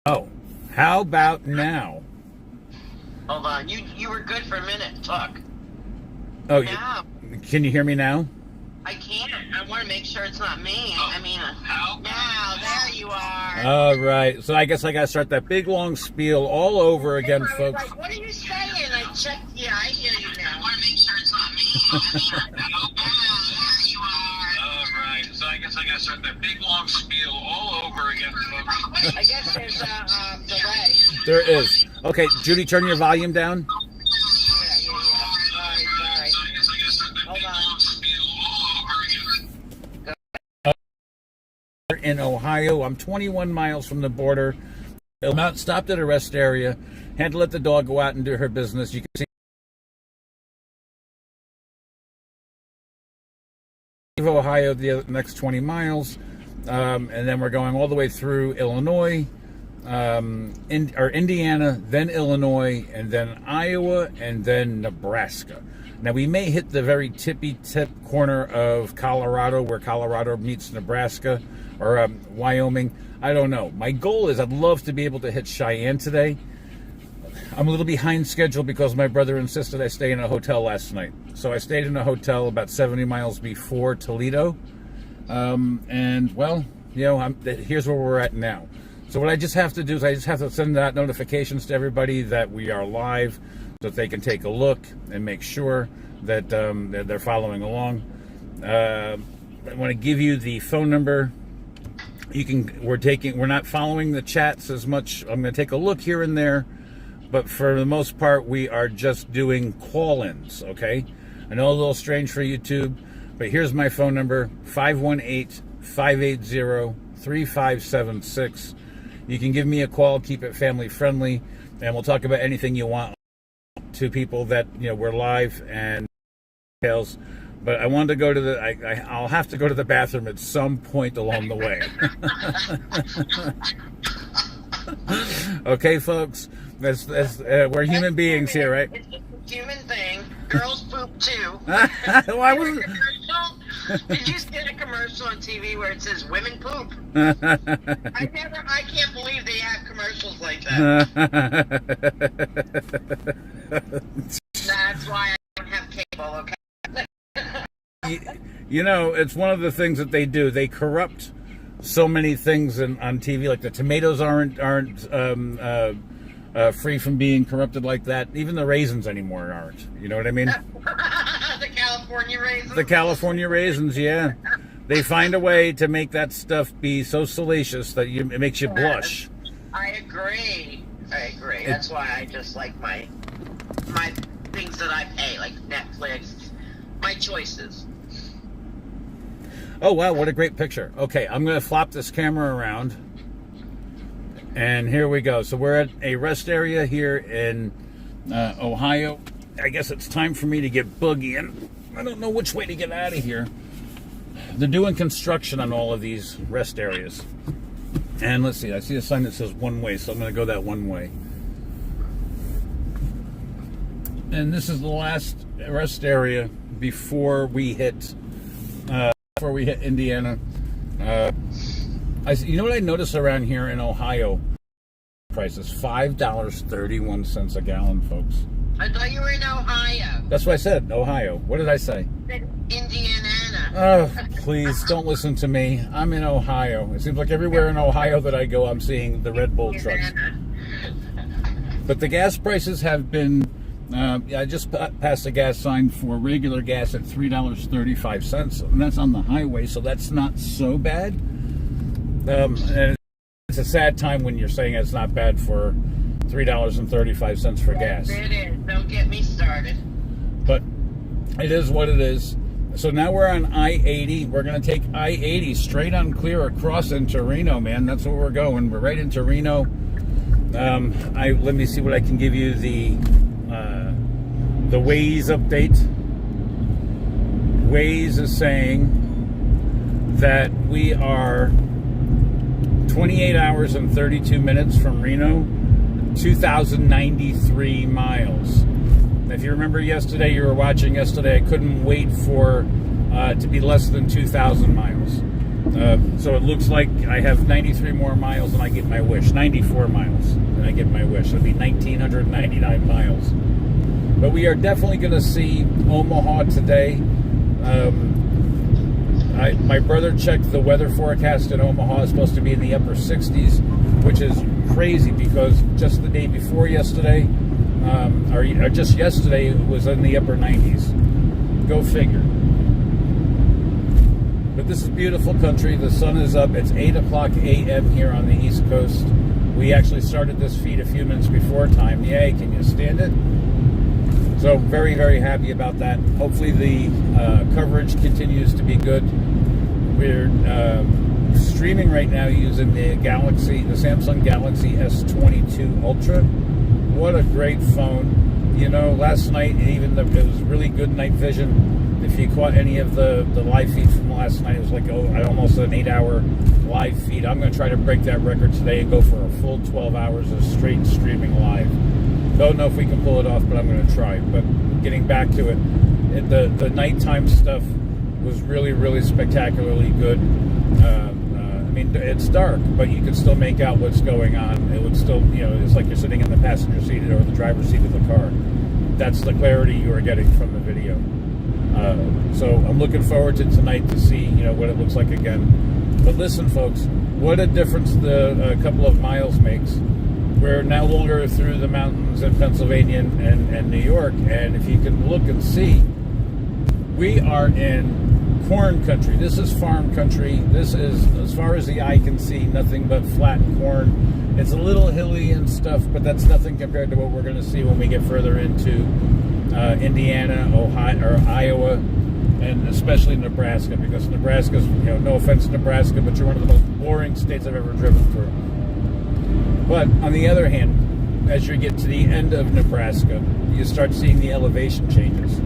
Oh, how about now? Hold on. You were good for a minute. Talk. Oh, Now. can you hear me now? I can't. I want to make sure it's not me. Oh. I mean, now. There you are. All right. So I guess I got to start that big, long spiel all over again, folks. Like, what are you saying? I checked. Yeah, I hear you now. I want to make sure it's not me. I mean, there you are. All right. So I guess I got to start that big, long spiel all over again, folks. I guess there's a delay. There is. Okay, Judy, turn your volume down. Yeah. Sorry. Hold on. In Ohio, I'm 21 miles from the border. I'm not stopped at a rest area. Had to let the dog go out and do her business. You can see Ohio the next 20 miles, and then we're going all the way through Illinois, Indiana, then Illinois, and then Iowa, and then Nebraska. Now, we may hit the very tippy-tip corner of Colorado, where Colorado meets Nebraska, or Wyoming. I don't know. My goal is I'd love to be able to hit Cheyenne today. I'm a little behind schedule because my brother insisted I stay in a hotel last night. So I stayed in a hotel about 70 miles before Toledo. And, well, you know, here's where we're at now. So what I just have to do is I just have to send out notifications to everybody that we are live so that they can take a look and make sure that they're following along. I want to give you the phone number. We're not following the chats as much. I'm going to take a look here and there, but for the most part, we are just doing call-ins, okay? I know a little strange for YouTube, but here's my phone number, 518-580-3576. You can give me a call, keep it family friendly, and we'll talk about anything you want to people that, you know, we're live and details. But I wanted to go to I'll have to go to the bathroom at some point along the way. Okay, folks? We're human beings here, right? It's a human thing. Girls poop too. Why wasn't... Did you see a commercial on TV where it says women poop? I can't believe they have commercials like that. That's why I don't have cable, okay? You know, it's one of the things that they do. They corrupt so many things on TV. Like the tomatoes aren't free from being corrupted like that. Even the raisins anymore aren't. You know what I mean? The California raisins. The California raisins, yeah. They find a way to make that stuff be so salacious that it makes you blush. I agree. That's why I just like my things that I pay, like Netflix, my choices. Oh, wow, what a great picture. Okay, I'm going to flop this camera around. And here we go. So we're at a rest area here in Ohio. I guess it's time for me to get boogieing. I don't know which way to get out of here. They're doing construction on all of these rest areas. And let's see, I see a sign that says one way, so I'm going to go that one way. And this is the last rest area before we hit Indiana. You know what I notice around here in Ohio? Price is $5.31 a gallon, folks. I thought you were in Ohio. That's what I said, Ohio. What did I say? Indiana. Oh, please, don't listen to me. I'm in Ohio. It seems like everywhere in Ohio that I go, I'm seeing the Red Bull trucks. But the gas prices have been... I just passed a gas sign for regular gas at $3.35, and that's on the highway, so that's not so bad. And it's a sad time when you're saying it's not bad for $3.35 for gas. It is. Don't get me started. But it is what it is. So now we're on I-80. We're going to take I-80 straight on clear across into Reno, man. That's where we're going. We're right into Reno. Let me see what I can give you the Waze update. Waze is saying that we are 28 hours and 32 minutes from Reno, 2,093 miles. If you remember yesterday, I couldn't wait for to be less than 2,000 miles. So it looks like I have 93 more miles and I get my wish. 94 miles and I get my wish. It'll be 1,999 miles. But we are definitely going to see Omaha today. My brother checked the weather forecast in Omaha. It's supposed to be in the upper 60s, which is crazy because just the day before yesterday, or just yesterday, it was in the upper 90s. Go figure. But this is beautiful country. The sun is up. It's 8 o'clock a.m. here on the East Coast. We actually started this feed a few minutes before time. Yay, can you stand it? So very, very happy about that. Hopefully the coverage continues to be good. We're streaming right now using the Samsung Galaxy S22 Ultra. What a great phone. You know, last night, it was really good night vision. If you caught any of the live feed from last night, it was like almost an 8-hour live feed. I'm going to try to break that record today and go for a full 12 hours of straight streaming live. Don't know if we can pull it off, but I'm going to try. But getting back to it, the nighttime stuff was really, really spectacularly good. I mean, it's dark, but you can still make out what's going on. It would still, it's like you're sitting in the passenger seat or the driver's seat of the car. That's the clarity you are getting from the video. So I'm looking forward to tonight to see, what it looks like again. But listen, folks, what a difference a couple of miles makes. We're no longer through the mountains in Pennsylvania and New York, and if you can look and see, we are in corn country. This is farm country. This is, as far as the eye can see, nothing but flat corn. It's a little hilly and stuff, but that's nothing compared to what we're going to see when we get further into Indiana, Ohio, or Iowa, and especially Nebraska, because Nebraska's, no offense to Nebraska, but you're one of the most boring states I've ever driven through. But on the other hand, as you get to the end of Nebraska, you start seeing the elevation changes.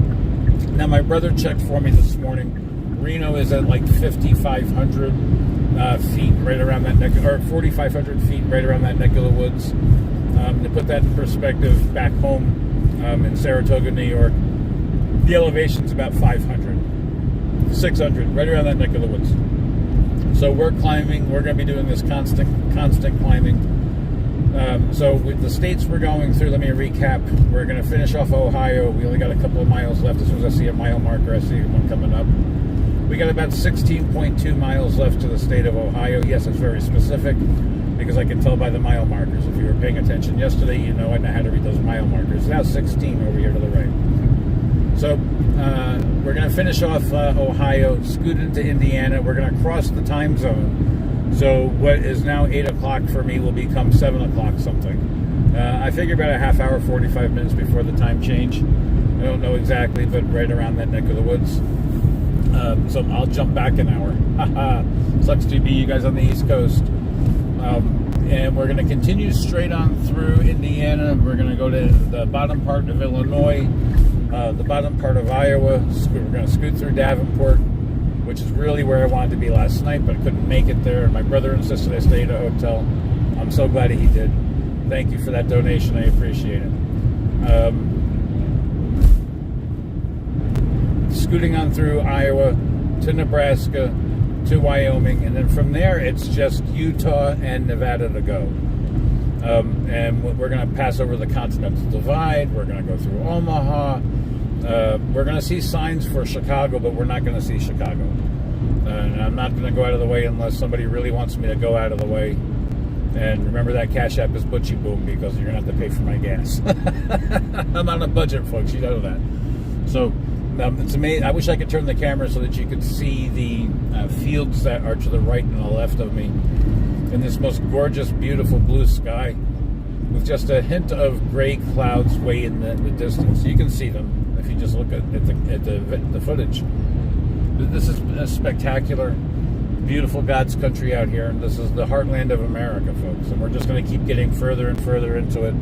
Now, my brother checked for me this morning. Reno is at like 5,500 feet, right around that neck, or 4,500 feet, right around that neck of the woods. To put that in perspective, back home in Saratoga, New York, the elevation's about 500, 600, right around that neck of the woods. So we're climbing. We're going to be doing this constant climbing. So with the states we're going through, let me recap. We're going to finish off Ohio. We only got a couple of miles left. As soon as I see a mile marker, I see one coming up. We got about 16.2 miles left to the state of Ohio. Yes, it's very specific because I can tell by the mile markers. If you were paying attention yesterday, I know how to read those mile markers. Now 16 over here to the right. So we're going to finish off Ohio, scoot into Indiana. We're going to cross the time zone. So what is now 8 o'clock for me will become 7 o'clock something. I figure about a half hour, 45 minutes before the time change. I don't know exactly, but right around that neck of the woods. So I'll jump back an hour. Sucks to be you guys on the East Coast. And we're going to continue straight on through Indiana. We're going to go to the bottom part of Illinois, the bottom part of Iowa. We're going to scoot through Davenport, which is really where I wanted to be last night, but I couldn't make it there. My brother insisted I stay at a hotel. I'm so glad he did. Thank you for that donation. I appreciate it. Scooting on through Iowa to Nebraska to Wyoming, and then from there it's just Utah and Nevada to go. And we're going to pass over the Continental Divide. We're going to go through Omaha. We're going to see signs for Chicago, but we're not going to see Chicago. And I'm not going to go out of the way unless somebody really wants me to go out of the way. And remember that Cash App is ButchyBoom because you're going to have to pay for my gas. I'm on a budget, folks. You know that. So it's amazing. I wish I could turn the camera so that you could see the fields that are to the right and the left of me in this most gorgeous, beautiful blue sky with just a hint of gray clouds way in the distance. You can see them if you just look at the footage. This is a spectacular, beautiful God's country out here, and this is the heartland of America, folks. And we're just going to keep getting further and further into it.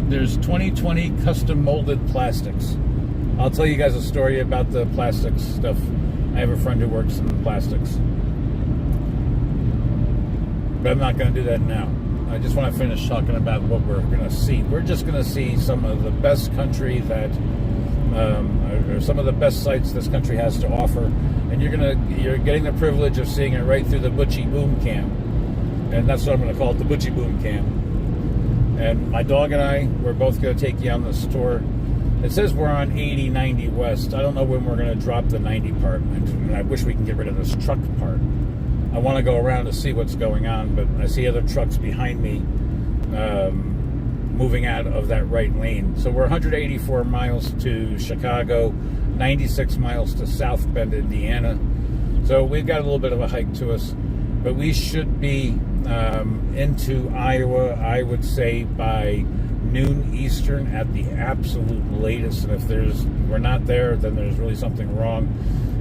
There's 2020 custom molded plastics. I'll tell you guys a story about the plastics stuff. I have a friend who works in plastics, but I'm not going to do that now. I just want to finish talking about what we're going to see. We're just going to see some of the best country that are some of the best sights this country has to offer, and you're getting the privilege of seeing it right through the ButchyBoom cam, and that's what I'm going to call it, the ButchyBoom cam. And my dog and I, we're both going to take you on this tour. It says we're on 80-90 west. I don't know when we're going to drop the 90 part. I wish we can get rid of this truck part. I want to go around to see what's going on, but I see other trucks behind me moving out of that right lane. So we're 184 miles to Chicago, 96 miles to South Bend, Indiana. So we've got a little bit of a hike to us, but we should be into Iowa, I would say, by noon Eastern at the absolute latest. And if we're not there, then there's really something wrong.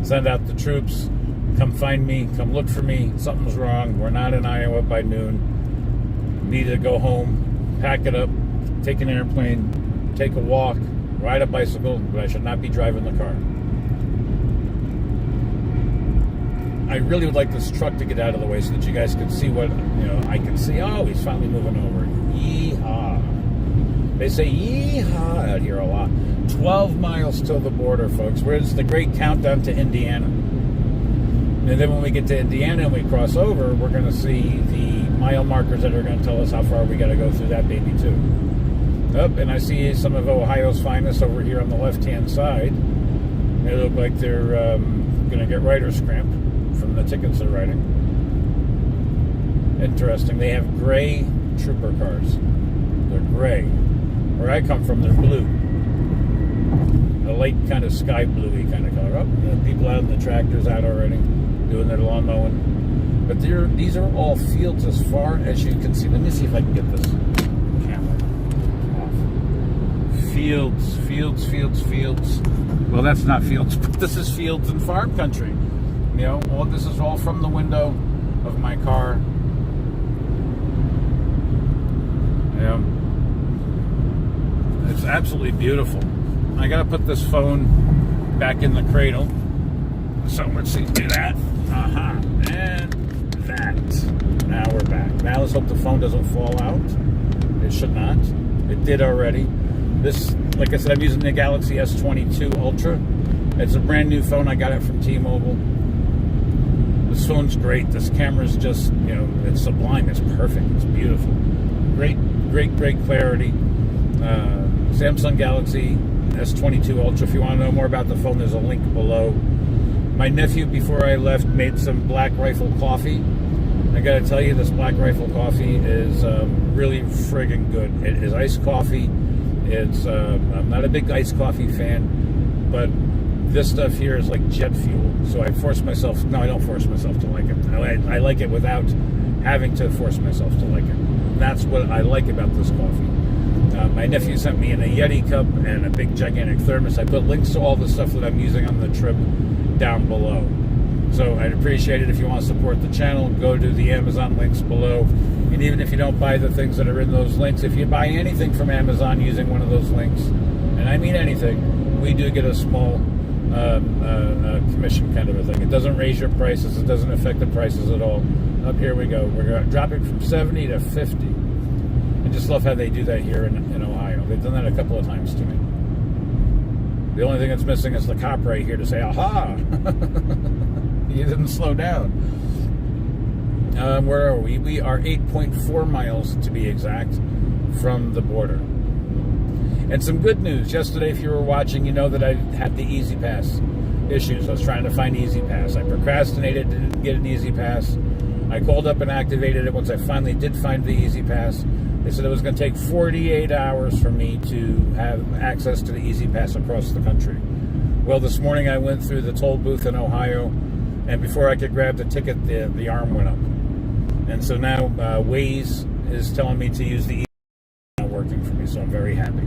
Send out the troops. Come find me. Come look for me. Something's wrong. We're not in Iowa by noon. Need to go home, pack it up, take an airplane, take a walk, ride a bicycle, but I should not be driving the car. I really would like this truck to get out of the way so that you guys can see what, I can see. Oh, he's finally moving over. Yeehaw. They say yeehaw out here a lot. 12 miles till the border, folks. Where's the great countdown to Indiana? And then when we get to Indiana and we cross over, we're going to see the mile markers that are going to tell us how far we got to go through that baby, too. And I see some of Ohio's finest over here on the left-hand side. They look like they're going to get writer's cramp from the tickets they're writing. Interesting. They have gray trooper cars. They're gray. Where I come from, they're blue. A light kind of sky bluey kind of color. People out in the tractors out already doing their lawn mowing. But these are all fields as far as you can see. Let me see if I can get this camera off. Fields, fields, fields, fields. Well, that's not fields, but this is fields and farm country. This is all from the window of my car. It's absolutely beautiful. I gotta put this phone back in the cradle. So let's see, do that. And that. Now we're back. Now let's hope the phone doesn't fall out. It should not. It did already. This, like I said, I'm using the Galaxy S22 Ultra. It's a brand new phone. I got it from T-Mobile. This phone's great. This camera's just, it's sublime. It's perfect. It's beautiful. Great, great, great clarity. Samsung Galaxy S22 Ultra. If you want to know more about the phone, there's a link below. My nephew, before I left, made some Black Rifle coffee. I got to tell you, this Black Rifle coffee is really friggin' good. It is iced coffee. It's I'm not a big iced coffee fan, but this stuff here is like jet fuel. So I don't force myself to like it. I like it without having to force myself to like it. And that's what I like about this coffee. My nephew sent me in a Yeti cup and a big gigantic thermos. I put links to all the stuff that I'm using on the trip down below. So I'd appreciate it if you want to support the channel. Go to the Amazon links below. And even if you don't buy the things that are in those links, if you buy anything from Amazon using one of those links, and I mean anything, we do get a small commission kind of a thing. It doesn't raise your prices. It doesn't affect the prices at all. Up here we go. We're going to drop it from 70 to 50. I just love how they do that here in Ohio. They've done that a couple of times to me. The only thing that's missing is the cop right here to say, aha! You didn't slow down. Where are we? We are 8.4 miles to be exact from the border. And some good news. Yesterday, if you were watching, you know that I had the Easy Pass issues. I was trying to find Easy Pass. I procrastinated, didn't get an Easy Pass. I called up and activated it once I finally did find the Easy Pass. They said it was going to take 48 hours for me to have access to the Easy Pass across the country. Well, this morning I went through the toll booth in Ohio, and before I could grab the ticket, the arm went up. And so now Waze is telling me to use the Easy Pass. It's not working for me, so I'm very happy.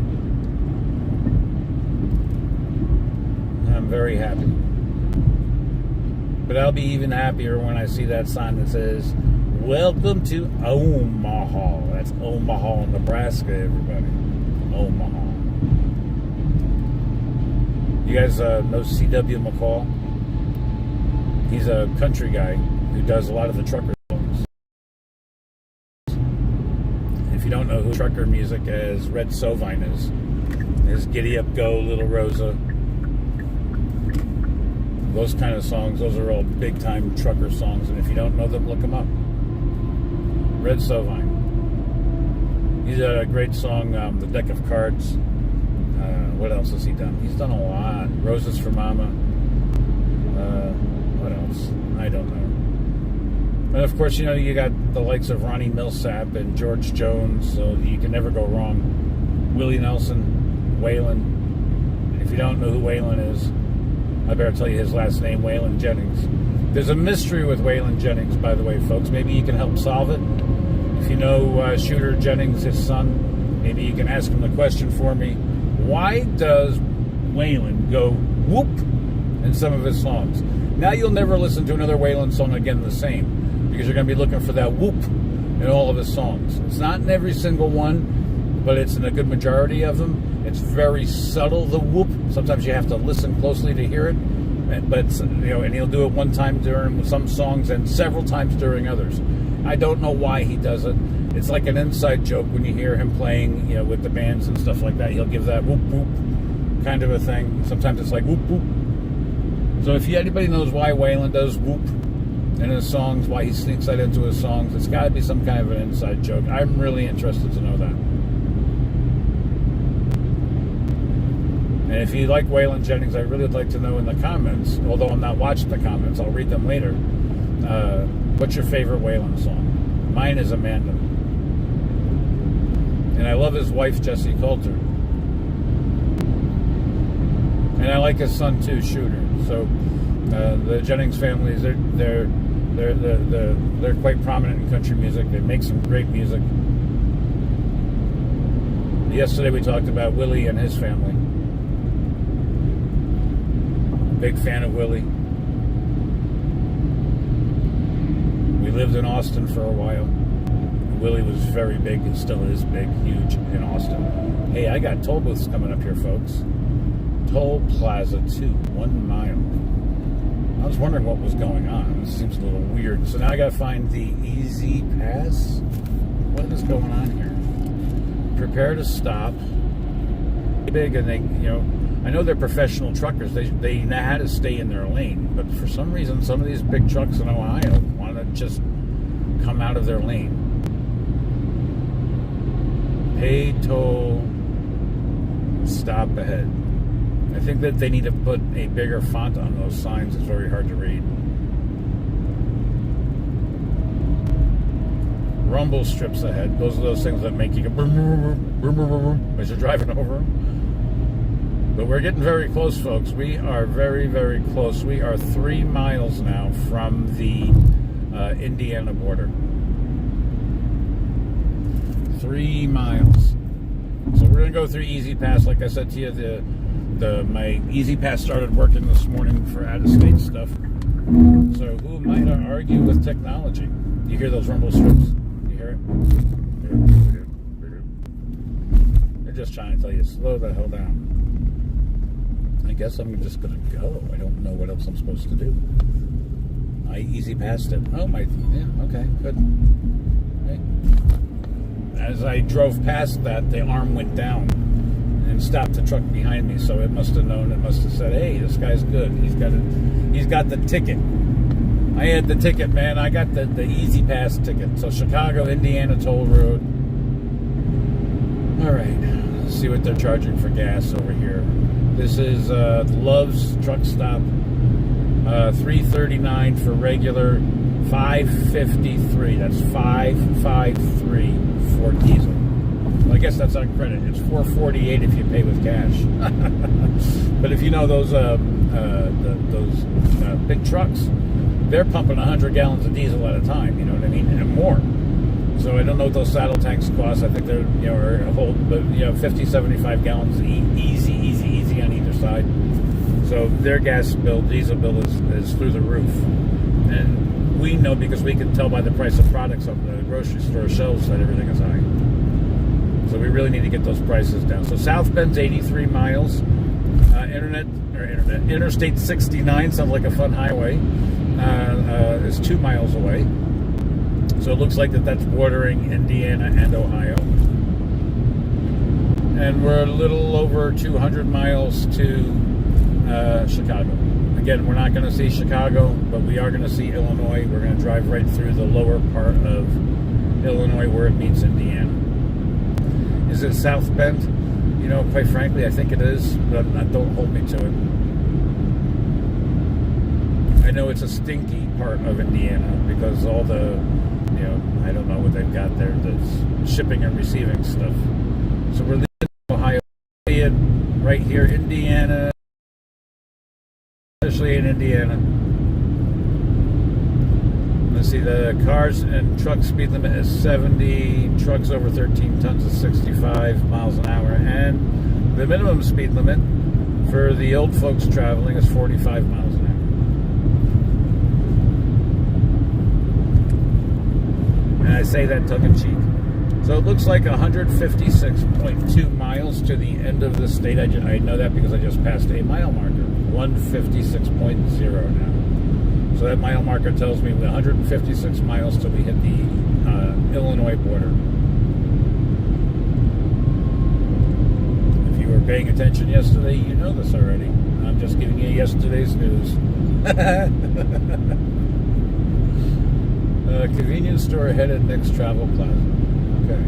I'm very happy. But I'll be even happier when I see that sign that says, "Welcome to Omaha." That's Omaha, Nebraska, everybody. Omaha. You guys know C.W. McCall? He's a country guy who does a lot of the trucker songs. If you don't know who trucker music as Red Sovine is Giddy Up Go, Little Rosa, Those kind of songs, those are all big-time trucker songs. And if you don't know them, look them up. Red Sovine. He's got a great song, The Deck of Cards. What else has he done? He's done a lot. Roses for Mama. What else? I don't know. And of course, you got the likes of Ronnie Millsap and George Jones, so you can never go wrong. Willie Nelson, Waylon. If you don't know who Waylon is, I better tell you his last name, Waylon Jennings. There's a mystery with Waylon Jennings, by the way, folks. Maybe you can help solve it. If you know Shooter Jennings, his son, maybe you can ask him the question for me. Why does Waylon go whoop in some of his songs? Now you'll never listen to another Waylon song again the same, because you're going to be looking for that whoop in all of his songs. It's not in every single one, but it's in a good majority of them. It's very subtle, the whoop. Sometimes you have to listen closely to hear it. But and he'll do it one time during some songs and several times during others. I don't know why he does it. It's like an inside joke when you hear him playing, with the bands and stuff like that. He'll give that whoop whoop kind of a thing. Sometimes it's like whoop whoop. So if anybody knows why Waylon does whoop in his songs, why he sneaks that into his songs, it's got to be some kind of an inside joke. I'm really interested to know that. And if you like Waylon Jennings, I really would like to know in the comments, although I'm not watching the comments, I'll read them later. What's your favorite Waylon song? Mine is Amanda. And I love his wife, Jessie Coulter. And I like his son too, Shooter. So the Jennings families, they're quite prominent in country music. They make some great music. Yesterday we talked about Willie and his family. Big fan of Willie. We lived in Austin for a while. Willie was very big and still is big, huge in Austin. Hey, I got toll booths coming up here, folks. Toll Plaza 2, 1 mile. I was wondering what was going on. This seems a little weird. So now I got to find the Easy Pass. What is going on here? Prepare to stop. Big, and they, I know they're professional truckers. They know how to stay in their lane. But for some reason, some of these big trucks in Ohio want to just come out of their lane. Pay toll. Stop ahead. I think that they need to put a bigger font on those signs. It's very hard to read. Rumble strips ahead. Those are those things that make you go boom, boom, boom, boom, boom, boom, as you're driving over them. But we're getting very close, folks. We are very, very close. We are 3 miles now from the Indiana border. 3 miles. So we're going to go through Easy Pass. Like I said to you, my Easy Pass started working this morning for out-of-state stuff. So who am I to argue with technology? You hear those rumble strips? You hear it? They're just trying to tell you, slow the hell down. I guess I'm just going to go. I don't know what else I'm supposed to do. I easy passed it. Oh, okay, good. Okay. As I drove past that, the arm went down and stopped the truck behind me, so it must have known, it must have said, hey, this guy's good. He's got the ticket. I had the ticket, man. I got the Easy Pass ticket. So Chicago, Indiana Toll Road. All right, let's see what they're charging for gas over here. This is Love's truck stop. $3.39 for regular, $5.53. That's $5.53 for diesel. Well, I guess that's on credit. It's $4.48 if you pay with cash. But if you know those big trucks, they're pumping 100 gallons of diesel at a time. You know what I mean, and more. So I don't know what those saddle tanks cost. I think they're are a whole, but 50, 75 gallons easy on either side. So their gas bill, diesel bill is through the roof. And we know because we can tell by the price of products on the grocery store shelves that everything is high. So we really need to get those prices down. So South Bend's 83 miles. Interstate 69 sounds like a fun highway. Is 2 miles away. So it looks like that's bordering Indiana and Ohio. And we're a little over 200 miles to Chicago. Again, we're not going to see Chicago, but we are going to see Illinois. We're going to drive right through the lower part of Illinois where it meets Indiana. Is it South Bend? You know, quite frankly, I think it is, but don't hold me to it. I know it's a stinky part of Indiana because all the, you know, I don't know what they've got there, the shipping and receiving stuff. So we're leaving Ohio, right here, Indiana, especially in Indiana. Let's see, the cars and truck speed limit is 70, trucks over 13 tons is 65 miles an hour, and the minimum speed limit for the old folks traveling is 45 miles an hour. And I say that tongue-in-cheek. So it looks like 156.2 miles to the end of the state. I know that because I just passed a mile marker. 156.0 now. So that mile marker tells me 156 miles till we hit the Illinois border. If you were paying attention yesterday, you know this already. I'm just giving you yesterday's news. Convenience store ahead at next Travel Plaza. Okay.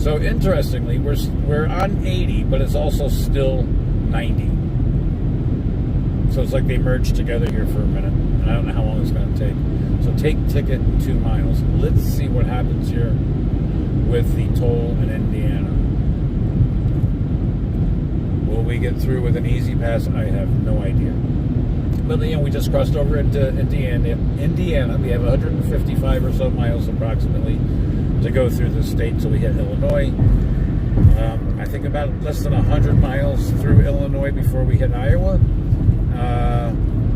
So interestingly, we're on 80, but it's also still 90. So it's like they merged together here for a minute. And I don't know how long it's going to take. So take ticket 2 miles. Let's see what happens here with the toll in Indiana. Will we get through with an easy pass? I have no idea. But you know, we just crossed over into Indiana. We have 155 or so miles approximately to go through the state till we hit Illinois. I think about less than 100 miles through Illinois before we hit Iowa. I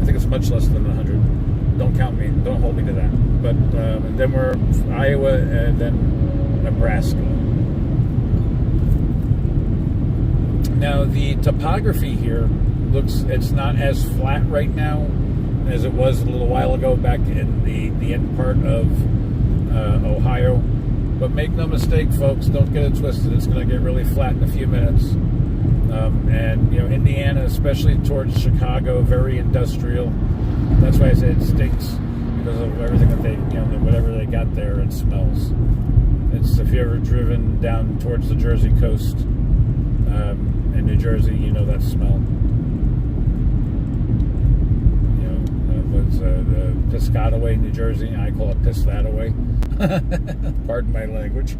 think it's much less than 100. Don't count me. Don't hold me to that. But and then we're Iowa and then Nebraska. Now the topography here it's not as flat right now as it was a little while ago back in the end part of Ohio. But make no mistake, folks, don't get it twisted. It's going to get really flat in a few minutes. And, you know, Indiana, especially towards Chicago, very industrial. That's why I say it stinks, because of everything that they, you know, whatever they got there, it smells. It's, if you've ever driven down towards the Jersey coast in New Jersey, you know that smell. Piscataway, New Jersey. I call it Piscataway. Pardon my language.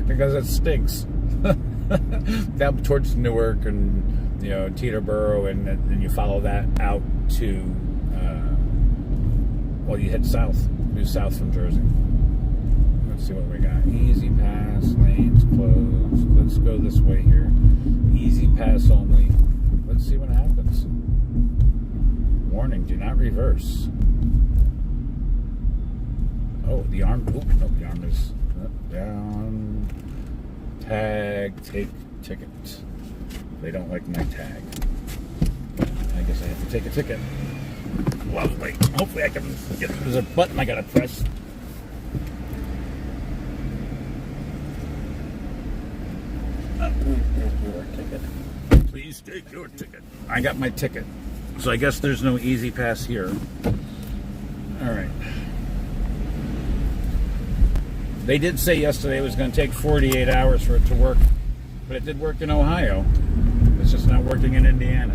Because it stinks. Down towards Newark and, you know, Teterboro, and then you follow that out to, well, you head south, due south from Jersey. Let's see what we got. Easy pass, lanes closed. Let's go this way here. Easy pass only. Let's see what happens. Warning, do not reverse. Oh, the arm, no, the arm is down. Tag, take ticket. They don't like my tag. I guess I have to take a ticket. Lovely. Hopefully I can get, there's a button I gotta press. Your ticket. Please take your ticket. I got my ticket. So I guess there's no easy pass here. All right. They did say yesterday it was going to take 48 hours for it to work, but it did work in Ohio. It's just not working in Indiana.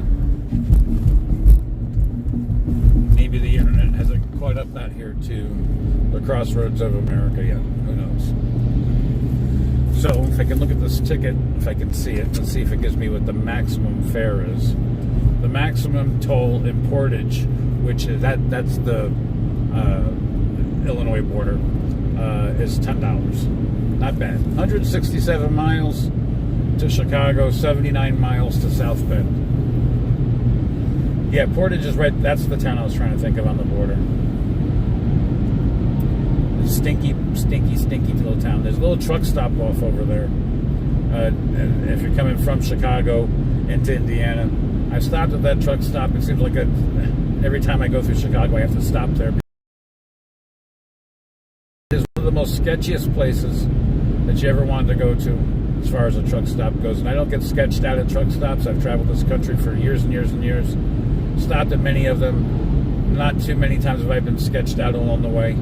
Maybe the internet hasn't caught up out here to the crossroads of America yet. Who knows? So if I can look at this ticket, if I can see it, let's see if it gives me what the maximum fare is. The maximum toll in Portage, which is that's the Illinois border, is $10. Not bad. 167 miles to Chicago, 79 miles to South Bend. Yeah, Portage is right. That's the town I was trying to think of on the border. Stinky little town. There's a little truck stop off over there. And if you're coming from Chicago into Indiana, I've stopped at that truck stop. It seems like every time I go through Chicago, I have to stop there. It's one of the most sketchiest places that you ever wanted to go to. as far as a truck stop goes. And I don't get sketched out at truck stops. I've traveled this country for years and years and years. Stopped at many of them. Not too many times have I been sketched out along the way.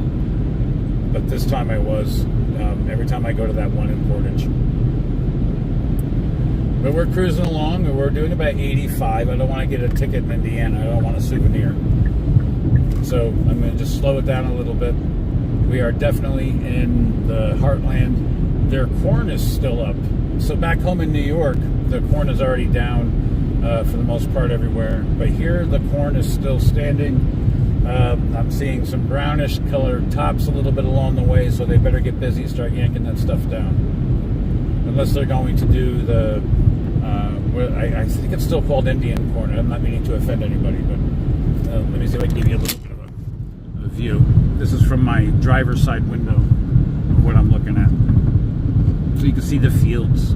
But this time I was. Every time I go to that one in Portage. But we're cruising along, and we're doing about 85. I don't want to get a ticket in Indiana. I don't want a souvenir. So I'm going to just slow it down a little bit. We are definitely in the heartland. Their corn is still up. So back home in New York, the corn is already down for the most part everywhere. But here, the corn is still standing. I'm seeing some brownish colored tops a little bit along the way, so they better get busy and start yanking that stuff down. Unless they're going to do the, I think it's still called Indian corn. I'm not meaning to offend anybody, but let me see if I can give you a little bit of a view. This is from my driver's side window of what I'm looking at. So you can see the fields.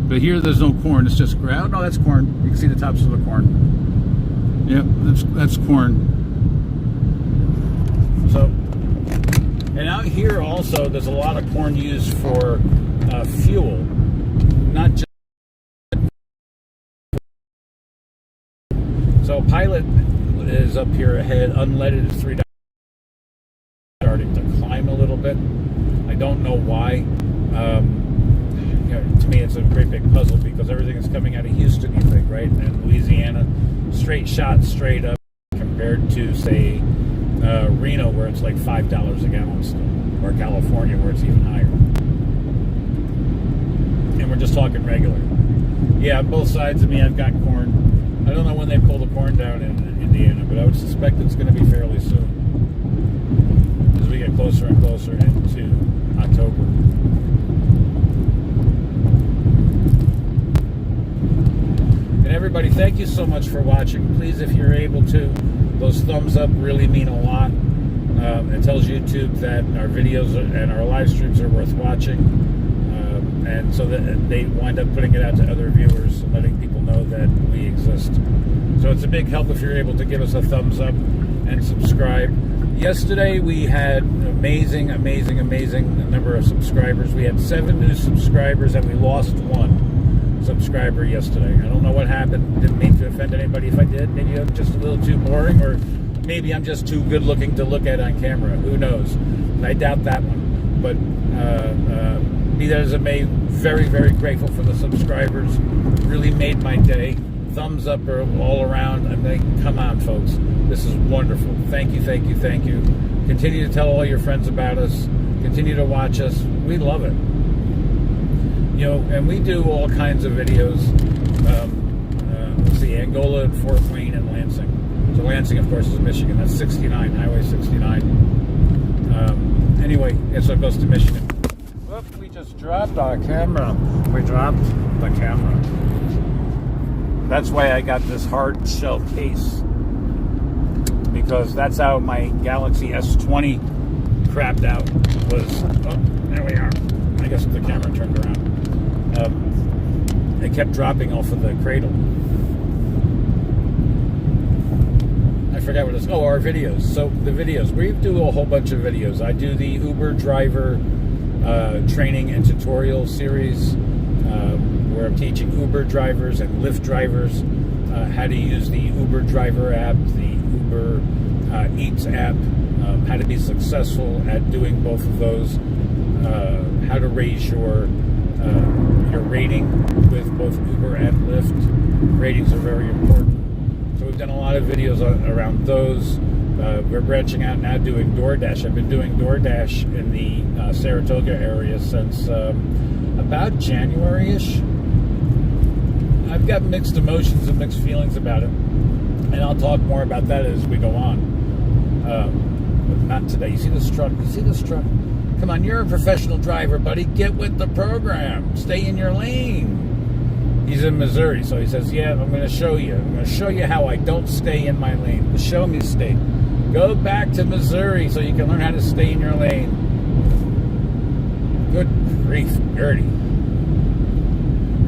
But here there's no corn, it's just ground. No, that's corn. You can see the tops of the corn. Yep, that's corn. So, and out here also, there's a lot of corn used for fuel, not just. So, Pilot is up here ahead. Unleaded is $3. Starting to climb a little bit. I don't know why. To me, it's a great big puzzle because everything is coming out of Houston, you think, right? And Louisiana, straight shot, straight up, compared to, say, Reno, where it's like $5 a gallon still, or California, where it's even higher. And we're just talking regular. Yeah, both sides of me, I've got corn. I don't know when they pull the corn down in Indiana, but I would suspect it's going to be fairly soon, as we get closer and closer into October. And everybody, thank you so much for watching. Please, if you're able to, those thumbs up really mean a lot. It tells YouTube that our videos and our live streams are worth watching. And so that they wind up putting it out to other viewers and letting people know that we exist. So it's a big help if you're able to give us a thumbs up and subscribe. Yesterday we had an amazing number of subscribers. We had 7 new subscribers and we lost 1 subscriber yesterday. I don't know what happened. Didn't mean to offend anybody. If I did, maybe I'm just a little too boring, or maybe I'm just too good looking to look at on camera. Who knows? I doubt that one. But be that as it may, very grateful for the subscribers. Really made my day. Thumbs up all around. I'm like, come on, folks. This is wonderful. Thank you. Continue to tell all your friends about us. Continue to watch us. We love it. You know, and we do all kinds of videos. Let's see, Angola and Fort Wayne and Lansing. So Lansing, of course, is Michigan. That's 69, Highway 69. Anyway, so it goes to Michigan. Whoop, we just dropped our camera. We dropped the camera. That's why I got this hard shell case. Because that's how my Galaxy S20 crapped out. Was, oh, there we are. I guess the camera turned around. It kept dropping off of the cradle. I forgot what it is. Oh, our videos. So the videos. We do a whole bunch of videos. I do the Uber driver training and tutorial series where I'm teaching Uber drivers and Lyft drivers how to use the Uber driver app, the Uber Eats app, how to be successful at doing both of those, how to raise your rating with both Uber and Lyft. Ratings are very important. So we've done a lot of videos around those. We're branching out now doing DoorDash. I've been doing DoorDash in the Saratoga area since about January-ish. I've got mixed emotions and mixed feelings about it. And I'll talk more about that as we go on. But not today. You see this truck? Come on, you're a professional driver, buddy. Get with the program. Stay in your lane. He's in Missouri, so he says, yeah, I'm going to show you. I'm going to show you how I don't stay in my lane. The show me state. Go back to Missouri so you can learn how to stay in your lane. Good grief, Gertie.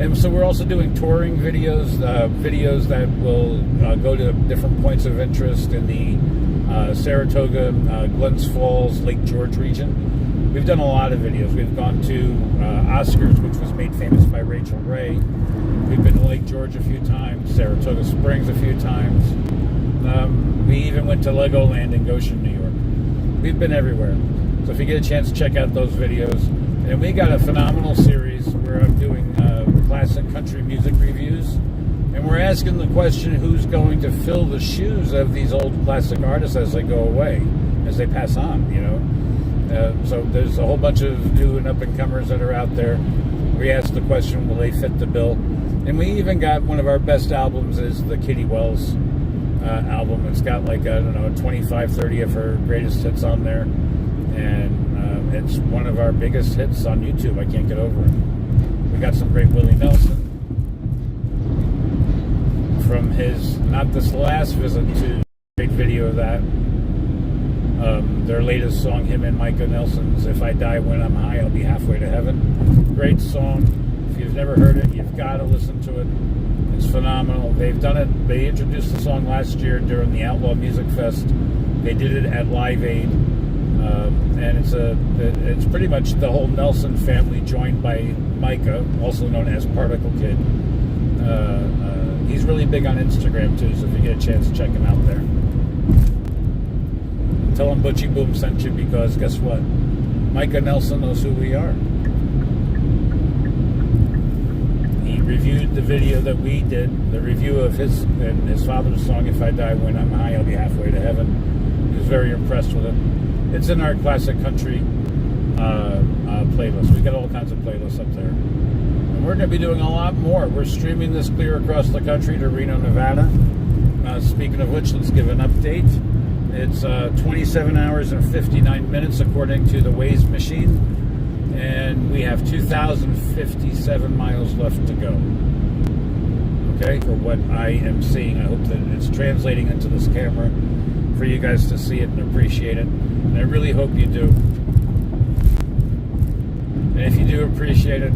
And so we're also doing touring videos, videos that will go to different points of interest in the Saratoga, Glens Falls, Lake George region. We've done a lot of videos. We've gone to Oscars, which was made famous by Rachel Ray. We've been to Lake George a few times, Saratoga Springs a few times. We even went to Legoland in Goshen, New York. We've been everywhere. So if you get a chance, check out those videos. And we got a phenomenal series where I'm doing classic country music reviews. And we're asking the question, who's going to fill the shoes of these old classic artists as they go away, as they pass on, you know? So there's a whole bunch of new and up-and-comers that are out there. We asked the question, will they fit the bill? And we even got one of our best albums is the Kitty Wells album. It's got like, I don't know, 25, 30 of her greatest hits on there. And it's one of our biggest hits on YouTube. I can't get over it. We got some great Willie Nelson. From his, not this last visit to, great video of that. Their latest song, him and Micah Nelson's If I Die When I'm High, I'll Be Halfway to Heaven. Great song. If you've never heard it, you've got to listen to it. It's phenomenal. They've done it. They introduced the song last year during the Outlaw Music Fest. They did it at Live Aid. And it's pretty much the whole Nelson family joined by Micah, also known as Particle Kid. He's really big on Instagram too, so if you get a chance, check him out there. Tell him ButchyBoom sent you, because guess what? Micah Nelson knows who we are. He reviewed the video that we did, the review of his and his father's song, If I Die When I'm High, I'll Be Halfway to Heaven. He was very impressed with it. It's in our classic country playlist. We got all kinds of playlists up there. And we're going to be doing a lot more. We're streaming this clear across the country to Reno, Nevada. Speaking of which, let's give an update. It's 27 hours and 59 minutes according to the Waze machine, and we have 2,057 miles left to go. Okay, for what I am seeing. I hope that it's translating into this camera for you guys to see it and appreciate it, and I really hope you do. And if you do appreciate it,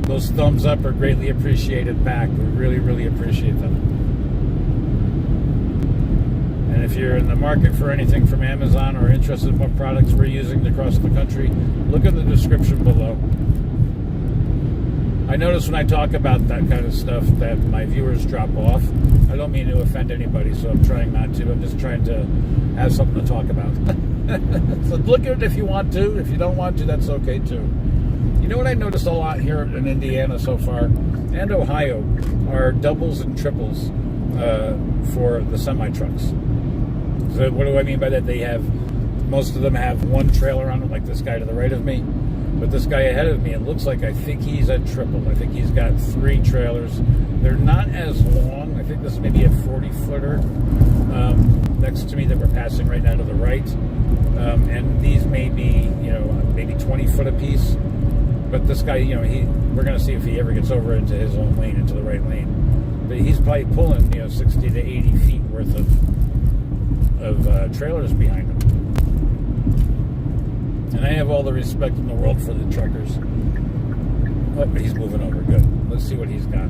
those thumbs up are greatly appreciated back. We really, really appreciate them. And if you're in the market for anything from Amazon or interested in what products we're using across the country, look in the description below. I notice when I talk about that kind of stuff that my viewers drop off. I don't mean to offend anybody, so I'm trying not to. I'm just trying to have something to talk about. So look at it if you want to. If you don't want to, that's okay too. You know what I noticed a lot here in Indiana so far, and Ohio, are doubles and triples for the semi-trucks. So what do I mean by that? Most of them have one trailer on it, like this guy to the right of me. But this guy ahead of me, it looks like, I think he's a triple. I think he's got 3 trailers. They're not as long. I think this is maybe a 40-footer next to me that we're passing right now to the right. And these may be, maybe 20 foot apiece. But this guy, we're going to see if he ever gets over into his own lane, into the right lane. But he's probably pulling, 60 to 80 feet worth of trailers behind him. And I have all the respect in the world for the truckers. Oh, but he's moving over. Good. Let's see what he's got.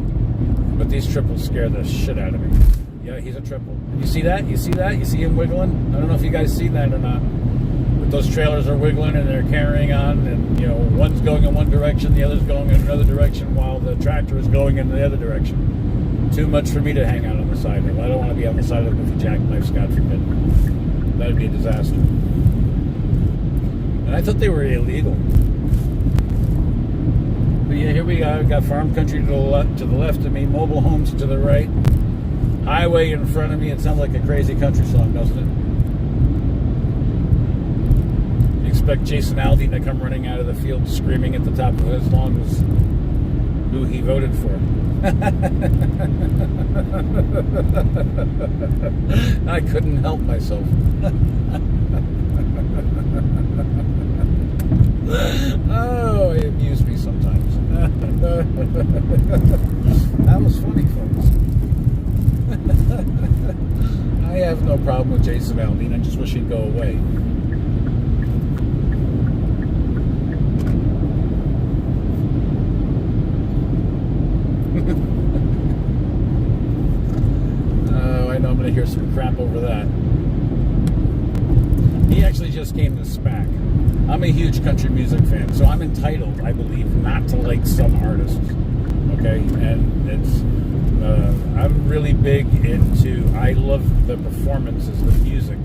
But these triples scare the shit out of me. Yeah, he's a triple. You see that? You see that? You see him wiggling? I don't know if you guys see that or not. But those trailers are wiggling and they're carrying on. And, one's going in one direction, the other's going in another direction, while the tractor is going in the other direction. Too much for me to hang out on the side of them. I don't want to be on the side of them with a jackknife, God forbid. That'd be a disaster. And I thought they were illegal. But yeah, here we go. We've got farm country to the left of me, mobile homes to the right, highway in front of me. It sounds like a crazy country song, doesn't it? You expect Jason Aldean to come running out of the field screaming at the top of his lungs who he voted for. I couldn't help myself. Oh, it amused me sometimes. That was funny, folks. I have no problem with Jason Aldean. I just wish he'd go away. Oh, I know I'm going to hear some crap over that. He actually just came to SPAC. I'm a huge country music fan, so I'm entitled, I believe, not to like some artists. Okay, and it's I'm really big into. I love the performances, the music.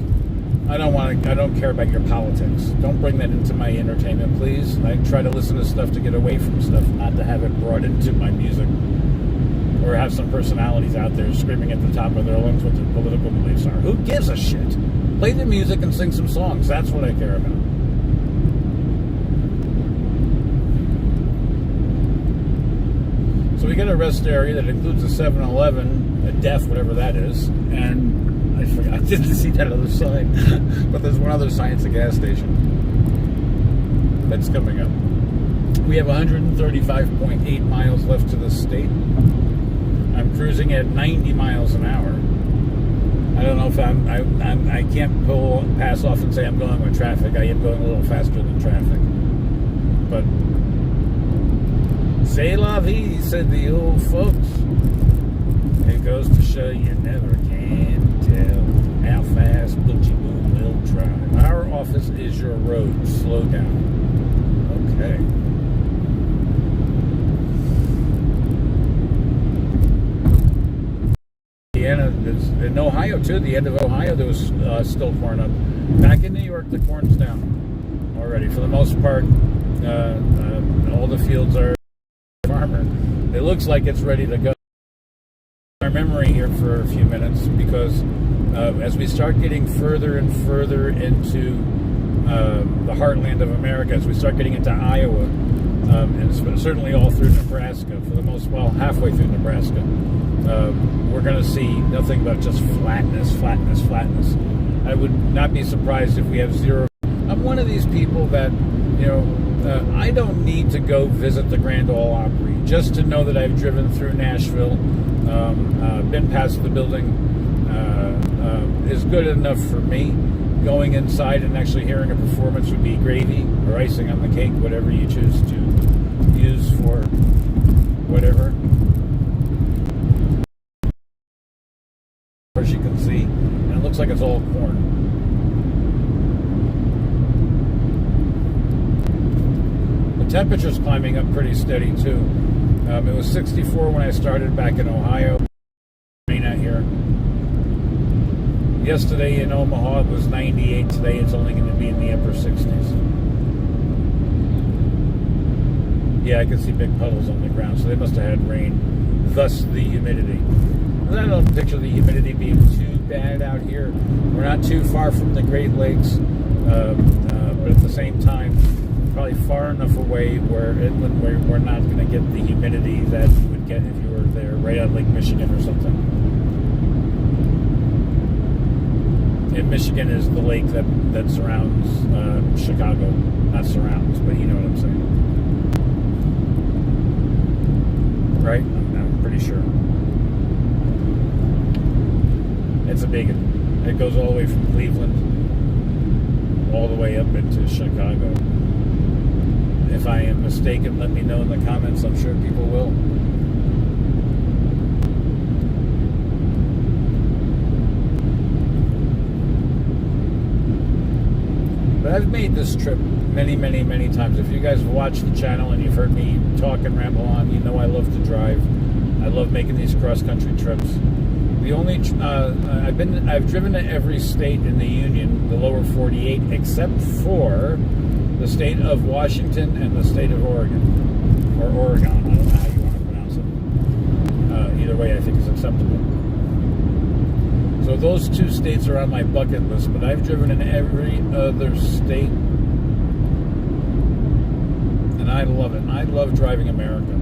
I don't care about your politics. Don't bring that into my entertainment, please. I try to listen to stuff to get away from stuff, not to have it brought into my music, or have some personalities out there screaming at the top of their lungs what their political beliefs are. Who gives a shit? Play the music and sing some songs. That's what I care about. So we got a rest area that includes a 7-Eleven, a Def, whatever that is, and I forgot. I didn't see that other sign, but there's one other sign. It's a gas station that's coming up. We have 135.8 miles left to the state. I'm cruising at 90 miles an hour. I don't know if I can't pass off and say I'm going with traffic. I am going a little faster than traffic, but c'est la vie, said the old folks. It goes to show you never can tell how fast ButchyBoom will drive. Our office is your road. Slow down. Okay. In Ohio too, the end of Ohio, there was still corn up. Back in New York, the corn's down already. For the most part, all the fields are farmer. It looks like it's ready to go. Our memory here for a few minutes, because as we start getting further and further into the heartland of America, as we start getting into Iowa, and certainly all through Nebraska, for the most, well, halfway through Nebraska, we're going to see nothing but just flatness. I would not be surprised if we have zero. I'm one of these people that, I don't need to go visit the Grand Ole Opry just to know that I've driven through Nashville, been past the building, is good enough for me. Going inside and actually hearing a performance would be gravy or icing on the cake, whatever you choose to use for whatever. As you can see, and it looks like it's all corn. The temperature's climbing up pretty steady too. It was 64 when I started back in Ohio. Reno here. Yesterday in Omaha it was 98. Today it's only going to be in the upper 60s. Yeah, I can see big puddles on the ground, so they must have had rain. Thus the humidity. I don't picture the humidity being too bad out here. We're not too far from the Great Lakes, but at the same time, probably far enough away where inland where we're not going to get the humidity that you would get if you were there right on Lake Michigan or something. And Michigan is the lake that surrounds Chicago. Not surrounds, but you know what I'm saying. Right? I'm pretty sure. It's a big one. It goes all the way from Cleveland all the way up into Chicago. If I am mistaken, let me know in the comments. I'm sure people will. But I've made this trip many times. If you guys have watched the channel and you've heard me talk and ramble on, you know I love to drive. I love making these cross-country trips. The only I've driven to every state in the Union, the lower 48, except for the state of Washington and the state of Oregon, or Oregon. I don't know how you want to pronounce it. Either way, I think is acceptable. So those two states are on my bucket list, but I've driven in every other state, and I love it. I love driving America.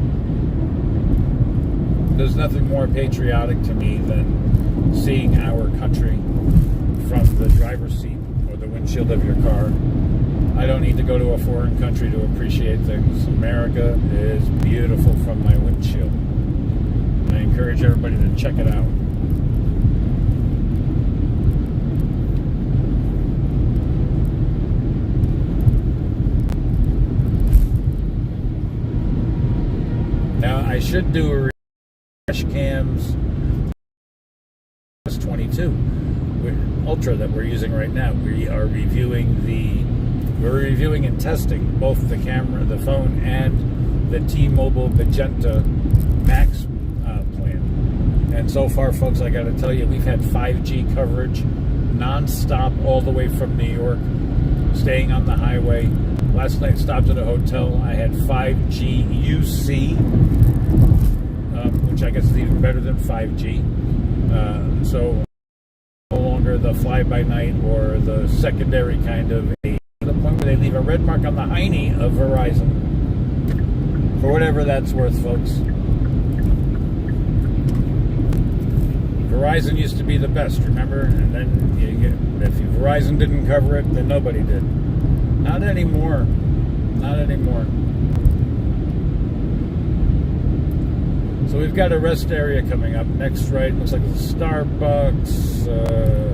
There's nothing more patriotic to me than seeing our country from the driver's seat or the windshield of your car. I don't need to go to a foreign country to appreciate things. America is beautiful from my windshield. And I encourage everybody to check it out. Now, I should do a dash cams 22 Ultra that we're using right now. We are reviewing the We're reviewing and testing both the camera, the phone, and the T-Mobile Magenta Max plan. And so far, folks, I got to tell you, we've had 5G coverage non-stop all the way from New York, staying on the highway. Last night, stopped at a hotel. I had 5G UC, which I guess is even better than 5G. So no longer the fly-by-night or the secondary kind of a, to the point where they leave a red mark on the hiney of Verizon. For whatever that's worth, folks. Verizon used to be the best, remember? And then if Verizon didn't cover it, then nobody did. Not anymore. Not anymore. So we've got a rest area coming up. Next right, looks like it's a Starbucks, a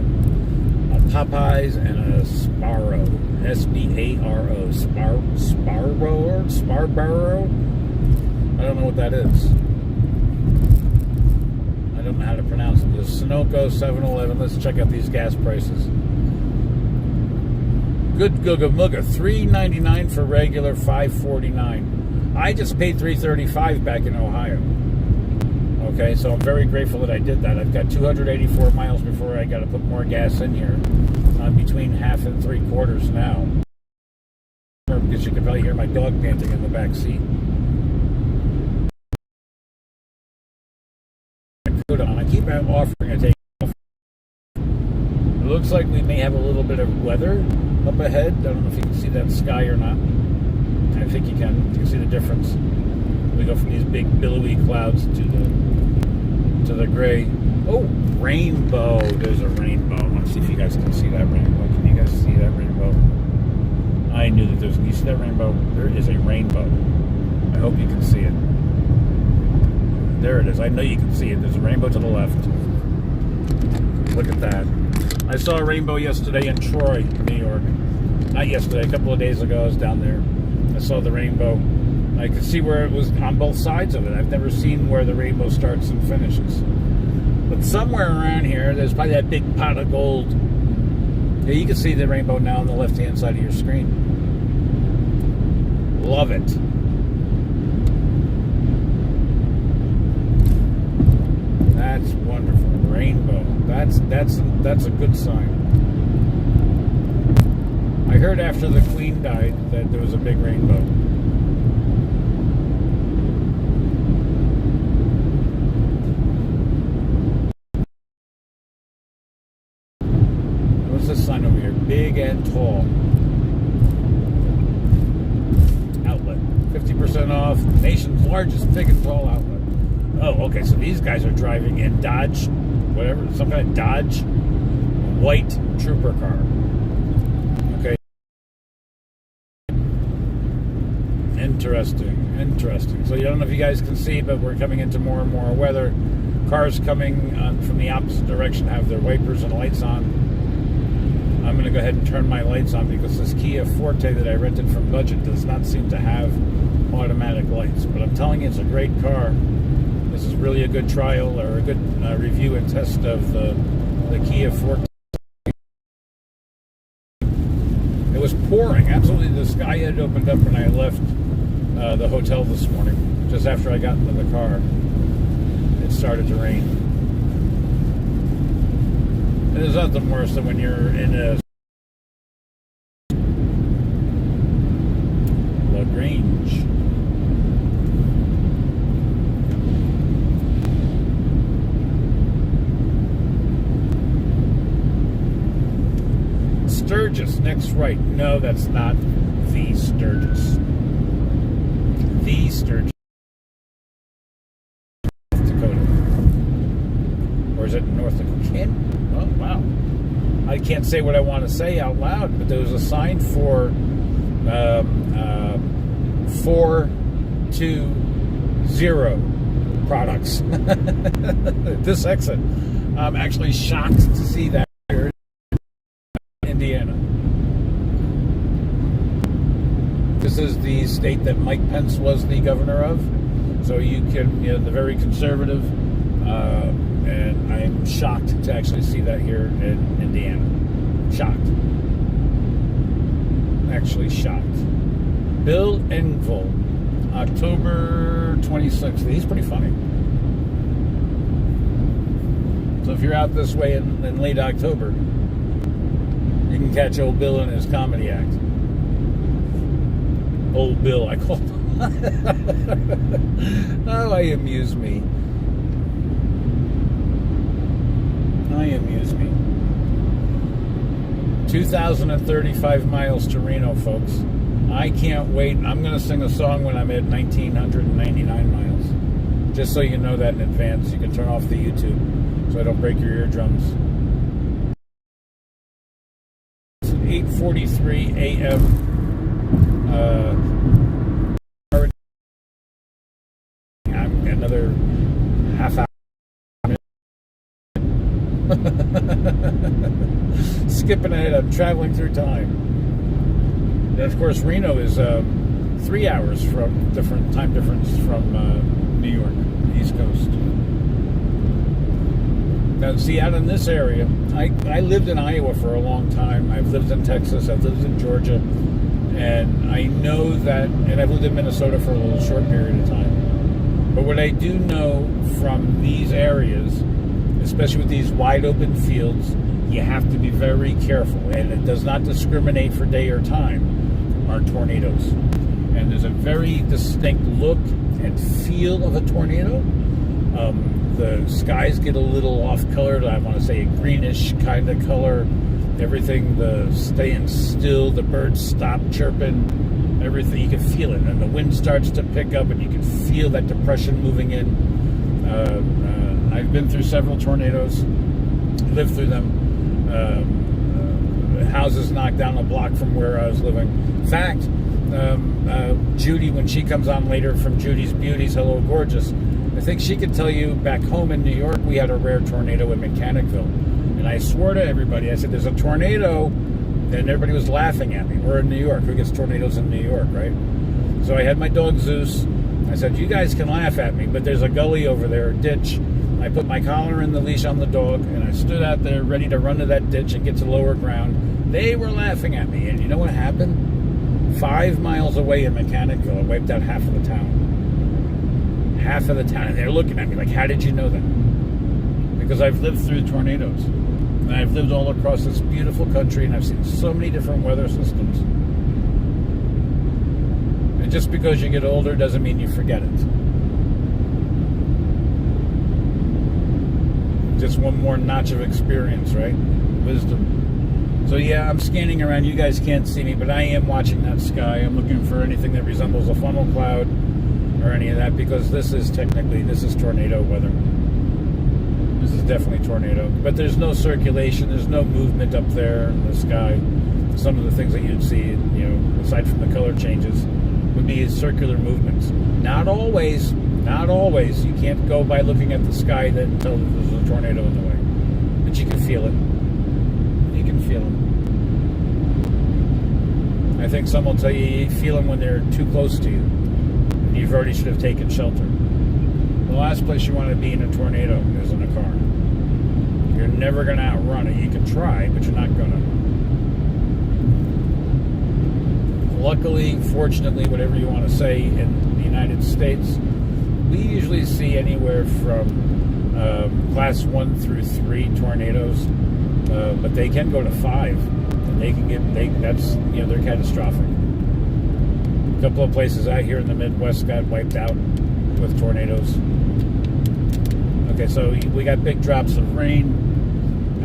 Popeyes, and a Sparrow. S-B-A-R-O. Sparrow? I don't know what that is. I don't know how to pronounce it. There's Sunoco, 7-Eleven. Let's check out these gas prices. Good Googa Mooga, $3.99 for regular, $5.49. I just paid $3.35 back in Ohio. Okay, so I'm very grateful that I did that. I've got 284 miles before I got to put more gas in here. I'm between half and 3/4 now. Because you can probably hear my dog panting in the back seat. I keep offering to take off. It looks like we may have a little bit of weather up ahead. I don't know if you can see that sky or not. I think you can. You can see the difference. We go from these big billowy clouds to the gray. Oh, rainbow. There's a rainbow. I want to see if you guys can see that rainbow. Can you guys see that rainbow? I knew that there's... Can you see that rainbow? There is a rainbow. I hope you can see it. There it is. I know you can see it. There's a rainbow to the left. Look at that. I saw a rainbow yesterday in Troy, New York. Not yesterday, a couple of days ago I was down there. I saw the rainbow. I could see where it was on both sides of it. I've never seen where the rainbow starts and finishes. But somewhere around here, there's probably that big pot of gold. Yeah, you can see the rainbow now on the left-hand side of your screen. Love it. That's wonderful. Rainbow. That's a good sign. I heard after the Queen died that there was a big rainbow. What's this sign over here? Big and tall. Outlet. 50% off. Nation's largest big and tall outlet. Oh, okay, so these guys are driving in Dodge, whatever, some kind of Dodge white trooper car. Okay. Interesting. So I don't know if you guys can see, but we're coming into more and more weather. Cars coming from the opposite direction have their wipers and lights on. I'm going to go ahead and turn my lights on because this Kia Forte that I rented from Budget does not seem to have automatic lights. But I'm telling you, it's a great car. This is really a good trial or a good review and test of the Kia Forte. It was pouring. Absolutely, the sky had opened up when I left the hotel this morning. Just after I got into the car, it started to rain. There's nothing worse than when you're in a LaGrange. Sturgis, next right. No, that's not the Sturgis. The Sturgis. North Dakota. Or is it North Dakota? Oh, wow. I can't say what I want to say out loud, but there was a sign for 420 products. This exit. I'm actually shocked to see that here in Indiana. This is the state that Mike Pence was the governor of. So you can, the very conservative, and I'm shocked to actually see that here in Indiana. Shocked. actually shot. Bill Engvall, October 26th. He's pretty funny. So if you're out this way in late October, you can catch old Bill in his comedy act. Old Bill, I call him. Oh, I amuse me. 2,035 miles to Reno, folks. I can't wait. I'm going to sing a song when I'm at 1,999 miles. Just so you know that in advance. You can turn off the YouTube so I don't break your eardrums. It's 8:43 a.m. Another half hour. Skipping ahead, I'm traveling through time. And of course, Reno is 3 hours from time difference from New York, the East Coast. Now, see, out in this area, I lived in Iowa for a long time. I've lived in Texas. I've lived in Georgia. And I know that, and I've lived in Minnesota for a little short period of time. But what I do know from these areas, especially with these wide open fields, you have to be very careful. And it does not discriminate for day or time, are tornadoes. And there's a very distinct look and feel of a tornado. The skies get a little off-colored. I want to say a greenish kind of color. Everything, staying still, the birds stop chirping, everything, you can feel it. And the wind starts to pick up and you can feel that depression moving in. I've been through several tornadoes, lived through them. Houses knocked down a block from where I was living. In fact, Judy, when she comes on later from Judy's Beauties, Hello Gorgeous, I think she could tell you back home in New York, we had a rare tornado in Mechanicville. And I swore to everybody, I said, there's a tornado, and everybody was laughing at me. We're in New York. Who gets tornadoes in New York, right? So I had my dog Zeus. I said, you guys can laugh at me, but there's a gully over there, a ditch. I put my collar and the leash on the dog, and I stood out there ready to run to that ditch and get to lower ground. They were laughing at me, and you know what happened? 5 miles away in Mechanicville, I wiped out half of the town. Half of the town, and they're looking at me like, how did you know that? Because I've lived through tornadoes. And I've lived all across this beautiful country, and I've seen so many different weather systems. And just because you get older doesn't mean you forget it. Just one more notch of experience, right? Wisdom. So yeah, I'm scanning around. You guys can't see me, but I am watching that sky. I'm looking for anything that resembles a funnel cloud or any of that, because this is tornado weather. This is definitely tornado. But there's no circulation, there's no movement up there in the sky. Some of the things that you'd see, aside from the color changes, would be circular movements. Not always. You can't go by looking at the sky then tell there's a tornado in the way. But you can feel it. You can feel it. I think some will tell you feel them when they're too close to you. And you already should have taken shelter. The last place you want to be in a tornado is in a car. You're never going to outrun it. You can try, but you're not going to. Luckily, fortunately, whatever you want to say, in the United States, we usually see anywhere from class 1 through 3 tornadoes, but they can go to 5, and they're catastrophic. A couple of places out here in the Midwest got wiped out with tornadoes. Okay, so we got big drops of rain.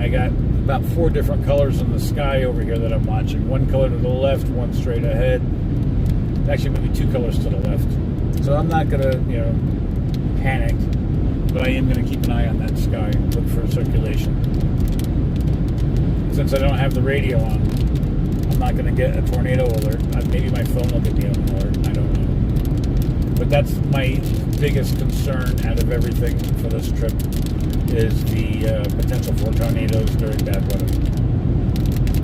I got about 4 different colors in the sky over here that I'm watching. One color to the left, one straight ahead. Actually, maybe 2 colors to the left. So I'm not going to, panic, but I am going to keep an eye on that sky and look for circulation. Since I don't have the radio on, I'm not going to get a tornado alert. Maybe my phone will get me an alert. I don't know. But that's my biggest concern out of everything for this trip, is the potential for tornadoes during bad weather.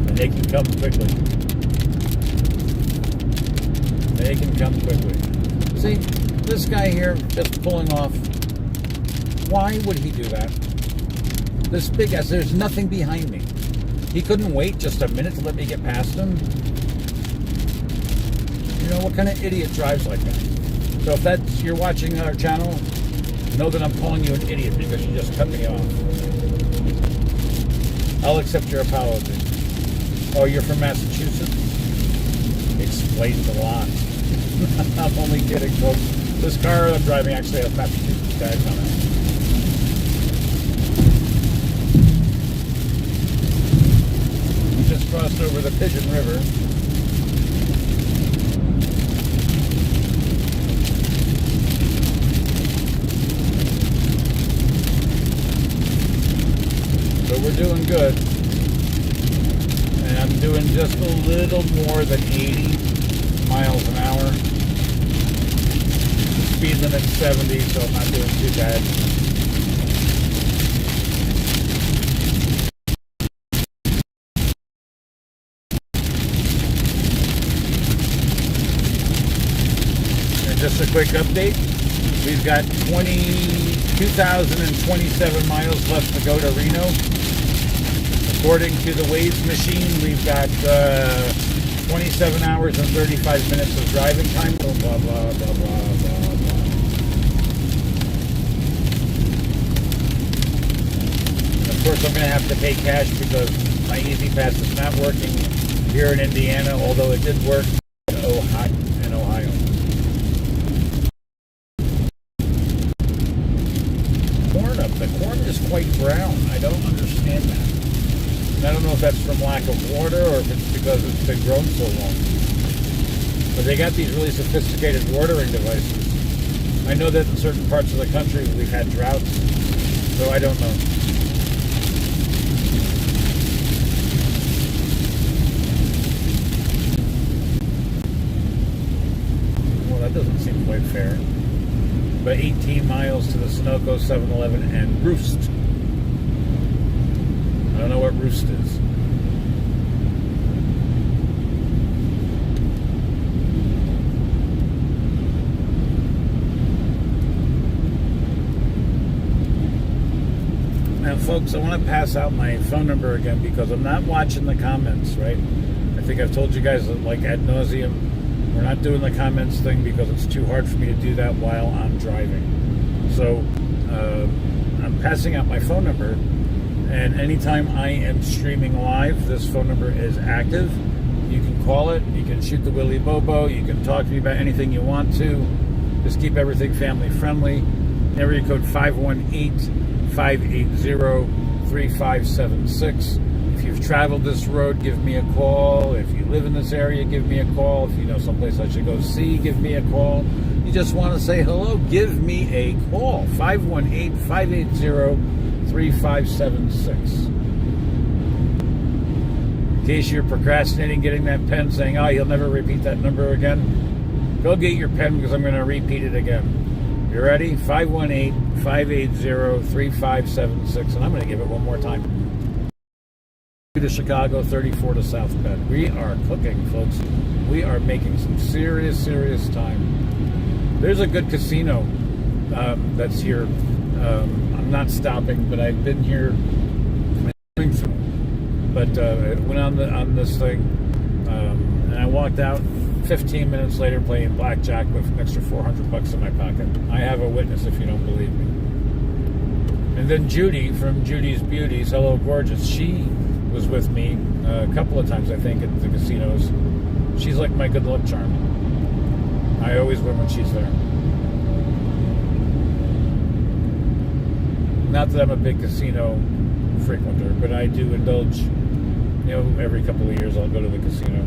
And they can come quickly. They can come quickly. See, this guy here just pulling off. Why would he do that? This big ass, there's nothing behind me. He couldn't wait just a minute to let me get past him. You know, what kind of idiot drives like that? So if that's you're watching our channel, know that I'm calling you an idiot because you just cut me off. I'll accept your apology. Oh, you're from Massachusetts? Explains a lot. I'm only kidding, folks. This car I'm driving actually has Massachusetts tags on it. We just crossed over the Pigeon River. So we're doing good. And I'm doing just a little more than 80 miles an hour. The speed limit's 70, so I'm not doing too bad. And just a quick update. We've got 2,027 miles left to go to Reno. According to the Waze machine, we've got 27 hours and 35 minutes of driving time. Blah, blah, blah, blah, blah, blah. And of course, I'm going to have to pay cash because my Easy Pass is not working here in Indiana, although it did work in Ohio. The corn is quite brown. I don't understand that. And I don't know if that's from lack of water or if it's because it's been grown so long. But they got these really sophisticated watering devices. I know that in certain parts of the country we've had droughts, so I don't know. Well, that doesn't seem quite fair. But 18 miles to the Sunoco 7-Eleven and Roost. I don't know what Roost is. Now, folks, I want to pass out my phone number again because I'm not watching the comments, right? I think I've told you guys like ad nauseum. We're not doing the comments thing because it's too hard for me to do that while I'm driving. So I'm passing out my phone number, and anytime I am streaming live, this phone number is active. You can call it, you can shoot the Willy Bobo, you can talk to me about anything you want to. Just keep everything family friendly. Area code 518-580-3576. If you've traveled this road, give me a call. If you live in this area, give me a call. If you know someplace I should go see, give me a call. You just want to say hello, give me a call. 518-580-3576. In case you're procrastinating getting that pen, saying, oh, you'll never repeat that number again, go get your pen because I'm going to repeat it again. You ready? 518-580-3576. And I'm going to give it one more time. To Chicago, 34 to South Bend. We are cooking, folks. We are making some serious time. There's a good casino that's here. I'm not stopping, but I've been here. But I went on this thing, and I walked out 15 minutes later playing blackjack with an extra $400 in my pocket. I have a witness if you don't believe me. And then Judy from Judy's Beauties, hello gorgeous, she was with me a couple of times, I think, at the casinos. She's like my good luck charm. I always win when she's there. Not that I'm a big casino frequenter, but I do indulge. You know, every couple of years I'll go to the casino.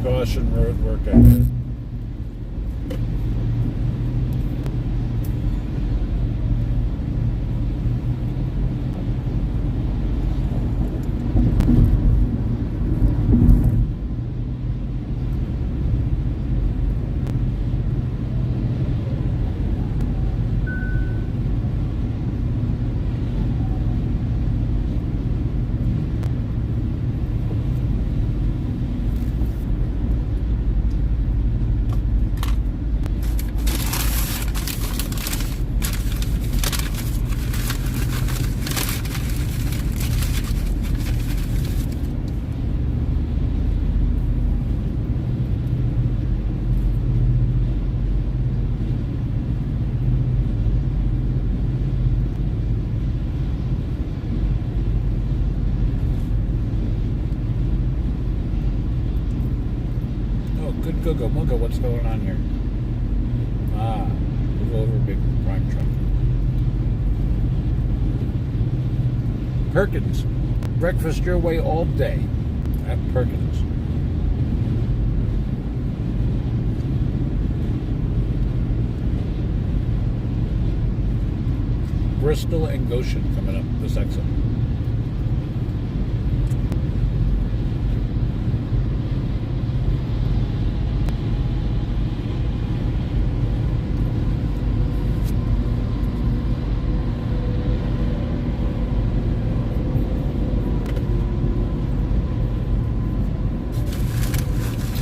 Caution, road work ahead. Good Google. Mooga, what's going on here? Move over, big prime truck. Perkins. Breakfast your way all day at Perkins. Bristol and Goshen coming up this exit.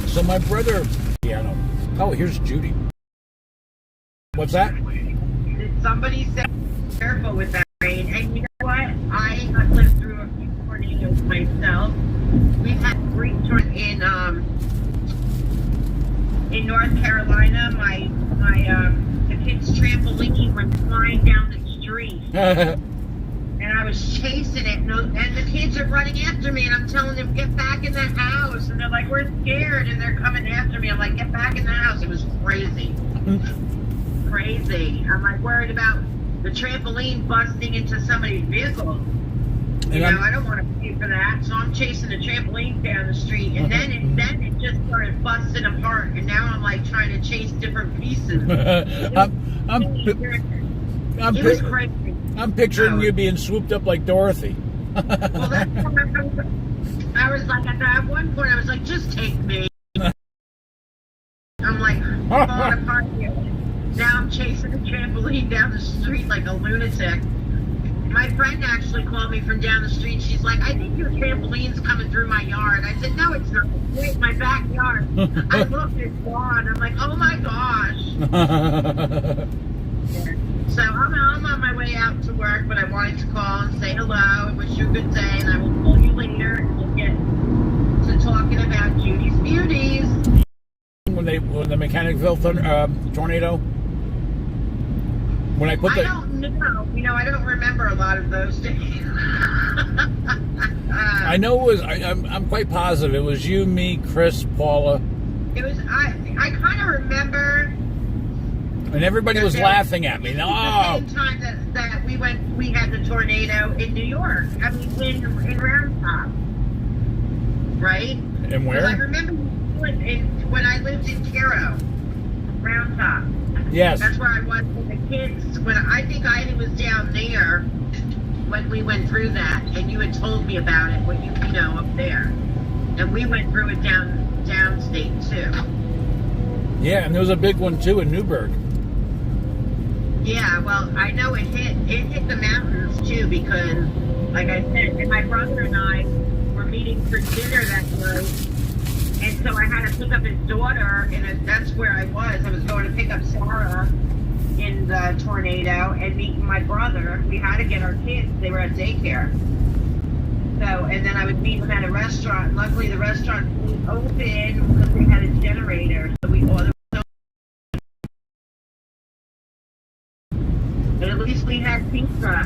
So my brother, piano. Oh, here's Judy. What's that? Somebody said careful with that rain, and you know what? I have lived through a few tornadoes myself. We've had 3 tornadoes in North Carolina. The kids' trampoline went flying down the street. And I was chasing it, and the kids are running after me, and I'm telling them, get back in the house. And they're like, we're scared, and they're coming after me. I'm like, get back in the house. It was crazy. Crazy. I'm like worried about the trampoline busting into somebody's vehicle. You know, I don't want to pay for that. So I'm chasing the trampoline down the street, and then it just started busting apart, and now I'm like trying to chase different pieces. It was crazy. I'm picturing you being swooped up like Dorothy. Well, that's why I was like, at one point, I was like, just take me. I'm like, falling apart here. Now I'm chasing a trampoline down the street like a lunatic. My friend actually called me from down the street. She's like, I think your trampoline's coming through my yard. I said, no, it's not. It's in my backyard. I looked, it's gone. I'm like, oh my gosh. So I'm on my way out to work, but I wanted to call and say hello and wish you a good day, and I will call you later and we'll get to talking about Judy's Beauties. When the Mechanicville tornado, when I put I don't know. You know, I don't remember a lot of those days. I know it was. I'm quite positive it was you, me, Chris, Paula. It was. I kind of remember. And everybody was laughing at me. No. The same time that we had the tornado in New York. I mean, in Round Top, right? And where? I remember when I lived in Cairo, Round Top. Yes. That's where I was with the kids. When I think I was down there when we went through that, and you had told me about it when you know up there, and we went through it downstate too. Yeah, and there was a big one too in Newburgh. Yeah, well, I know it hit the mountains too, because, like I said, and my brother and I were meeting for dinner that night, and so I had to pick up his daughter, and that's where I was. I was going to pick up Sarah in the tornado and meet my brother. We had to get our kids; they were at daycare. So, and then I would meet them at a restaurant. Luckily, the restaurant was open because they had a generator, so we ordered. But at least we had pizza.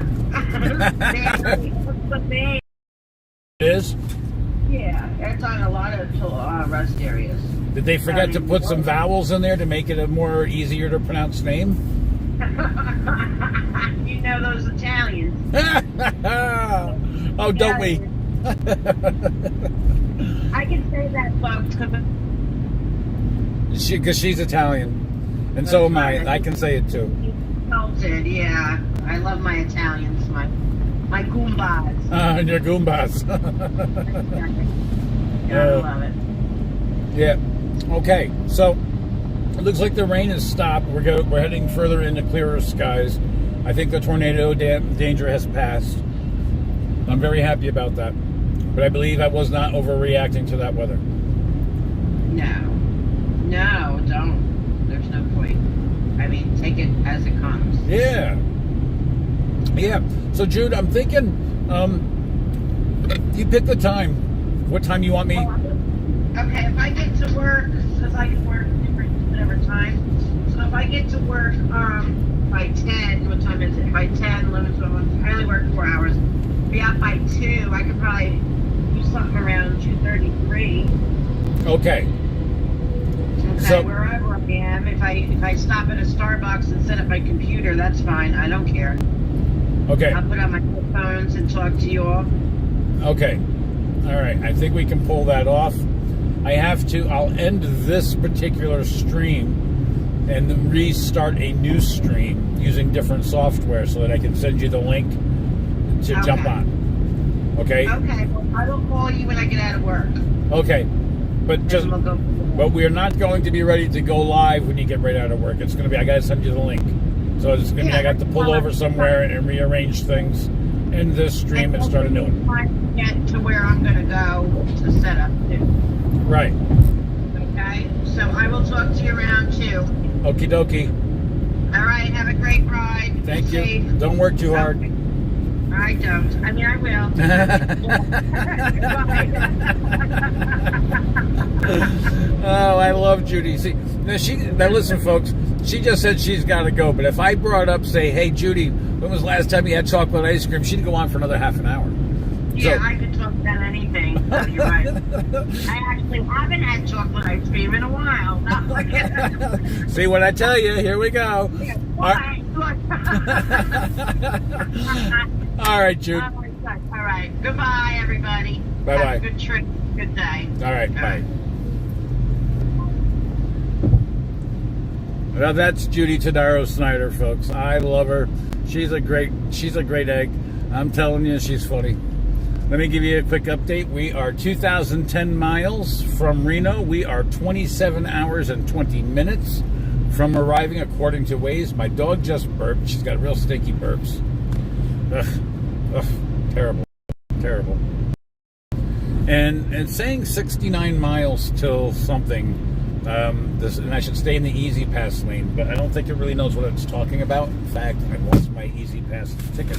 It is? Yeah, it's on a lot of rest areas. Did they forget to put some vowels in there to make it a more easier to pronounce name? You know those Italians. Oh, don't we? I can say that, folks. Because she's Italian. And so am I. I can say it too. Salted, yeah. I love my Italians, my Goombas. Your Goombas. I love it. Yeah. Okay. So it looks like the rain has stopped. We're heading further into clearer skies. I think the tornado danger has passed. I'm very happy about that. But I believe I was not overreacting to that weather. No, don't. There's no point. I mean, take it as it comes. Yeah. So, Jude, I'm thinking, you pick the time. What time you want me? Okay, if I get to work, because I can work different whatever time. So if I get to work by 10, what time is it? By 10, 11, 12, I only work 4 hours. Be out by 2, I could probably do something around 2:33. Okay. Okay, So- wherever I am, if I stop at a Starbucks and set up my computer, that's fine. I don't care. Okay. I'll put on my headphones and talk to you all. Okay. All right. I think we can pull that off. I'll end this particular stream and then restart a new stream using different software so that I can send you the link to jump on. Okay? Okay, well, I will call you when I get out of work. Okay. But just We'll go but we're not going to be ready to go live when you get right out of work. It's going to be I got to send you the link. So it's going to be I got to pull over somewhere and rearrange things in this stream and start a new one. Time to get to where I'm going to go to set up too. Right. Okay? So I will talk to you around 2. Okie dokie. All right, have a great ride. Thank Be you. safe. Don't work too hard. Okay. I don't. I mean, I will. Oh, I love Judy. See, now listen, folks. She just said she's got to go. But if I brought up, say, hey, Judy, when was the last time you had chocolate ice cream? She'd go on for another half an hour. Yeah, I could talk about anything. So you're right. I actually haven't had chocolate ice cream in a while. Not like See what I tell you? Here we go. Why? All right, Jude. All right. Goodbye, everybody. Bye-bye. Have a good trip. Good day. All right, bye. Well, that's Judy Tadaro Snyder, folks. I love her. She's a great egg. I'm telling you, she's funny. Let me give you a quick update. We are 2,010 miles from Reno. We are 27 hours and 20 minutes from arriving, according to Waze. My dog just burped. She's got real stinky burps. Ugh, terrible, terrible. And it's saying 69 miles till something. And I should stay in the Easy Pass lane, but I don't think it really knows what it's talking about. In fact, I lost my Easy Pass ticket.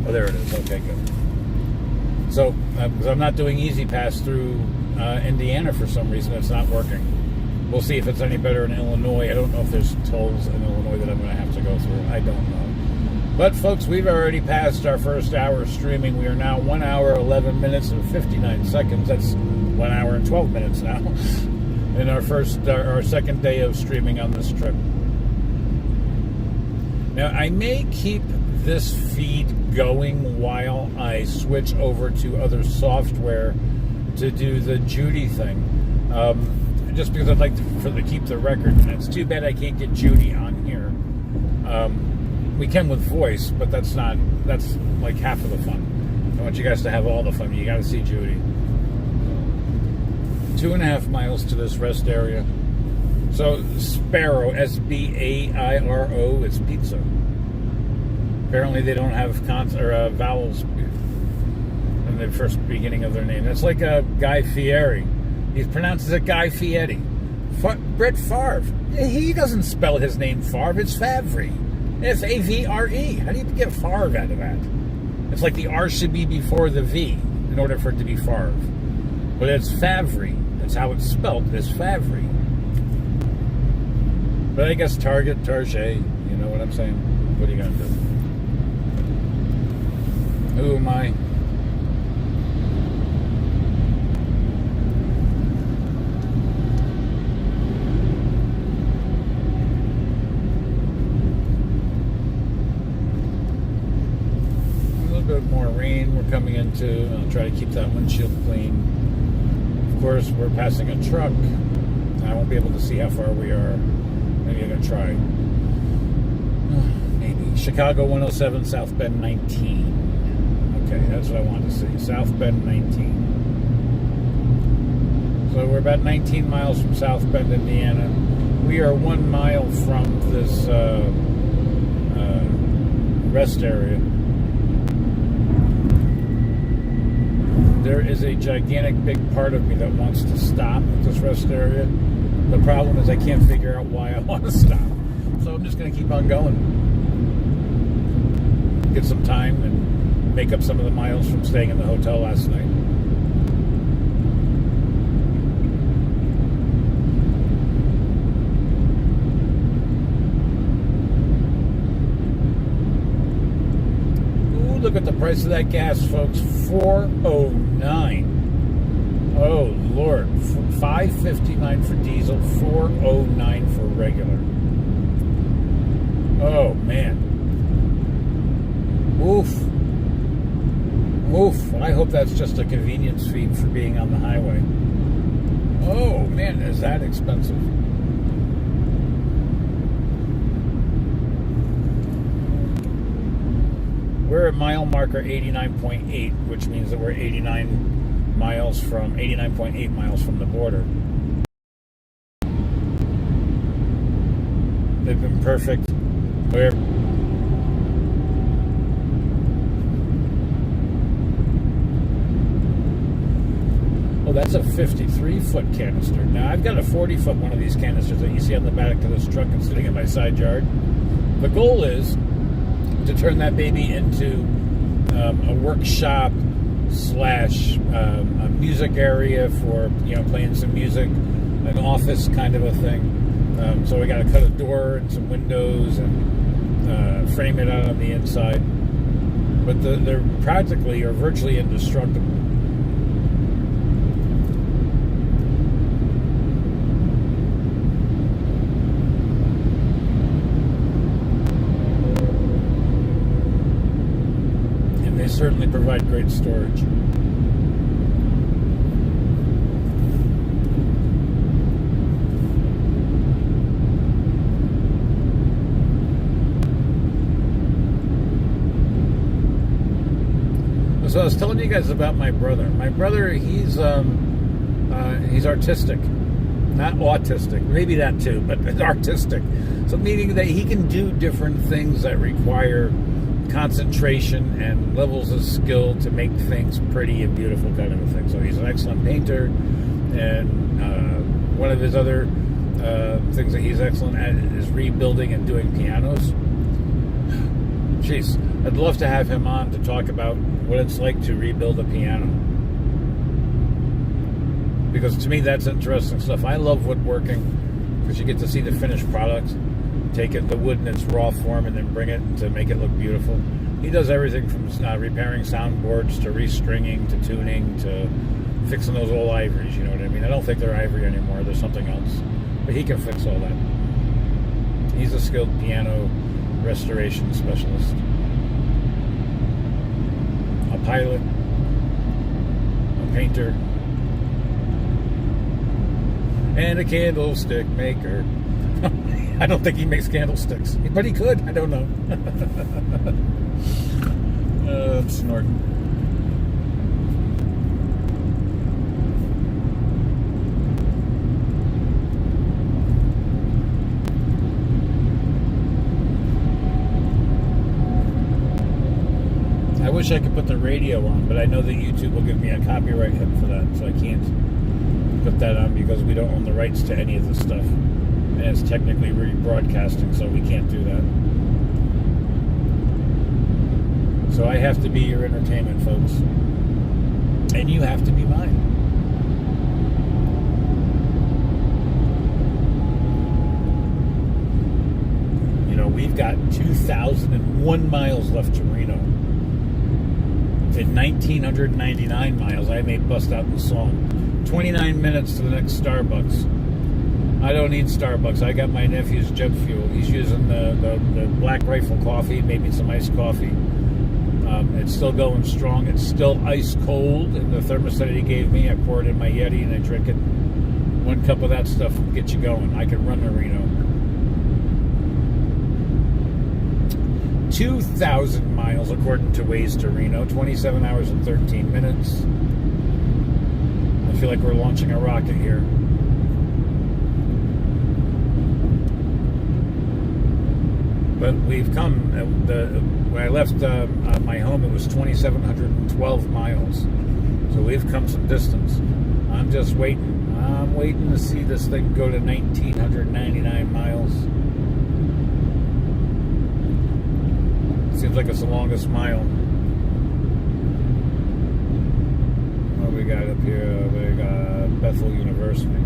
Oh, there it is. Okay, good. So, because I'm not doing Easy Pass through Indiana for some reason, it's not working. We'll see if it's any better in Illinois. I don't know if there's tolls in Illinois that I'm going to have to go through. I don't know. But, folks, we've already passed our first hour streaming. We are now 1 hour, 11 minutes, and 59 seconds. That's 1 hour and 12 minutes now. In our second day of streaming on this trip. Now, I may keep this feed going while I switch over to other software to do the Judy thing. Just because I'd like to keep the record. And it's too bad I can't get Judy on here. We can with voice, but that's like half of the fun. I want you guys to have all the fun. You got to see Judy. 2.5 miles to this rest area. So Sparrow, Sbairo, it's pizza. Apparently they don't have vowels in the first beginning of their name. That's like a Guy Fieri. He pronounces it Guy Fieri. Brett Favre. He doesn't spell his name Favre. It's Favre. Favre. How do you get Favre out of that? It's like the R should be before the V in order for it to be Favre. But it's Favre. That's how it's spelled, is Favre. But I guess Target, you know what I'm saying? What are you going to do? Who am I? A little bit more rain we're coming into. I'll try to keep that windshield clean. Of course, we're passing a truck. I won't be able to see how far we are. Maybe I'm going to try. Maybe. Chicago 107, South Bend 19. Okay, that's what I wanted to see. South Bend 19. So we're about 19 miles from South Bend, Indiana. We are 1 mile from this rest area. There is a gigantic big part of me that wants to stop at this rest area. The problem is I can't figure out why I want to stop. So I'm just going to keep on going. Get some time and make up some of the miles from staying in the hotel last night. Look at the price of that gas, folks. $4.09. Oh, Lord. $5.59 for diesel, $4.09 for regular. Oh, man. Oof. Oof. I hope that's just a convenience fee for being on the highway. Oh, man, is that expensive? We're at mile marker 89.8, which means that we're 89.8 miles from the border. They've been perfect. Oh, that's a 53-foot canister. Now, I've got a 40-foot one of these canisters that you see on the back of this truck and sitting in my side yard. The goal is to turn that baby into a workshop slash a music area for, playing some music, an office kind of a thing. So we got to cut a door and some windows and frame it out on the inside. But they're practically or virtually indestructible. And they certainly provide great storage. So I was telling you guys about my brother. My brother, he's artistic, not autistic. Maybe that too, but artistic. So meaning that he can do different things that require concentration and levels of skill to make things pretty and beautiful, kind of a thing. So he's an excellent painter, and one of his other things that he's excellent at is rebuilding and doing pianos. Jeez, I'd love to have him on to talk about what it's like to rebuild a piano. Because to me, that's interesting stuff. I love woodworking because you get to see the finished product, take it, the wood in its raw form, and then bring it to make it look beautiful. He does everything from repairing soundboards to restringing to tuning to fixing those old ivories, you know what I mean? I don't think they're ivory anymore. There's something else. But he can fix all that. He's a skilled piano restoration specialist. A pilot, a painter, and a candlestick maker. I don't think he makes candlesticks, but he could. I don't know. I'm snorting. I wish I could put the radio on, but I know that YouTube will give me a copyright hit for that, so I can't put that on because we don't own the rights to any of this stuff. And it's technically rebroadcasting, so we can't do that. So I have to be your entertainment, folks. And you have to be mine. We've got 2,001 miles left to Reno. At 1,999 miles, I may bust out in song. 29 minutes to the next Starbucks. I don't need Starbucks. I got my nephew's jet fuel. He's using the Black Rifle coffee, maybe some iced coffee. It's still going strong. It's still ice cold in the thermostat he gave me. I pour it in my Yeti and I drink it. One cup of that stuff will get you going. I can run to Reno. 2,000 miles according to Waze to Reno. 27 hours and 13 minutes. I feel like we're launching a rocket here. But we've come. When I left my home, it was 2,712 miles. So we've come some distance. I'm just waiting. I'm waiting to see this thing go to 1,999 miles. Seems like it's the longest mile. What we got up here? We got Bethel University.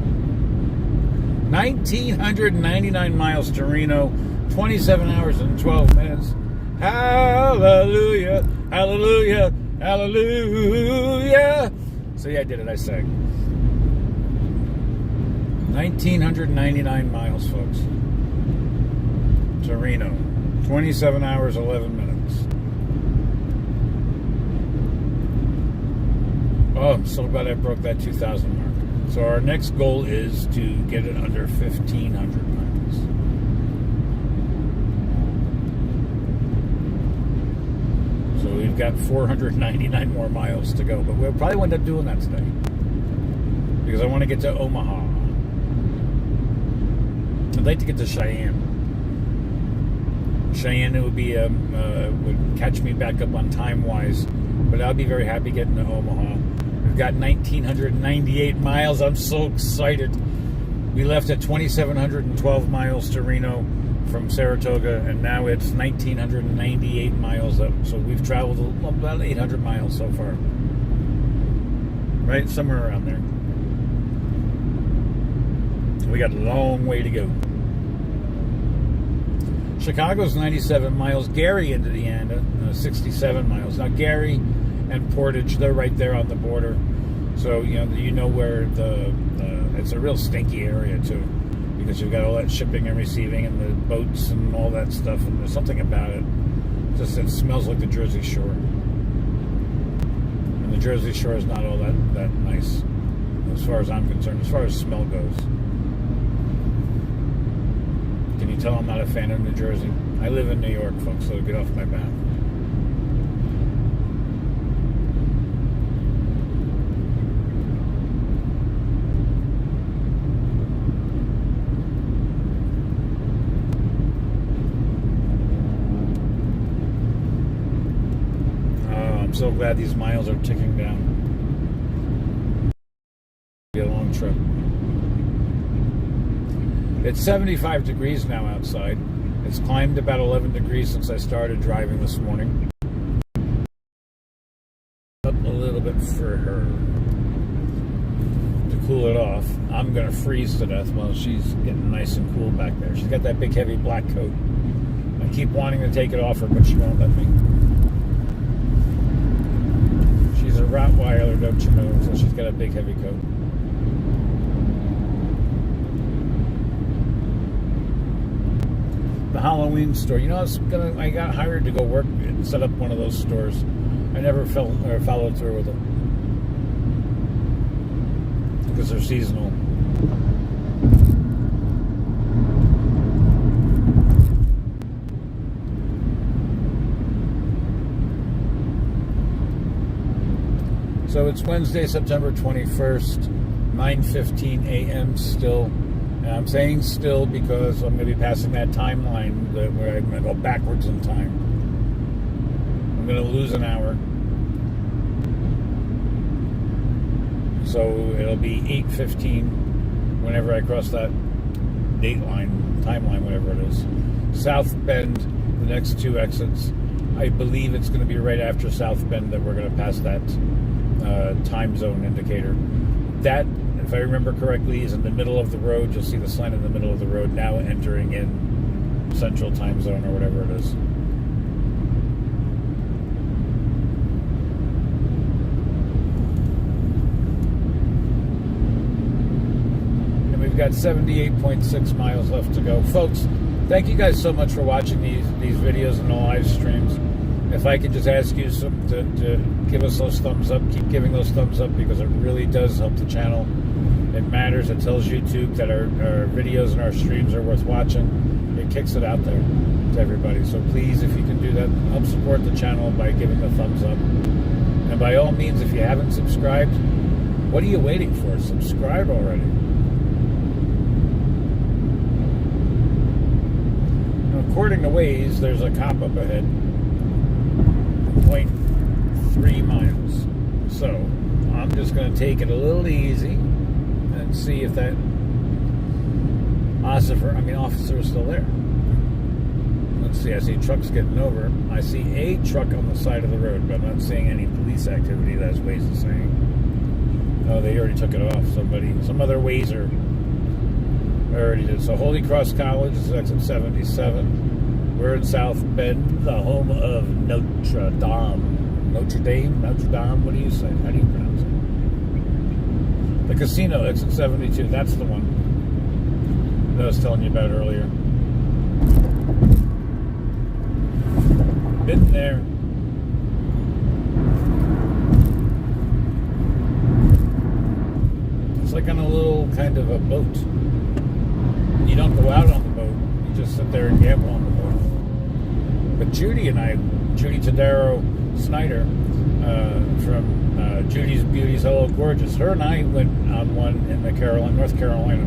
1,999 miles to Reno. 27 hours and 12 minutes. Hallelujah, hallelujah, hallelujah. See, I did it. I sang. 1,999 miles, folks, to Reno. 27 hours, 11 minutes. Oh, I'm so glad I broke that 2,000 mark. So our next goal is to get it under 1,500 miles. So we've got 499 more miles to go, but we'll probably end up doing that today because I want to get to Omaha. I'd like to get to Cheyenne. Cheyenne, it would be would catch me back up on time-wise, but I'll be very happy getting to Omaha. We've got 1,998 miles. I'm so excited. We left at 2,712 miles to Reno from Saratoga, and now it's 1,998 miles up. So we've traveled about 800 miles so far. Right? Somewhere around there. We got a long way to go. Chicago's 97 miles. Gary, Indiana, 67 miles. Now, Gary and Portage, they're right there on the border. So, you know where it's a real stinky area, too, because you've got all that shipping and receiving and the boats and all that stuff, and there's something about it. Just it smells like the Jersey Shore. And the Jersey Shore is not all that nice, as far as I'm concerned, as far as smell goes. Can you tell I'm not a fan of New Jersey? I live in New York, folks, so get off my back. I'm so glad these miles are ticking down. It'll be a long trip. It's 75 degrees now outside. It's climbed about 11 degrees since I started driving this morning. Up a little bit for her to cool it off. I'm going to freeze to death while she's getting nice and cool back there. She's got that big heavy black coat. I keep wanting to take it off her, but she won't let me. She's a rottweiler, don't you know? So she's got a big heavy coat. The Halloween store. I got hired to go work and set up one of those stores. I never followed through with it because they're seasonal. So it's Wednesday, September 21st, 9:15 a.m. still. And I'm saying still because I'm going to be passing that timeline where I'm going to go backwards in time. I'm going to lose an hour. So it'll be 8:15 whenever I cross that timeline, whatever it is. South Bend, the next two exits. I believe it's going to be right after South Bend that we're going to pass that time zone indicator. That, if I remember correctly, is in the middle of the road. You'll see the sign in the middle of the road now entering in Central Time Zone or whatever it is. And we've got 78.6 miles left to go. Folks, thank you guys so much for watching these videos and the live streams. If I could just ask you to give us those thumbs up, keep giving those thumbs up because it really does help the channel. It matters. It tells YouTube that our videos and our streams are worth watching. It kicks it out there to everybody. So please, if you can do that, help support the channel by giving a thumbs up. And by all means, if you haven't subscribed, what are you waiting for? Subscribe already. Now, according to Waze, there's a cop up ahead. 0.3 miles. So I'm just going to take it a little easy and see if that officer is still there. Let's see. I see trucks getting over. I see a truck on the side of the road, but I'm not seeing any police activity. That's Waze is saying. Oh, they already took it off. Some other Wazer already did. So Holy Cross College is exit 77. We're in South Bend, the home of Notre Dame. Notre Dame? What do you say? How do you pronounce it? The casino, exit 72. That's the one. that I was telling you about earlier. Been there. It's like on a little kind of a boat. You don't go out on the boat. You just sit there and gamble on the boat. But Judy and I, Judy Tadaro Snyder, from Judy's Beauty's Hello Gorgeous, her and I went on one in North Carolina,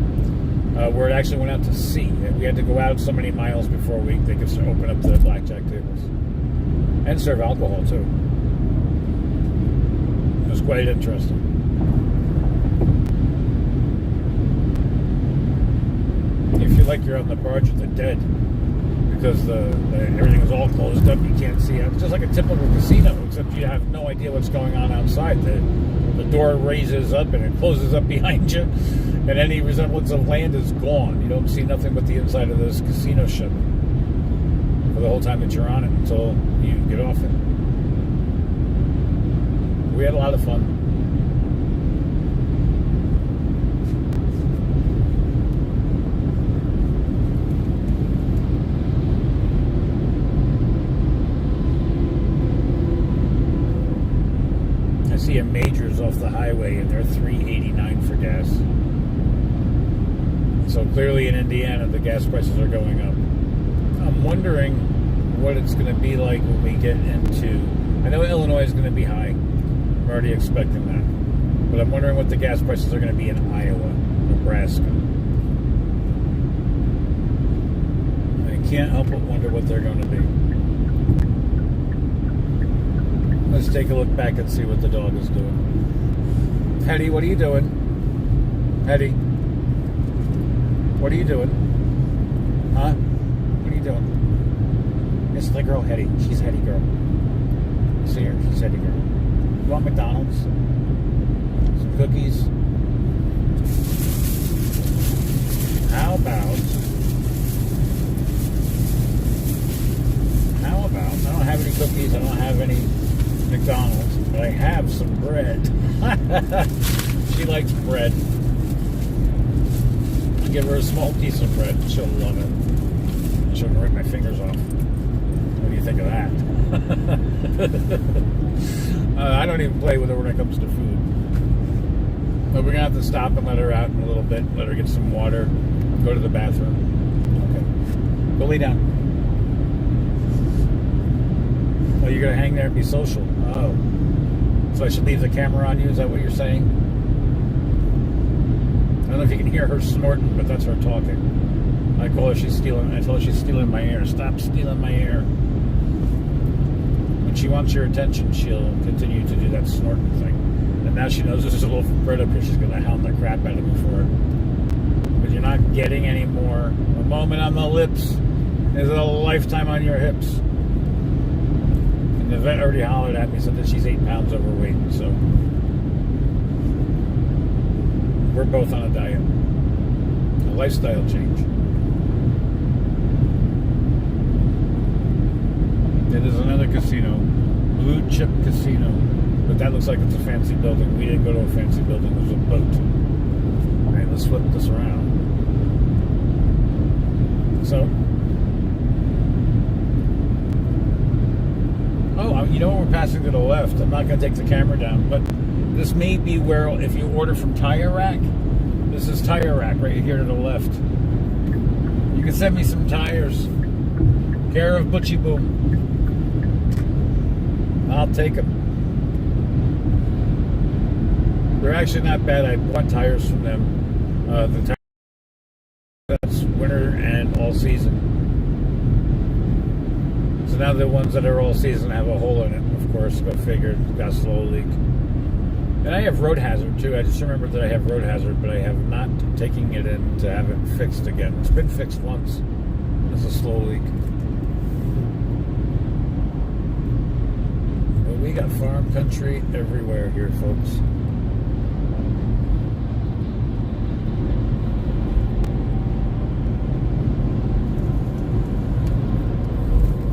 where it actually went out to sea. We had to go out so many miles before they could open up the blackjack tables. And serve alcohol, too. It was quite interesting. You feel like you're on the barge of the dead, because everything is all closed up. You can't see out. It's just like a typical casino, except you have no idea what's going on outside. The door raises up and it closes up behind you, and any resemblance of land is gone. You don't see nothing but the inside of this casino ship for the whole time that you're on it until you get off it. We had a lot of fun. I see a Majors off the highway and they're $3.89 for gas. So clearly in Indiana the gas prices are going up. I'm wondering what it's going to be like when we get into... I know Illinois is going to be high. I'm already expecting that. But I'm wondering what the gas prices are going to be in Iowa, Nebraska. I can't help but wonder what they're going to be. Let's take a look back and see what the dog is doing. Heddy, what are you doing? Heddy, what are you doing? Huh? What are you doing? It's the girl Heddy. She's Heddy girl. See her? She's Heddy girl. You want McDonald's? Some cookies? How about... I don't have any cookies. I don't have any McDonald's. But I have some bread. She likes bread. I'll give her a small piece of bread. She'll love it. She'll rip my fingers off. What do you think of that? I don't even play with her when it comes to food. But we're going to have to stop and let her out in a little bit. Let her get some water. Go to the bathroom. Okay. Go lay down. Oh, you're going to hang there and be social. Oh. So I should leave the camera on you? Is that what you're saying? I don't know if you can hear her snorting, but that's her talking. I tell her she's stealing my air. Stop stealing my air. When she wants your attention, she'll continue to do that snorting thing. And now she knows there's a little bread up here. She's going to hound the crap out of me for it. But you're not getting any more. A moment on the lips is a lifetime on your hips. And the vet already hollered at me, said that she's 8 pounds overweight. So we're both on a diet. A lifestyle change. It is another casino, Blue Chip Casino, but that looks like it's a fancy building. We didn't go to a fancy building, it was a boat. All right, let's flip this around. So, you know, we're passing to the left. I'm not going to take the camera down, but this may be where, if you order from Tire Rack, this is Tire Rack right here to the left. You can send me some tires. Care of ButchyBoom. I'll take them. They're actually not bad. I bought tires from them. The tires that's winter and all season. So now the ones that are all season have a hole in it. Of course, go figure. Got a slow leak. And I have road hazard too. I just remembered that I have road hazard, but I have not taken it in to have it fixed again. It's been fixed once. It's a slow leak. We got farm country everywhere here, folks.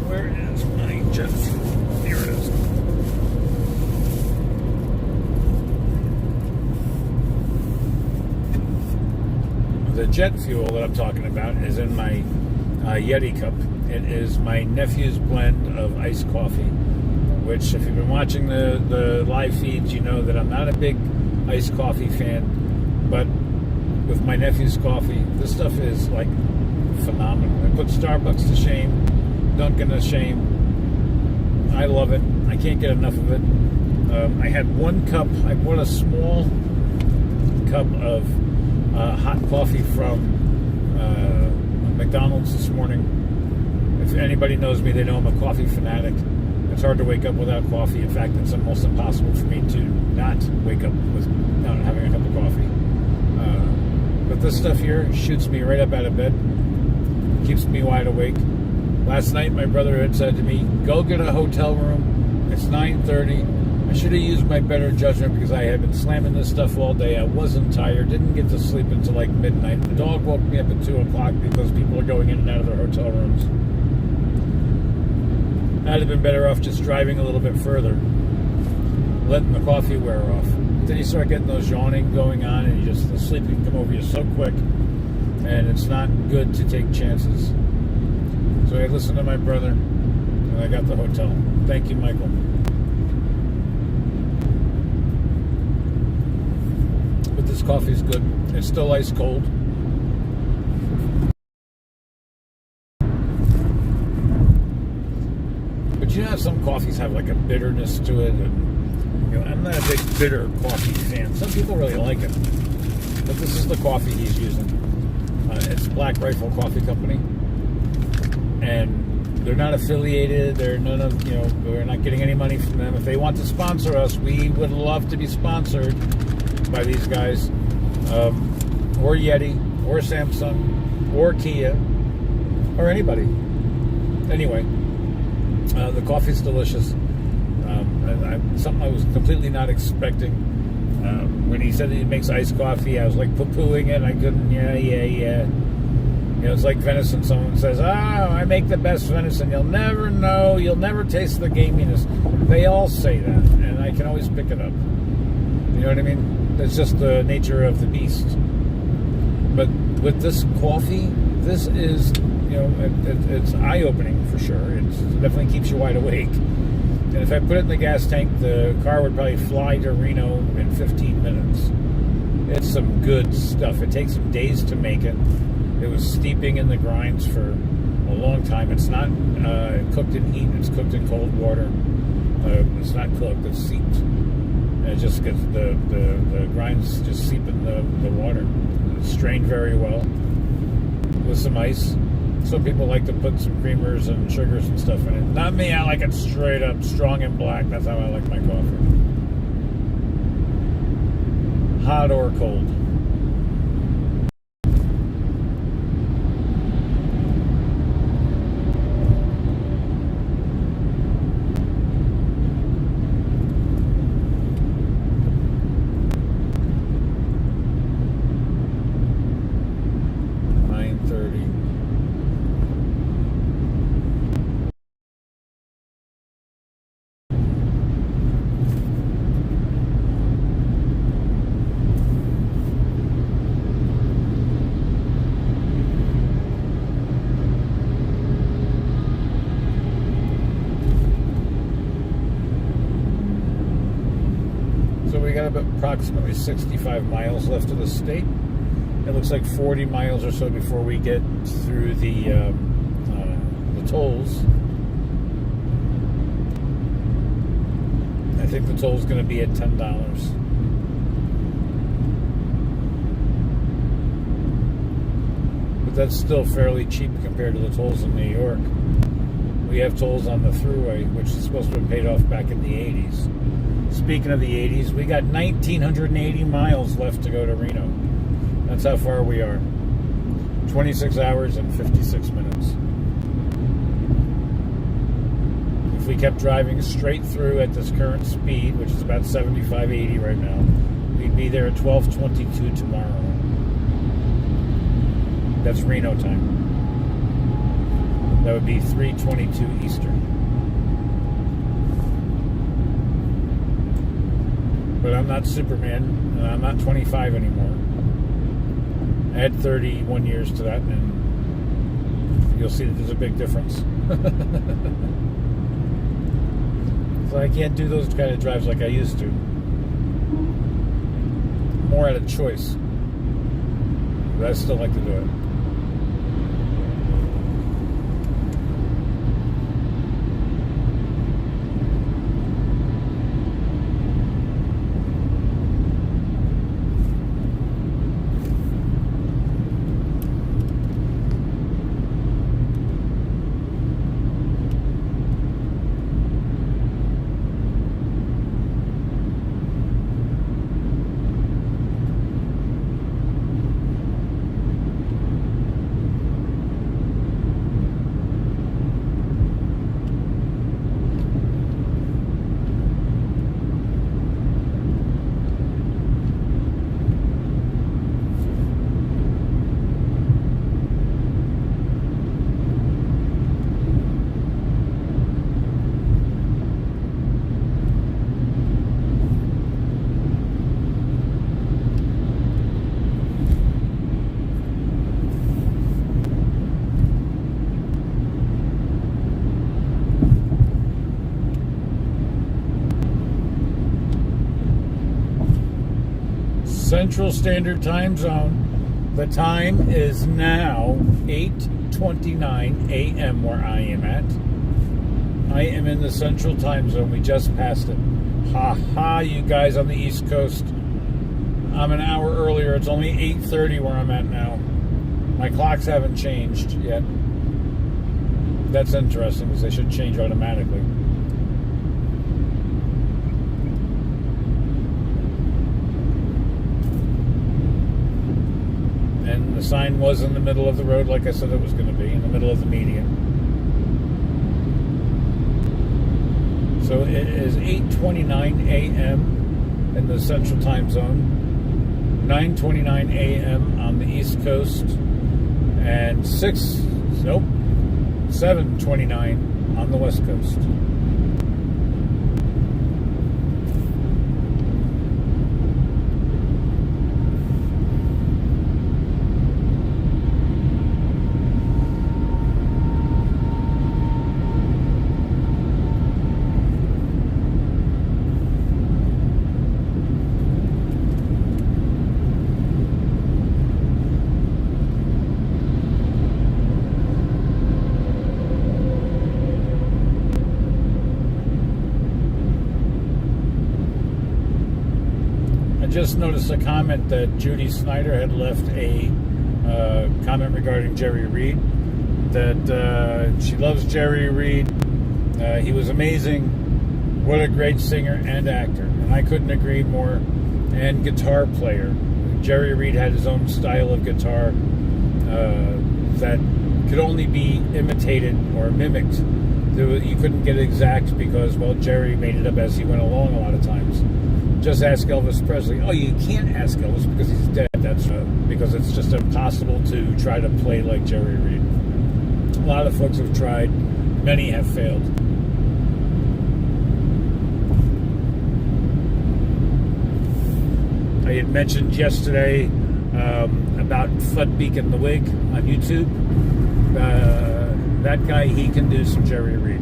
Where is my jet? Here it is. The jet fuel that I'm talking about is in my Yeti cup. It is my nephew's blend of iced coffee, which, if you've been watching the live feeds, you know that I'm not a big iced coffee fan, but with my nephew's coffee, this stuff is like phenomenal. I put Starbucks to shame, Dunkin' to shame. I love it. I can't get enough of it. I had one cup. I bought a small cup of hot coffee from McDonald's this morning. If anybody knows me, they know I'm a coffee fanatic. It's hard to wake up without coffee. In fact, it's almost impossible for me to not wake up without having a cup of coffee. But this stuff here shoots me right up out of bed, keeps me wide awake. Last night, my brother had said to me, "Go get a hotel room. It's 9:30. I should have used my better judgment because I had been slamming this stuff all day. I wasn't tired, didn't get to sleep until like midnight. The dog woke me up at 2 o'clock because people are going in and out of their hotel rooms. I'd have been better off just driving a little bit further, letting the coffee wear off. Then you start getting those yawning going on, and the sleep can come over you so quick, and it's not good to take chances. So I listened to my brother, and I got the hotel. Thank you, Michael. But this coffee's good. It's still ice cold. But you know how some coffees have like a bitterness to it, and I'm not a big bitter coffee fan. Some people really like it, but this is the coffee he's using. It's Black Rifle Coffee Company, and they're not affiliated. They're none of we're not getting any money from them. If they want to sponsor us, we would love to be sponsored by these guys, or Yeti, or Samsung, or Kia, or anybody. Anyway, the coffee's delicious. Something I was completely not expecting. When he said that he makes iced coffee, I was like poo-pooing it. I couldn't, yeah. It's like venison. Someone says, I make the best venison. You'll never know. You'll never taste the gaminess. They all say that, and I can always pick it up. You know what I mean? It's just the nature of the beast. But with this coffee, this is, it's eye-opening for sure. It definitely keeps you wide awake. And if I put it in the gas tank, the car would probably fly to Reno in 15 minutes. It's some good stuff. It takes some days to make it. It was steeping in the grinds for a long time. It's not cooked in heat. It's cooked in cold water. It's not cooked. It's seeped. And it just gets the grinds just seep in the water. It's strained very well with some ice. Some people like to put some creamers and sugars and stuff in it. Not me. I like it straight up, strong and black. That's how I like my coffee. Hot or cold. We got approximately 65 miles left of the state. It looks like 40 miles or so before we get through the tolls. I think the toll's going to be at $10. But that's still fairly cheap compared to the tolls in New York. We have tolls on the thruway, which is supposed to have been paid off back in the 80s. Speaking of the 80s, we got 1,980 miles left to go to Reno. That's how far we are. 26 hours and 56 minutes. If we kept driving straight through at this current speed, which is about 75, 80 right now, we'd be there at 12:22 tomorrow. That's Reno time. That would be 3:22 Eastern. But I'm not Superman, and I'm not 25 anymore. Add 31 years to that, and you'll see that there's a big difference. So I can't do those kind of drives like I used to. More out of choice. But I still like to do it. Central Standard Time Zone. The time is now 8:29 a.m. where I am at. I am in the Central Time Zone. We just passed it. Ha ha, you guys on the East Coast. I'm an hour earlier. It's only 8:30 where I'm at now. My clocks haven't changed yet. That's interesting because they should change automatically. And the sign was in the middle of the road like I said it was going to be, in the middle of the median. So it is 8:29 a.m. in the Central Time Zone, 9:29 a.m. on the East Coast, and 7:29 on the West Coast. Just noticed a comment that Judy Snyder had left a comment regarding Jerry Reed, that she loves Jerry Reed. He was amazing. What a great singer and actor. And I couldn't agree more. And guitar player. Jerry Reed had his own style of guitar that could only be imitated or mimicked. You couldn't get it exact because, well, Jerry made it up as he went along a lot of times. Just ask Elvis Presley. Oh, you can't ask Elvis because he's dead. That's because it's just impossible to try to play like Jerry Reed. A lot of folks have tried. Many have failed. I had mentioned yesterday about Fudbeak and the Wig on YouTube. That guy, he can do some Jerry Reed.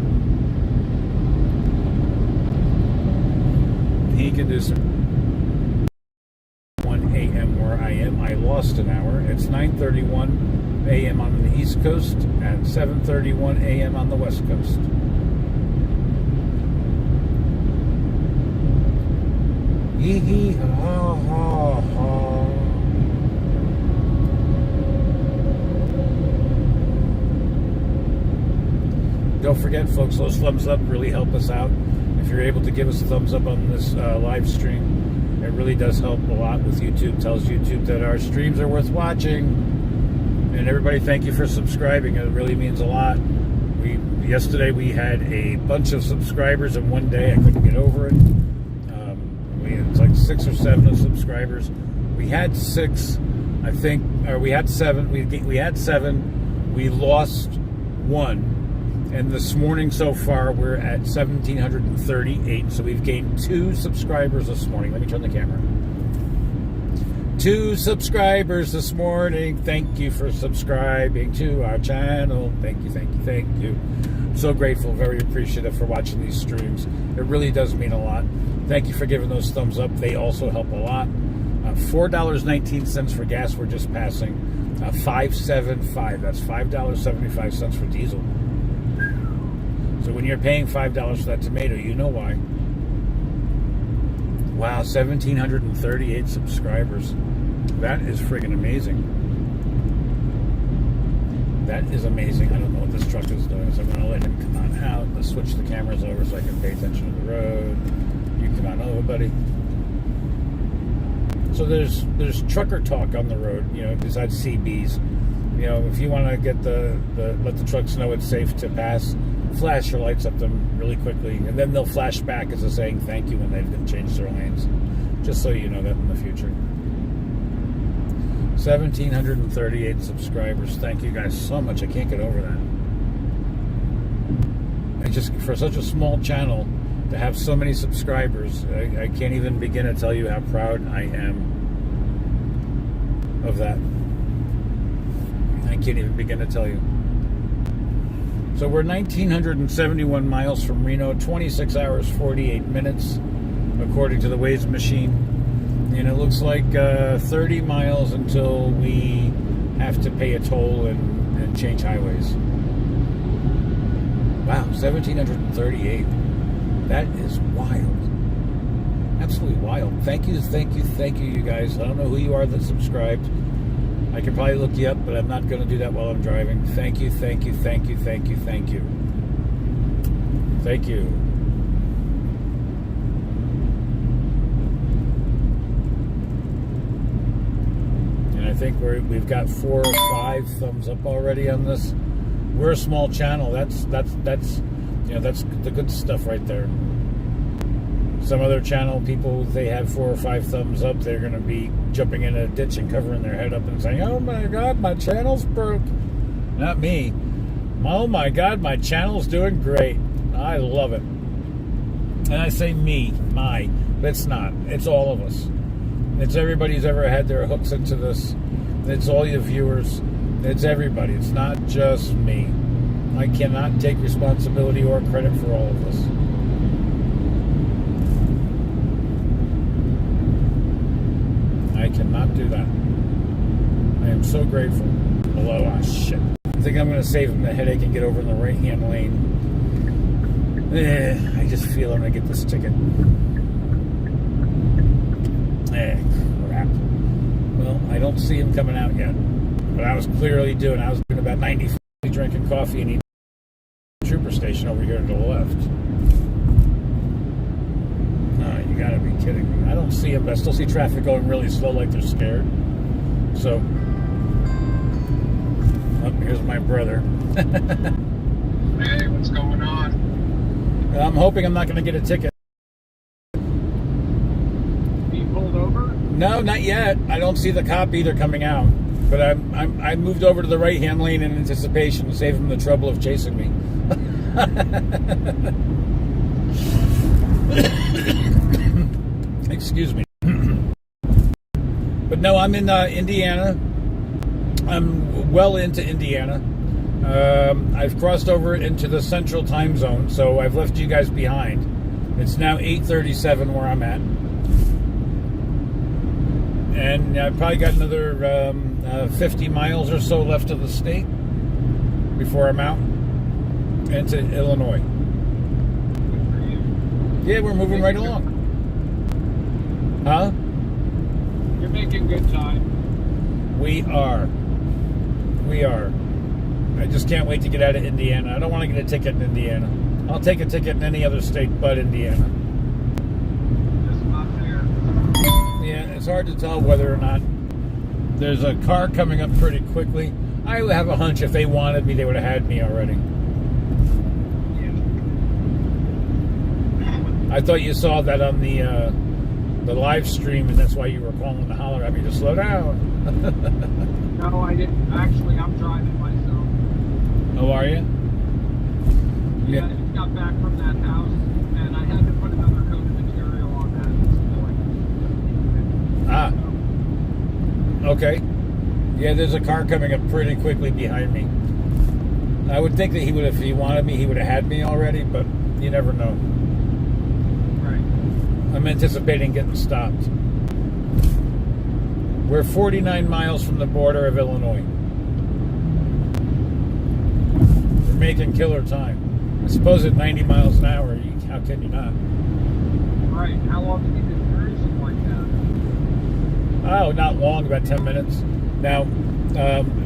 He can do some 1 a.m. where I am. I lost an hour. It's 9:31 a.m. on the East Coast and 7:31 a.m. on the West Coast. Hee hee ha ha ha. Don't forget, folks, those thumbs up really help us out. If you're able to give us a thumbs up on this live stream, it really does help a lot with YouTube. Tells YouTube that our streams are worth watching. And everybody, thank you for subscribing. It really means a lot. Yesterday we had a bunch of subscribers in one day. I couldn't get over it. It's like 6 or 7 of subscribers. We had 6, I think, or we had 7. We had 7. We lost 1. And this morning so far, we're at 1,738. So we've gained 2 subscribers this morning. Let me turn the camera. 2 subscribers this morning. Thank you for subscribing to our channel. Thank you, thank you, thank you. I'm so grateful, very appreciative for watching these streams. It really does mean a lot. Thank you for giving those thumbs up. They also help a lot. $4.19 for gas we're just passing. $5.75. That's $5.75 for diesel. So when you're paying $5 for that tomato, you know why. Wow, 1,738 subscribers. That is friggin' amazing. That is amazing. I don't know what this truck is doing, so I'm going to let him come on out. Let's switch the cameras over so I can pay attention to the road. You come on over, buddy. So there's trucker talk on the road, you know, besides CBs. You know, if you want to get let the trucks know it's safe to pass, flash your lights up them really quickly, and then they'll flash back as a saying thank you when they've changed their lanes. Just so you know that in the future. 1,738 subscribers. Thank you guys so much. I can't get over that. And just for such a small channel to have so many subscribers, I can't even begin to tell you how proud I am of that. I can't even begin to tell you. So we're 1,971 miles from Reno, 26 hours, 48 minutes, according to the Waze machine. And it looks like 30 miles until we have to pay a toll and change highways. Wow, 1,738. That is wild. Absolutely wild. Thank you, thank you, thank you, you guys. I don't know who you are that subscribed. I could probably look you up, but I'm not going to do that while I'm driving. Thank you, thank you, thank you, thank you, thank you. Thank you. And I think we've got 4 or 5 thumbs up already on this. We're a small channel. That's you know, that's the good stuff right there. Some other channel people, they have 4 or 5 thumbs up, they're going to be jumping in a ditch and covering their head up and saying, oh my God, my channel's broke. Not me. Oh my God, my channel's doing great. I love it. And I say me, my, but it's not. It's all of us. It's everybody who's ever had their hooks into this. It's all your viewers. It's everybody. It's not just me. I cannot take responsibility or credit for all of this. I cannot do that. I am so grateful. Hello, shit. I think I'm going to save him the headache and get over in the right-hand lane. I just feel I'm going to get this ticket. Crap. Well, I don't see him coming out yet. But I was clearly doing about 90 drinking coffee and eating at the trooper station over here to the left. You gotta be kidding me. I don't see them, but I still see traffic going really slow like they're scared. So, here's my brother. Hey, what's going on? I'm hoping I'm not going to get a ticket. Being pulled over? No, not yet. I don't see the cop either coming out. But I moved over to the right-hand lane in anticipation to save him the trouble of chasing me. Excuse me. But no, I'm in Indiana. I'm well into Indiana. I've crossed over into the central time zone, so I've left you guys behind. It's now 8:37 where I'm at. And I've probably got another 50 miles or so left of the state before I'm out into Illinois. Yeah, we're moving right along. Huh? You're making good time. We are. I just can't wait to get out of Indiana. I don't want to get a ticket in Indiana. I'll take a ticket in any other state but Indiana. That's not fair. Yeah, it's hard to tell whether or not there's a car coming up pretty quickly. I have a hunch if they wanted me, they would have had me already. Yeah. I thought you saw that on the live stream, and that's why you were calling to holler at me to slow down. No, I didn't. Actually, I'm driving myself. Oh, are you? Yeah, I just got back from that house, and I had to put another coat of material on that. Ah. Okay. Yeah, there's a car coming up pretty quickly behind me. I would think that he would, if he wanted me, he would have had me already, but you never know. Right. I'm anticipating getting stopped. We're 49 miles from the border of Illinois. We're making killer time. I suppose at 90 miles an hour, how can you not? Right. How long have you been cruising like that? Oh, not long, about 10 minutes. Now,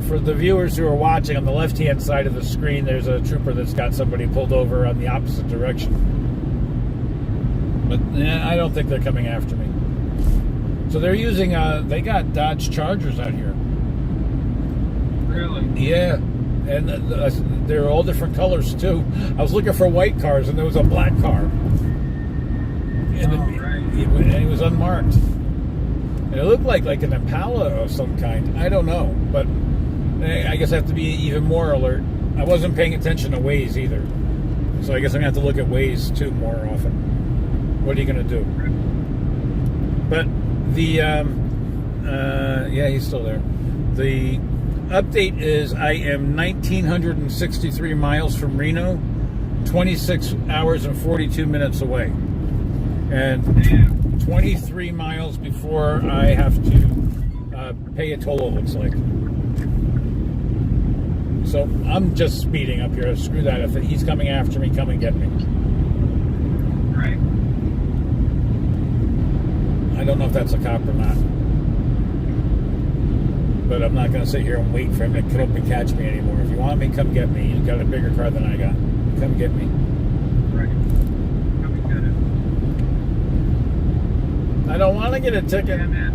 for the viewers who are watching, on the left-hand side of the screen, there's a trooper that's got somebody pulled over on the opposite direction. But I don't think they're coming after me. So they're using, they got Dodge Chargers out here. Really? Yeah. And they're all different colors, too. I was looking for white cars, and there was a black car. And it was unmarked. And it looked like an Impala of some kind. I don't know. But I guess I have to be even more alert. I wasn't paying attention to Waze either. So I guess I'm going to have to look at Waze, too, more often. What are you going to do? But yeah, he's still there. The update is I am 1,963 miles from Reno, 26 hours and 42 minutes away. And 23 miles before I have to pay a toll, it looks like. So I'm just speeding up here. Screw that. If he's coming after me, come and get me. Right. I don't know if that's a cop or not. But I'm not going to sit here and wait for him to come up and catch me anymore. If you want me, come get me. You've got a bigger car than I got. Come get me. Right. Come and get it. I don't want to get a ticket. Yeah, man.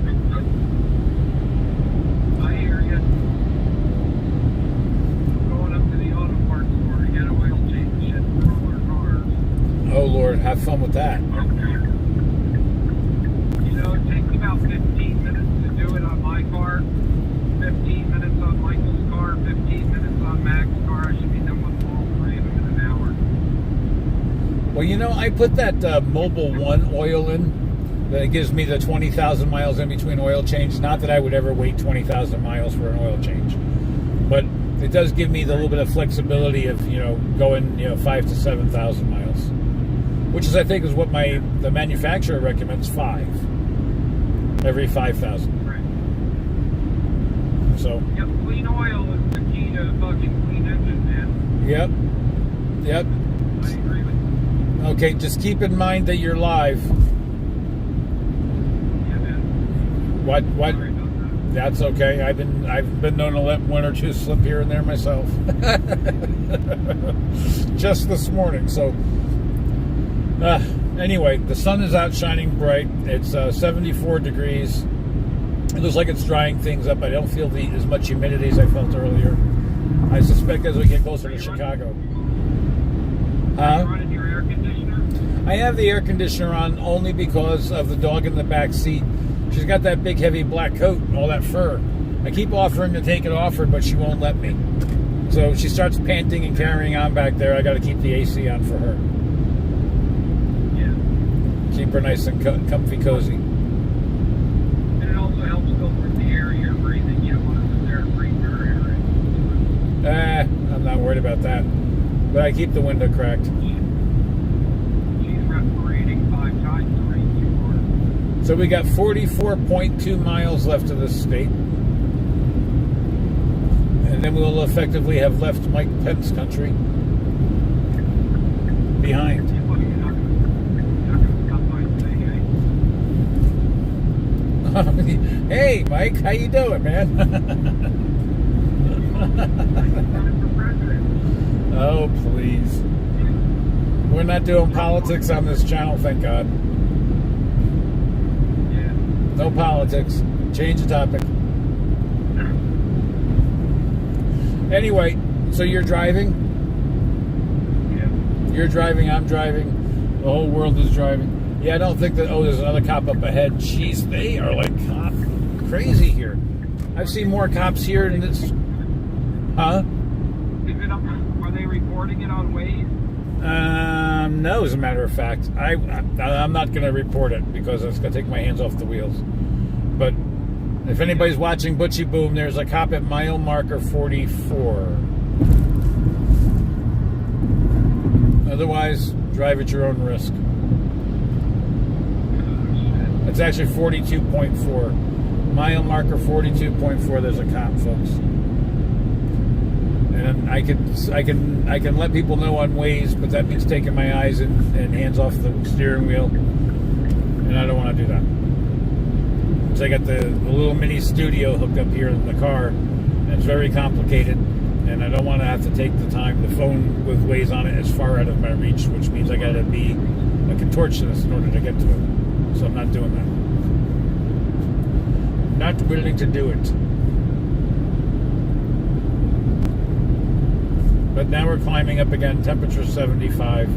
I hear you. I'm going up to the auto parts store to get a oil change shit for all our cars. Oh, Lord. Have fun with that. You know, it takes about 15 minutes to do it on my car, 15 minutes on Michael's car, 15 minutes on Mac's car. I should be done with all three of them in an hour. Well, you know, I put that Mobile One oil in. That gives me the 20,000 miles in between oil change. Not that I would ever wait 20,000 miles for an oil change. But it does give me the little bit of flexibility of, going, 5 to 7,000 miles. Which is, I think, is what the manufacturer recommends, 5. Every 5,000. Right. So. Yep, clean oil is the key to a fucking clean engine, man. Yep. I agree with you. Okay, just keep in mind that you're live. Yeah, man. What? Sorry about that. That's okay. I've been known to let one or two slip here and there myself. Just this morning. So. Anyway, the sun is out shining bright. It's 74 degrees. It looks like it's drying things up. I don't feel as much humidity as I felt earlier. I suspect as we get closer to Chicago. Are you running your air conditioner? I have the air conditioner on only because of the dog in the back seat. She's got that big, heavy black coat and all that fur. I keep offering to take it off her, but she won't let me. So she starts panting and carrying on back there. I got to keep the AC on for her. Keep her nice and comfy, cozy. And it also helps filter the air you're breathing. You don't want to sit there and breathe your air in. I'm not worried about that. But I keep the window cracked. She's respirating 5 times the rate you are. So we got 44.2 miles left of this state. And then we will effectively have left Mike Pence country behind. Hey, Mike, how you doing, man? Oh, please. We're not doing politics on this channel, thank God. No politics. Change the topic. Anyway, so you're driving? Yeah. You're driving, I'm driving. The whole world is driving. Yeah, I don't think that... Oh, there's another cop up ahead. Jeez, they are like cop crazy here. I've seen more cops here than this... Huh? Is it up, are they reporting it on Waze? No, as a matter of fact. I'm not going to report it because it's going to take my hands off the wheels. But If anybody's watching ButchyBoom, there's a cop at mile marker 44. Otherwise, drive at your own risk. It's actually 42.4. Mile marker 42.4. There's a cop, folks. And I can let people know on Waze, but that means taking my eyes and hands off the steering wheel, and I don't want to do that. So I got the little mini studio hooked up here in the car, and it's very complicated, and I don't want to have to take the time. The phone with Waze on it is far out of my reach, which means I got to be a contortionist in order to get to it. So I'm not doing that. Not willing to do it. But now we're climbing up again, temperature 75.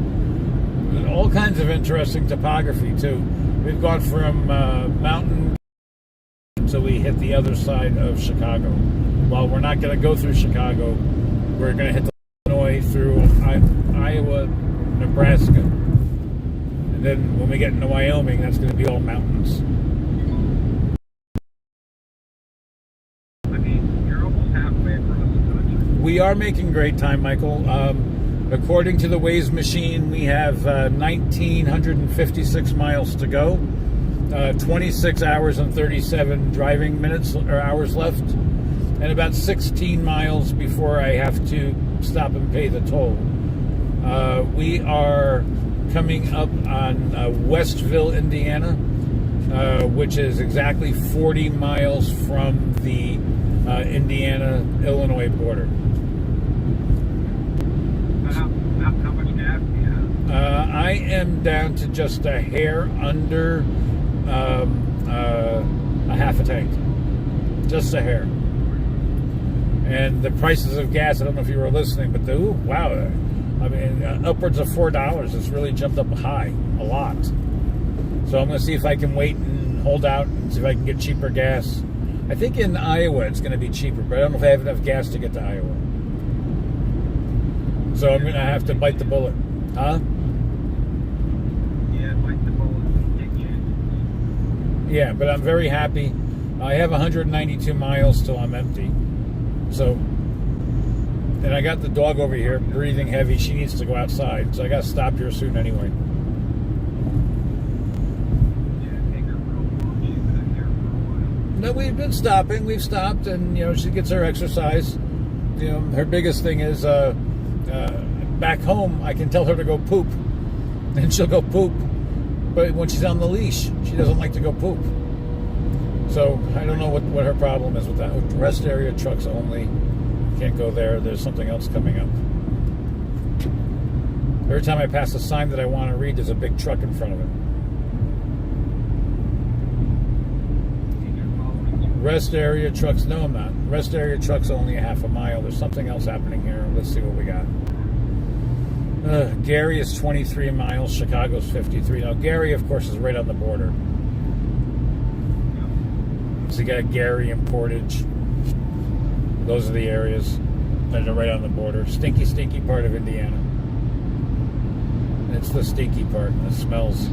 All kinds of interesting topography, too. We've gone from mountain until we hit the other side of Chicago. Well, we're not going to go through Chicago. We're going to hit Illinois, through Iowa, Nebraska. And then when we get into Wyoming, that's going to be all mountains. We are making great time, Michael. According to the Waze machine, we have 1,956 miles to go, 26 hours and 37 driving minutes or hours left, and about 16 miles before I have to stop and pay the toll. We are coming up on Westville, Indiana, which is exactly 40 miles from the Indiana-Illinois border. How much gas do you have? I am down to just a hair under a half a tank. Just a hair. And the prices of gas, I don't know if you were listening, but wow. I mean, upwards of $4. It's really jumped up high, a lot. So I'm going to see if I can wait and hold out and see if I can get cheaper gas. I think in Iowa it's going to be cheaper, but I don't know if I have enough gas to get to Iowa. So I'm going to have to bite the bullet. Huh? Yeah, bite the bullet and take chances. Yeah, but I'm very happy. I have 192 miles till I'm empty. So, and I got the dog over here breathing heavy. She needs to go outside, so I got to stop here soon anyway. Yeah, take her for a walk. She's been there for a while. No, we've been stopping. We've stopped, and she gets her exercise. Her biggest thing is back home. I can tell her to go poop, and she'll go poop. But when she's on the leash, she doesn't like to go poop. So I don't know what her problem is with that. Rest area trucks only. Can't go there. There's something else coming up. Every time I pass a sign that I want to read, there's a big truck in front of it. Rest area trucks. No, I'm not. Rest area trucks only a half a mile. There's something else happening here. Let's see what we got. Gary is 23 miles. Chicago's 53. Now, Gary, of course, is right on the border. So you got Gary and Portage. Those are the areas that are right on the border. Stinky, stinky part of Indiana. It's the stinky part. It smells.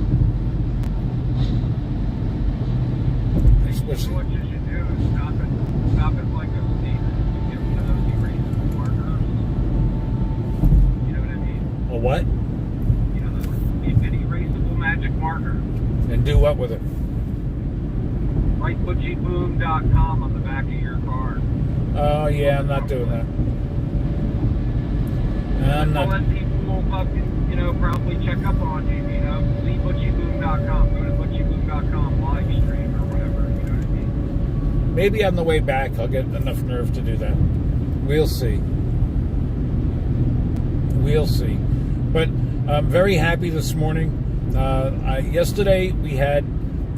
What you should do is stop it like a state. Get one of those erasable markers. You know what I mean? A what? An erasable magic marker. And do what with it? Write ButchyBoom.com on the back of your car. Oh, yeah, I'm not doing that. I'm not. All that people will fucking, probably check up on you, See ButchyBoom.com. Go to ButchyBoom.com live stream or whatever, you know what I mean? Maybe on the way back I'll get enough nerve to do that. We'll see. We'll see. But I'm very happy this morning. Yesterday we had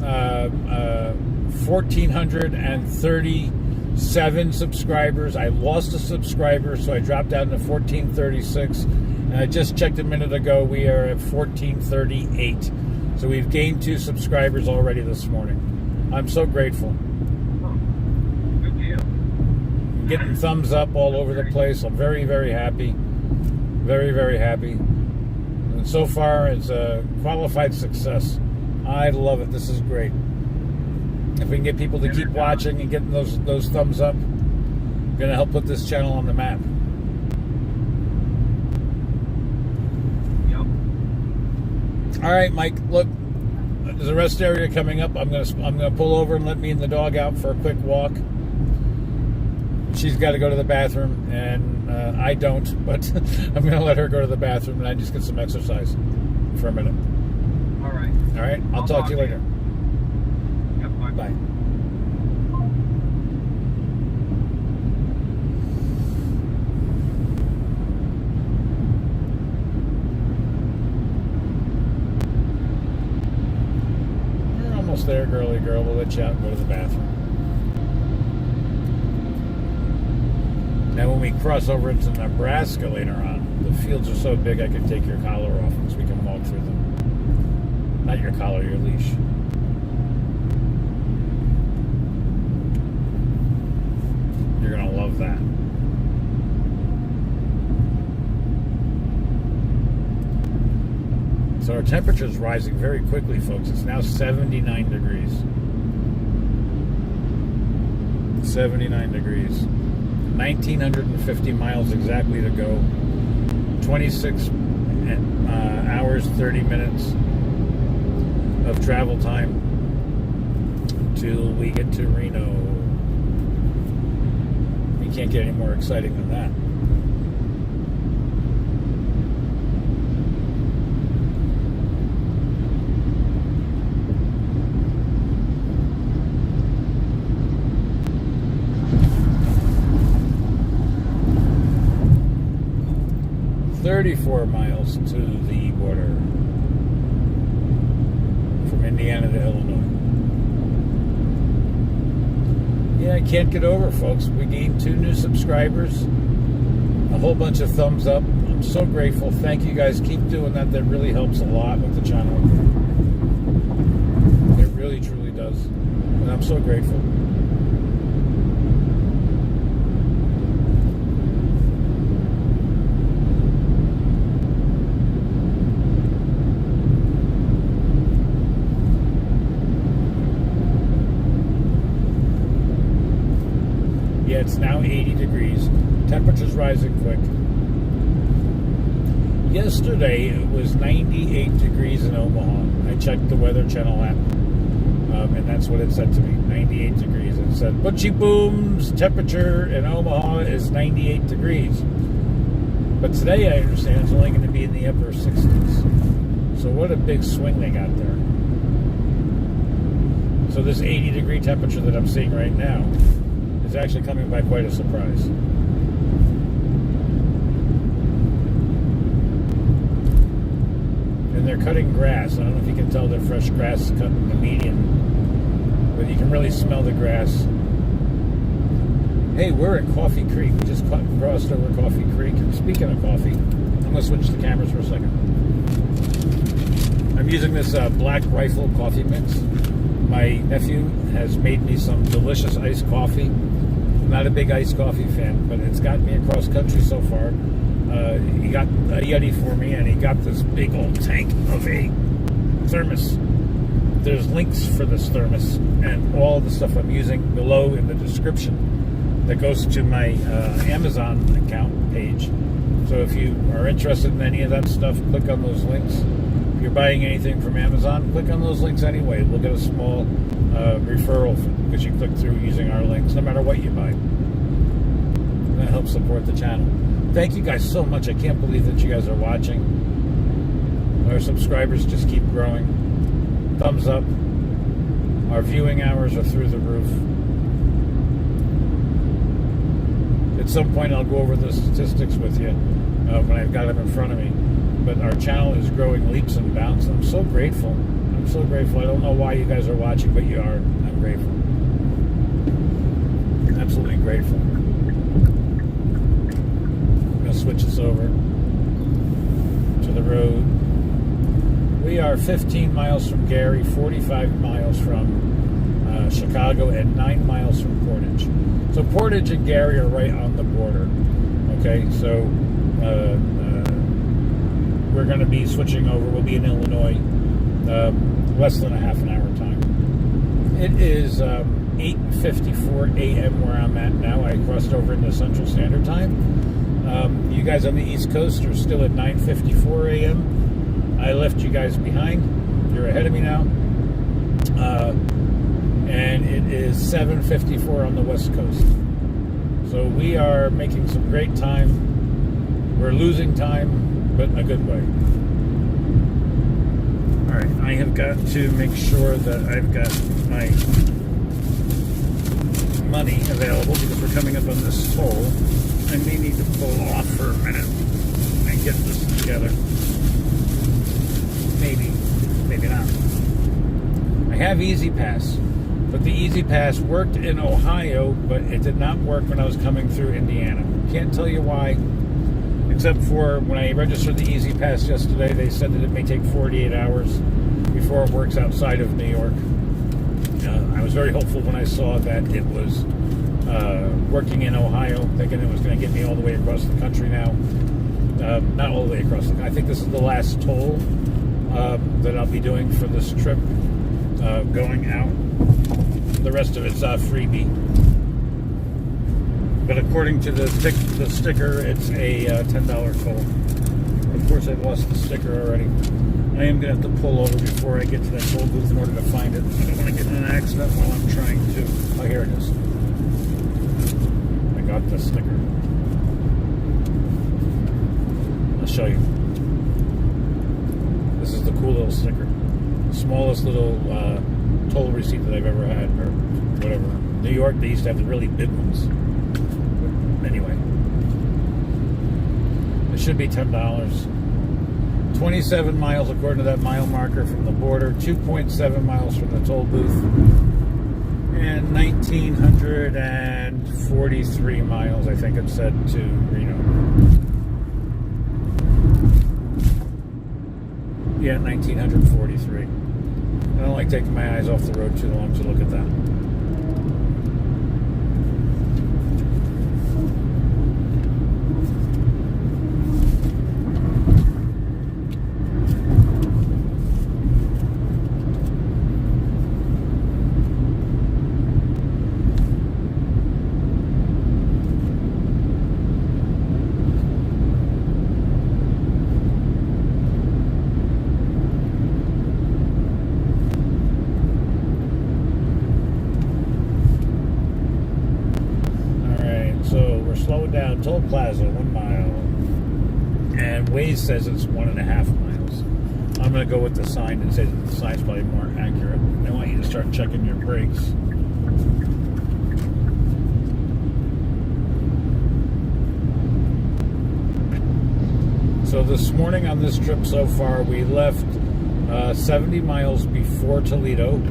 1,437 subscribers. I lost a subscriber, so I dropped down to 1,436. And I just checked a minute ago. We are at 1,438. So we've gained 2 subscribers already this morning. I'm so grateful. Good deal. Getting thumbs up all over the place. I'm very, very happy. Very, very happy. And so far, it's a qualified success. I love it. This is great. If we can get people to keep watching and getting those thumbs up, going to help put this channel on the map. Yep. All right, Mike. Look, there's a rest area coming up. I'm gonna pull over and let me and the dog out for a quick walk. She's got to go to the bathroom, and I don't. But I'm gonna let her go to the bathroom, and I just get some exercise for a minute. All right. All right. I'll talk to you later. Yep. Bye. Bye. You're almost there, girly girl. We'll let you out and go to the bathroom. Now, when we cross over into Nebraska later on, the fields are so big I can take your collar off so we can walk through them. Not your collar, your leash. You're going to love that. So our temperature is rising very quickly, folks. It's now 79 degrees. 79 degrees. 1,950 miles exactly to go. 26 hours, 30 minutes of travel time till we get to Reno. You can't get any more exciting than that. .34 miles to the border from Indiana to Illinois. Yeah, I can't get over, folks. We gained 2 new subscribers, a whole bunch of thumbs up. I'm so grateful. Thank you guys. Keep doing that. That really helps a lot with the channel. It really, truly does. And I'm so grateful. Yeah, it's now 80 degrees. Temperature's rising quick. Yesterday it was 98 degrees in Omaha. I checked the Weather Channel app, and that's what it said to me. 98 degrees. It said ButchyBoom's temperature in Omaha is 98 degrees. But today I understand it's only going to be in the upper 60s. So what a big swing they got there. So this 80 degree temperature that I'm seeing right now is actually coming by quite a surprise. And they're cutting grass. I don't know if you can tell they're fresh grass cutting the median, but you can really smell the grass. Hey, we're at Coffee Creek. We just crossed over Coffee Creek. And speaking of coffee, I'm going to switch the cameras for a second. I'm using this Black Rifle coffee mix. My nephew has made me some delicious iced coffee. I'm not a big iced coffee fan, but it's got me across country so far. He got a Yeti for me, and he got this big old tank of a thermos. There's links for this thermos and all the stuff I'm using below in the description that goes to my Amazon account page. So if you are interested in any of that stuff, click on those links. If you're buying anything from Amazon, click on those links anyway. We'll get a small referral because you click through using our links, no matter what you buy. And that helps support the channel. Thank you guys so much. I can't believe that you guys are watching. Our subscribers just keep growing. Thumbs up. Our viewing hours are through the roof. At some point I'll go over the statistics with you when I've got them in front of me. But our channel is growing leaps and bounds. I'm so grateful. I'm so grateful. I don't know why you guys are watching, but you are. I'm grateful. Absolutely grateful. I'm going to switch this over to the road. We are 15 miles from Gary, 45 miles from Chicago, and 9 miles from Portage. So Portage and Gary are right on the border. Okay, so we're going to be switching over. We'll be in Illinois, less than a half an hour time. It is 8:54 a.m. where I'm at now. I crossed over into Central Standard Time. You guys on the East Coast are still at 9:54 a.m. I left you guys behind. You're ahead of me now. And it is 7:54 on the West Coast. So we are making some great time. We're losing time, but in a good way. Alright, I have got to make sure that I've got my money available because we're coming up on this toll. I may need to pull off for a minute and get this together. Maybe, maybe not. I have Easy Pass, but the Easy Pass worked in Ohio, but it did not work when I was coming through Indiana. Can't tell you why, except for when I registered the Easy Pass yesterday, they said that it may take 48 hours before it works outside of New York. I was very hopeful when I saw that it was working in Ohio, thinking it was going to get me all the way across the country now. Not all the way across the country. I think this is the last toll that I'll be doing for this trip going out. The rest of it's freebie. But according to the sticker, it's a $10 toll. Of course, I've lost the sticker already. I am going to have to pull over before I get to that toll booth in order to find it. I don't want to get in an accident while I'm trying to... Oh, here it is. I got the sticker. I'll show you. This is the cool little sticker. Smallest little toll receipt that I've ever had, or whatever. New York, they used to have the really big ones. But anyway. It should be $10. 27 miles according to that mile marker from the border, 2.7 miles from the toll booth, and 1,943 miles, I think it said, to Reno. Yeah, 1,943. I don't like taking my eyes off the road too long to look at that. Slow down, toll plaza, 1 mile. And Waze says it's 1.5 miles. I'm going to go with the sign and say that the sign's probably more accurate. I want you to start checking your brakes. So this morning on this trip so far, we left 70 miles before Toledo.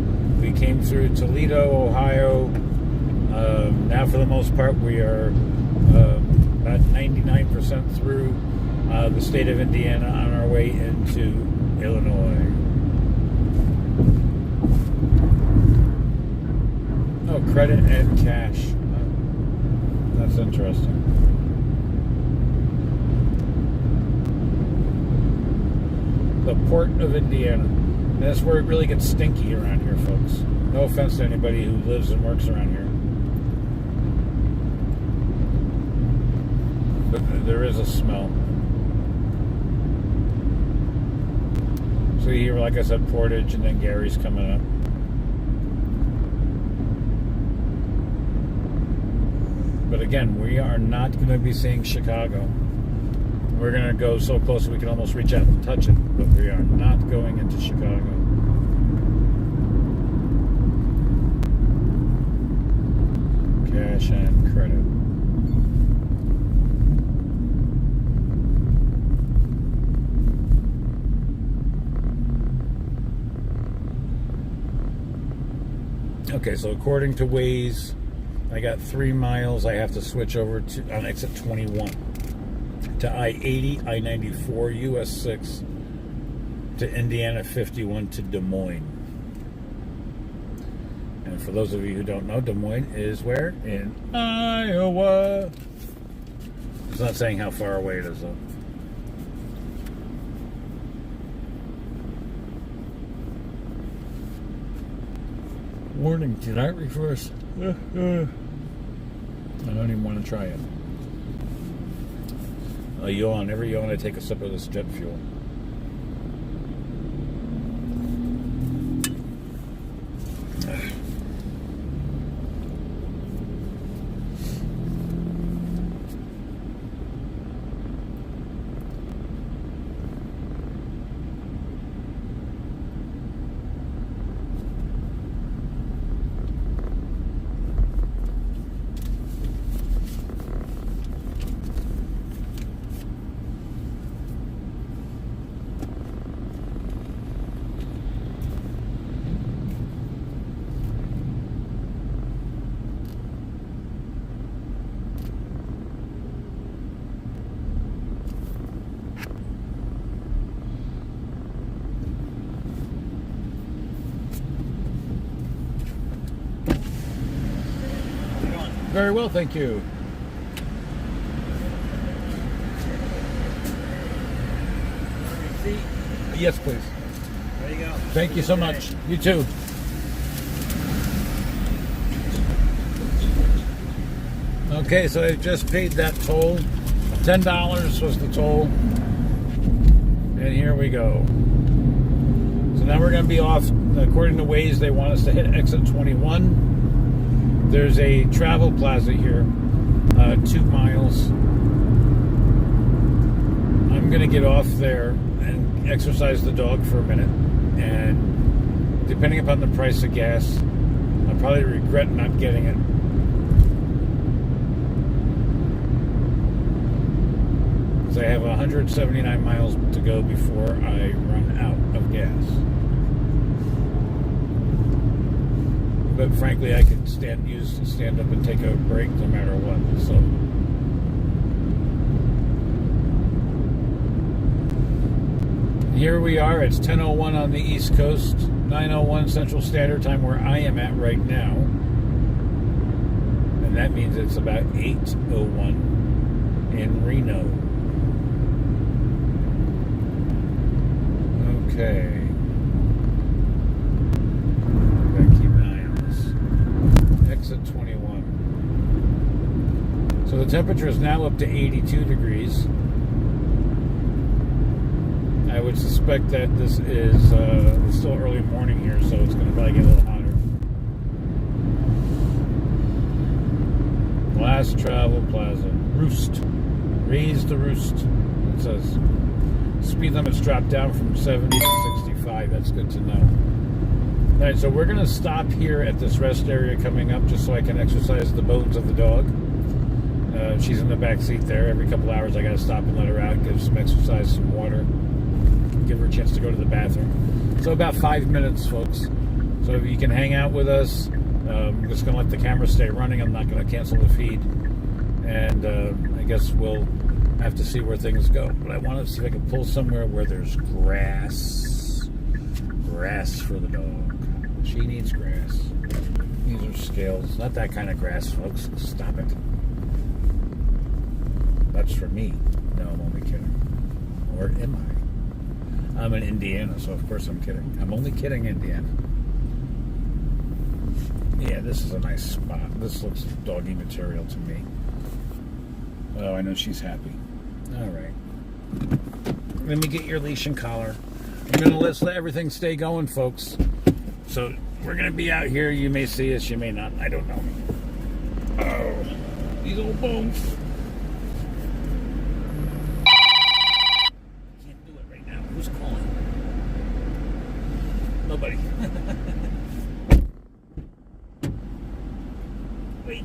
We came through Toledo, Ohio. Now for the most part, we are about 99% through the state of Indiana on our way into Illinois. Oh, credit and cash. That's interesting. The Port of Indiana. And that's where it really gets stinky around here, folks. No offense to anybody who lives and works around here. But there is a smell. So here, like I said, Portage, and then Gary's coming up. But again, we are not going to be seeing Chicago. We're going to go so close we can almost reach out and touch it, but we are not going into Chicago. Cash and credit. Okay, so according to Waze, I got 3 miles. I have to switch over to on exit 21 to I-80, I-94, US 6 to Indiana 51 to Des Moines. And for those of you who don't know, Des Moines is where? In Iowa. It's not saying how far away it is, though. Warning, do not reverse. I don't even want to try it. A yawn. Every yawn I take a sip of this jet fuel. Very well, thank you. Yes, please. There you go. Thank you so much. You too. Okay, so I just paid that toll. $10 was the toll. And here we go. So now we're going to be off. According to Waze, they want us to hit exit 21. There's a travel plaza here, 2 miles. I'm going to get off there and exercise the dog for a minute. And depending upon the price of gas, I'll probably regret not getting it. Because I have 179 miles to go before I run out of gas. But frankly, I could stand up and take a break no matter what. So here we are. It's 10:01 on the East Coast, 9:01 Central Standard Time where I am at right now, and that means it's about 8:01 in Reno. Okay. Exit 21. So the temperature is now up to 82 degrees. I would suspect that this is it's still early morning here, so it's going to probably get a little hotter. Last travel plaza. Roost. Raise the roost. It says speed limit's dropped down from 70 to 65. That's good to know. All right, so we're going to stop here at this rest area coming up just so I can exercise the bones of the dog. She's in the back seat there. Every couple hours I got to stop and let her out, give some exercise, some water, give her a chance to go to the bathroom. So about 5 minutes, folks. So if you can hang out with us, I'm just going to let the camera stay running. I'm not going to cancel the feed. And I guess we'll have to see where things go. But I want to see if I can pull somewhere where there's grass. Grass for the dog. She needs grass. These are scales. Not that kind of grass, folks. Stop it. That's for me. No, I'm only kidding. Or am I? I'm in Indiana, so of course I'm kidding. I'm only kidding, Indiana. Yeah, this is a nice spot. This looks doggy material to me. Oh, I know she's happy. All right. Let me get your leash and collar. I'm going to let everything stay going, folks. So we're going to be out here. You may see us, you may not. I don't know. Oh, these old bones. Can't do it right now. Who's calling? Nobody. Wait.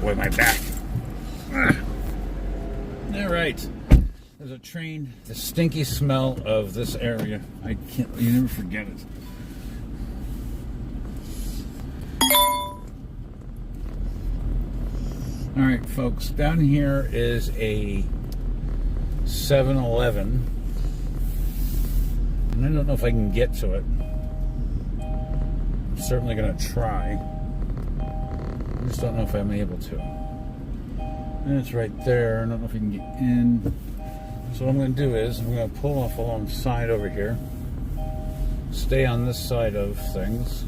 boy, my back. All right. There's a train. The stinky smell of this area. I can't, you never forget it. All right, folks, down here is a 7-Eleven. And I don't know if I can get to it. I'm certainly going to try. I just don't know if I'm able to. And it's right there. I don't know if you can get in. So what I'm going to do is I'm going to pull off alongside over here. Stay on this side of things.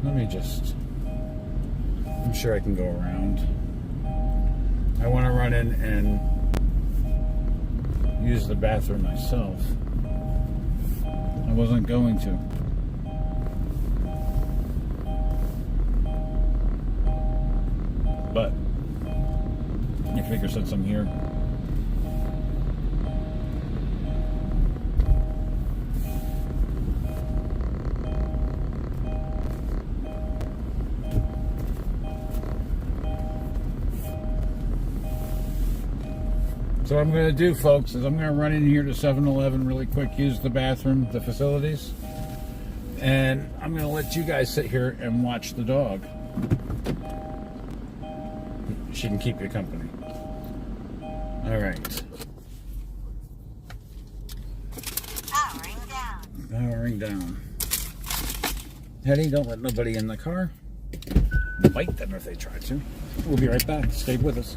Let me just... I'm sure I can go around. I want to run in and use the bathroom myself. I wasn't going to. But I figure since I'm here. So what I'm going to do, folks, is I'm going to run in here to 7-Eleven really quick, use the bathroom, the facilities, and I'm going to let you guys sit here and watch the dog. She can keep you company. All right. Powering down. Powering down. Heddy, don't let nobody in the car. Bite them if they try to. We'll be right back. Stay with us.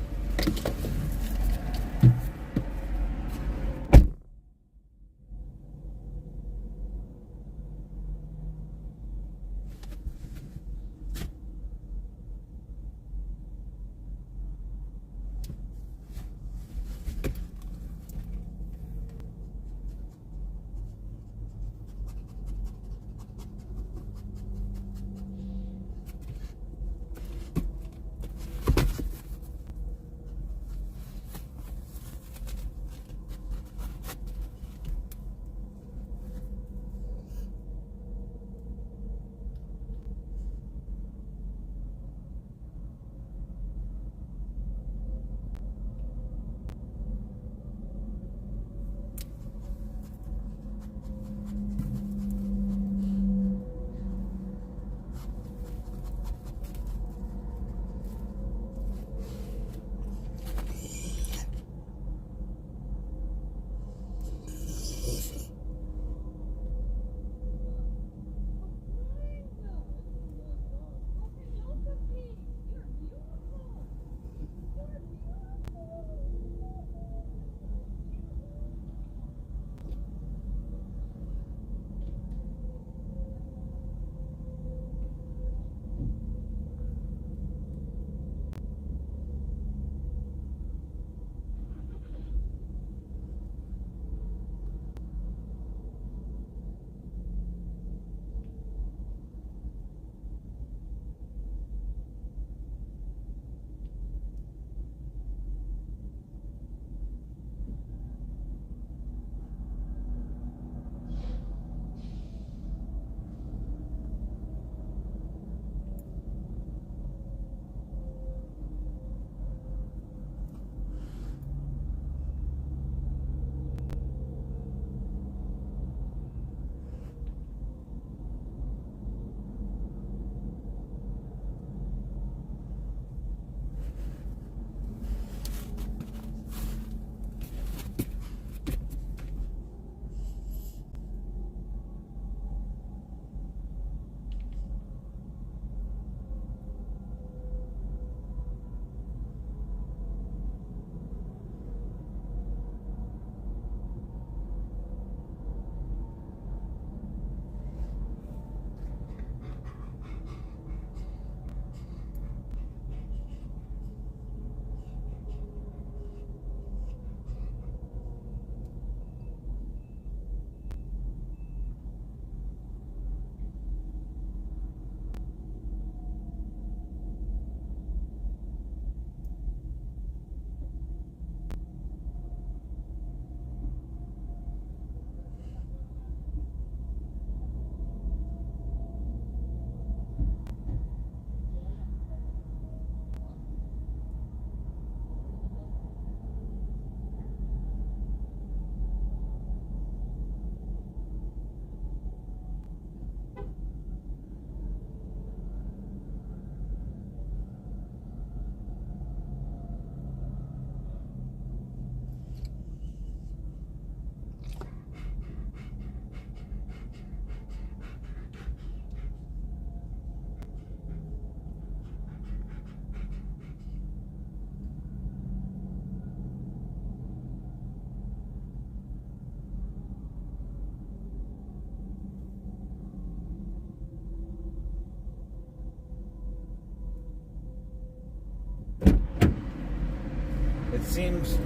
It seems.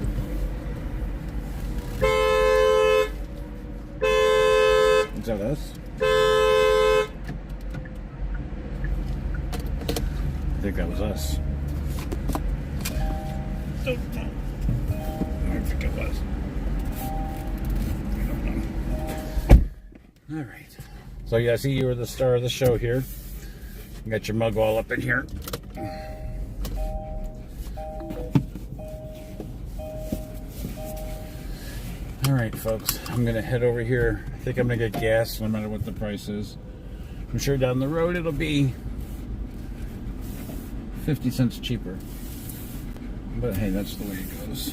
Is that us? I think that was us. Don't know. I think it was. I don't know. All right. So yeah, I see you were the star of the show here. You got your mug all up in here. All right, folks. I'm gonna head over here. I think I'm gonna get gas, no matter what the price is. I'm sure down the road it'll be 50 cents cheaper. But hey, that's the way it goes.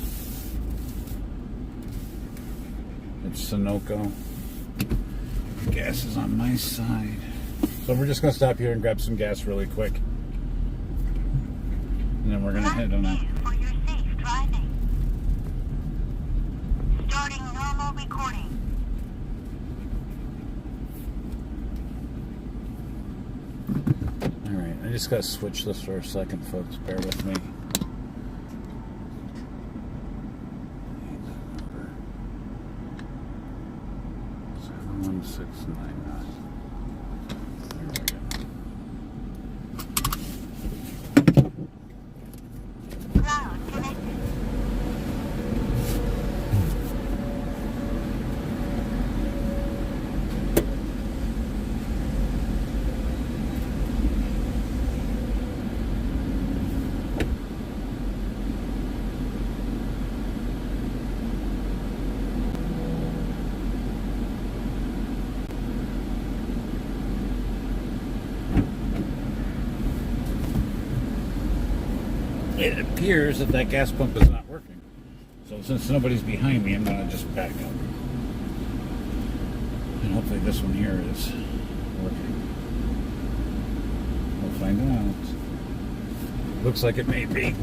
It's Sunoco. Gas is on my side. So we're just going to stop here and grab some gas really quick. And then we're going to head on out. For your safe driving. Starting normal recording. Alright, I just got to switch this for a second, folks. Bear with me. 71699. Cloud connected. It appears that gas pump is not working. So since nobody's behind me, I'm going to just back up. And hopefully this one here is working. We'll find out. Looks like it may be.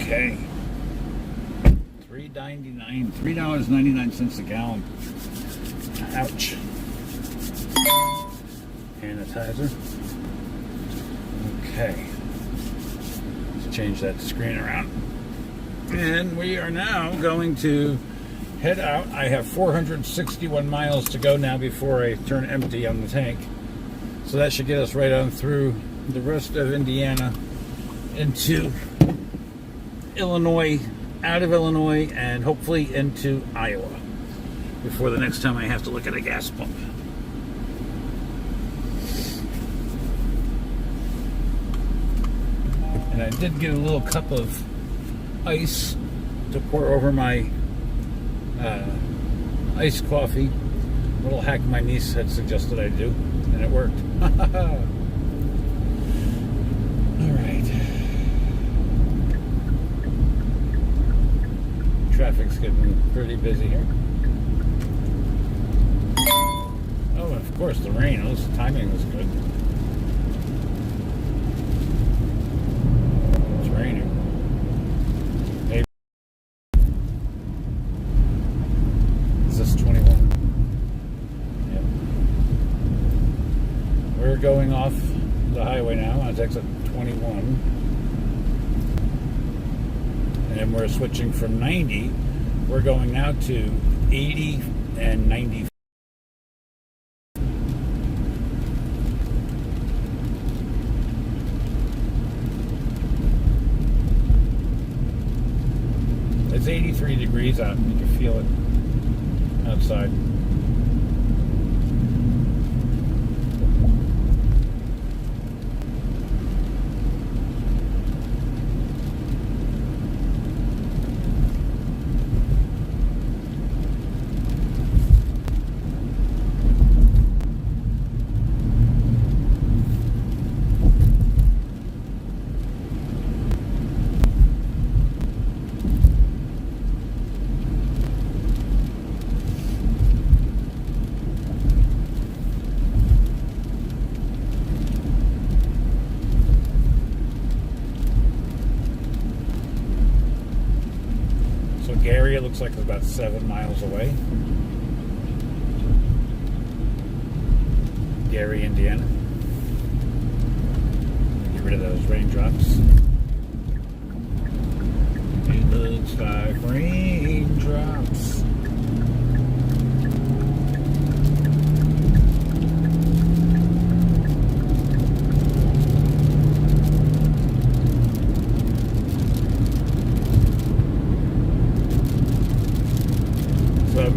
Okay. $3.99 a gallon. Ouch. Sanitizer. Okay. Let's change that screen around. And we are now going to head out. I have 461 miles to go now before I turn empty on the tank. So that should get us right on through the rest of Indiana into Illinois, out of Illinois, and hopefully into Iowa before the next time I have to look at a gas pump. And I did get a little cup of ice to pour over my iced coffee. A little hack my niece had suggested I do, and it worked. Alright. Traffic's getting pretty busy here. Oh, and of course the rain. The timing was good. It's raining. Maybe. Is this 21? Yep. We're going off the highway now on exit 21. And we're switching from 90. We're going now to 80 and 90. It's 83 degrees out. You can feel it outside. Gary, it looks like it's about 7 miles away. Gary, Indiana. Get rid of those raindrops. It looks like raindrops.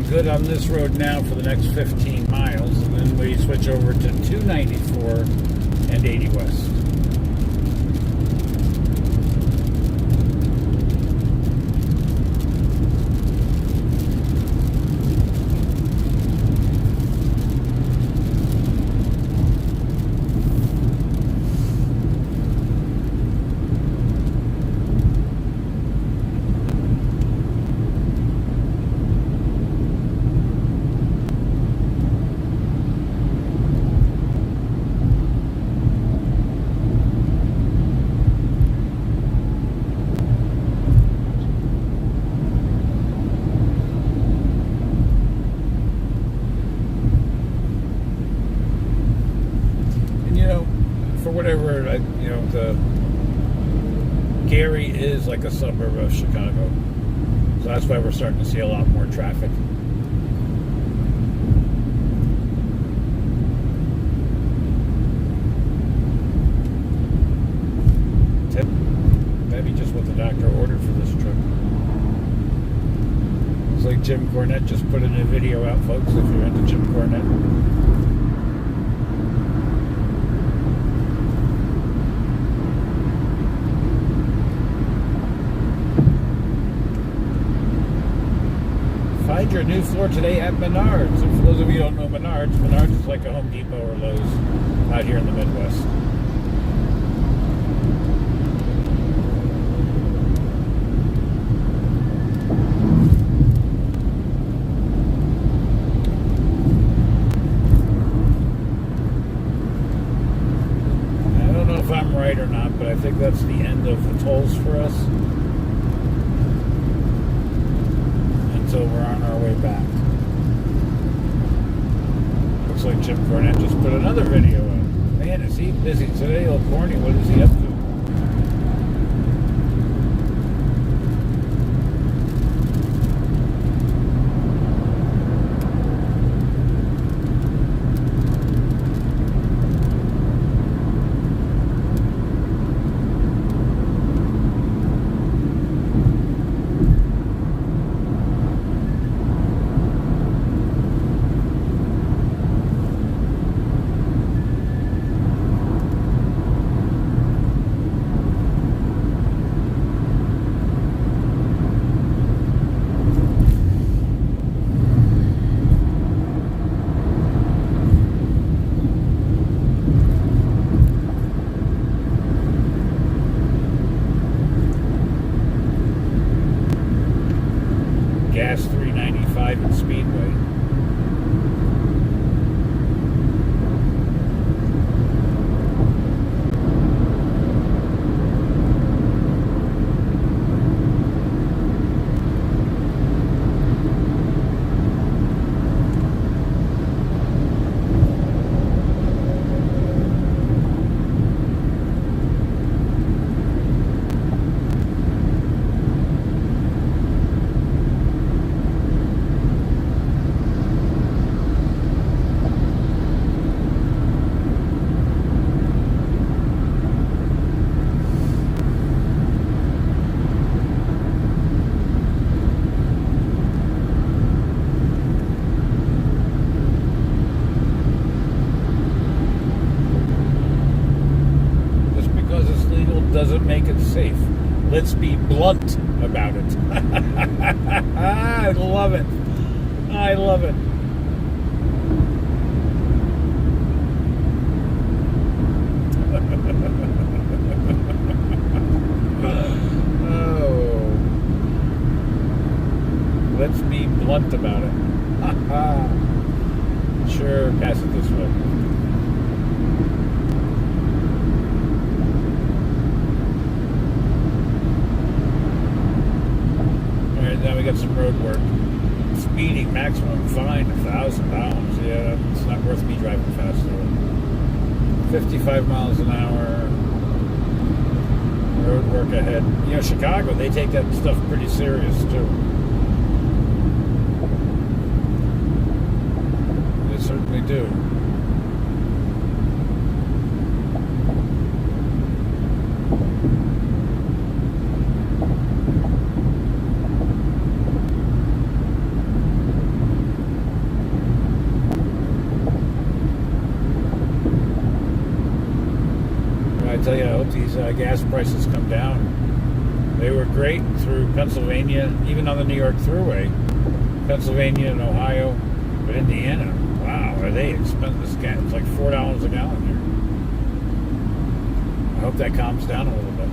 Good on this road now for the next 15 miles, and then we switch over to 294 and 80 west. Gary is like a suburb of Chicago, so that's why we're starting to see a lot more traffic. Maybe just what the doctor ordered for this trip. Looks like Jim Cornette just put in a video out, folks, if you're into Jim Cornette. Find your new floor today at Menards. And for those of you who don't know Menards, Menards is like a Home Depot or Lowe's out here in the Midwest. I don't know if I'm right or not, but I think that's the end of the tolls for us. Until we're on our way back. Looks like Jim Cornette just put another video up. Man, is he busy today, old Corny? What is he up to? doesn't make it safe. Let's be blunt about it. I love it. I love it. Oh. Let's be blunt about it. Sure, pass it this way. Alright, now we got some road work. Speeding, maximum fine, $1,000. Yeah, it's not worth me driving faster. 55 miles an hour. Road work ahead. You know, Chicago, they take that stuff pretty serious, too. They certainly do. I tell you, I hope these gas prices come down. They were great through Pennsylvania, even on the New York Thruway. Pennsylvania and Ohio, but Indiana, wow, are they expensive? This gas, it's like $4 a gallon here. I hope that calms down a little bit.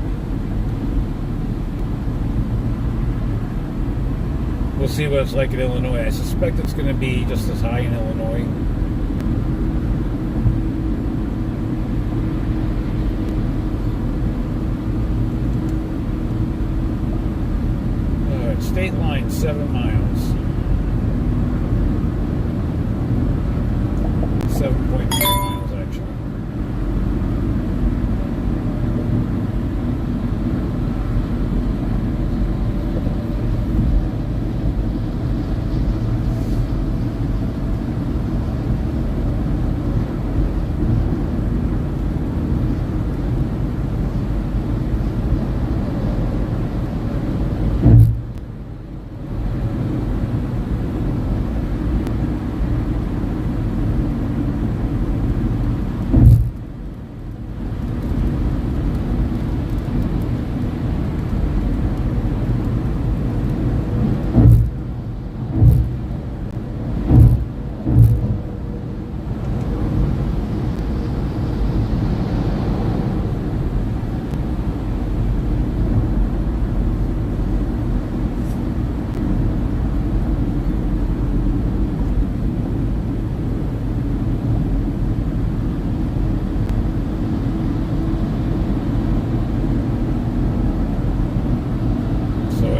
We'll see what it's like in Illinois. I suspect it's going to be just as high in Illinois. State line, 7 miles. 7.3 miles, actually.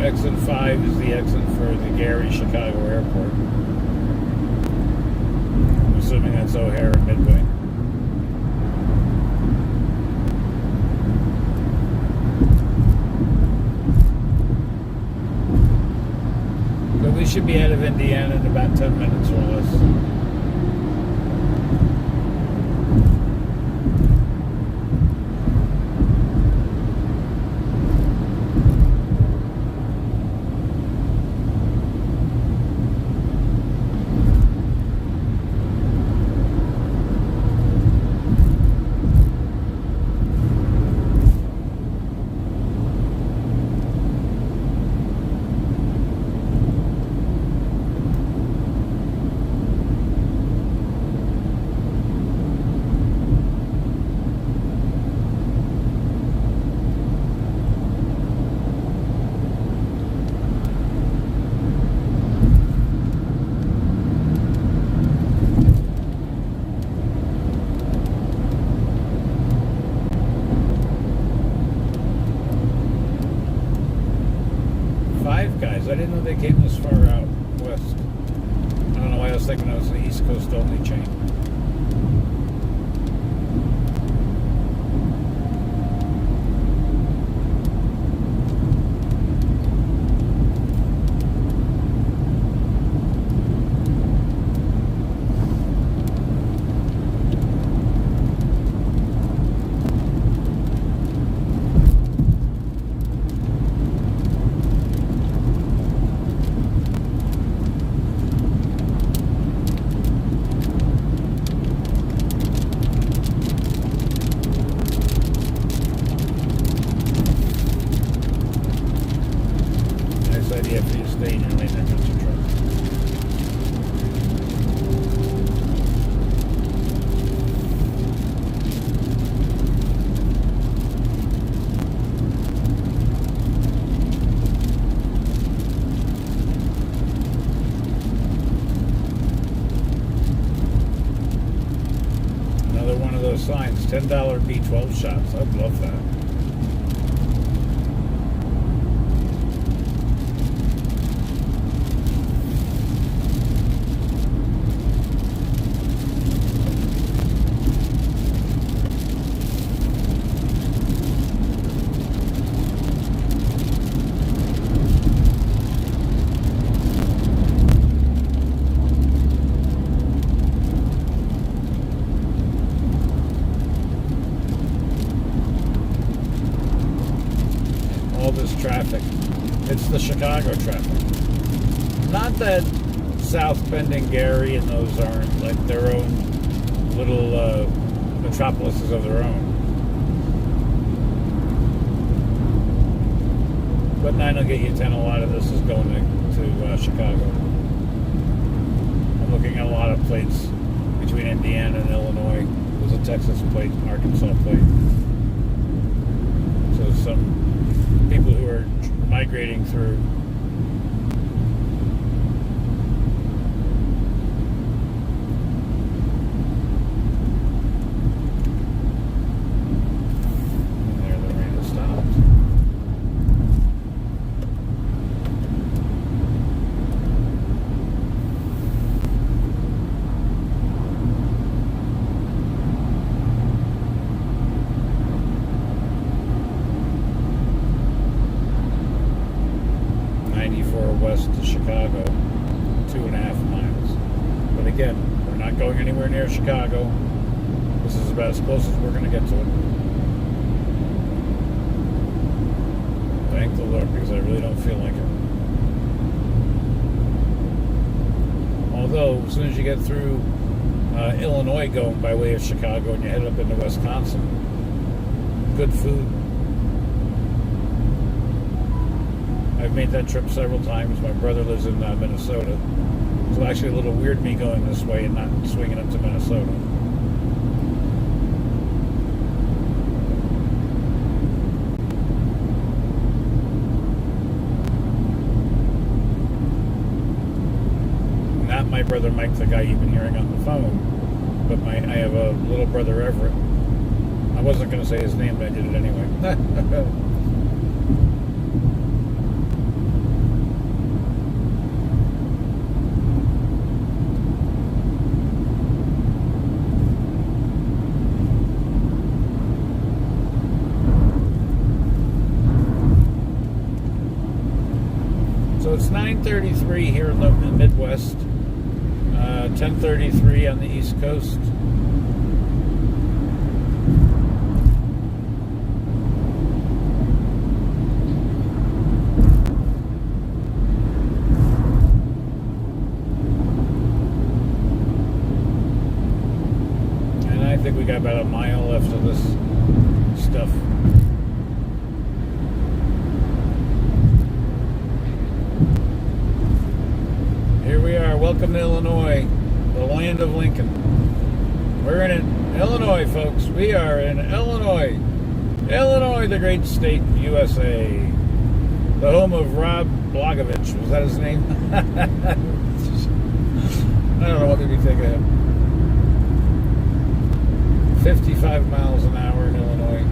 Exit 5 is the exit for the Gary Chicago Airport. I'm assuming that's O'Hare and Midway. But we should be out of Indiana in about 10 minutes or less. I didn't know they came this far out west. I don't know why I was thinking it was the East Coast only chain. those signs, $10 B12 shots. I'd love that. All this traffic. It's the Chicago traffic. Not that South Bend and Gary and those aren't like their own little metropolises of their own. But 9 will get you 10. A lot of this is going to Chicago. I'm looking at a lot of plates between Indiana and Illinois. There's a Texas plate, Arkansas plate. So some people who are migrating through. And there the Reno stopped. West to Chicago, 2.5 miles. But again, we're not going anywhere near Chicago. This is about as close as we're going to get to it. Thank the Lord, because I really don't feel like it. Although, as soon as you get through Illinois going by way of Chicago and you head up into Wisconsin, good food. I've made that trip several times. My brother lives in Minnesota. So actually a little weird me going this way and not swinging up to Minnesota. Not my brother Mike, the guy you've been hearing on the phone, but I have a little brother Everett. I wasn't going to say his name, but I did it anyway. So it's 9:33 here in the Midwest, 10:33 on the East Coast. And I think we got about a mile left of this stuff. Here we are. Welcome to Illinois, the land of Lincoln. We're in Illinois, folks. We are in Illinois. Illinois, the great state, USA. The home of Rob Blagovich. Was that his name? I don't know what did you think of him. 55 miles an hour in Illinois.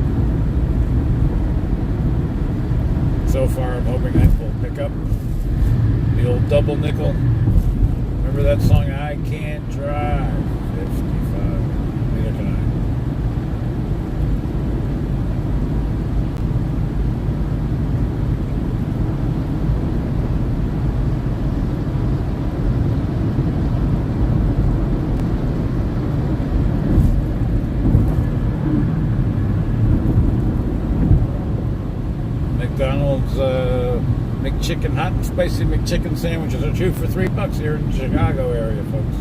So far, I'm hoping that will pick up. The old double nickel. Remember that song, I Can't Drive 55? Neither can I. McDonald's McChicken, hot and spicy McChicken sandwiches are 2 for $3 here in the Chicago area, folks.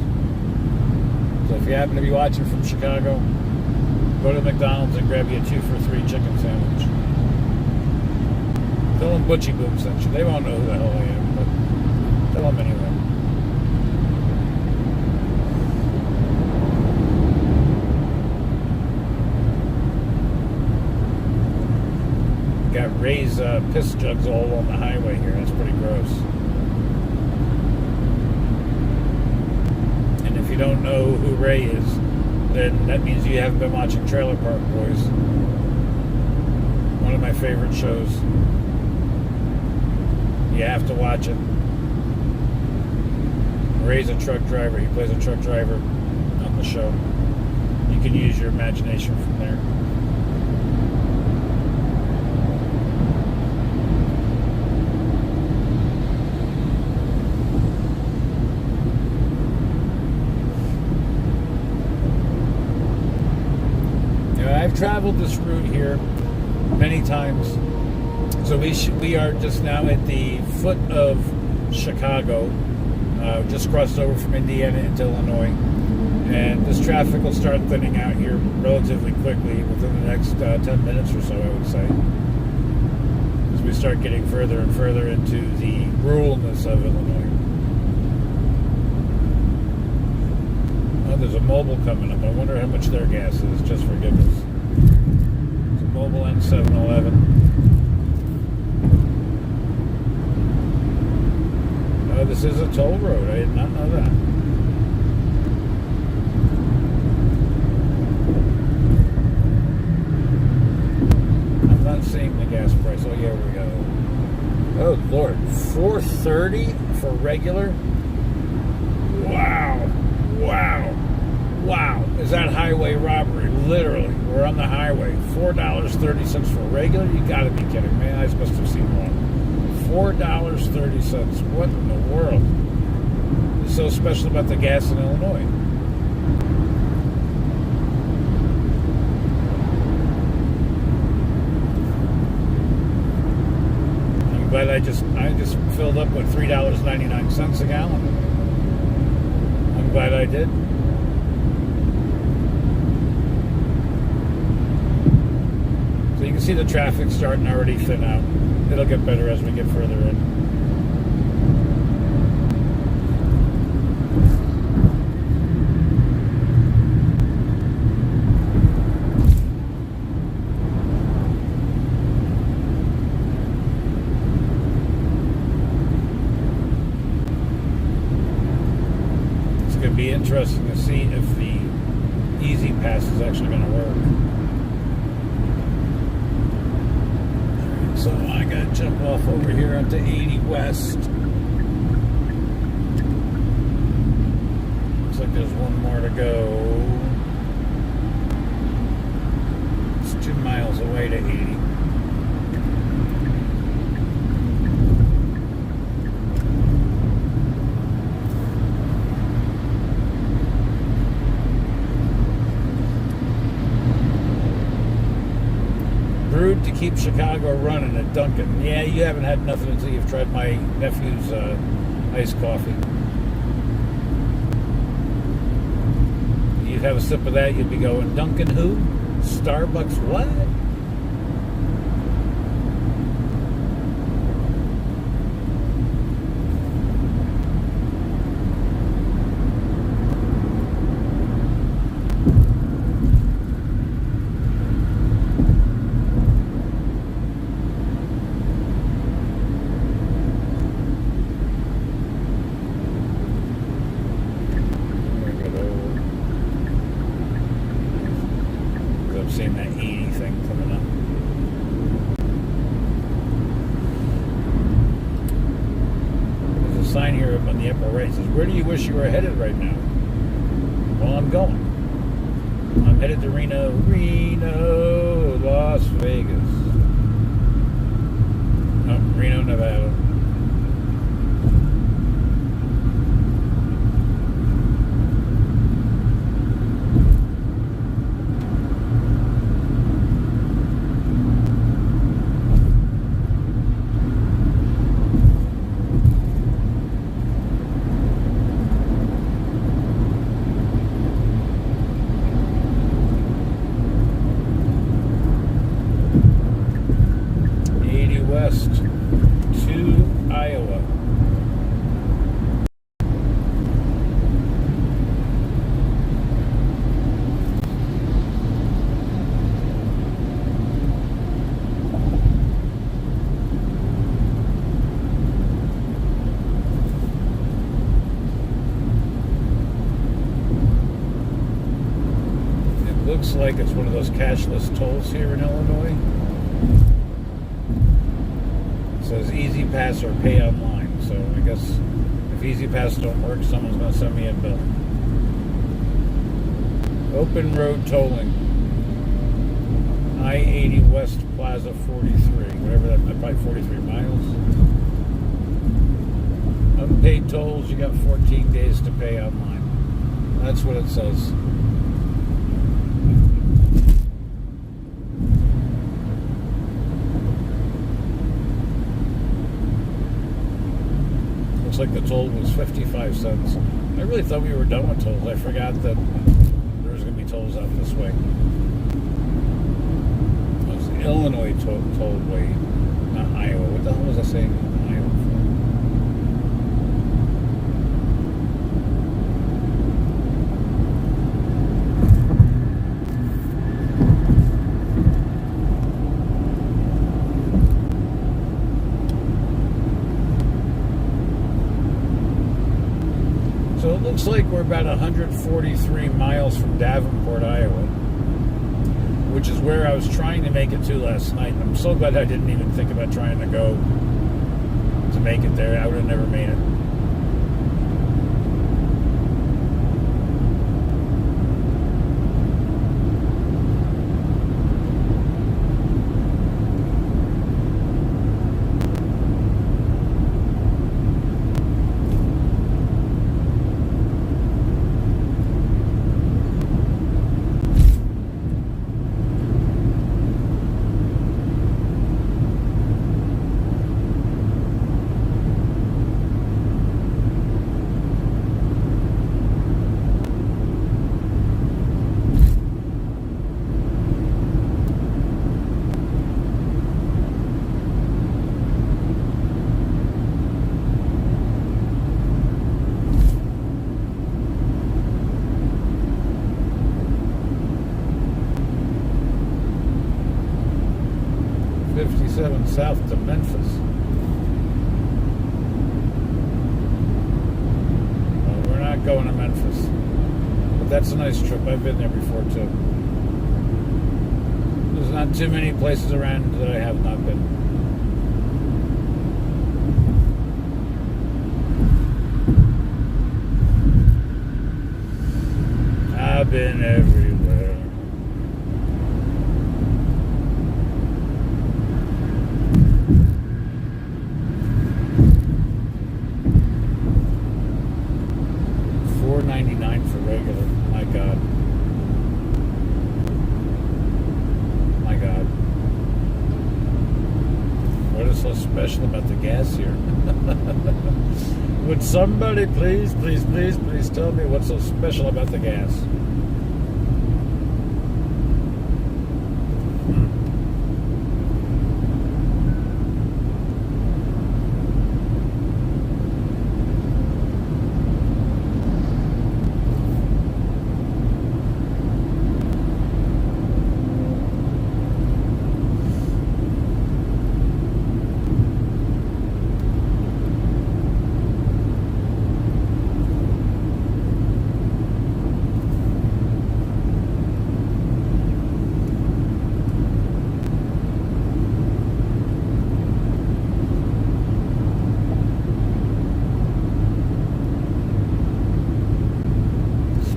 So if you happen to be watching from Chicago, go to McDonald's and grab you a 2 for $3 chicken sandwich. Tell them ButchyBoom sent you. They won't know who the hell I am, but tell them anyway. Got Ray's piss jugs all on the highway here. That's pretty gross. And if you don't know who Ray is, then that means you haven't been watching Trailer Park Boys. One of my favorite shows. You have to watch it. Ray's a truck driver. He plays a truck driver on the show. You can use your imagination from there. I've traveled this route here many times. So we are just now at the foot of Chicago, just crossed over from Indiana into Illinois. And this traffic will start thinning out here relatively quickly within the next 10 minutes or so, I would say. As we start getting further and further into the ruralness of Illinois. Oh, there's a Mobile coming up. I wonder how much their gas is, just for goodness. It's a Mobile and 7-Eleven. Oh, this is a toll road. I did not know that. I'm not seeing the gas price. Oh, here we go. Oh, Lord. $4.30 for regular? Wow. Wow. Wow. Is that highway robbery? Literally. We're on the highway. $4.30 for regular? You gotta be kidding me. I must have seen wrong. $4.30. What in the world is so special about the gas in Illinois? I'm glad I just filled up with $3.99 a gallon. I'm glad I did. So you can see the traffic starting to already thin out. It'll get better as we get further in. It's going to be interesting to see if the Easy Pass is actually going to work. So I gotta jump off over here onto 80 West. Looks like there's one more to go. It's 2 miles away to 80. Brewed to keep Chicago running at Dunkin'. Yeah, you haven't had nothing until you've tried my nephew's iced coffee. You'd have a sip of that, you'd be going, Dunkin' who? Starbucks what? Seeing that 80 thing coming up. There's a sign here up on the upper right that says, where do you wish you were headed right now? Well, I'm going. I'm headed to Reno, Las Vegas. No, Reno, Nevada. West to Looks like it's one of those cashless tolls here in Illinois. It says Easy Pass or pay online. So I guess if Easy Pass don't work, someone's going to send me a bill. Open road tolling. I-80 West Plaza 43. Whatever that, probably 43 miles. Unpaid tolls, you got 14 days to pay online. That's what it says. Looks like the toll was 55 cents. I really thought we were done with tolls. I forgot that there was going to be tolls out this way. It was Illinois tollway, not Iowa. What the hell was I saying Iowa for? So it looks like we're about 143 miles from Davenport, Iowa, which is where I was trying to make it to last night. I'm so glad I didn't even think about trying to go to make it there. I would have never made it. South to Memphis. Well, we're not going to Memphis, but that's a nice trip. I've been there before too. There's not too many places around that I have not been. I've been everywhere. $4.99 for regular. My God. My God. What is so special about the gas here? Would somebody please tell me what's so special about the gas?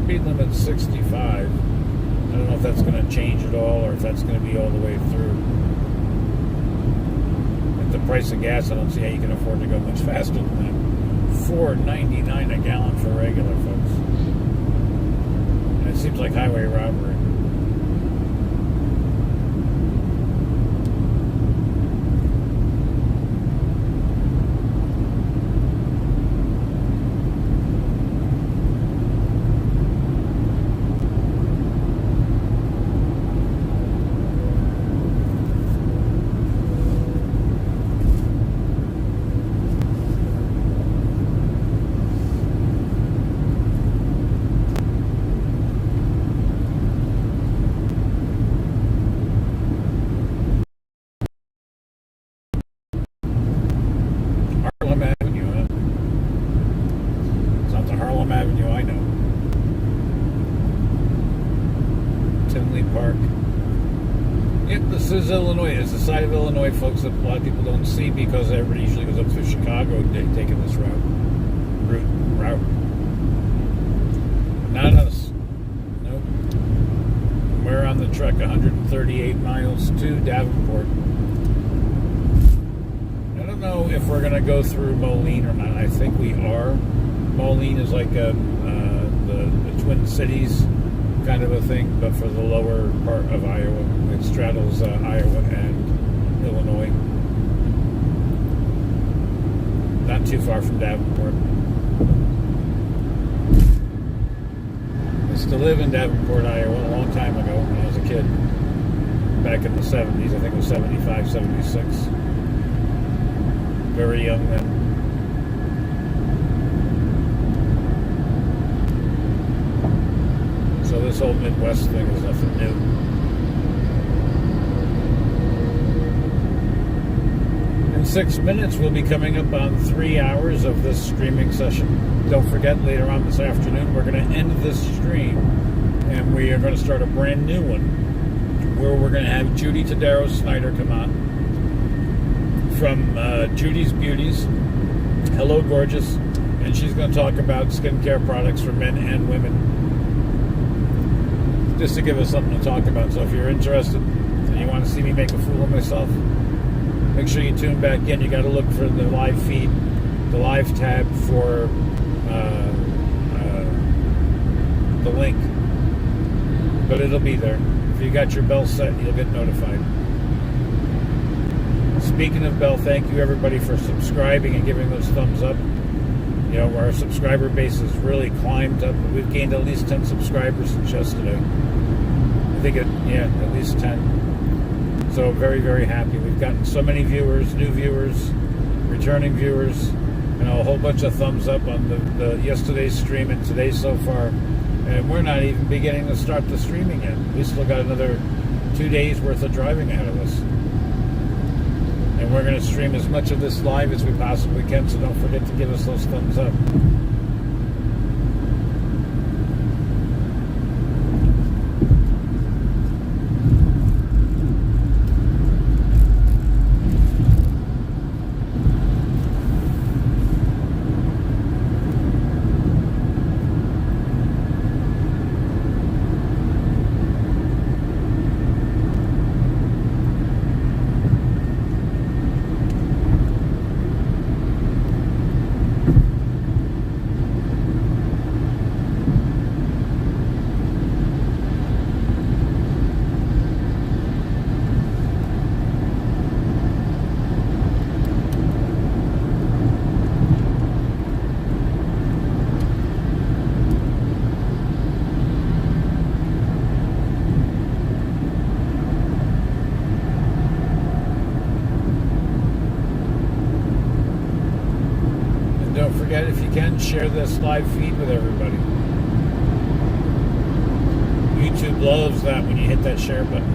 Speed limit 65. I don't know if that's going to change at all or if that's going to be all the way through. At the price of gas, I don't see how you can afford to go much faster than that. $4.99 a gallon for regular, folks. And it seems like highway robbery. Tinley Park. Yep, this is Illinois. It's the side of Illinois, folks, that a lot of people don't see because everybody usually goes up through Chicago taking this route. Not us. Nope. We're on the trek 138 miles to Davenport. I don't know if we're going to go through Moline or not. I think we are. Moline is like the Twin Cities kind of a thing, but for the lower part of Iowa. It straddles Iowa and Illinois. Not too far from Davenport. I used to live in Davenport, Iowa a long time ago when I was a kid. Back in the 70s. I think it was 75, 76. Very young then. So this whole Midwest thing is nothing new. In 6 minutes, we'll be coming up on 3 hours of this streaming session. Don't forget, later on this afternoon, we're going to end this stream, and we are going to start a brand new one, where we're going to have Judy Tadaro Snyder come on from Judy's Beauties. Hello, gorgeous. And she's going to talk about skincare products for men and women. Just to give us something to talk about. So if you're interested and you want to see me make a fool of myself, make sure you tune back in. You got to look for the live feed, the live tab for the link. But it'll be there. If you got your bell set, you'll get notified. Speaking of bell, thank you everybody for subscribing and giving those thumbs up. You know, our subscriber base has really climbed up. We've gained at least 10 subscribers since yesterday. I think at least 10. So very, very happy. We've gotten so many viewers, new viewers, returning viewers, and a whole bunch of thumbs up on the yesterday's stream and today so far. And we're not even beginning to start the streaming yet. We still got another 2 days worth of driving ahead of us. And we're going to stream as much of this live as we possibly can, so don't forget to give us those thumbs up. If you can, share this live feed with everybody. YouTube loves that when you hit that share button.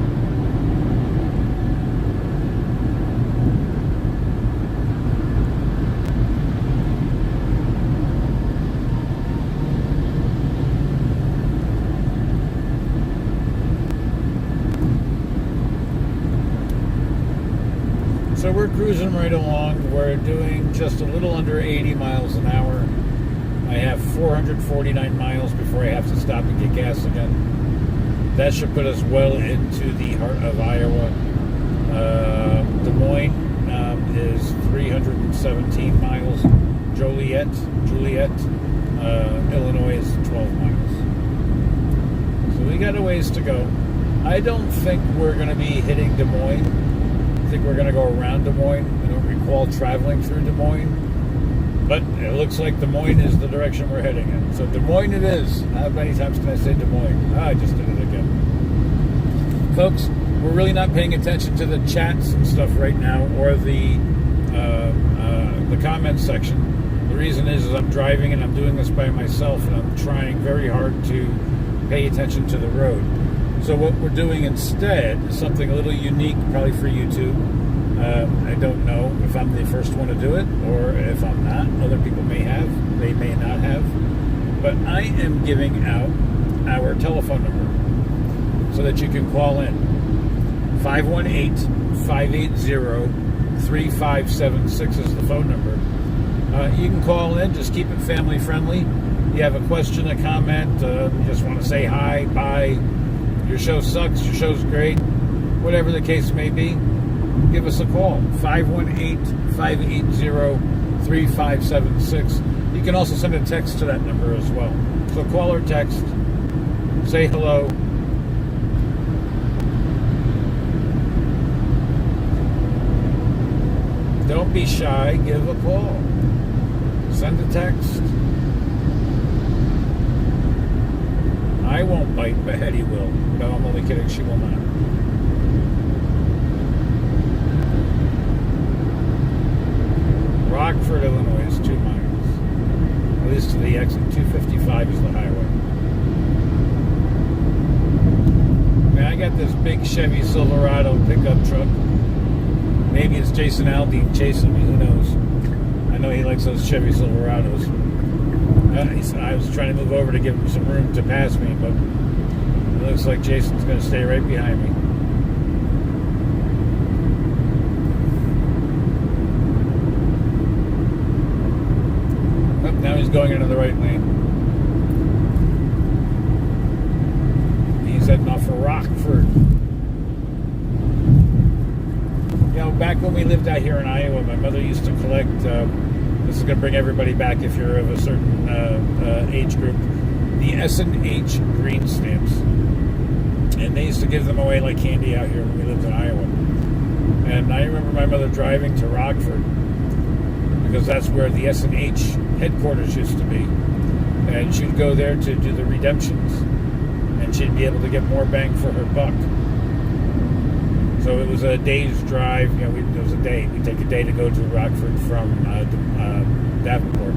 So we're cruising right along. We're doing just a little under 80 miles an hour. I have 449 miles before I have to stop and get gas again. That should put us well into the heart of Iowa. Des Moines is 317 miles. Joliet, Illinois is 12 miles. So we got a ways to go. I don't think we're going to be hitting Des Moines. I think we're going to go around Des Moines. I don't recall traveling through Des Moines, but it looks like Des Moines is the direction we're heading in. So Des Moines it is. How many times can I say Des Moines? I just did it again. Folks, we're really not paying attention to the chats and stuff right now, or the comments section. The reason is I'm driving and I'm doing this by myself, and I'm trying very hard to pay attention to the road. So what we're doing instead is something a little unique, probably for YouTube. I don't know if I'm the first one to do it, or if I'm not. Other people may have, they may not have. But I am giving out our telephone number. So so that you can call in. 518-580-3576 is the phone number. You can call in, just keep it family friendly. You have a question, a comment, you just want to say hi, bye, your show sucks, your show's great, whatever the case may be, give us a call. 518-580-3576. You can also send a text to that number as well. So call or text, say hello. Don't be shy, give a call. Send a text. I won't bite, but Heddy will. No, I'm only kidding, she will not. Rockford, Illinois is 2 miles. At least to the exit. 255 is the highway. Now, I got this big Chevy Silverado pickup truck. Maybe it's Jason Aldean chasing me, who knows? I know he likes those Chevy Silverados. I was trying to move over to give him some room to pass me, but it looks like Jason's going to stay right behind me. Oh, now he's going into the right lane. He's heading off for Rockford. You know, back when we lived out here in Iowa, my mother used to collect, this is going to bring everybody back if you're of a certain age group, the S&H green stamps. And they used to give them away like candy out here when we lived in Iowa. And I remember my mother driving to Rockford, because that's where the S&H headquarters used to be. And she'd go there to do the redemptions. And she'd be able to get more bang for her buck. So it was a day's drive. You know, it was a day. We'd take a day to go to Rockford from Davenport.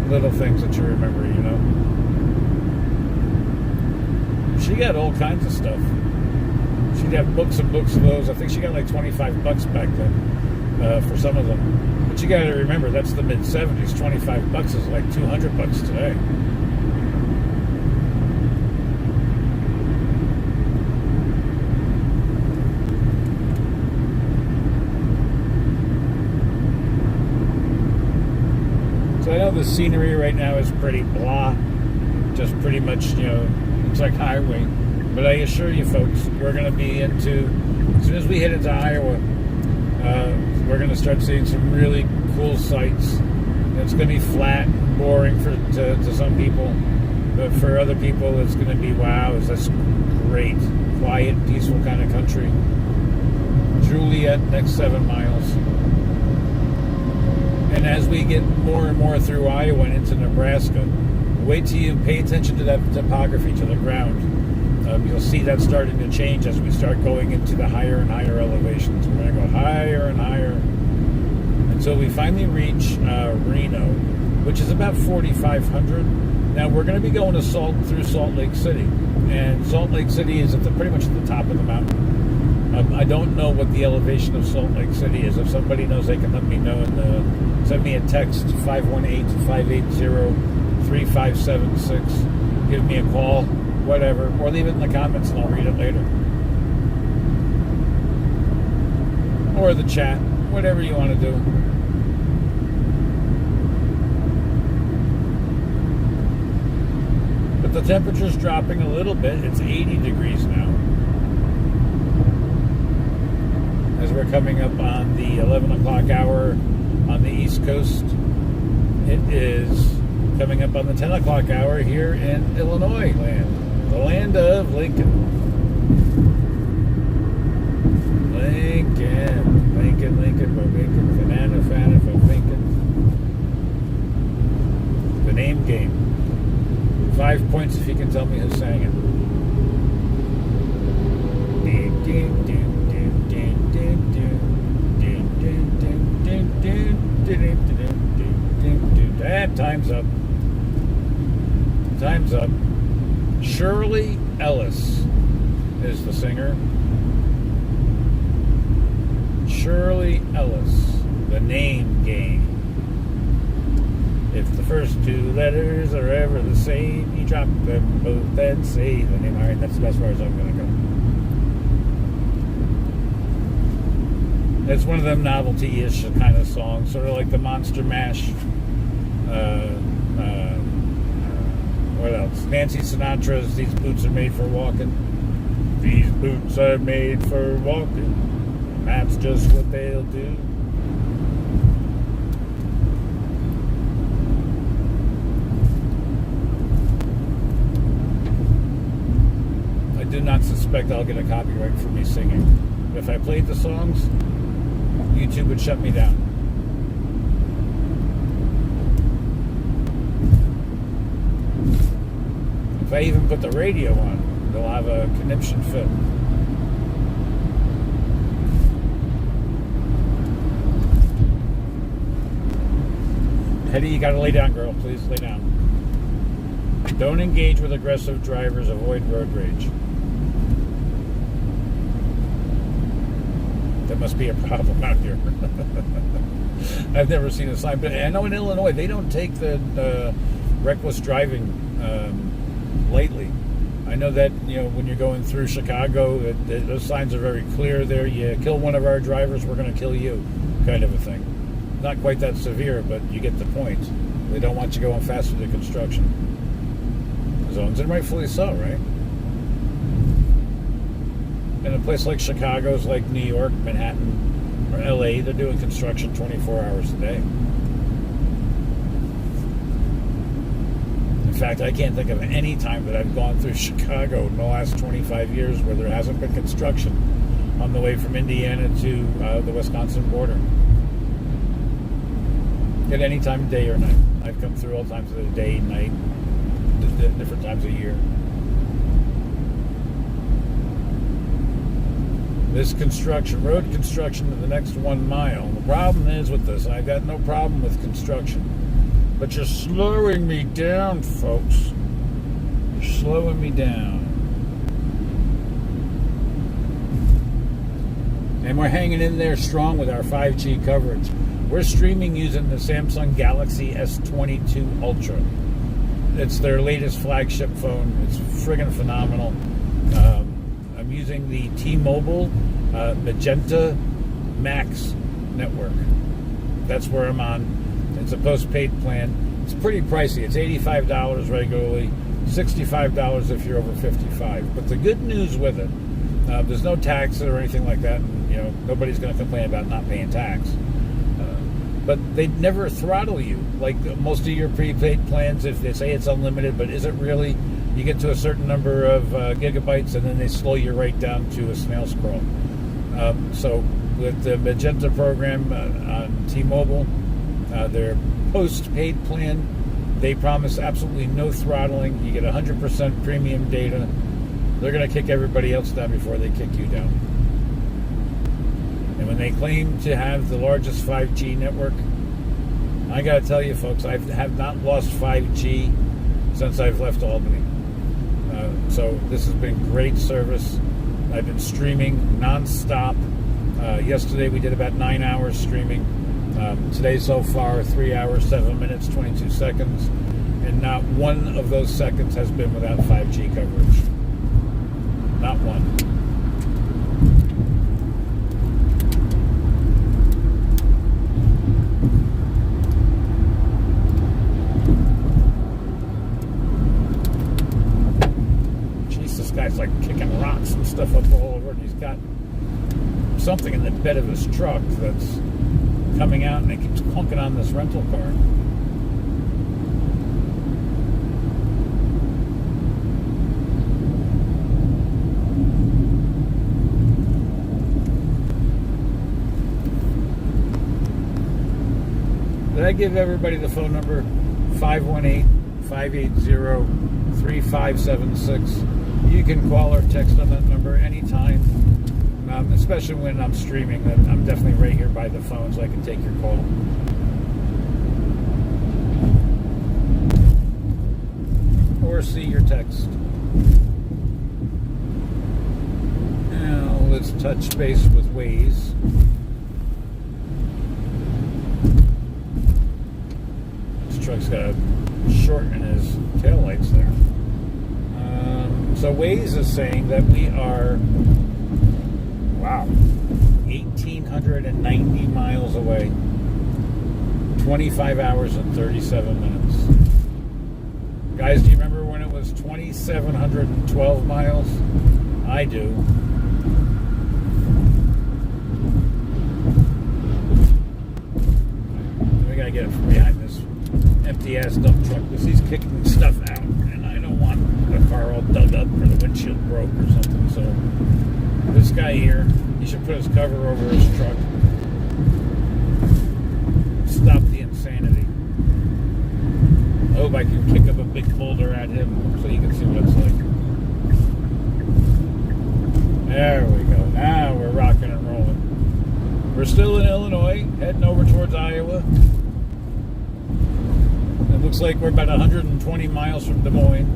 Little things that you remember, you know. She got all kinds of stuff. She'd have books and books of those. I think she got like $25 back then for some of them. But you got to remember, that's the mid-'70s. $25 is like $200 today. So I know the scenery right now is pretty blah, just pretty much, you know, it's like highway. But I assure you folks, we're going to be into, as soon as we hit into Iowa, we're going to start seeing some really cool sights. It's going to be flat, boring to some people, but for other people it's going to be, wow, is this great, quiet, peaceful kind of country. Juliet, next 7 miles. And as we get more and more through Iowa and into Nebraska, wait till you pay attention to that topography, to the ground. You'll see that starting to change as we start going into the higher and higher elevations. We're going to go higher and higher until we finally reach Reno, which is about 4,500. Now we're going to be going to through Salt Lake City, and Salt Lake City is pretty much at the top of the mountain. I don't know what the elevation of Salt Lake City is. If somebody knows, they can let me know and send me a text, 518-580-3576. Give me a call, whatever, or leave it in the comments and I'll read it later. Or the chat, whatever you want to do. But the temperature's dropping a little bit. It's 80 degrees now. As we're coming up on the 11 o'clock hour on the East Coast, it is coming up on the 10 o'clock hour here in Illinois land, the land of Lincoln. Lincoln, Lincoln, Lincoln, Lincoln, Fanana, Fana, Lincoln. The name game. 5 points if you can tell me who sang it. Time's up. Time's up. Shirley Ellis is the singer. Shirley Ellis, the name game. If the first two letters are ever the same, you drop them both and say the name. All right, that's as far as I'm going to go. It's one of them novelty-ish kind of songs, sort of like the Monster Mash. What else? Nancy Sinatra's "These Boots Are Made for Walking." These boots are made for walking. That's just what they'll do. I do not suspect I'll get a copyright for me singing. If I played the songs, YouTube would shut me down. If I even put the radio on, they'll have a conniption fit. Heddy, you gotta lay down, girl. Please lay down. Don't engage with aggressive drivers. Avoid road rage. There must be a problem out here. I've never seen a sign, but I know in Illinois they don't take the reckless driving lightly. I know that, you know, when you're going through Chicago, those signs are very clear there. You kill one of our drivers, we're going to kill you, kind of a thing. Not quite that severe, but you get the point. They don't want you going fast with the construction zones, and rightfully so, right? In a place like Chicago's, like New York, Manhattan, or LA, they're doing construction 24 hours a day. In fact, I can't think of any time that I've gone through Chicago in the last 25 years where there hasn't been construction on the way from Indiana to the Wisconsin border. At any time, day or night. I've come through all times of the day, night, different times of year. This construction, road construction to the next 1 mile. The problem is with this, I've got no problem with construction. But you're slowing me down, folks. You're slowing me down. And we're hanging in there strong with our 5G coverage. We're streaming using the Samsung Galaxy S22 Ultra. It's their latest flagship phone. It's friggin' phenomenal. I'm using the T-Mobile Magenta Max network. That's where I'm on. It's a postpaid plan. It's pretty pricey. It's $85 regularly, $65 if you're over 55. But the good news with it, there's no tax or anything like that. And, you know, nobody's going to complain about not paying tax. But they never throttle you like most of your prepaid plans. If they say it's unlimited, but is it really? You get to a certain number of gigabytes, and then they slow you right down to a snail's crawl. So with the Magenta program on T-Mobile, their post-paid plan, they promise absolutely no throttling. You get 100% premium data. They're going to kick everybody else down before they kick you down. And when they claim to have the largest 5G network, I got to tell you, folks, I have not lost 5G since I've left Albany. So this has been great service. I've been streaming non-stop. Yesterday we did about 9 hours streaming. Today so far, 3 hours, 7 minutes, 22 seconds. And not one of those seconds has been without 5G coverage. Not one. Guy's like kicking rocks and stuff up all over, and he's got something in the bed of his truck that's coming out, and it keeps clunking on this rental car. Did I give everybody the phone number? 518-580-3576. You can call or text on that number anytime, especially when I'm streaming. I'm definitely right here by the phone, so I can take your call. Or see your text. Now, let's touch base with Waze. Let's try truck's got a short in his taillights there. So Waze is saying that we are, wow, 1,890 miles away. 25 hours and 37 minutes. Guys, do you remember when it was 2,712 miles? I do. We gotta get it from behind this empty-ass dump truck because he's kicking stuff out, and I don't want the car all dug up or the windshield broke or something. So this guy here, he should put his cover over his truck. Stop the insanity. I hope I can kick up a big boulder at him so you can see what it's like. There we go. Now we're rocking and rolling. We're still in Illinois, heading over towards Iowa. It looks like we're about 120 miles from Des Moines.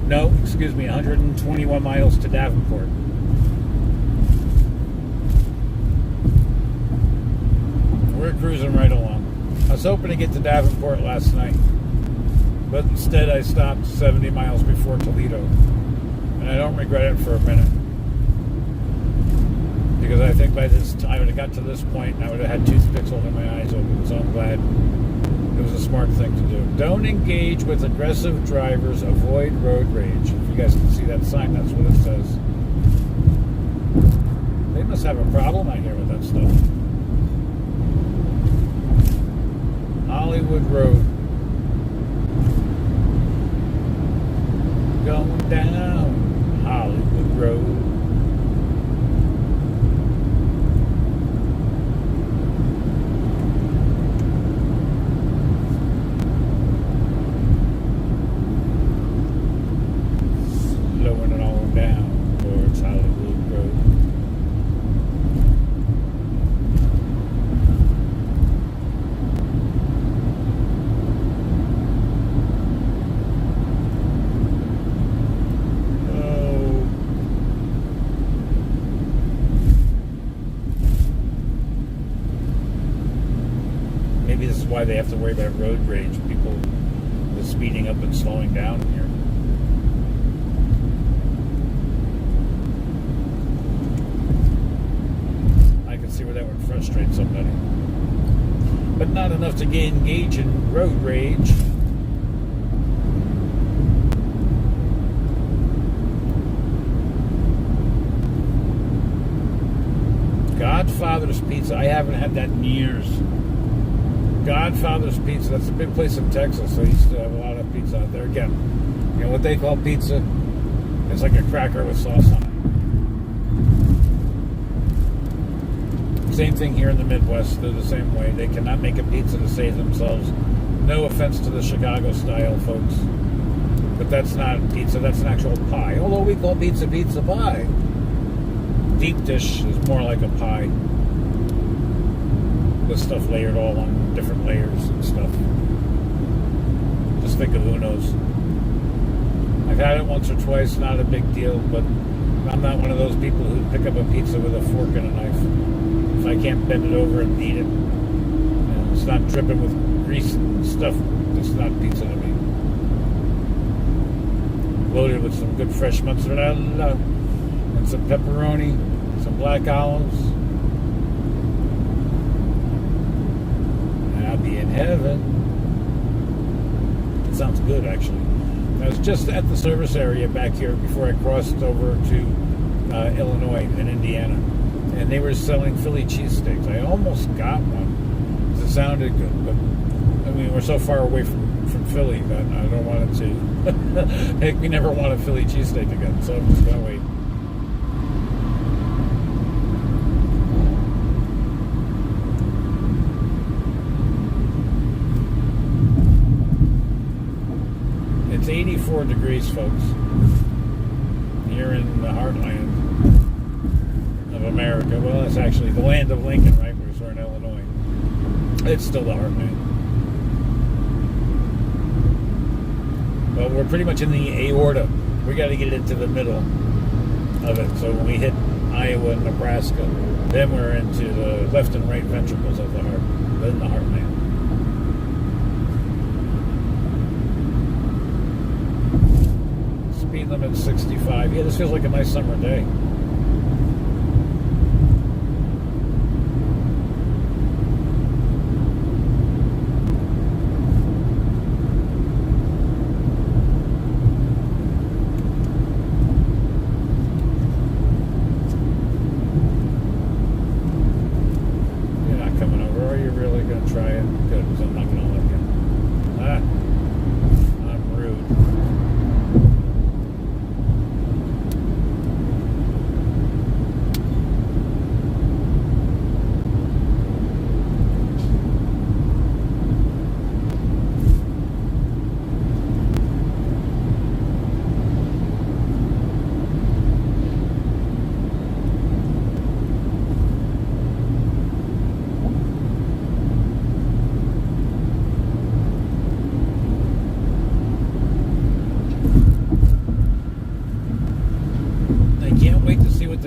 No, excuse me, 121 miles to Davenport. We're cruising right along. I was hoping to get to Davenport last night, but instead I stopped 70 miles before Toledo. And I don't regret it for a minute. Because I think by this time, I would have got to this point, I would have had toothpicks holding my eyes open. So I'm glad it was a smart thing to do. Don't engage with aggressive drivers. Avoid road rage. If you guys can see that sign, that's what it says. They must have a problem out here with that stuff. Hollywood Road. Going down Hollywood Road. Slowing it all down towards Hollywood Road. Maybe this is why they have to worry about road rage. People with speeding up and slowing down here. I can see where that would frustrate somebody. But not enough to engage in road rage. Godfather's Pizza. I haven't had that in years. Godfather's Pizza. That's a big place in Texas. I used to have a lot of pizza out there. Again, you know what they call pizza? It's like a cracker with sauce on it. Same thing here in the Midwest. They're the same way. They cannot make a pizza to save themselves. No offense to the Chicago style, folks. But that's not pizza. That's an actual pie. Although we call pizza pie. Deep dish is more like a pie. The stuff layered all on different layers and stuff. Just think of Uno's. I've had it once or twice, not a big deal, but I'm not one of those people who pick up a pizza with a fork and a knife. If I can't bend it over and eat it, and it's not dripping with grease and stuff, it's not pizza to me. Loaded with some good fresh mozzarella and some pepperoni, some black olives. I'll be in heaven. It sounds good, actually. I was just at the service area back here before I crossed over to Illinois and Indiana, and they were selling Philly cheesesteaks. I almost got one because it sounded good, but I mean, we're so far away from Philly that I don't want it to make me never want a Philly cheesesteak again, so I'm just going to wait. It's 84 degrees, folks, here in the heartland of America. Well, it's actually the land of Lincoln, right? We're in Illinois. It's still the heartland. But we're pretty much in the aorta. We got to get into the middle of it. So when we hit Iowa and Nebraska. Then we're into the left and right ventricles of the heart, then the heartland. Speed limit 65. Yeah, this feels like a nice summer day.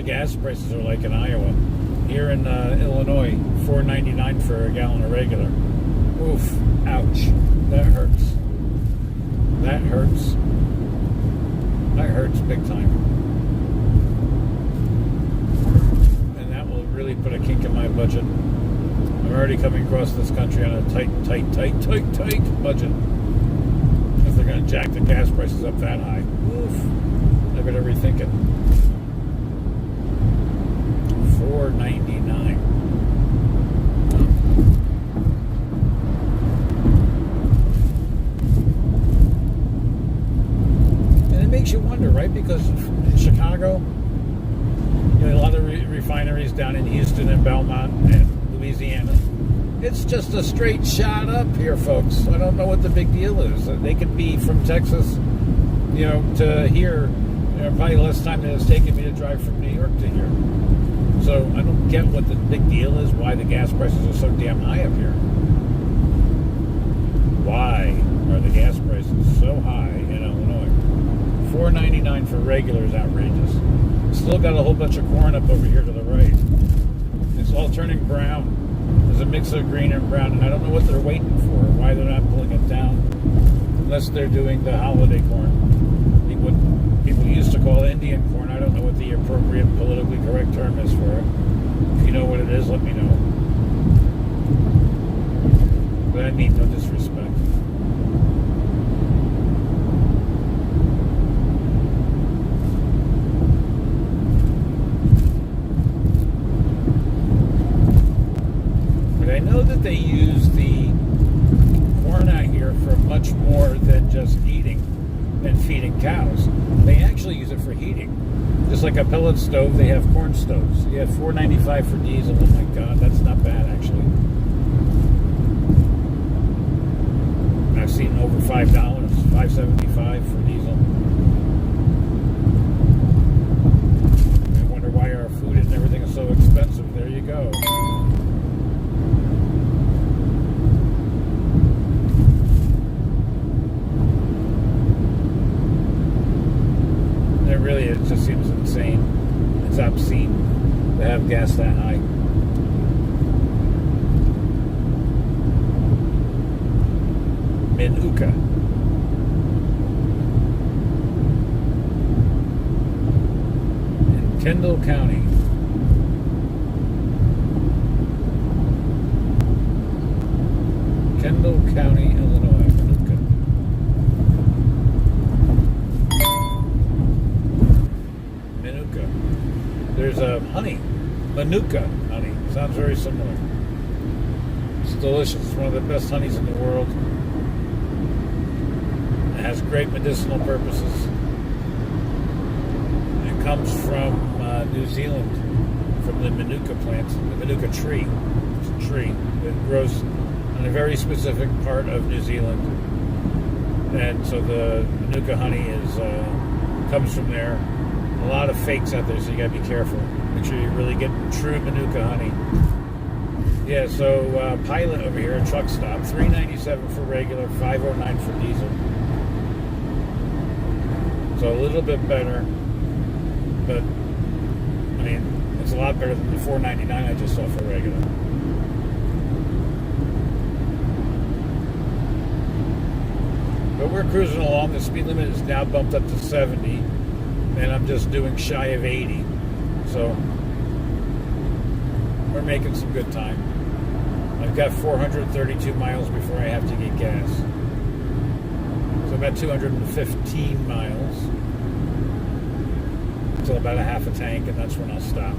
Gas prices are like in Iowa. Here in Illinois, $4.99 for a gallon of regular. Oof, ouch, that hurts. That hurts. That hurts big time. And that will really put a kink in my budget. I'm already coming across this country on a tight budget. If they're going to jack the gas prices up that high, oof, I better rethink it. $4.99. And it makes you wonder, right? Because in Chicago, you know, a lot of refineries down in Houston and Belmont and Louisiana, it's just a straight shot up here, folks. I don't know what the big deal is. They could be from Texas, you know, to here. You know, probably less time than it's taken me to drive from New York to here. So I don't get what the big deal is, why the gas prices are so damn high up here. Why are the gas prices so high in Illinois? $4.99 for regular is outrageous. Still got a whole bunch of corn up over here to the right. It's all turning brown. There's a mix of green and brown, and I don't know what they're waiting for, why they're not pulling it down, unless they're doing the holiday corn. What people used to call Indian corn. I don't know what the appropriate politically correct term is for it. If you know what it is, let me know. But I mean no disrespect. But I know that they use the corn out here for much more than just eating and feeding cows. They actually use it for heating. Just like a pellet stove, they have corn stoves. You have $4.95 for diesel. Oh my God, that's not bad actually. I've seen over $5, $5.75 for diesel. I wonder why our food and everything is so expensive. There you go. Really, it just seems insane. It's obscene to have gas that high. Minooka. In Kendall County. Kendall County, Illinois. Minooka. There's honey, Manuka honey. Sounds very similar. It's delicious. It's one of the best honeys in the world. It has great medicinal purposes. It comes from New Zealand, from the Manuka plant, the Manuka tree. It's a tree that grows in a very specific part of New Zealand. And so the Manuka honey comes from there. A lot of fakes out there, so you gotta be careful. Make sure you really get true Manuka honey. Yeah, so Pilot over here, a truck stop, $3.97 for regular, $5.09 for diesel. So a little bit better, but I mean, It's a lot better than the $4.99 I just saw for regular. But we're cruising along. The speed limit is now bumped up to 70, and I'm just doing shy of 80. So we're making some good time. I've got 432 miles before I have to get gas. So about 215 miles. Until about a half a tank, and that's when I'll stop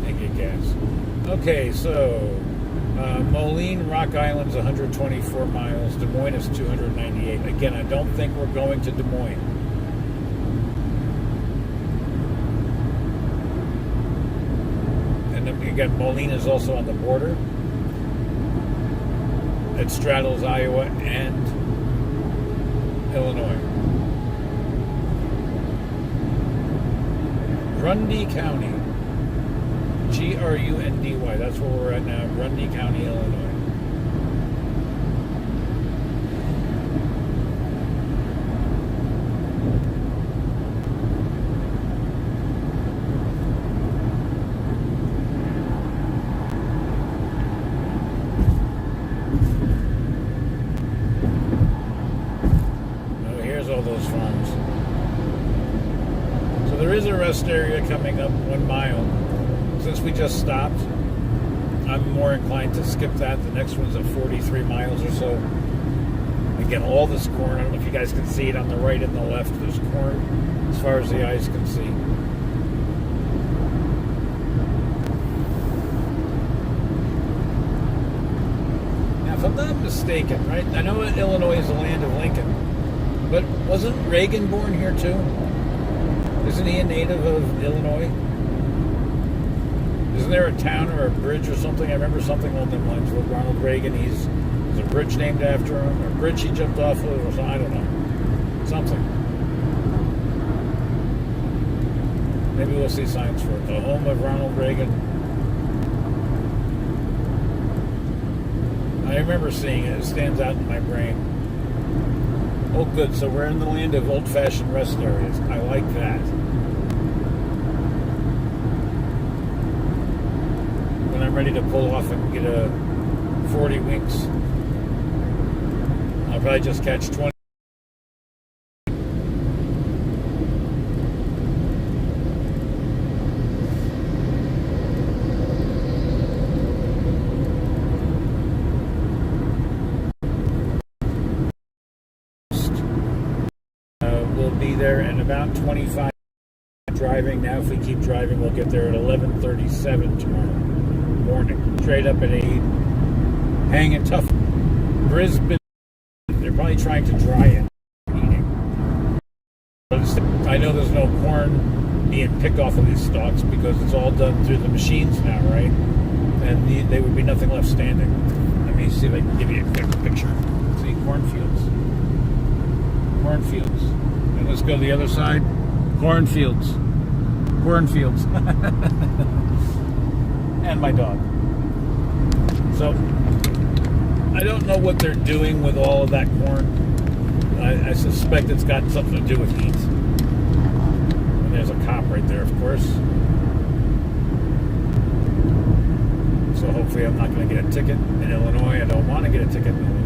and get gas. Okay, so Moline, Rock Island's 124 miles. Des Moines is 298. Again, I don't think we're going to Des Moines. And then again, Moline is also on the border. It straddles Iowa and Illinois. Grundy County. Grundy. That's where we're at now. Grundy County, Illinois. Oh, here's all those farms. So there is a rest area coming up 1 mile. Since we just stopped, I'm more inclined to skip that. The next one's at 43 miles or so. Again, all this corn. I don't know if you guys can see it on the right and the left. There's corn as far as the eyes can see. Now, if I'm not mistaken, right? I know Illinois is the land of Lincoln, but wasn't Reagan born here too? Isn't he a native of Illinois? Isn't there a town or a bridge or something? I remember something along those lines with Ronald Reagan. There's a bridge named after him, or a bridge he jumped off of, or something. I don't know. Something. Maybe we'll see signs for it. The home of Ronald Reagan. I remember seeing it. It stands out in my brain. Oh, good. So we're in the land of old-fashioned rest areas. I like that. When I'm ready to pull off and get a 40 winks, I'll probably just catch 20. We'll be there in about 25 driving. Now if we keep driving, we'll get there at 11:37 tomorrow morning. Straight up at 8. Hanging tough. Brisbane, they're probably trying to dry it. Eating. I know there's no corn being picked off of these stalks because it's all done through the machines now, right? And there would be nothing left standing. Let me see if I can give you a quick picture. See, cornfields. Cornfields. And let's go to the other side. Cornfields. Cornfields. And my dog. So, I don't know what they're doing with all of that corn. I suspect it's got something to do with heat. And there's a cop right there, of course. So hopefully I'm not going to get a ticket in Illinois. I don't want to get a ticket in Illinois.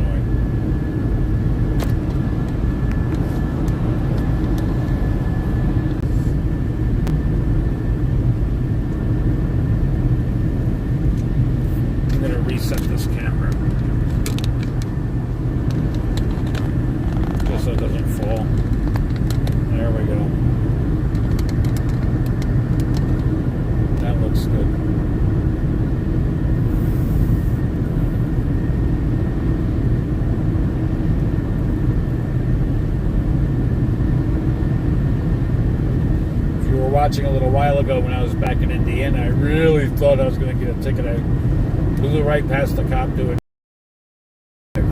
I'm going to reset this camera. Just so it doesn't fall. There we go. That looks good. If you were watching a little while ago when I was back in Indiana, I really thought I was going to get a ticket. I blew right past the cop doing.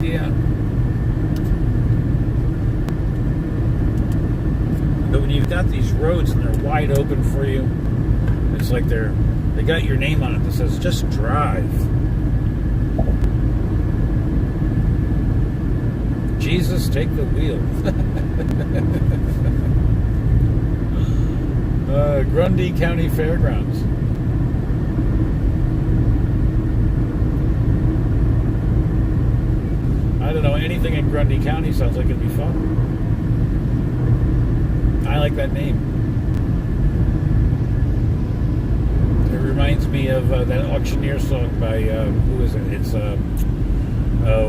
Yeah. But when you've got these roads and they're wide open for you, it's like they got your name on it that says just drive. Jesus, take the wheel. Grundy County Fairgrounds. I don't know, anything in Grundy County sounds like it'd be fun. I like that name. It reminds me of that Auctioneer song by, who is it? It's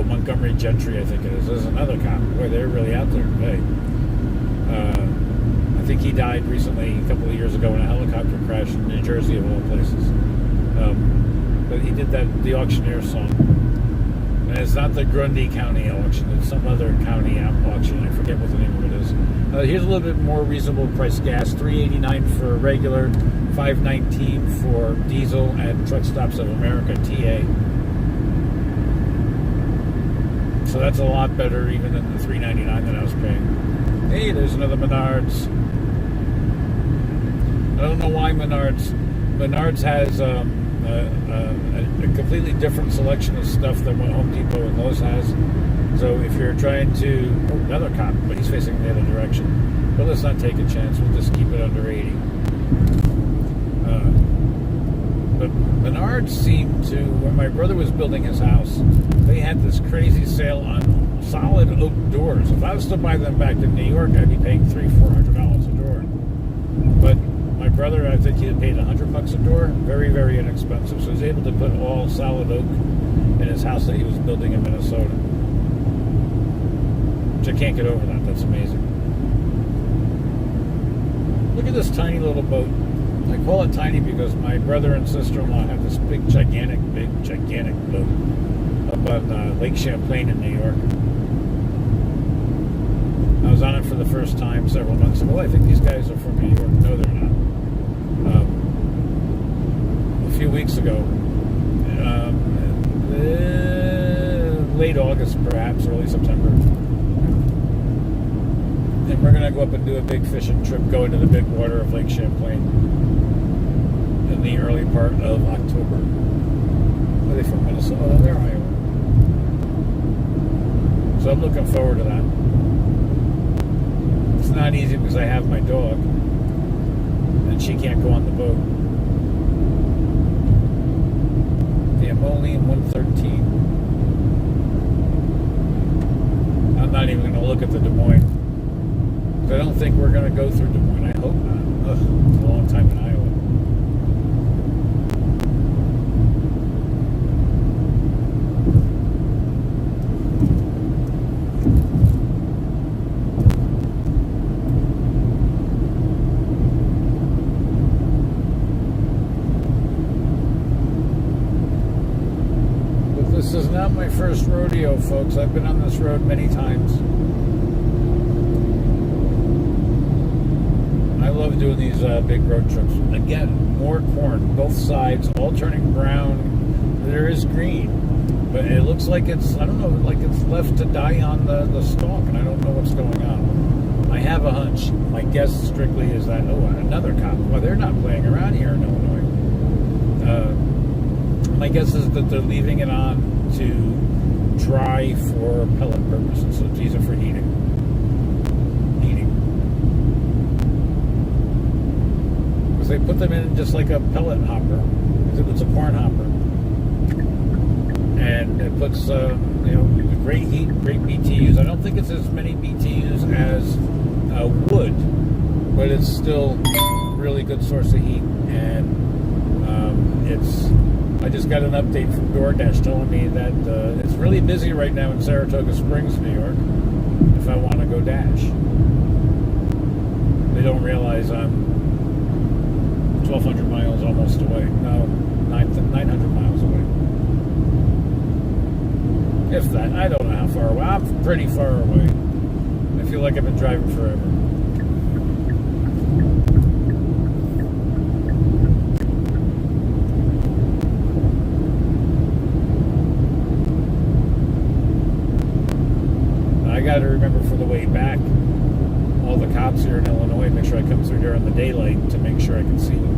Montgomery Gentry, I think it is. There's another cop. Boy, they're really out there today. I think he died recently, a couple of years ago, in a helicopter crash in New Jersey, of all places. But he did the Auctioneer song. And it's not the Grundy County auction. It's some other county auction. I forget what the name of it is. Here's a little bit more reasonable price gas. $3.89 for regular, $5.19 for diesel at Truck Stops of America, TA. So that's a lot better even than the $3.99 that I was paying. Hey, there's another Menards. I don't know why Menards has a completely different selection of stuff than what Home Depot and Lowe's has. So if you're trying to... Oh, another cop, but he's facing the other direction. But let's not take a chance. We'll just keep it under 80. But Menards seemed to... When my brother was building his house, they had this crazy sale on solid oak doors. If I was to buy them back in New York, I'd be paying $300-400 a door. But my brother, I think he had paid $100 a door. Very, very inexpensive. So he was able to put all solid oak in his house that he was building in Minnesota. Which I can't get over that. That's amazing. Look at this tiny little boat. I call it tiny because my brother and sister-in-law have this big, gigantic boat up on Lake Champlain in New York. I was on it for the first time several months ago. I think these guys are from New York. No, they're not. A few weeks ago, late August perhaps, early September. And we're going to go up and do a big fishing trip, go into the big water of Lake Champlain in the early part of October. Are they from Minnesota? Oh, they're Iowa. So I'm looking forward to that. It's not easy because I have my dog and she can't go on the boat. I'm only in 113. I'm not even going to look at the Des Moines. I don't think we're going to go through Des Moines. I hope not. Ugh, it's a long time in Iowa. This is not my first rodeo, folks. I've been on this road many times. I love doing these big road trips. Again, more corn, both sides, all turning brown. There is green, but it looks like it's, I don't know, like it's left to die on the stalk, and I don't know what's going on. I have a hunch. My guess strictly is that, oh, another cop. Well, they're not playing around here in Illinois. My guess is that they're leaving it on to dry for pellet purposes. So these are for heating. Because they put them in just like a pellet hopper. It's a corn hopper. And it puts, great heat, great BTUs. I don't think it's as many BTUs as wood, but it's still a really good source of heat. And I just got an update from DoorDash telling me that it's really busy right now in Saratoga Springs, New York, if I want to go dash. They don't realize I'm 1,200 miles almost away. No, 900 miles away. If that. I don't know how far away. I'm pretty far away. I feel like I've been driving forever. I got to remember for the way back, all the cops here in Illinois, make sure I come through during the daylight to make sure I can see them.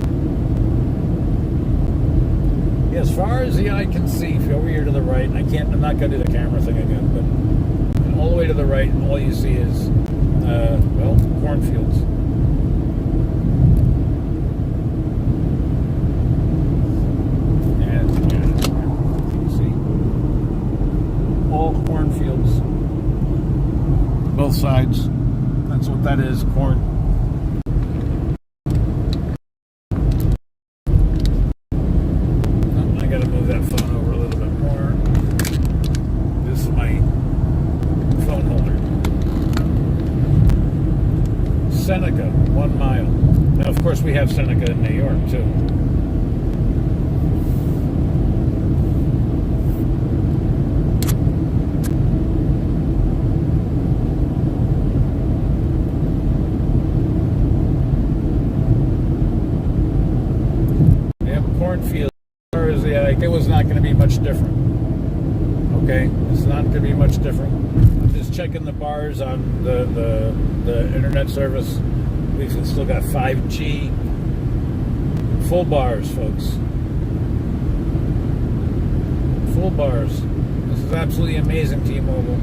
Yeah, as far as the eye can see, if you're over here to the right, I'm not going to do the camera thing again, but all the way to the right, all you see is, cornfields. And, you can see all cornfields. both sides. That's what that is, corn. Oh, I gotta move that phone over a little bit more. This is my phone holder. Seneca, 1 mile. Now, of course, we have Seneca in New York, too. Cornfield, it was not going to be much different. Okay, it's not going to be much different. I'm just checking the bars on the internet service. We've still got 5G, full bars, folks. Full bars. This is absolutely amazing, T-Mobile.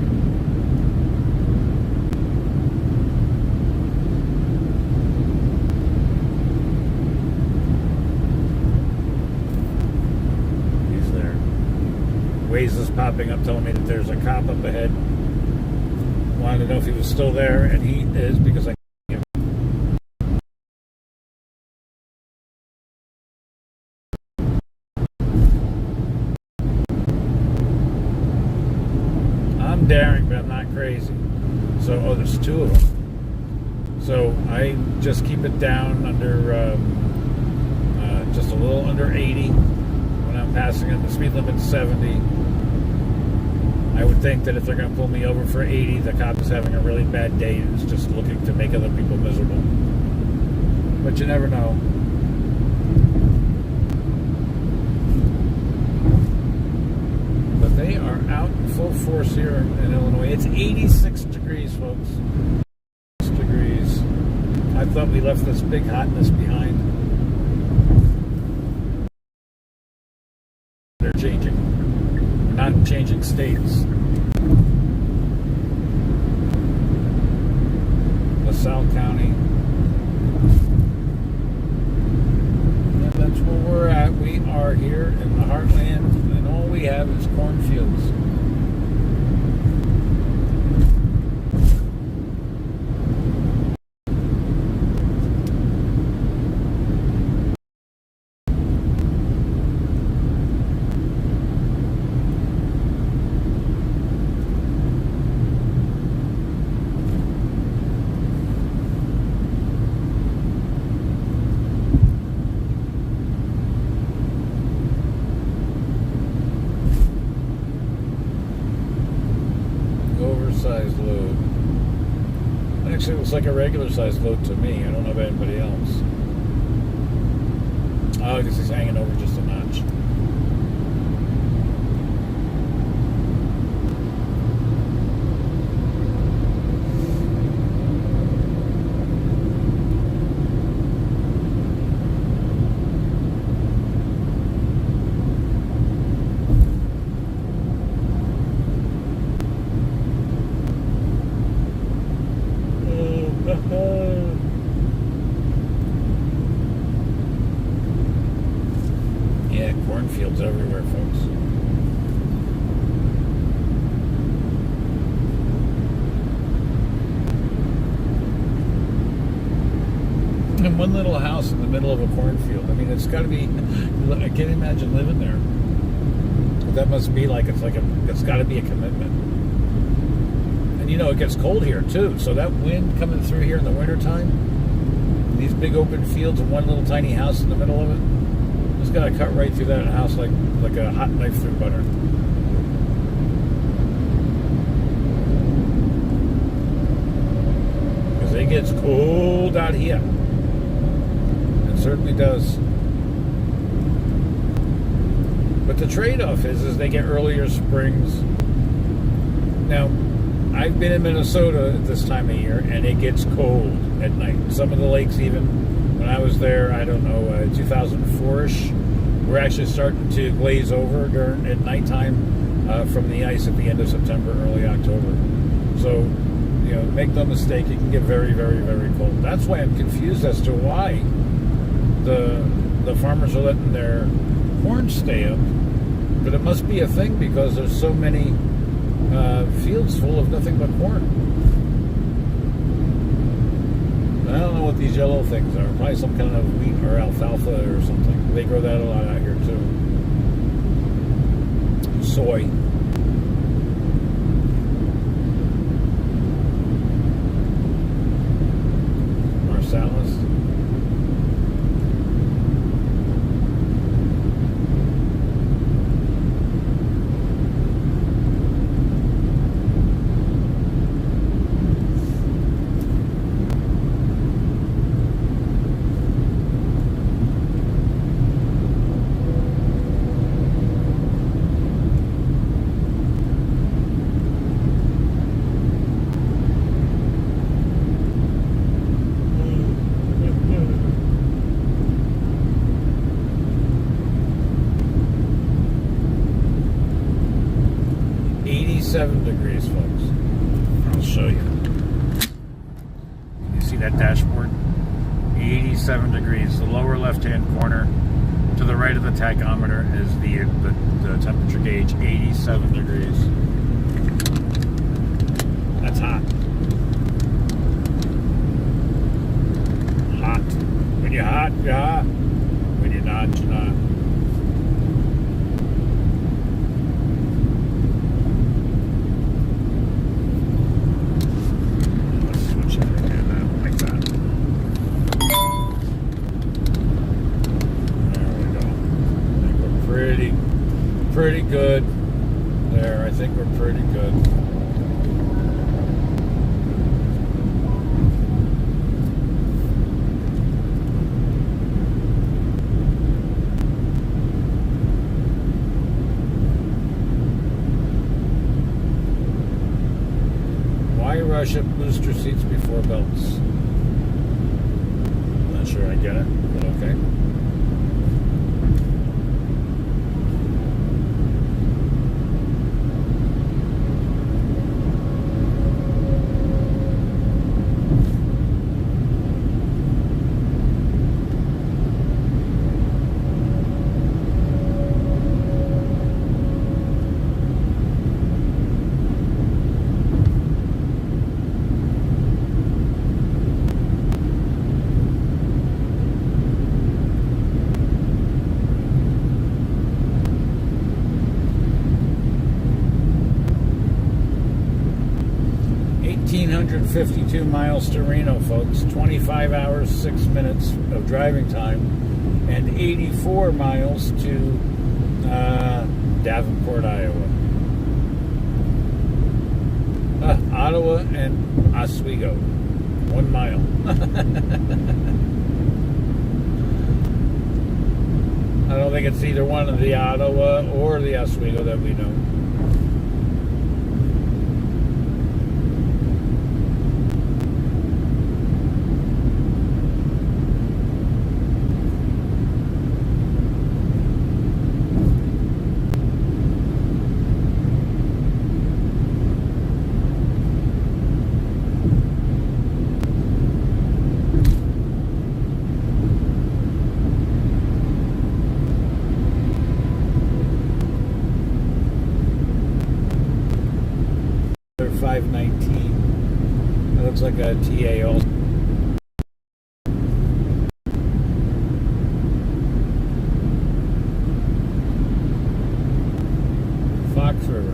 Waze is popping up telling me that there's a cop up ahead. Wanted to know if he was still there, and he is, because I can't. I'm daring, but I'm not crazy. So, oh, there's 2 of them. So I just keep it down under, just a little under 80 when I'm passing it. The speed limit's 70. I would think that if they're going to pull me over for 80, the cop is having a really bad day and is just looking to make other people miserable. But you never know. But they are out in full force here in Illinois. It's 86 degrees, folks. 6 degrees. I thought we left this big hotness behind. They're changing. Not changing states. LaSalle County. And that's where we're at. We are here in the heartland, and all we have is cornfields. Oversized load. Actually, it looks like a regular sized load to me. I don't know about anybody else. Oh, I guess he's hanging over just a notch. Yeah, cornfields everywhere, folks. And one little house in the middle of a cornfield. I mean, it's got to be. I can't imagine living there. But that must be like it's got to be a commitment. And you know, it gets cold here too. So that wind coming through here in the wintertime, these big open fields and one little tiny house in the middle of it. It's got to cut right through that house like a hot knife through butter. Because it gets cold out here. It certainly does. But the trade-off is they get earlier springs. Now, I've been in Minnesota at this time of year, and it gets cold at night. Some of the lakes even. When I was there, I don't know, 2004-ish, we're actually starting to glaze over at nighttime from the ice at the end of September, early October. So, you know, make no mistake, it can get very, very, very cold. That's why I'm confused as to why the farmers are letting their corn stay up. But it must be a thing because there's so many fields full of nothing but corn. what these yellow things are. Probably some kind of wheat or alfalfa or something. They grow that a lot out here too. Soy. Marsalis. Degrees, folks. I'll show you. You see that dashboard? 87 degrees. The lower left-hand corner to the right of the tachometer is the temperature gauge. 87 degrees. That's hot. Hot. When you're hot, you're hot. When you're not, you're not. Pretty good there. I think we're pretty good. Why rush up booster seats before belts? Not sure I get it, but okay. $1,552 miles to Reno, folks. 25 hours, 6 minutes of driving time, and 84 miles to Davenport, Iowa. Ottawa and Oswego, 1 mile. I don't think it's either one of the Ottawa or the Oswego that we know. It looks like a TA also. Fox River.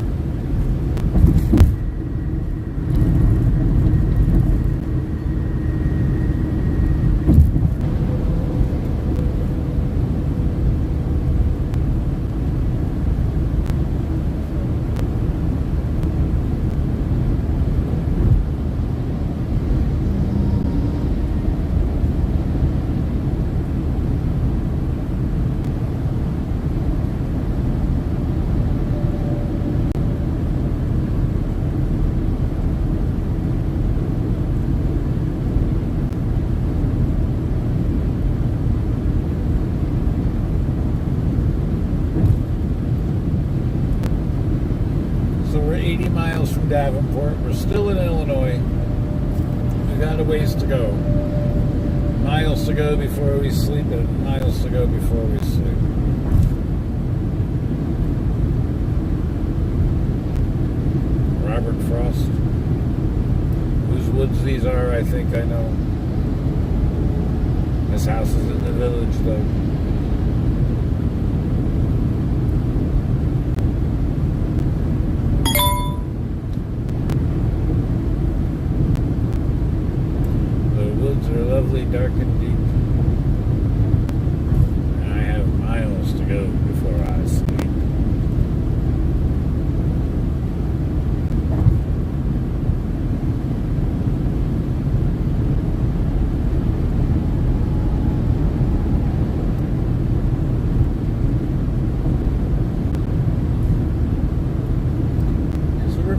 Davenport. We're still in Illinois. We got a ways to go. Miles to go before we sleep, and miles to go before we sleep. Robert Frost. Whose woods these are, I think I know. This house is in the village, though. The woods are lovely, dark and deep. And I have miles to go before I sleep.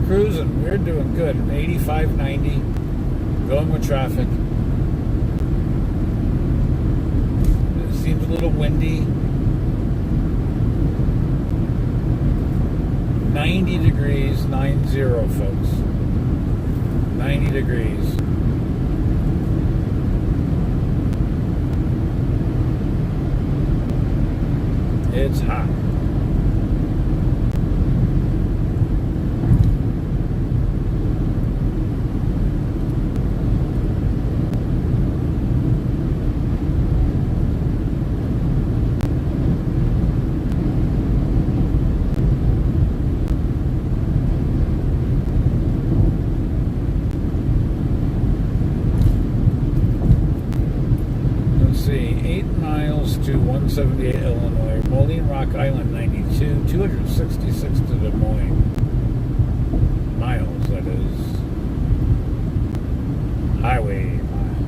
Cruising, we're doing good. 85-90, going with traffic. It seems a little windy. 90 degrees, 90, folks. 90 degrees. It's hot. To 178 Illinois, Moline Rock Island 92, 266 to Des Moines. Miles, that is. Highway miles.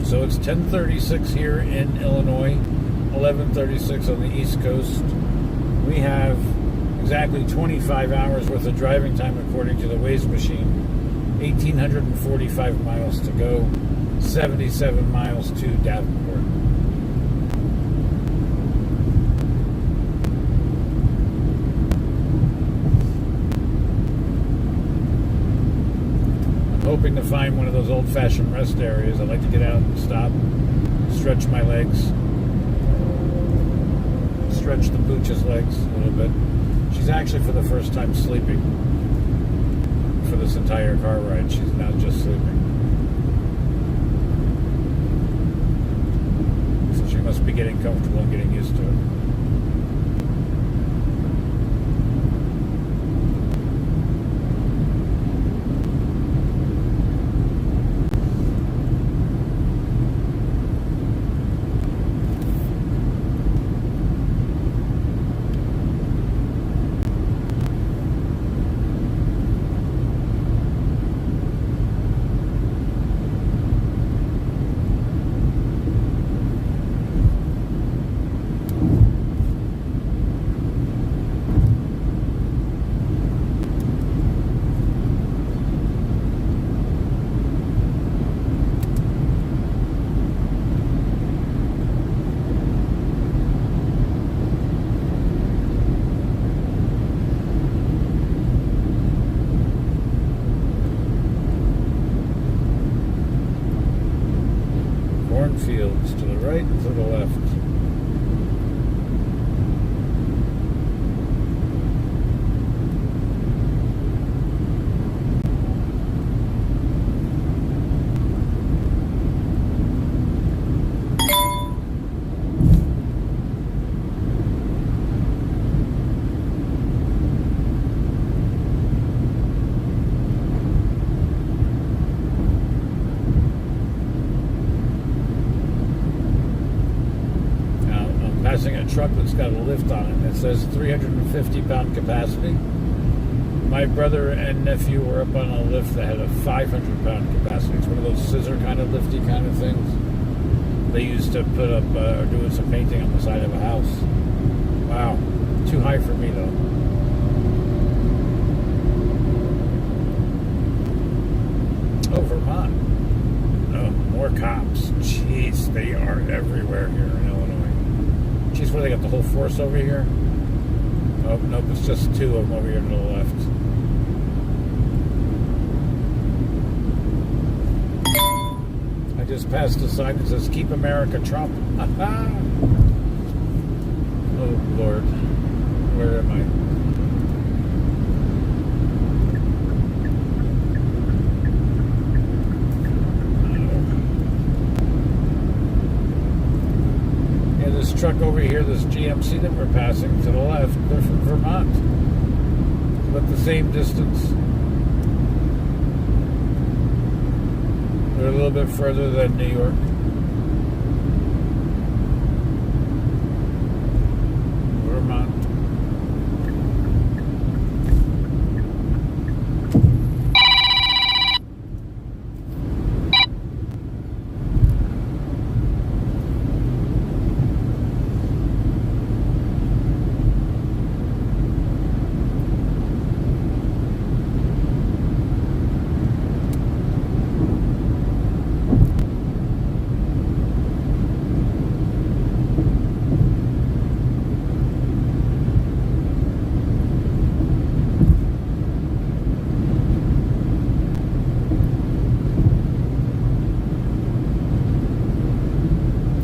So it's 10:36 here in Illinois, 11:36 on the East Coast. We have exactly 25 hours worth of driving time according to the Waze machine. 1,845 miles to go, 77 miles to Davenport. Hoping to find one of those old-fashioned rest areas. I like to get out and stop, stretch my legs, stretch the pooch's legs a little bit. She's actually for the first time sleeping for this entire car ride. She's not just sleeping. So she must be getting comfortable and getting used to it. Cornfields to the right and to the left. Passing a truck that's got a lift on it. It says 350-pound capacity. My brother and nephew were up on a lift that had a 500-pound capacity. It's one of those scissor kind of lifty kind of things they used to put up or doing some painting on the side of a house. Wow, too high for me though. Oh, Vermont. Oh, more cops. Jeez, they are everywhere here in Illinois. Geez, where they got the whole force over here? Oh, nope, it's just two of them over here to the left. I just passed a sign that says, "Keep America Trump." Oh, Lord. Where am I? This truck over here, this GMC that we're passing to the left, they're from Vermont. About the same distance. They're a little bit further than New York. Vermont.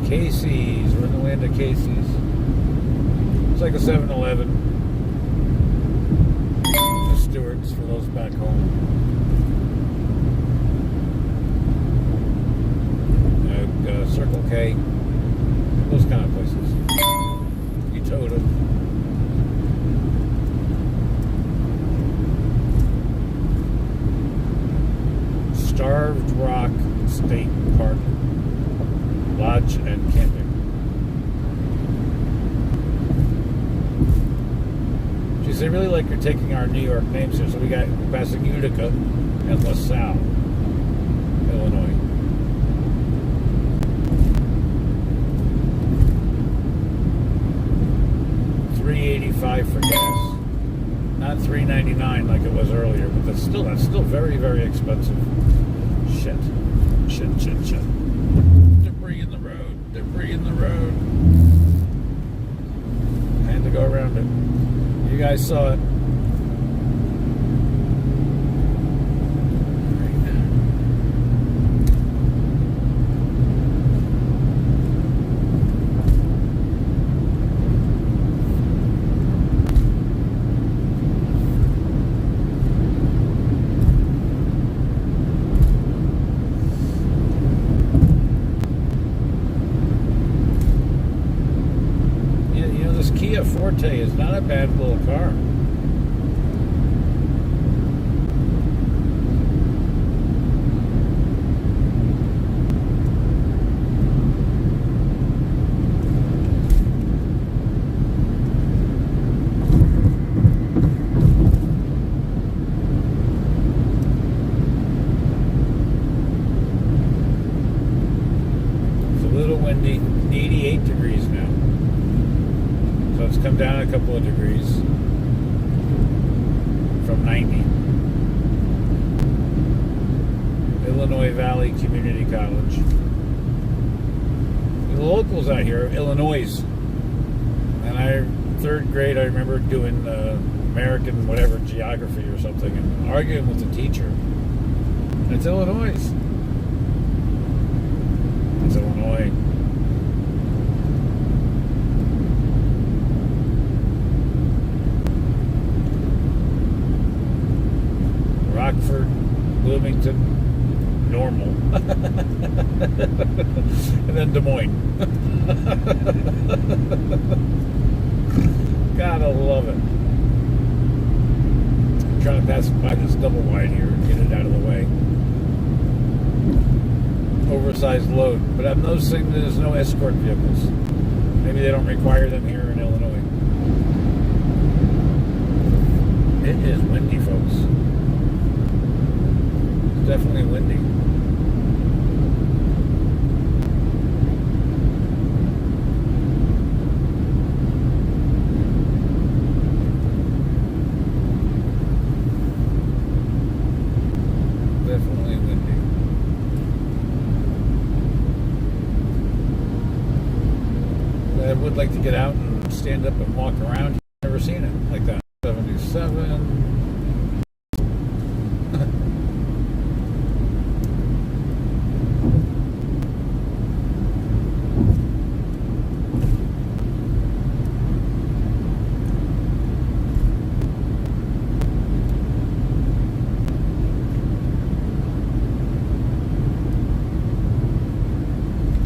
Casey's. We're in the land of Casey's. It's like a 7-Eleven. The Stewart's for those back home. Circle K. Those kind of places. Utah. Starved Rock State Park. Lodge and camping. Geez, they really like you're taking our New York names here. So we got passing Utica and LaSalle, Illinois. $3.85 for gas, not $3.99 like it was earlier, but that's still very, very expensive. Shit. Debris in the road. I had to go around it. You guys saw it. Forte is not a bad little car. It's a little windy, 88 degrees now. So it's come down a couple of degrees from 90. Illinois Valley Community College. The locals out here, Illinois. And third grade, I remember doing American whatever geography or something and arguing with the teacher. It's Illinois. It's Illinois. Rockford, Bloomington, Normal, and then Des Moines. Gotta love it. I'm trying to pass by this double wide here and get it out of the way. Oversized load, but I'm noticing there's no escort vehicles. Maybe they don't require them here in Illinois. It is windy, folks. Definitely windy. Definitely windy. I would like to get out and stand up and walk around. Never seen it like that. 77.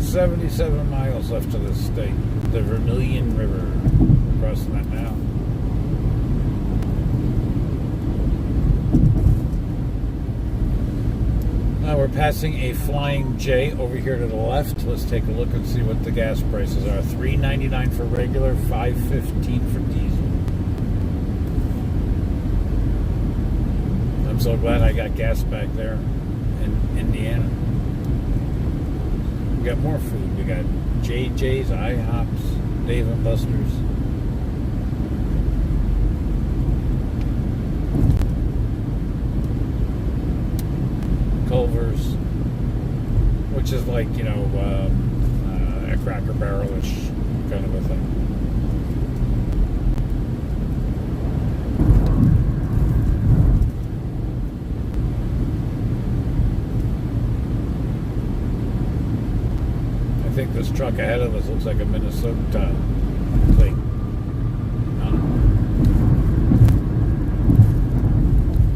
77 miles left to the state. The Vermilion River. We're crossing that now. Now we're passing a Flying J over here to the left. Let's take a look and see what the gas prices are. $3.99 for regular, $5.15 for diesel. I'm so glad I got gas back there in Indiana. We got more food. We got JJ's, IHOPs, Dave and Buster's. Culver's, which is like, you know, a Cracker Barrel-ish kind of a thing. I think this truck ahead of us looks like a Minnesota plate.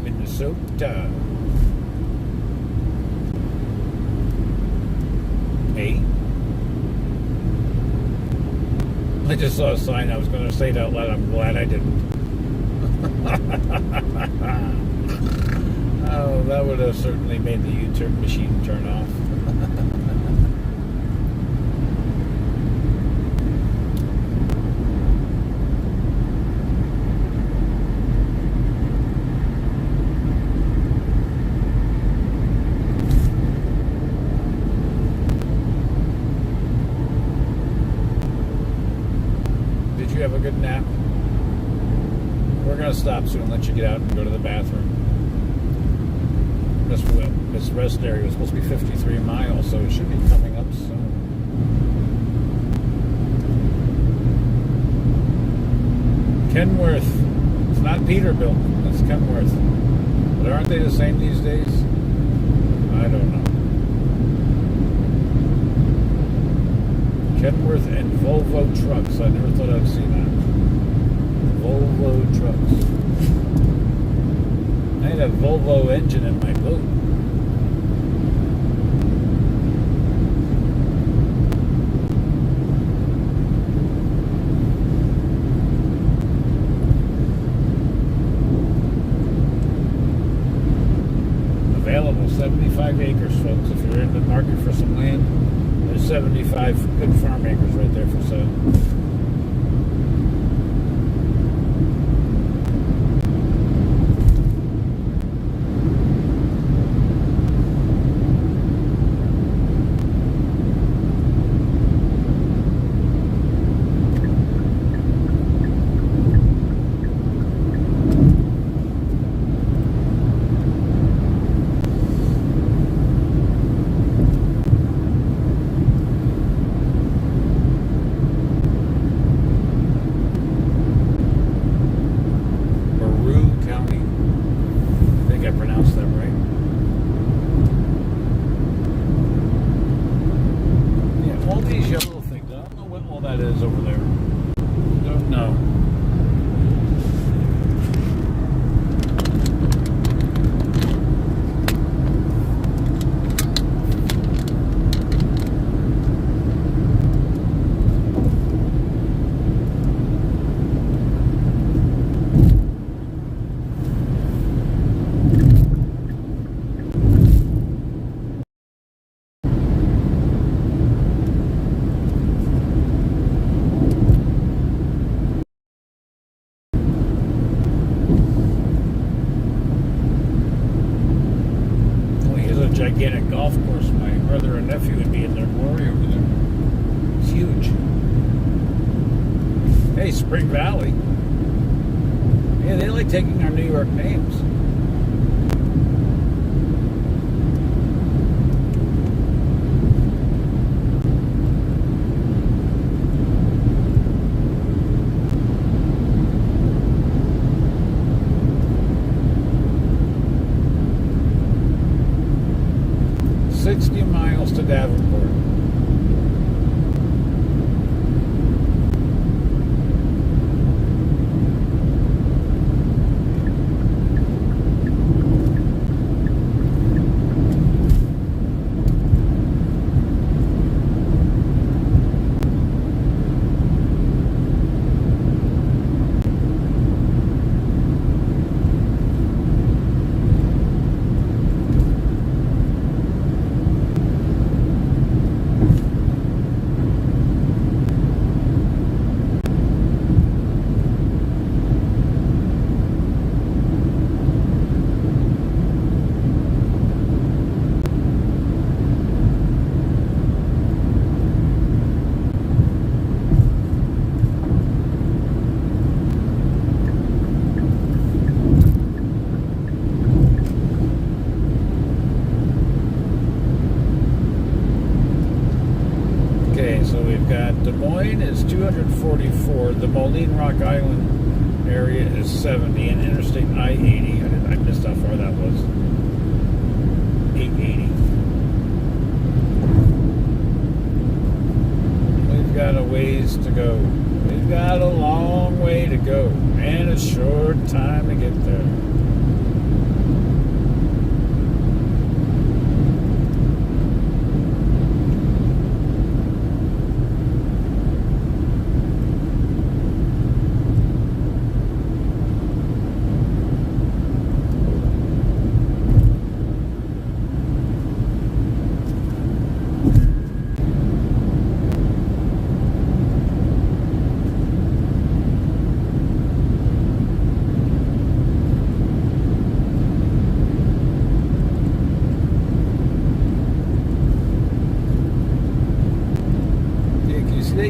Minnesota. I just saw a sign. I was going to say it out loud. I'm glad I didn't. Oh, that would have certainly made the U-turn machine turn off. Have a good nap. We're going to stop soon and let you get out and go to the bathroom. This rest area was supposed to be 53 miles, so it should be coming up soon. Kenworth. It's not Peterbilt. It's Kenworth. But aren't they the same these days? I don't know. Kenworth and Volvo trucks. I never thought I'd see that. Volvo trucks. I had a Volvo engine in my boat. Available 75 acres, folks. If you're in the market for some land, there's 75 good farm acres right there for sale. Gigantic golf course. My brother and nephew would be in their glory over there. It's huge. Hey, Spring Valley. Yeah, they like taking our New York names. Davenport. Des Moines is 244. The Moline Rock Island area is 70, and Interstate I-80. I missed how far that was. 880. We've got a ways to go. We've got a long way to go, and a short time to get there.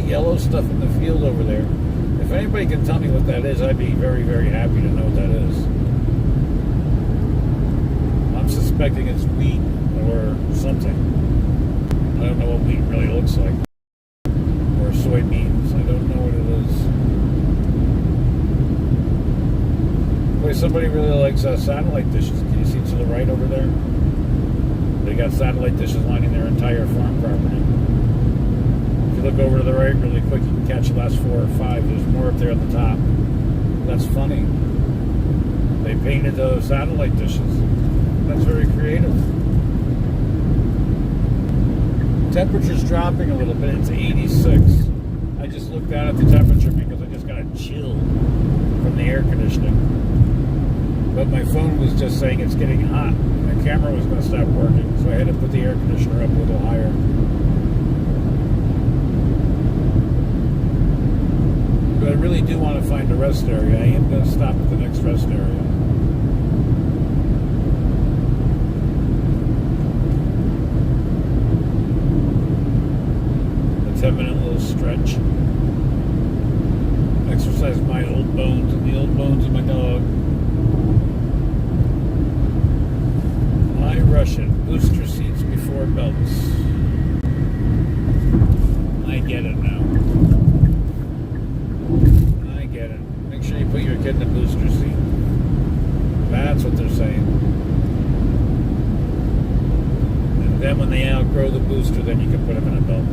Yellow stuff in the field over there. If anybody can tell me what that is, I'd be very, very happy to know what that is. I'm suspecting it's wheat or something. I don't know what wheat really looks like. Or soybeans. I don't know what it is. Boy, somebody really likes satellite dishes. Can you see to the right over there? They got satellite dishes lining their entire farm property. Look over to the right really quick, you can catch the last 4 or 5. There's more up there at the top. That's funny. They painted those satellite dishes. That's very creative. Temperature's dropping a little bit. It's 86. I just looked out at the temperature because I just got a chill from the air conditioning. But my phone was just saying it's getting hot. My camera was going to stop working, so I had to put the air conditioner up a little higher. But I really do want to find a rest area. I am going to stop at the next rest area. A 10-minute little stretch. Exercise my old bones and the old bones of my dog. I rush it. Booster seats before belts. I get it now. Make sure you put your kid in the booster seat. That's what they're saying. And then when they outgrow the booster, then you can put them in a belt.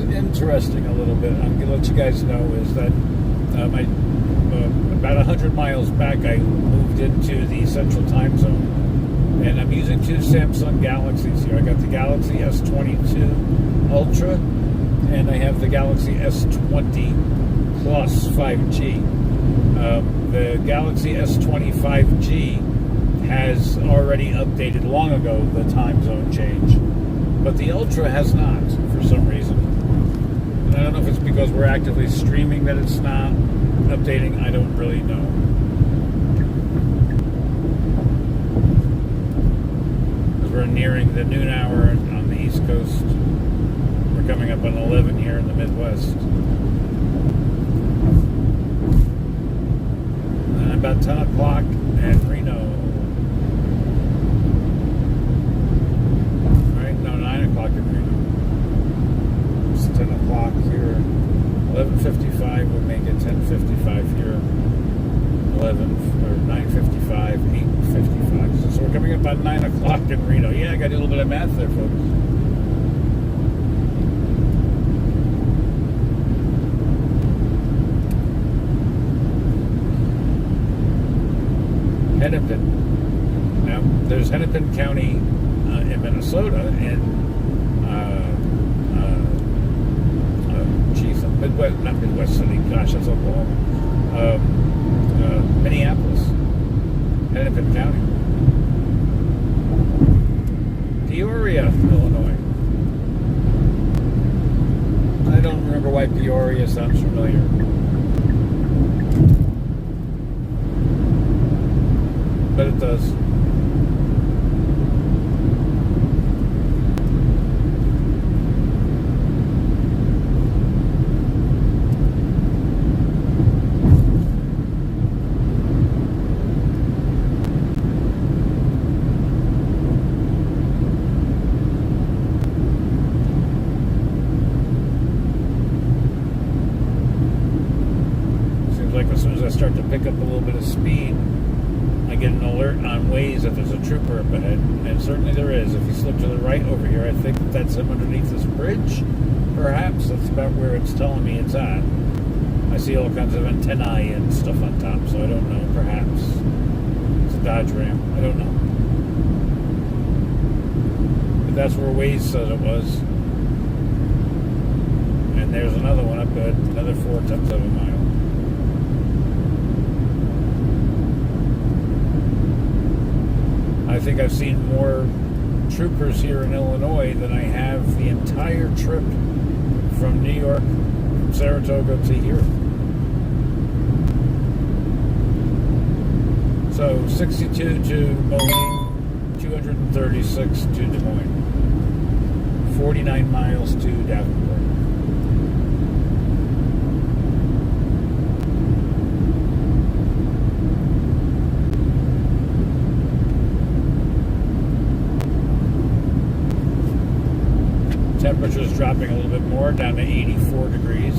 Interesting a little bit. I'm going to let you guys know is that about 100 miles back I moved into the central time zone, and I'm using 2 Samsung Galaxies here. I got the Galaxy S22 Ultra and I have the Galaxy S20 Plus 5G. The Galaxy S20 5G has already updated long ago the time zone change, but the Ultra has not for some reason. And I don't know if it's because we're actively streaming that it's not updating. I don't really know. Because we're nearing the noon hour on the East Coast. We're coming up on 11 here in the Midwest. And about 10 o'clock at Reno. o'clock in Reno. Yeah, I got to do a little bit of math there, folks. Hennepin. Now, there's Hennepin County in Minnesota, and Midwest, not Midwest City. Gosh, that's Oklahoma. Minneapolis, Hennepin County, Peoria, Illinois. I don't remember why Peoria sounds familiar. But it does. Seems like as soon as I start to pick up a little bit of speed, I get an alert on Waze that there's a trooper up ahead, and certainly there is. If you slip to the right over here, I think that's him underneath this bridge. Perhaps that's about where it's telling me it's at. I see all kinds of antennae and stuff on top, so I don't know. Perhaps it's a Dodge Ram. I don't know. But that's where Waze says it was. And there's another one up at another 4/10 of a mile. I think I've seen more troopers here in Illinois than I have the entire trip from New York, from Saratoga to here. So 62 to Moline, 236 to Des Moines, 49 miles to Davenport. Temperature's dropping a little bit more, down to 84 degrees.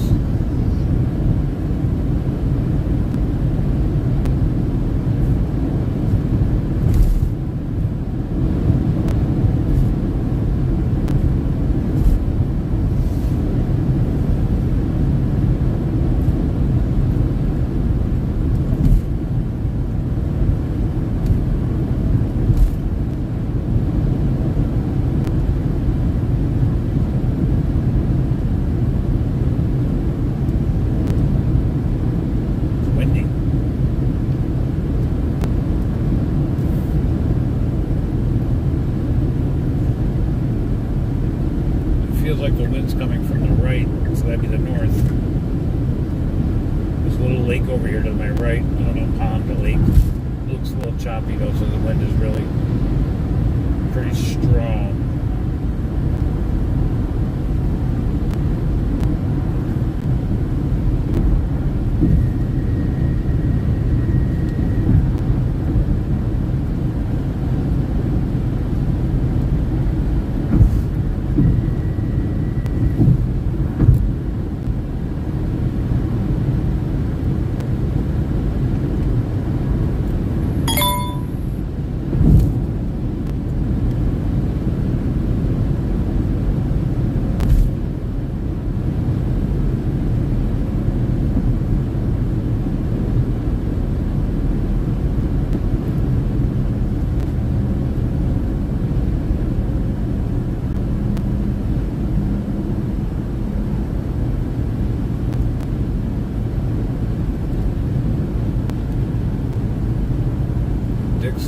Feels like the wind's coming from the right, so that'd be the north. There's a little lake over here to my right. I don't know, pond or lake. It looks a little choppy though, so the wind is really pretty strong.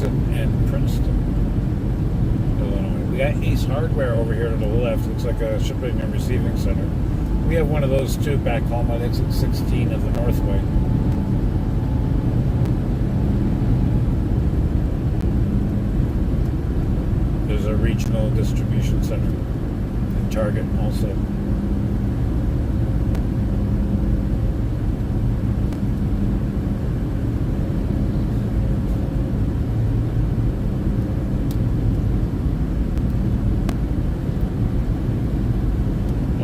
And Princeton, Illinois. We got Ace Hardware over here to the left. Looks like a shipping and receiving center. We have one of those too back home on exit 16 of the Northway. There's a regional distribution center and Target also.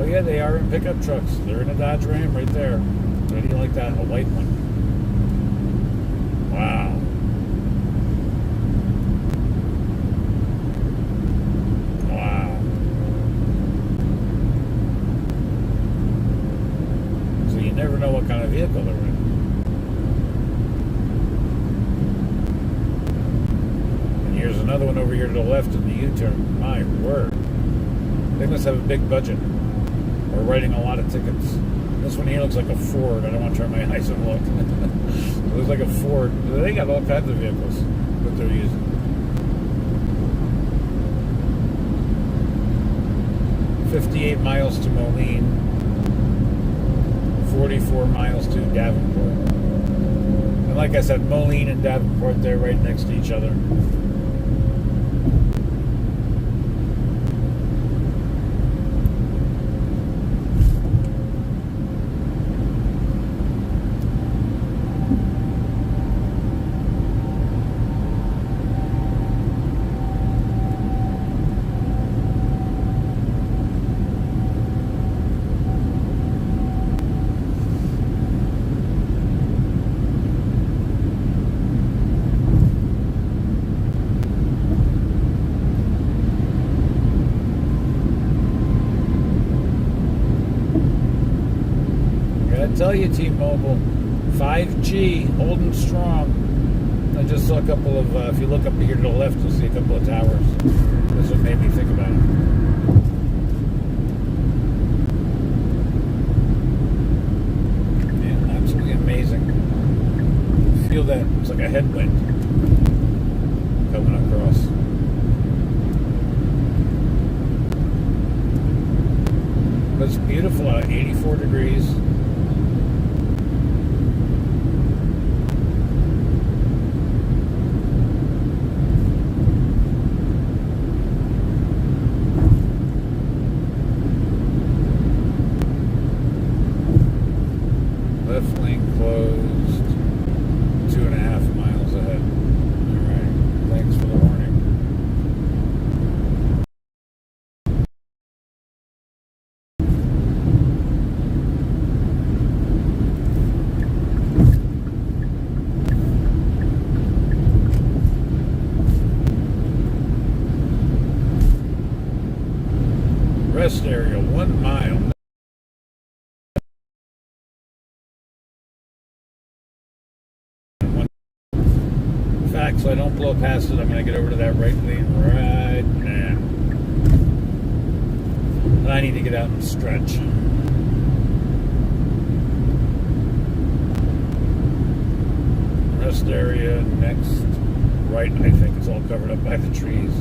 Yeah, they are in pickup trucks. They're in a Dodge Ram right there. How do you like that? A white one. Wow. in the U-turn. My word. They must have a big budget. Or writing a lot of tickets. This one here looks like a Ford. I don't want to turn my eyes and look. It looks like a Ford. They got all kinds of vehicles that they're using. 58 miles to Moline. 44 miles to Davenport. And like I said, Moline and Davenport, they're right next to each other. Tell you, T-Mobile, 5G, holding strong. I just saw a couple of, if you look up here to the left, you'll see a couple of towers. That's what made me think about it. Yeah, absolutely amazing. Feel that, it's like a headwind coming across. But it's beautiful out, 84 degrees. Left lane closed, 2.5 miles ahead. Alright, thanks for the warning. Rest area, 1 mile. So I don't blow past it. I'm going to get over to that right lane right now. And I need to get out and stretch. Rest area next. Right, I think it's all covered up by the trees.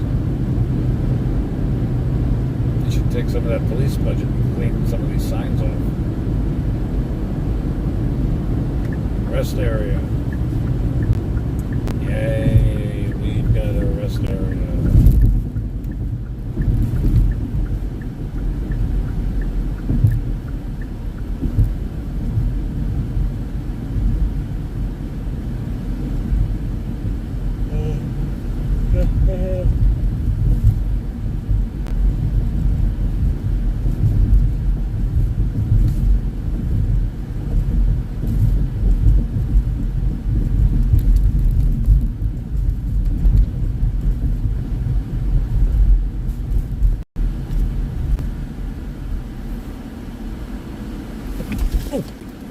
You should take some of that police budget and clean some of these signs off. Rest area. Yay, we've got a rest area.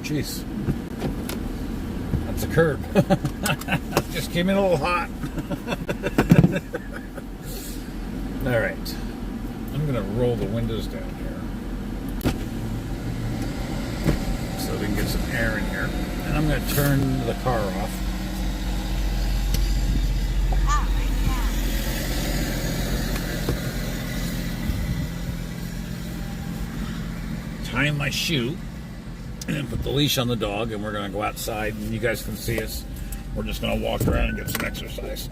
Jeez, that's a curb. Just came in a little hot. All right, I'm gonna roll the windows down here so we can get some air in here, and I'm gonna turn the car off. Tie my shoe. And put the leash on the dog, and we're going to go outside, and you guys can see us. We're just going to walk around and get some exercise.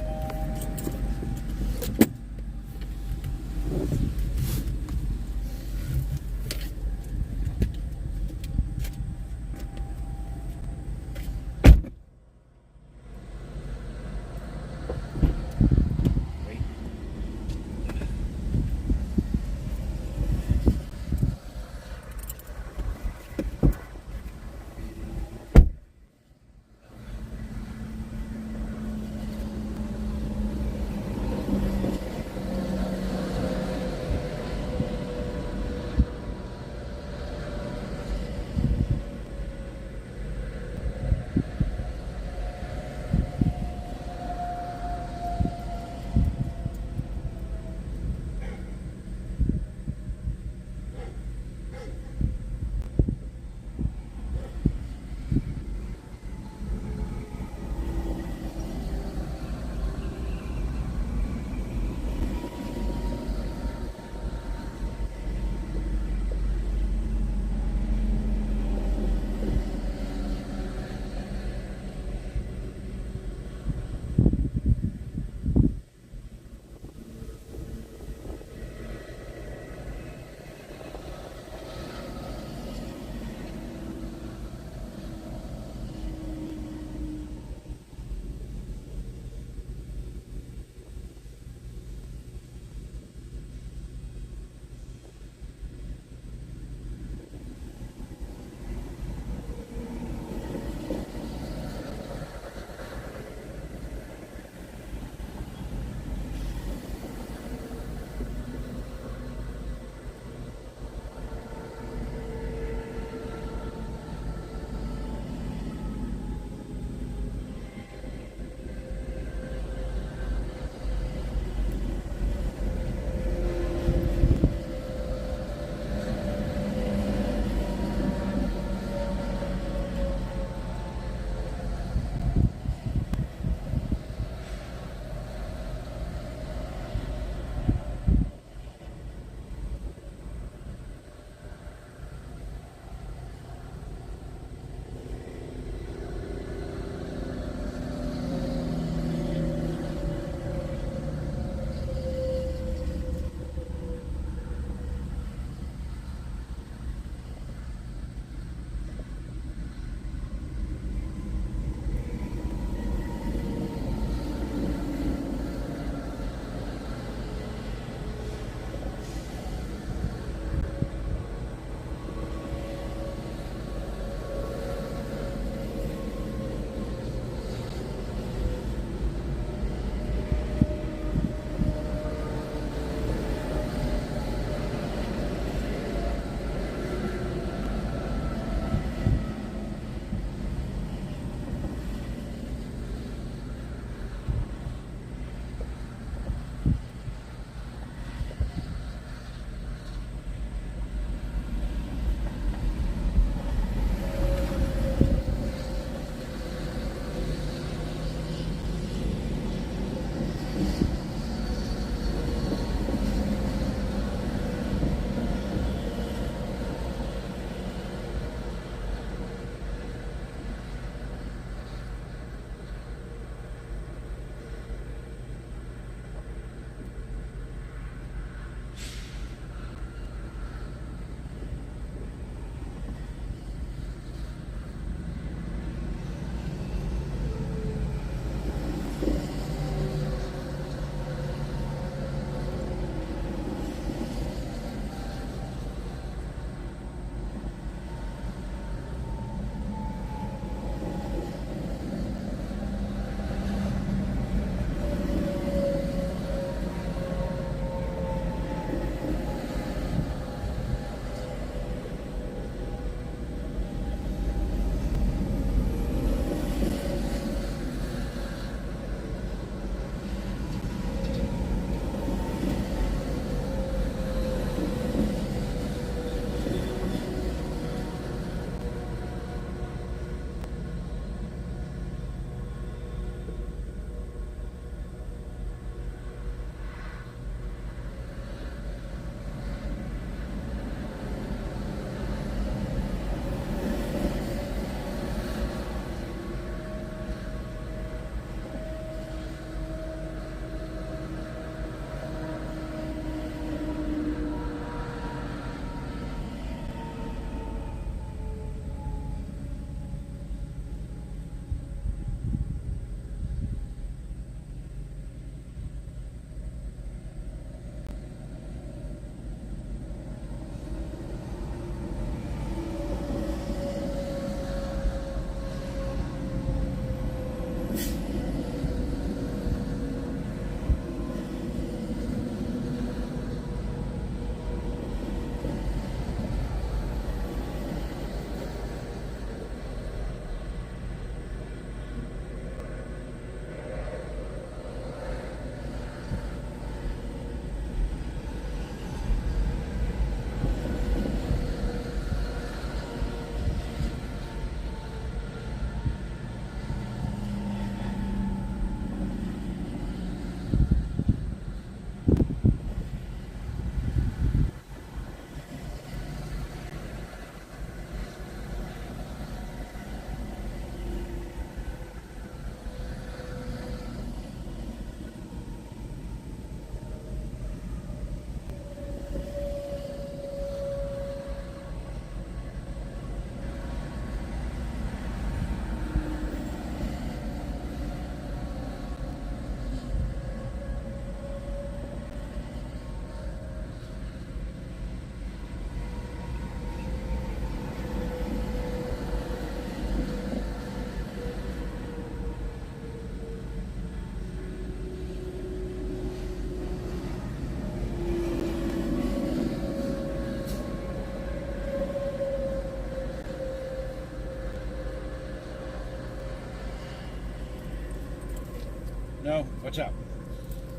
No, watch out.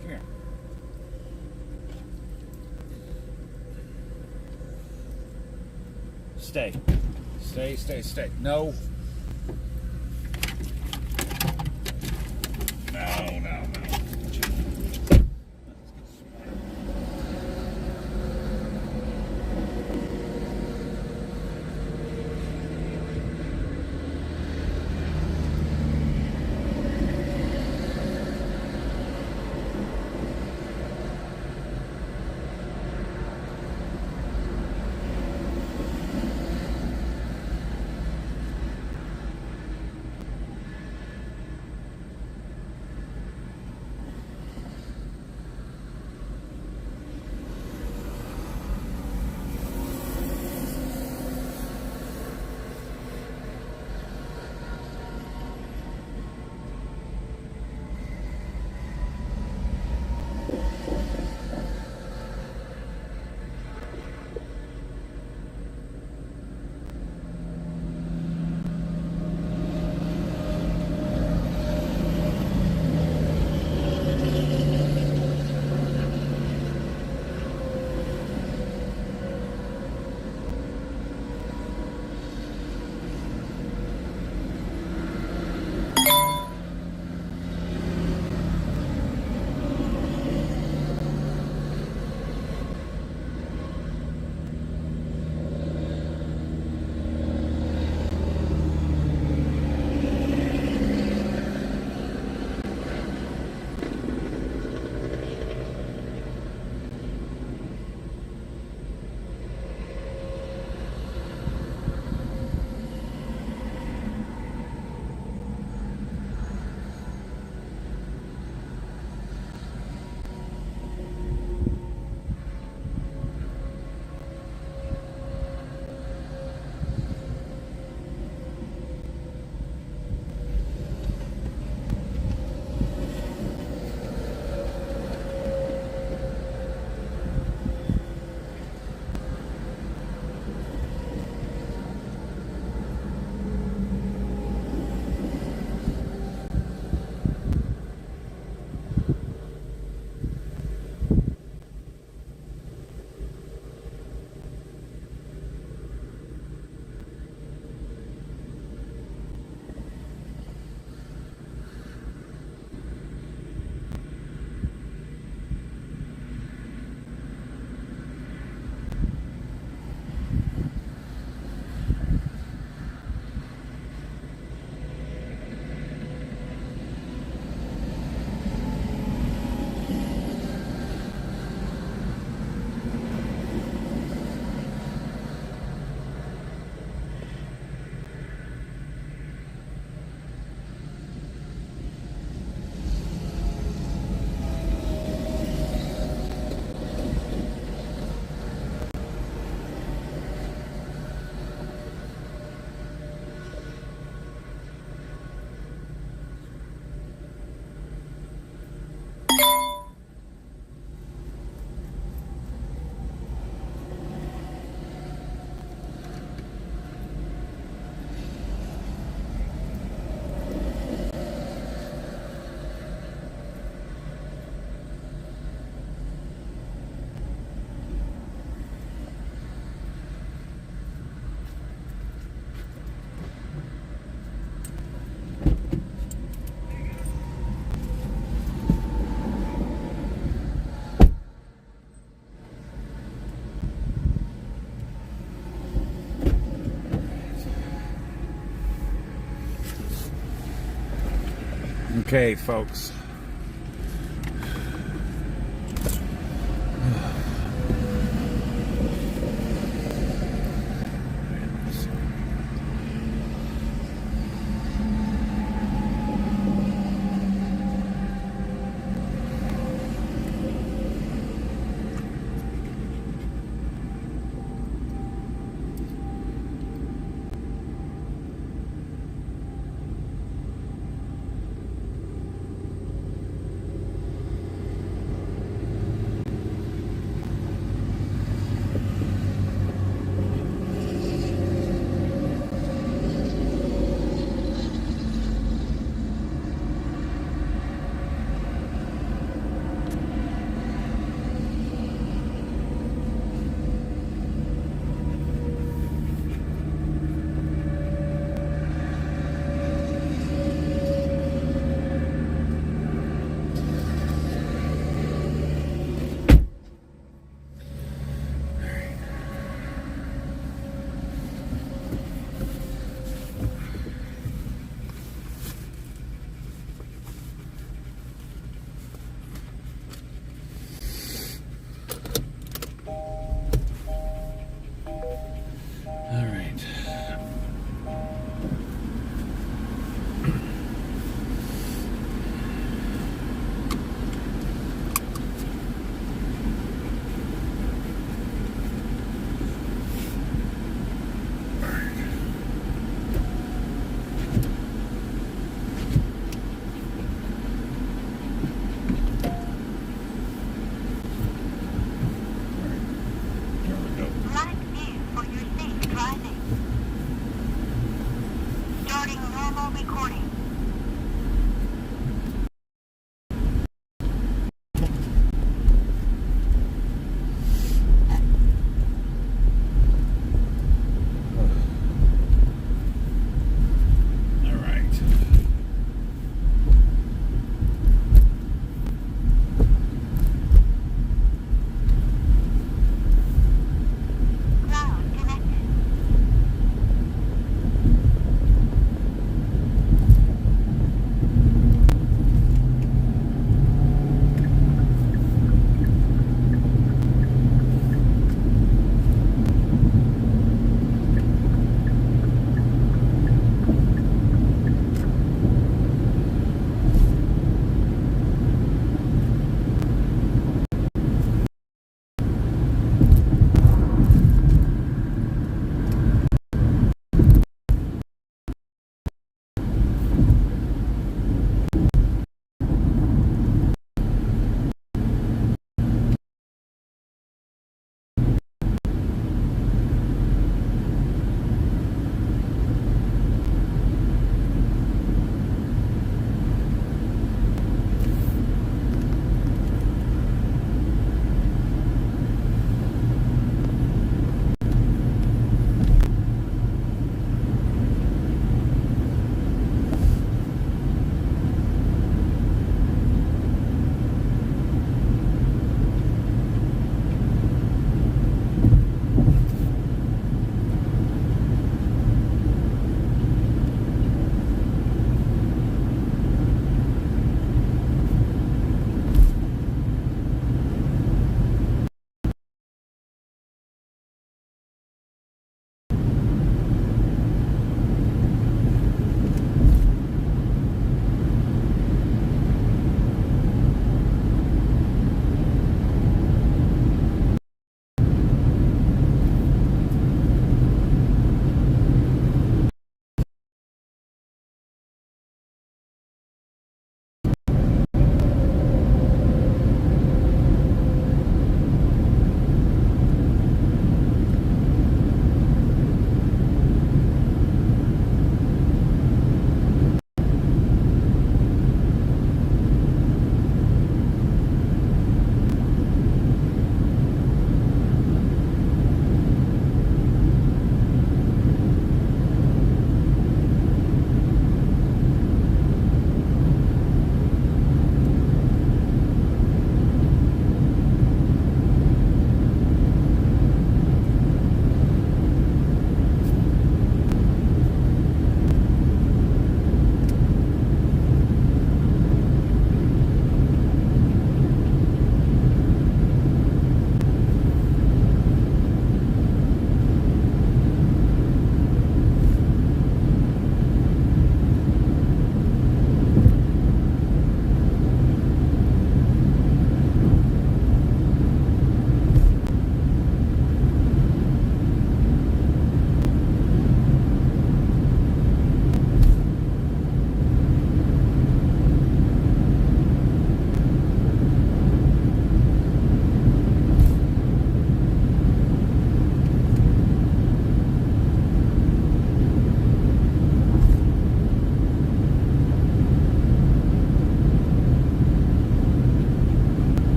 Come here. Stay. Stay, stay, stay. No. No, no, no. Okay, folks.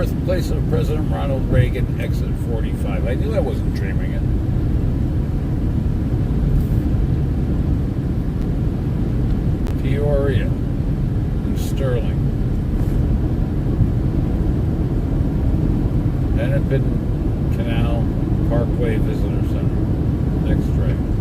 birthplace of President Ronald Reagan, exit 45. I knew I wasn't dreaming it. Peoria and Sterling. Hennepin Canal Parkway Visitor Center. Next right.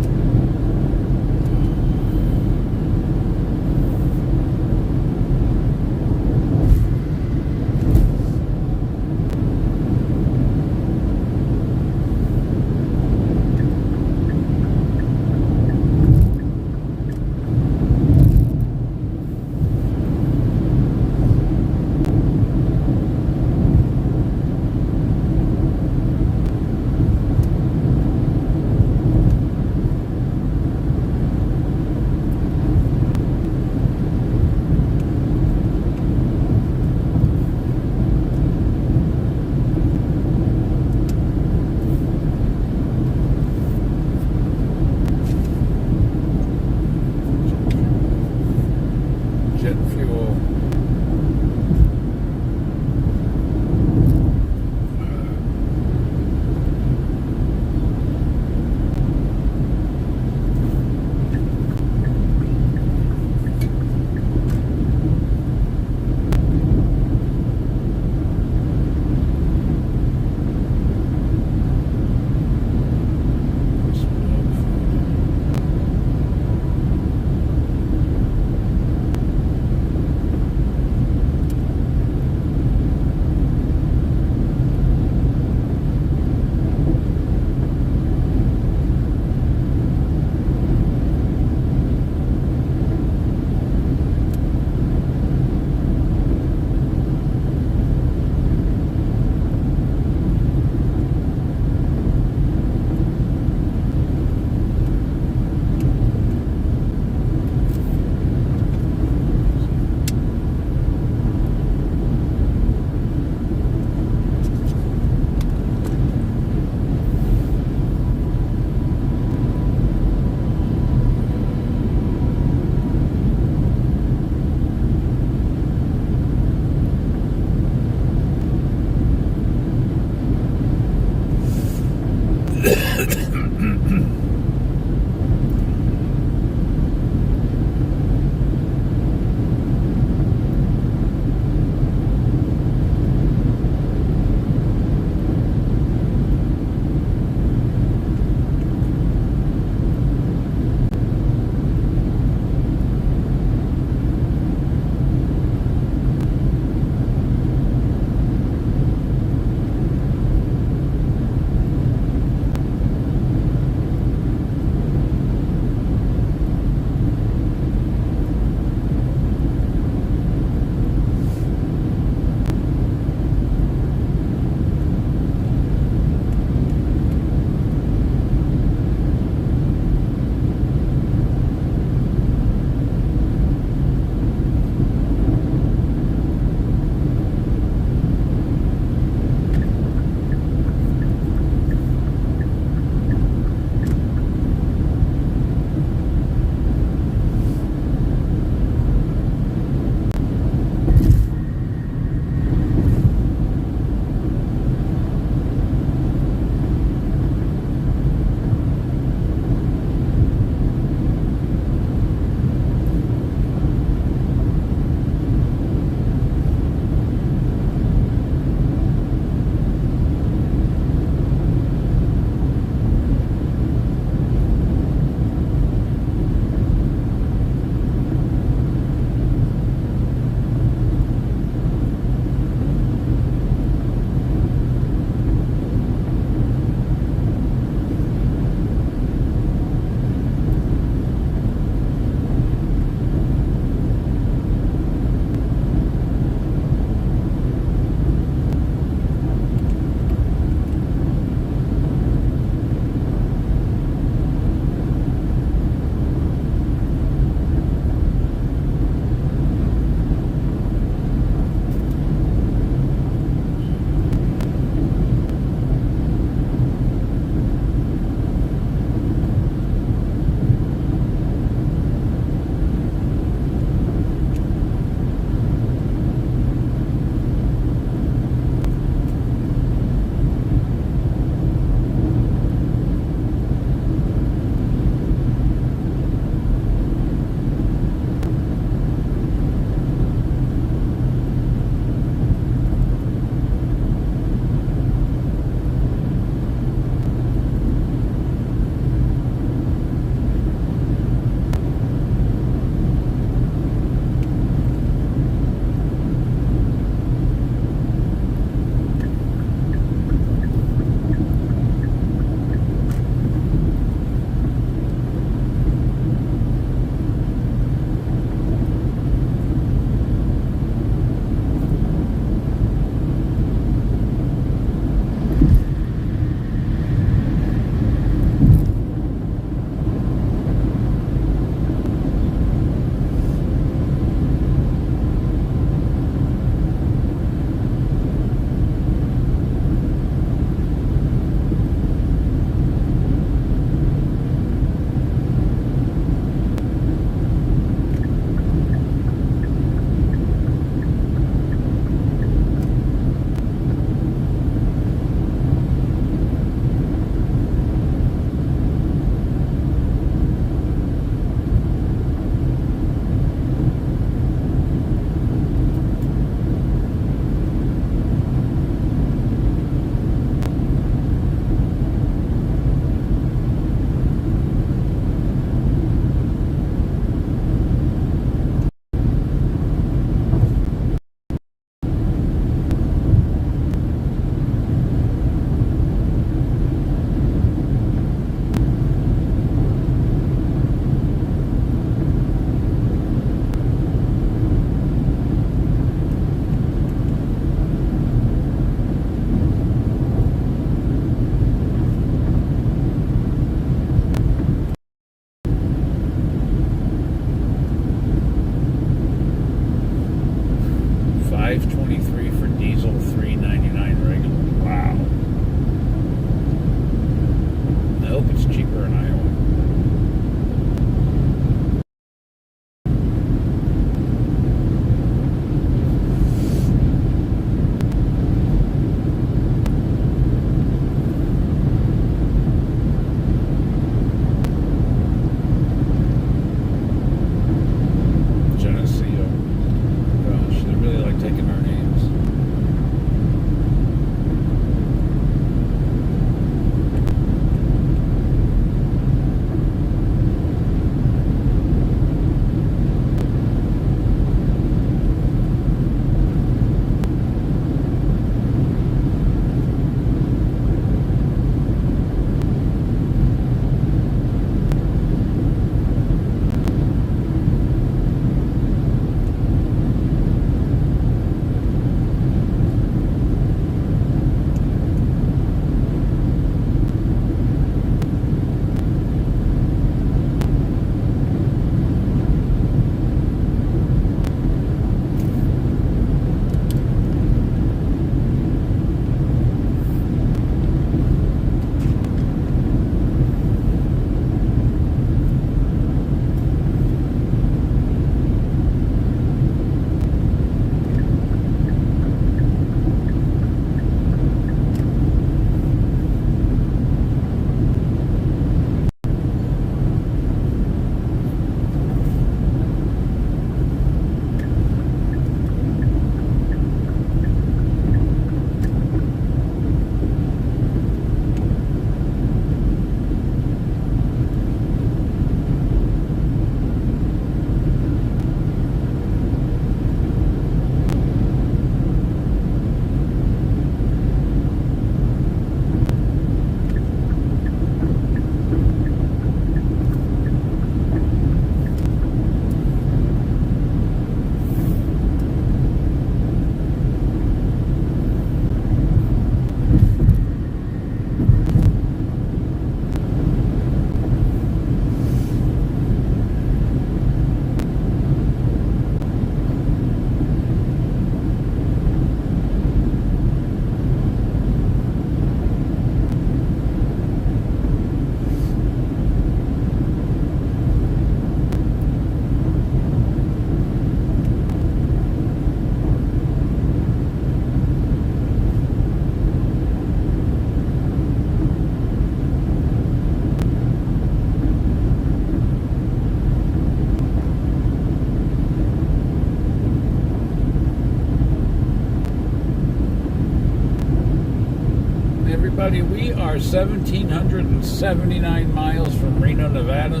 everybody. We are 1,779 miles from Reno, Nevada.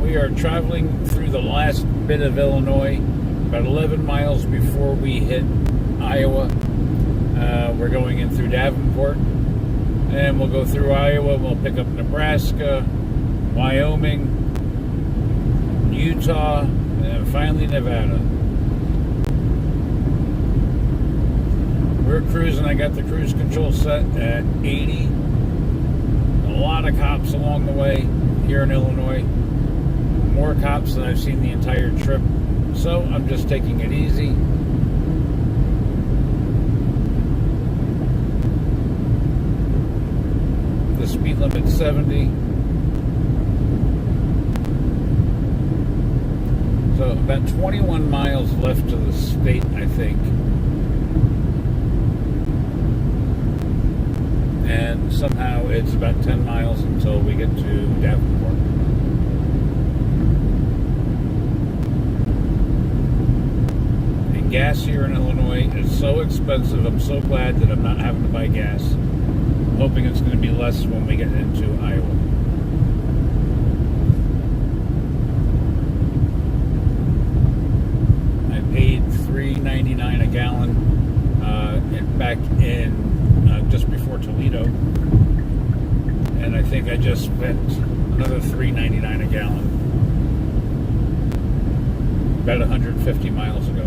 We are traveling through the last bit of Illinois, about 11 miles before we hit Iowa. We're going in through Davenport, and we'll go through Iowa. We'll pick up Nebraska, Wyoming, Utah, and finally Nevada. We're cruising. I got the cruise control set at 80. A lot of cops along the way here in Illinois. More cops than I've seen the entire trip. So I'm just taking it easy. The speed limit's 70. So about 21 miles left to the state, I think. And somehow it's about 10 miles until we get to Davenport. And gas here in Illinois is so expensive. I'm so glad that I'm not having to buy gas. I'm hoping it's going to be less when we get into Iowa. I paid $3.99 a gallon back in just before Toledo, and I think I just spent another $3.99 a gallon about 150 miles ago.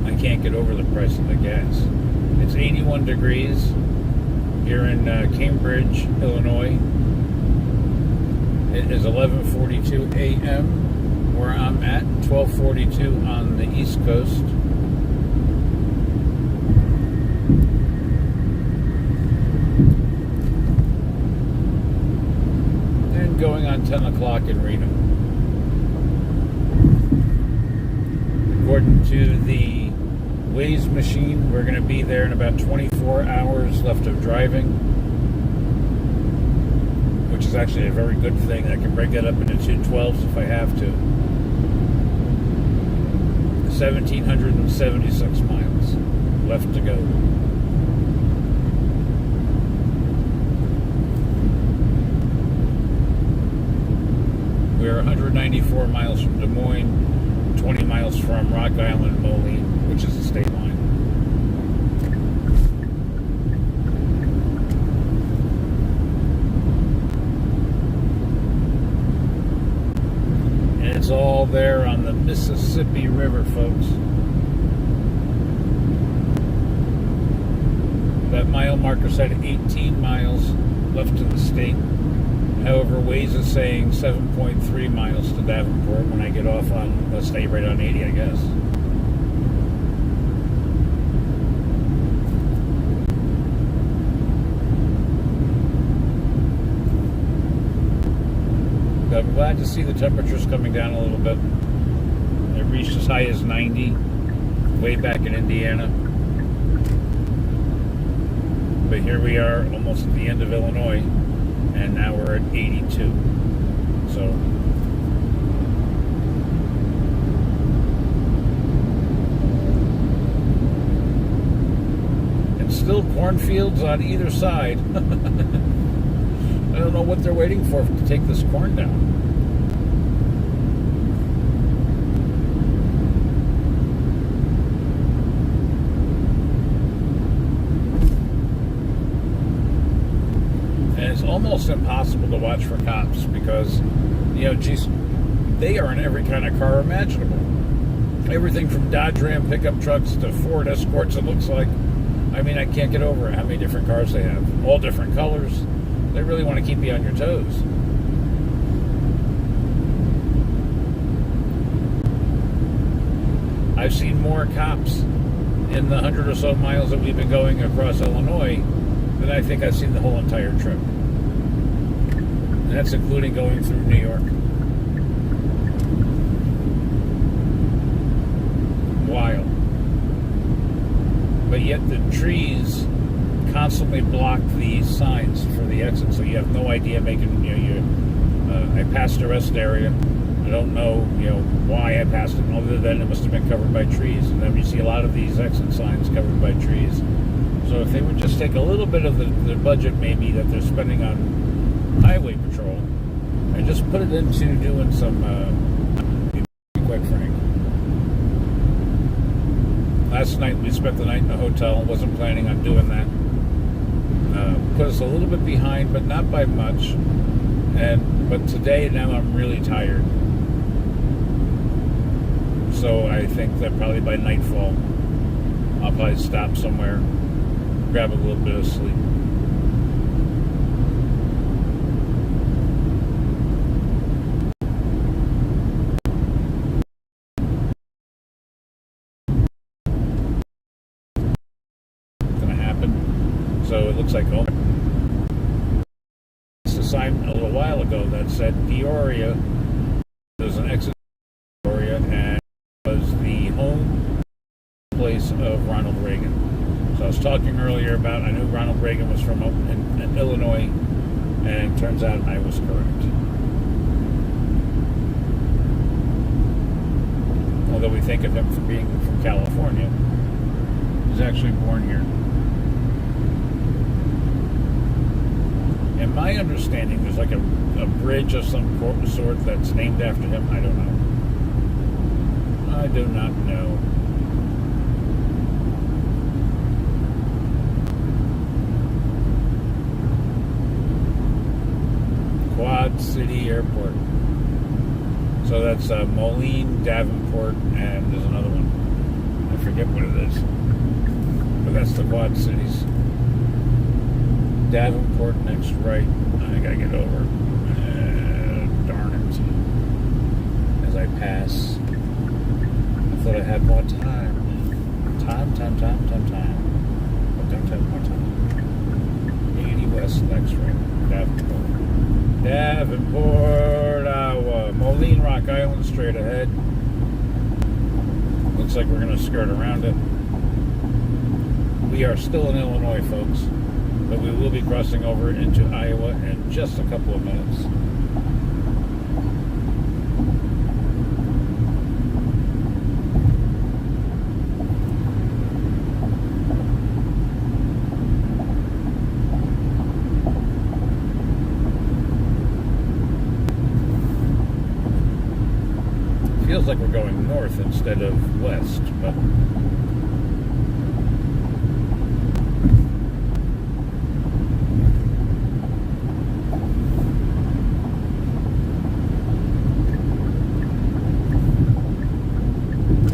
I can't get over the price of the gas. It's 81 degrees here in Cambridge, Illinois. It is 11:42 a.m. where I'm at, 12:42 on the East Coast. And going on 10 o'clock in Reno. According to the Waze machine, we're going to be there in about 24 hours left of driving, which is actually a very good thing. I can break that up into 212s if I have to. 1,776 miles left to go. We're 194 miles from Des Moines, 20 miles from Rock Island, Moline, which is the state line. It's all there on the Mississippi River, folks. That mile marker said 18 miles left to the state. However, Waze is saying 7.3 miles to Davenport when I get off on, let's stay right on 80, I guess. I'm glad to see the temperatures coming down a little bit. It reached as high as 90 way back in Indiana. But here we are almost at the end of Illinois, and now we're at 82. So and still cornfields on either side. I don't know what they're waiting for to take this corn down. And it's almost impossible to watch for cops because, geez, they are in every kind of car imaginable. Everything from Dodge Ram pickup trucks to Ford Escorts, it looks like. I mean, I can't get over how many different cars they have. All different colors. They really want to keep you on your toes. I've seen more cops in the 100 or so miles that we've been going across Illinois than I think I've seen the whole entire trip. And that's including going through New York. Wild. But yet the trees constantly block the signs for the exit, so you have no idea making I passed a rest area. I don't know, why I passed it, other than it must have been covered by trees. And then you see a lot of these exit signs covered by trees. So if they would just take a little bit of the budget maybe that they're spending on highway patrol and just put it into doing some, quite frank. Last night we spent the night in the hotel. Wasn't planning on doing that. Put us a little bit behind, but not by much. But today now I'm really tired. So I think that probably by nightfall I'll probably stop somewhere, grab a little bit of sleep. It's gonna happen. So it looks like it's a sign a little while ago that said Peoria. There's an exit in Peoria, and it was the home place of Ronald Reagan. So I was talking earlier about, I knew Ronald Reagan was from in Illinois, and it turns out I was correct. Although we think of him for being from California, he's actually born here. In my understanding, there's like a bridge of some sort that's named after him. I don't know. I do not know. Quad City Airport. So that's Moline, Davenport, and there's another one. I forget what it is. But that's the Quad Cities. Davenport next right. I gotta get over. Darn it. As I pass. I thought I had more time. Time. But don't have more time. 80 West next right. Davenport, Iowa. Moline, Rock Island, straight ahead. Looks like we're going to skirt around it. We are still in Illinois, folks, but we will be crossing over into Iowa in just a couple of minutes. Feels like we're going north instead of west, but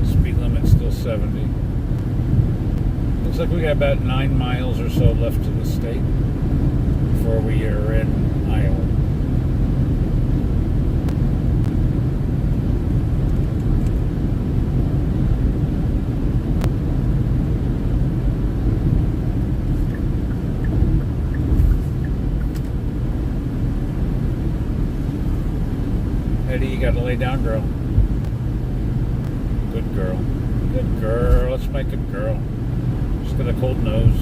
speed limit's still 70. Looks like we got about 9 miles or so left to the state before we are in Iowa. Heddy, you gotta lay down, girl. Good girl. Good girl. That's my good girl. She's got a cold nose.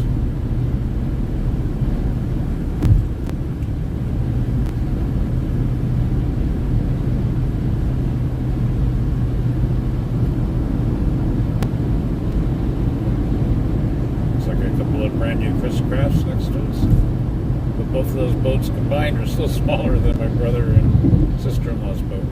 Looks like a couple of brand new Chris Crafts next to us. But both of those boats combined are still smaller than my brother and sister-in-law's boat.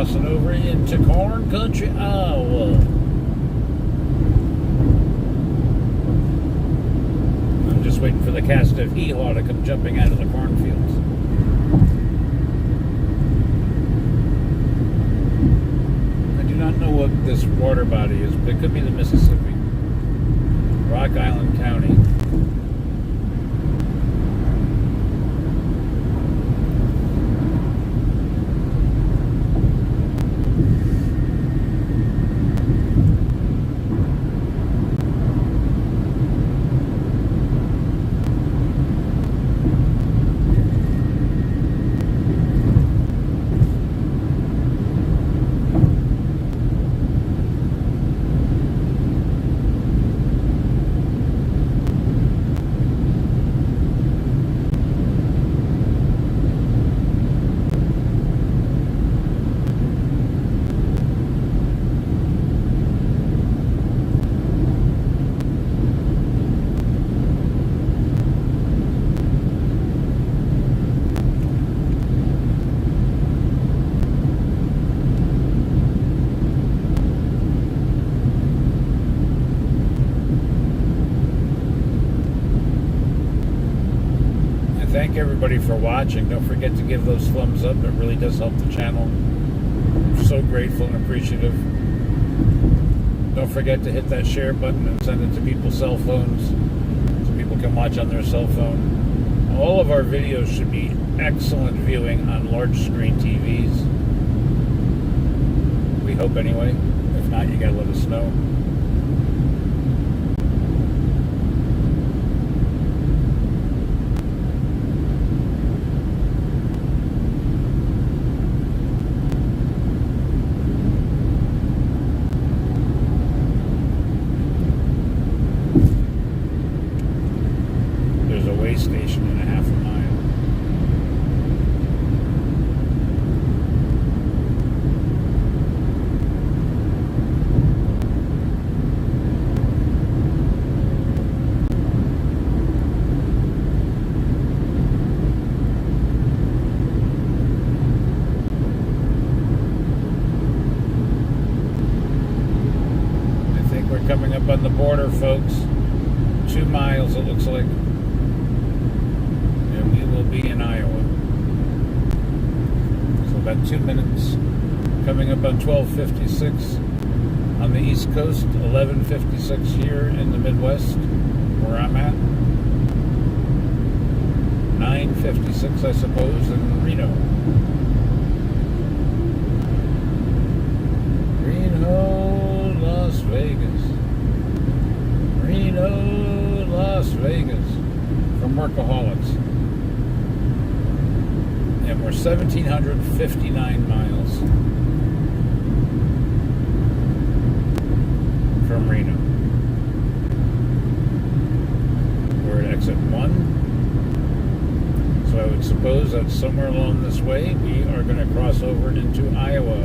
crossing over into Corn Country, Iowa. I'm just waiting for the cast of Hee-Haw to come jumping out of the cornfields. I do not know what this water body is, but it could be the Mississippi. Rock Island County. Thank everybody for watching. Don't forget to give those thumbs up. It really does help the channel. I'm so grateful and appreciative. Don't forget to hit that share button and send it to people's cell phones so people can watch on their cell phone. All of our videos should be excellent viewing on large screen TVs. We hope anyway. If not, you gotta let us know. There's a Waze station in a half a mile. I think we're coming up on the border, folks. 2 miles, it looks like. And we will be in Iowa. So about 2 minutes. Coming up on 12:56 on the East Coast, 11:56 here in the Midwest, where I'm at. 9:56, I suppose, in Reno. Reno, Las Vegas. Reno, Las Vegas. From Workaholics. And we're 1,759 miles from Reno. We're at exit 1. So I would suppose that somewhere along this way we are going to cross over into Iowa.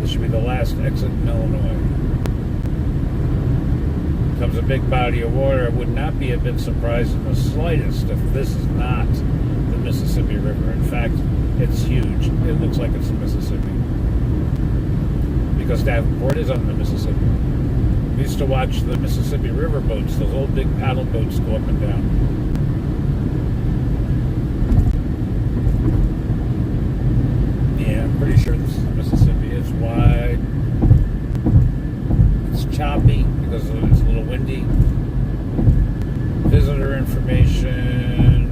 This should be the last exit in Illinois. Comes a big body of water. I would not be a bit surprised in the slightest if this is not the Mississippi River. In fact, it's huge. It looks like it's the Mississippi. Because Davenport is on the Mississippi. We used to watch the Mississippi River boats, those old big paddle boats go up and down. Yeah, I'm pretty sure this is the Mississippi. It's wide. It's choppy because it's a little windy. Visitor information,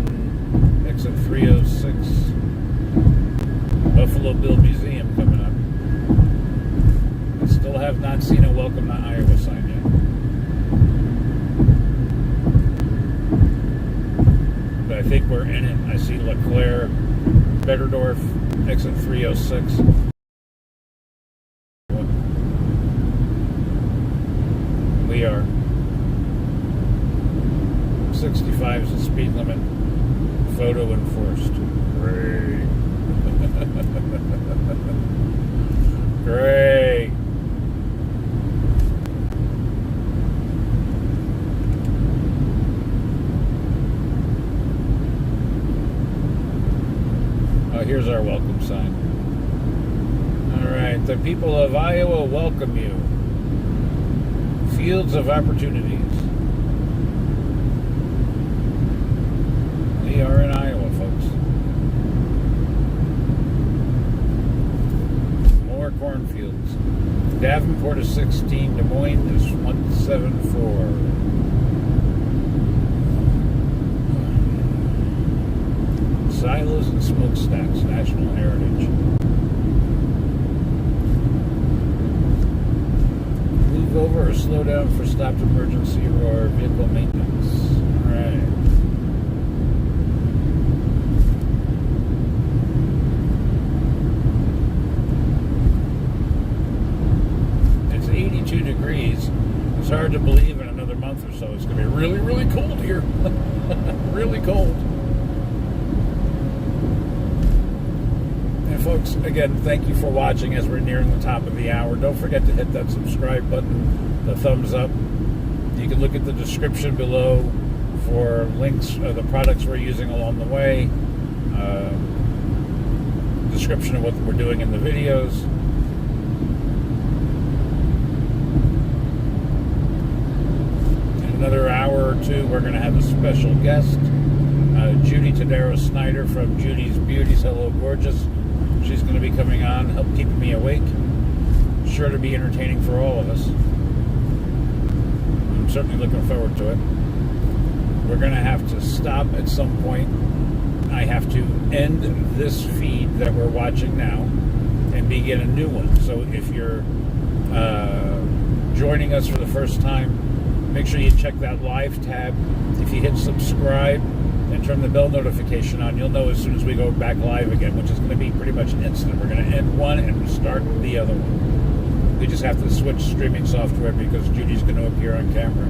exit 306. Buffalo Bill Museum coming up. I still have not seen a Welcome to Iowa sign yet. But I think we're in it. I see LeClaire, Betterdorf, exit 306. We are. 65 is the speed limit. Photo enforced. Great. Great. Oh, here's our welcome sign. right, the people of Iowa welcome you. Fields of opportunities. We are in Iowa, folks. More cornfields. Davenport is 16, Des Moines is 174. Silos and smokestacks, National Heritage. Move over or slow down for stopped emergency or vehicle maintenance. All right. It's 82 degrees. It's hard to believe in another month or so it's going to be really, really cold here. Really cold. And folks, again, thank you for watching as we're nearing the top of the hour. Don't forget to hit that subscribe button, the thumbs up. You can look at the description below for links of the products we're using along the way, description of what we're doing in the videos. In another hour or two, we're going to have a special guest, Judy Tadero Snyder from Judy's Beauties. Hello, gorgeous. She's going to be coming on, help keeping me awake. Sure to be entertaining for all of us. I'm certainly looking forward to it. We're going to have to stop at some point. I have to end this feed that we're watching now and begin a new one. So if you're joining us for the first time, make sure you check that live tab. If you hit subscribe and turn the bell notification on, you'll know as soon as we go back live again, which is going to be pretty much instant. We're going to end one and start the other one. We just have to switch streaming software because Judy's going to appear on camera.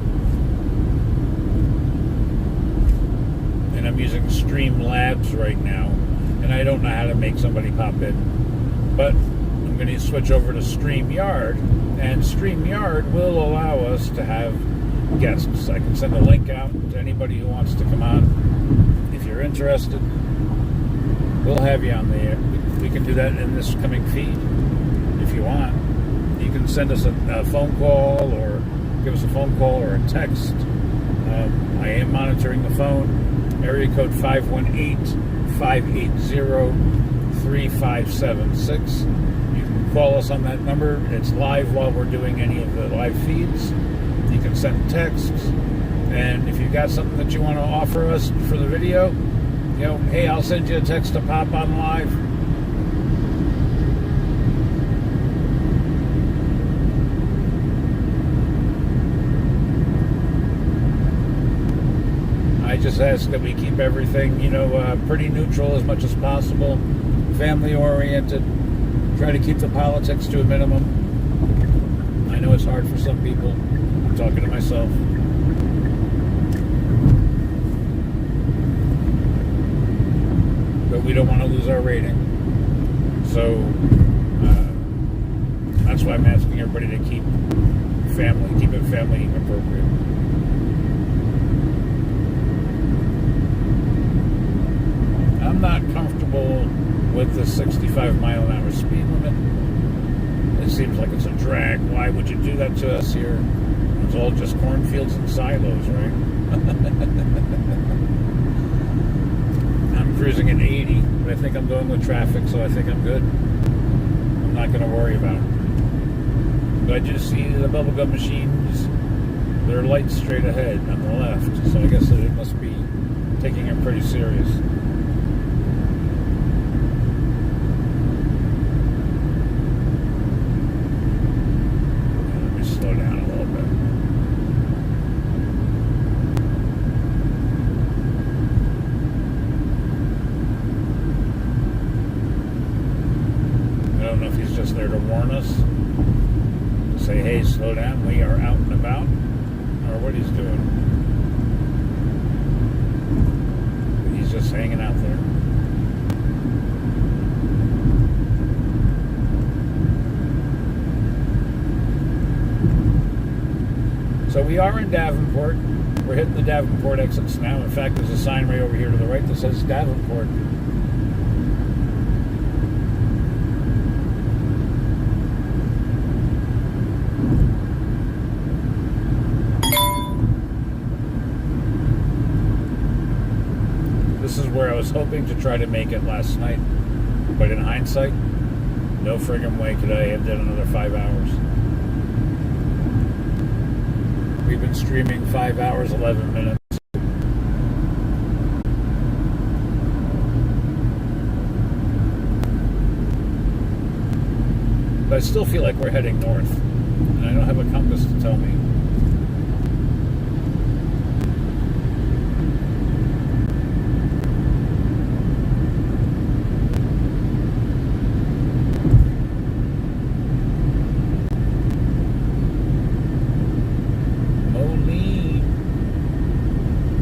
And I'm using Streamlabs right now, and I don't know how to make somebody pop in. But I'm going to switch over to StreamYard, and StreamYard will allow us to have guests. I can send a link out to anybody who wants to come on. If you're interested, we'll have you on the air. We can do that in this coming feed if you want. You can send us a phone call or give us a phone call or a text. I am monitoring the phone. Area code 518-580-3576. You can call us on that number. It's live while we're doing any of the live feeds. You can send texts, and if you got something that you want to offer us for the video, you know, hey, I'll send you a text to pop on live. I just ask that we keep everything, you know, pretty neutral as much as possible, family-oriented, try to keep the politics to a minimum. I know it's hard for some people. I'm talking to myself. But we don't want to lose our rating. So that's why I'm asking everybody to keep it family appropriate. I'm not comfortable with the 65-mile-an-hour speed limit. It seems like it's a drag. Why would you do that to us here? It's all just cornfields and silos, right? I'm cruising at 80, but I think I'm going with traffic, so I think I'm good. I'm not going to worry about it. But I do see the bubblegum machines. There are lights straight ahead on the left, so I guess that it must be taking it pretty serious. There to warn us, to say, hey, slow down, we are out and about, or what he's doing. He's just hanging out there. So we are in Davenport. We're hitting the Davenport exits now. In fact, there's a sign right over here to the right that says Davenport. was hoping to try to make it last night, but in hindsight, no friggin' way could I have done another 5 hours. We've been streaming 5 hours, 11 minutes. But I still feel like we're heading north, and I don't have a compass to tell me.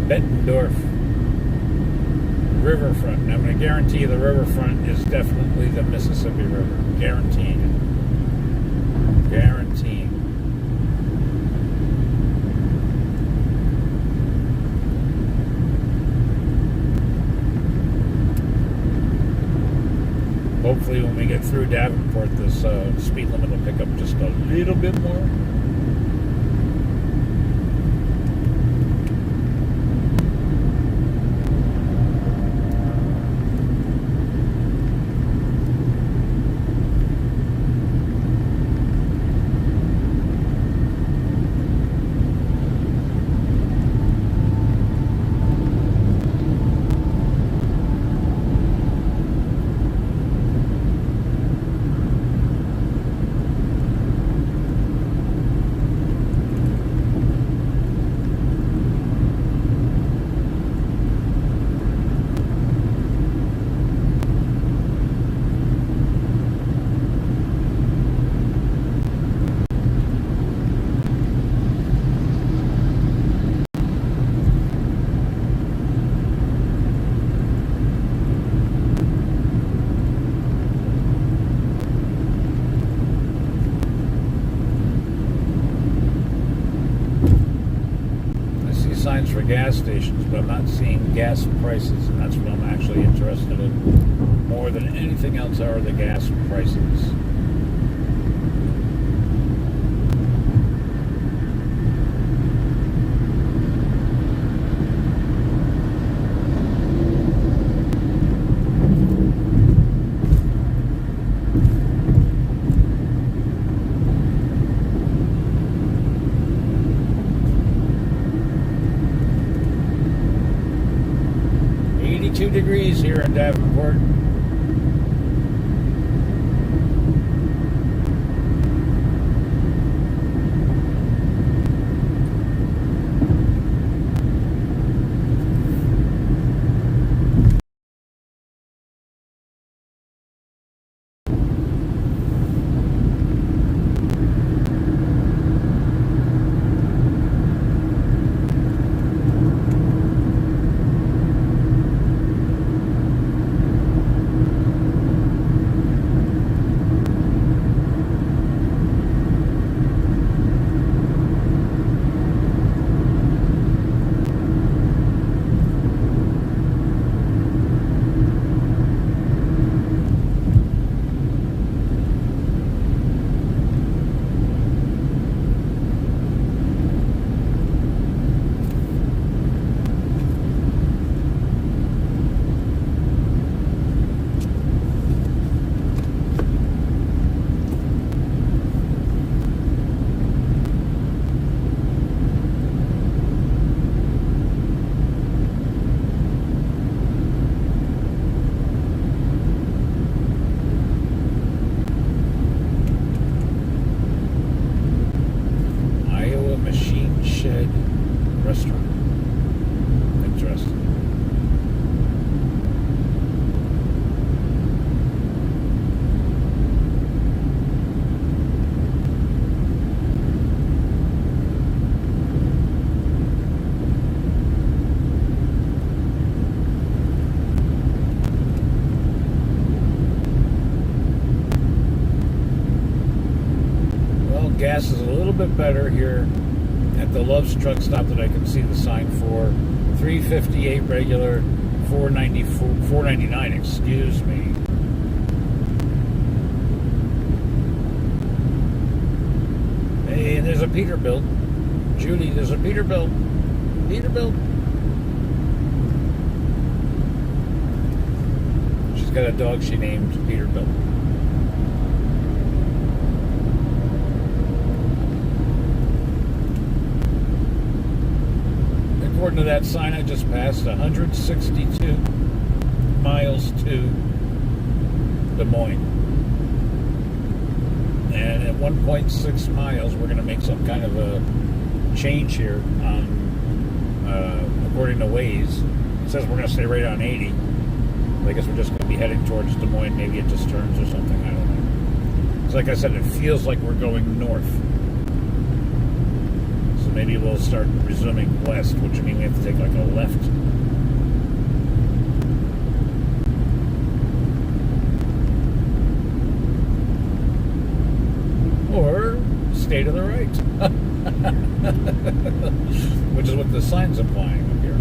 Bettendorf riverfront. And I'm going to guarantee you the riverfront is definitely the Mississippi River. Guaranteeing it. Guaranteeing. Hopefully when we get through Davenport, this speed limit will pick up just a little bit more. Signs for gas stations, but I'm not seeing gas prices, and that's what I'm actually interested in. More than anything else are the gas prices. Degrees here in Davenport. Restaurant. Interesting. Well, gas is a little bit better here at the Love's truck stop that I can see the sign for. $3.58 regular, $4.99, excuse me. Hey, there's a Peterbilt. Judy, there's a Peterbilt. Peterbilt. got a dog she named Peterbilt. According to that sign I just passed, 162 miles to Des Moines. And at 1.6 miles, we're going to make some kind of a change here on, according to Waze. It says we're going to stay right on 80. I guess we're just going to be heading towards Des Moines. Maybe it just turns or something. I don't know. So like I said, it feels like we're going north. So maybe we'll start resuming west, which means we have to take like a left. Or stay to the right. Which is what the sign's implying up here.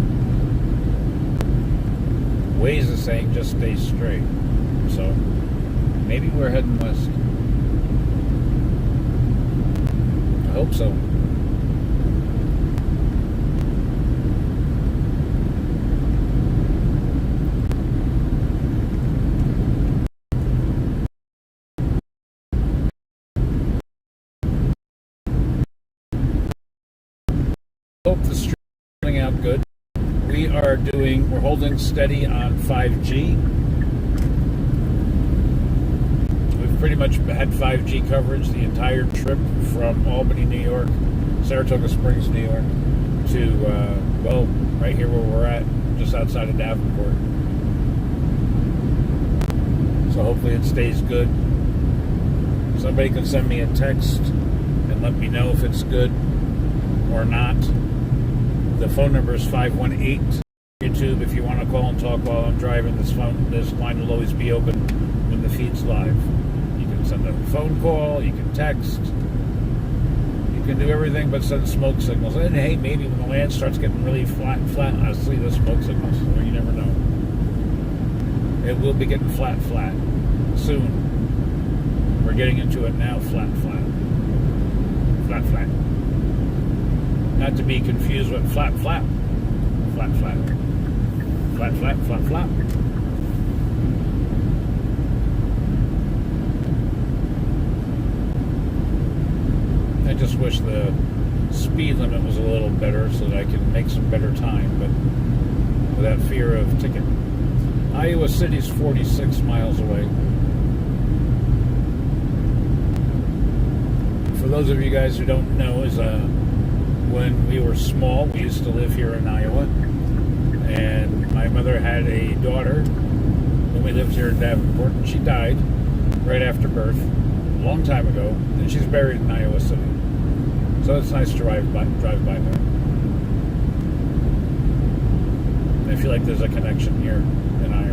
Waze is saying just stay straight. So maybe we're heading west. I hope so. Hope the stream's coming out good. We're holding steady on 5G. We've pretty much had 5G coverage the entire trip from Albany, New York, Saratoga Springs, New York, to, right here where we're at, just outside of Davenport. So hopefully it stays good. Somebody can send me a text and let me know if it's good or not. The phone number is 518. YouTube, if you want to call and talk while I'm driving, this line will always be open when the feed's live. You can send a phone call, you can text, you can do everything but send smoke signals. And hey, maybe when the land starts getting really flat, I'll see the smoke signals. You never know. It will be getting flat soon. We're getting into it now, flat. Not to be confused with flat. I just wish the speed limit was a little better so that I can make some better time, but without fear of ticket. Iowa City's 46 miles away. For those of you guys who don't know, is when we were small, we used to live here in Iowa, and my mother had a daughter when we lived here in Davenport, and she died right after birth, a long time ago, and she's buried in Iowa City. So it's nice to drive by there. I feel like there's a connection here in Iowa.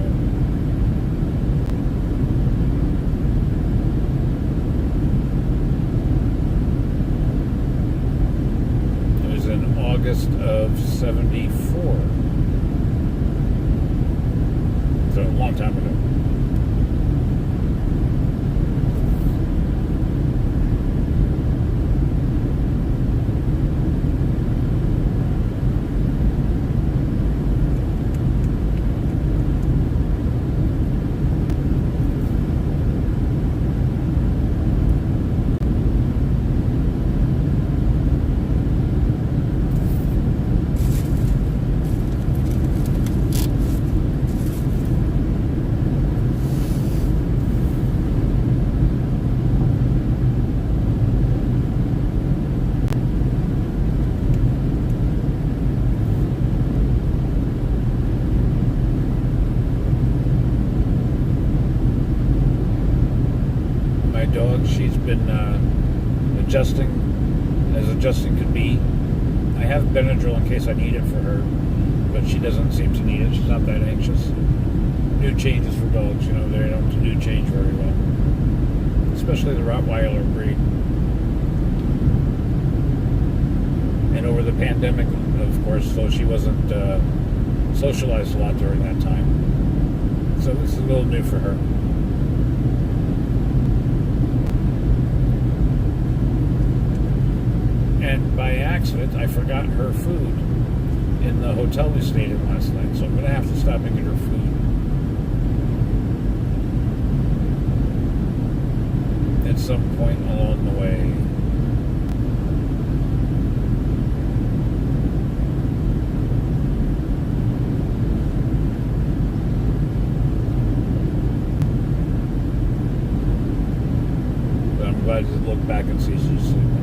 August of 74. So a long time ago. Dog, she's been adjusting as adjusting could be. I have Benadryl in case I need it for her, but she doesn't seem to need it. She's not that anxious. New changes for dogs, they don't do change very well, especially the rottweiler breed. And over the pandemic, of course, so she wasn't socialized a lot during that time. So this is a little new for her. And by accident, I forgot her food in the hotel we stayed in last night. So I'm going to have to stop and get her food. some point along the way. But I'm glad to look back and see she's sleeping.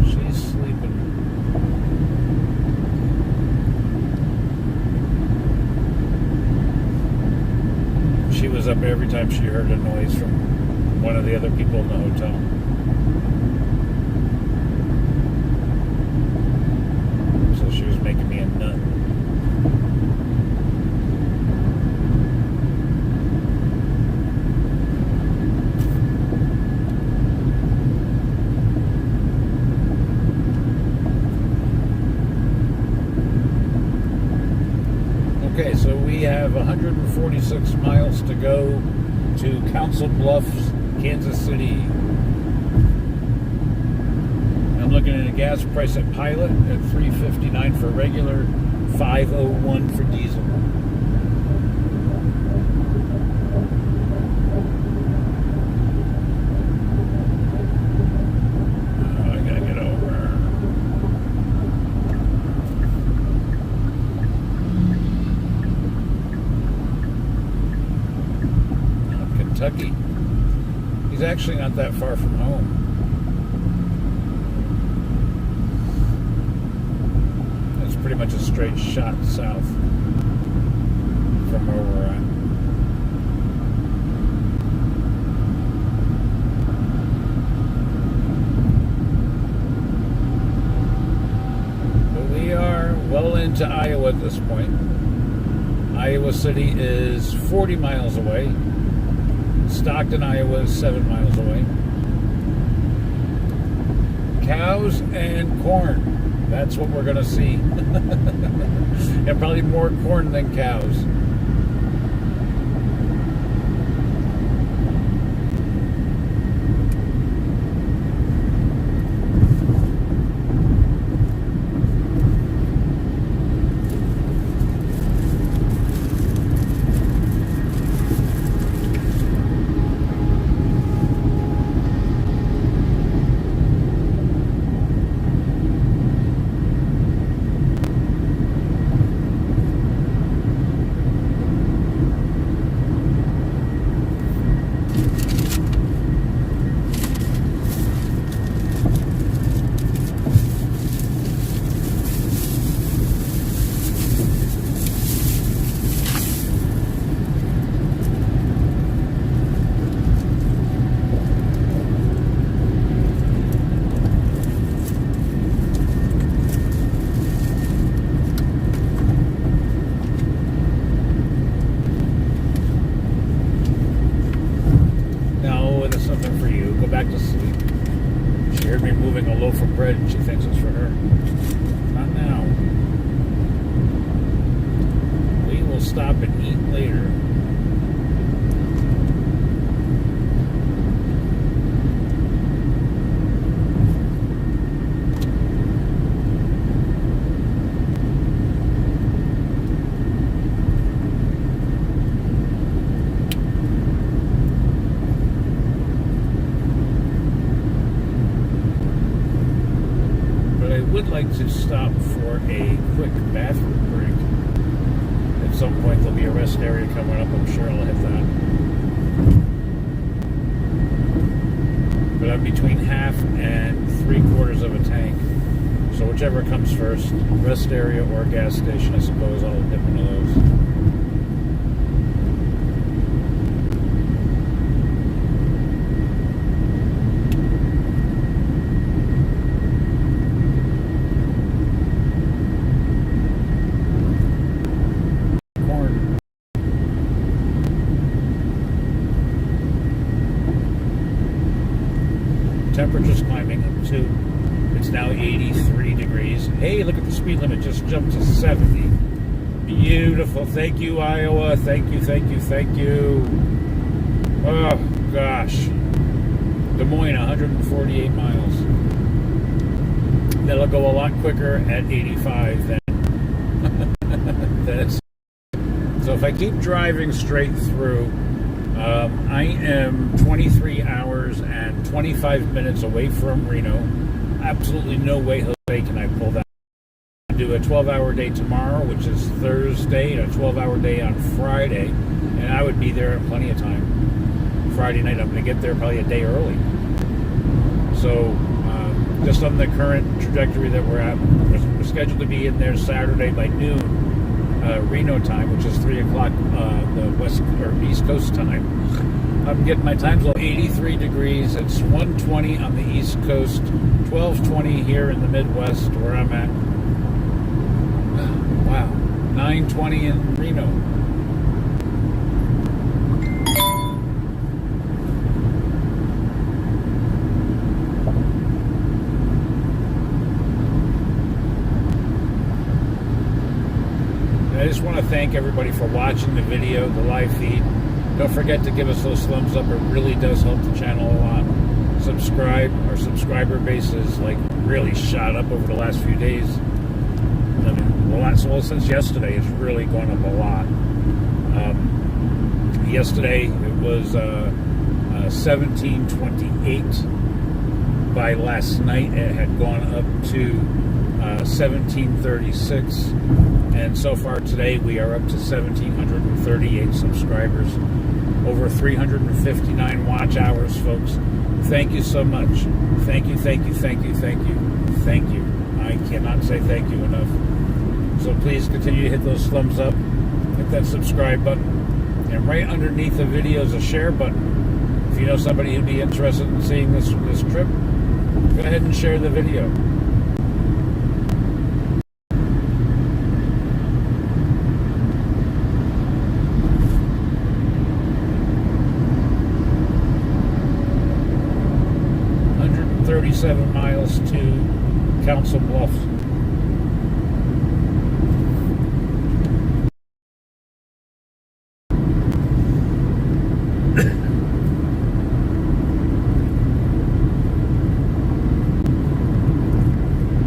She's sleeping. She was up every time she heard a noise from one of the other people in the hotel. So she was making me a nut. Okay, so we have 146 miles to go to Council Bluffs, Kansas City. I'm looking at a gas price at Pilot at $3.59 for regular, $5.01 for diesel. I gotta get over. Kentucky. He's actually not that far from home. It's pretty much a straight shot south from where we're at. But we are well into Iowa at this point. Iowa City is 40 miles away. Stockton, Iowa is 7 miles away. Cows and corn. That's what we're going to see. And probably more corn than cows. Back to sleep. She heard me moving a loaf of bread and she thinks it's for her. Not now. We will stop and eat later. Would like to stop for a quick bathroom break. At some point there'll be a rest area coming up. I'm sure I'll hit that. But I'm between half and 3/4 of a tank. So whichever comes first, rest area or gas station, I suppose I'll hit one of those. Temperature's climbing up too. It's now 83 degrees. Hey, look at the speed limit, just jumped to 70. Beautiful. Thank you, Iowa. Thank you, thank you, thank you. Oh, gosh. Des Moines, 148 miles. That'll go a lot quicker at 85 than it's. So if I keep driving straight through, I am 23 hours 25 minutes away from Reno. Absolutely no way, Jose, can I pull that. Do a 12-hour day tomorrow, which is Thursday, and a 12-hour day on Friday, and I would be there in plenty of time. Friday night, I'm going to get there probably a day early. So, just on the current trajectory that we're at, we're scheduled to be in there Saturday by noon, Reno time, which is 3 o'clock the west or East Coast time. I'm getting my times low, 83 degrees. It's 1:20 on the East Coast, 12:20 here in the Midwest where I'm at. Wow, 9:20 in Reno. I just want to thank everybody for watching the video, the live feed. Don't forget to give us those thumbs up. It really does help the channel a lot. Subscribe. Our subscriber base is like really shot up over the last few days. I mean, well, since yesterday, it's really gone up a lot. Yesterday, it was 1728. By last night, it had gone up to 1736. And so far today, we are up to 1,738 subscribers. Over 359 watch hours, folks. Thank you so much. Thank you, thank you, thank you, thank you, thank you. I cannot say thank you enough. So please continue to hit those thumbs up, hit that subscribe button, and right underneath the video is a share button. If you know somebody who'd be interested in seeing this trip, go ahead and share the video. Miles to Council Bluffs.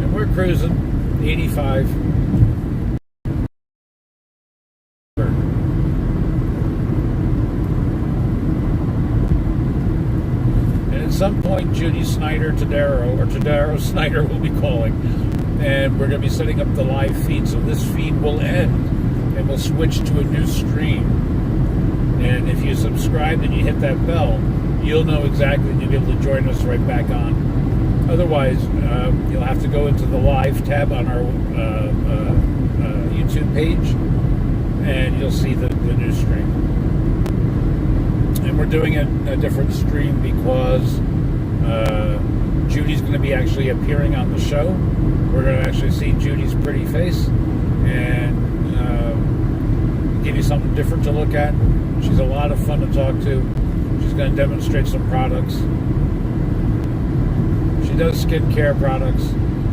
And we're cruising 85. At some point, Judy Snyder Tadaro Snyder will be calling, and we're going to be setting up the live feed. So this feed will end, and we'll switch to a new stream. And if you subscribe and you hit that bell, you'll know exactly, and you'll be able to join us right back on. Otherwise, you'll have to go into the live tab on our YouTube page, and you'll see the new stream. And we're doing a different stream because Judy's going to be actually appearing on the show. We're going to actually see Judy's pretty face and give you something different to look at. She's a lot of fun to talk to. She's going to demonstrate some products. She does skincare products,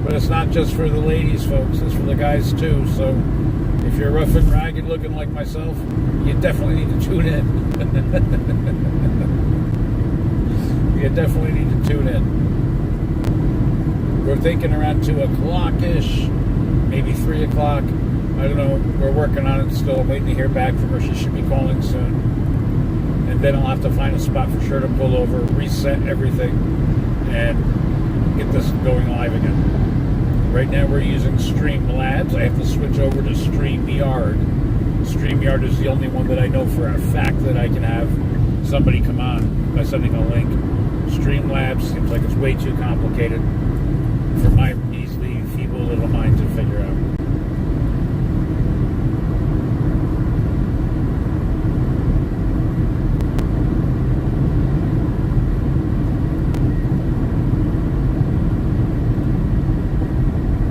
but it's not just for the ladies, folks. It's for the guys too. So if you're rough and ragged looking like myself, you definitely need to tune in. You definitely need to tune in. We're thinking around 2 o'clock-ish, maybe 3 o'clock. I don't know. We're working on it still. I'm waiting to hear back from her. She should be calling soon. And then I'll have to find a spot for sure to pull over, reset everything, and get this going live again. Right now we're using Streamlabs. I have to switch over to StreamYard. StreamYard is the only one that I know for a fact that I can have somebody come on by sending a link. Streamlabs seems like it's way too complicated for my easily feeble little mind to figure out.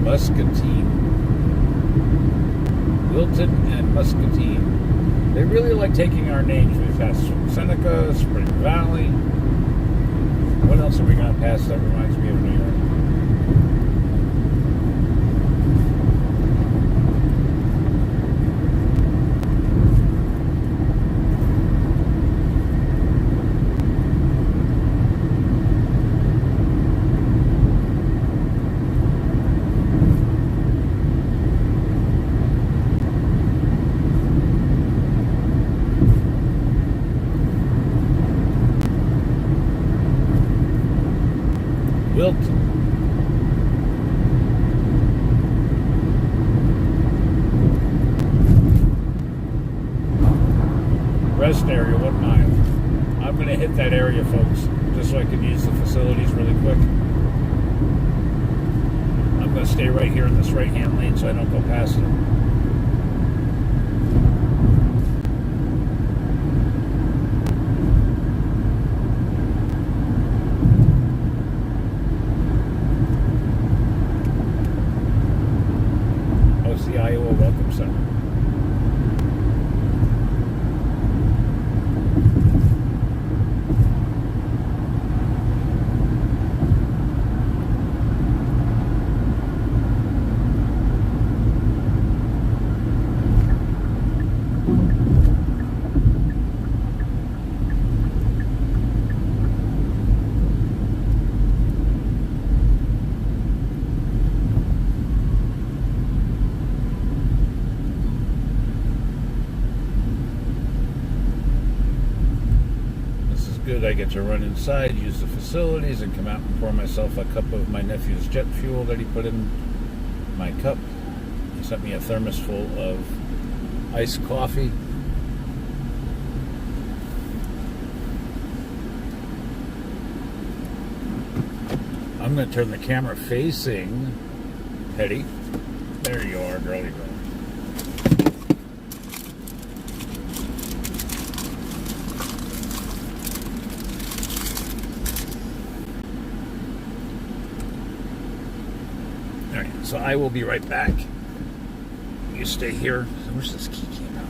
Muscatine. Wilton and Muscatine. They really like taking our names. We've got Seneca, Spring Valley. What else are we going to pass that reminds me of New York? Wilt. Rest area, 1 mile. I'm going to hit that area, folks, just so I can use the facilities really quick. I'm going to stay right here in this right-hand lane so I don't go past it. The Iowa Welcome Center. Good, I get to run inside, use the facilities, and come out and pour myself a cup of my nephew's jet fuel that he put in my cup. He sent me a thermos full of iced coffee. I'm going to turn the camera facing Heddy. There you are, girly girl. So I will be right back. You stay here. Where's this key came out?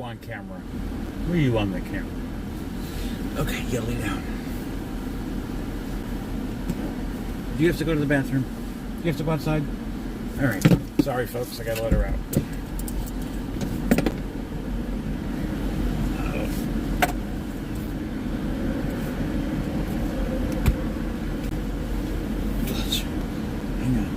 on camera? Where are you on the camera? Okay, you gotta lay down. Do you have to go to the bathroom? Do you have to go outside? All right. Sorry, folks, I gotta let her out. Hang on.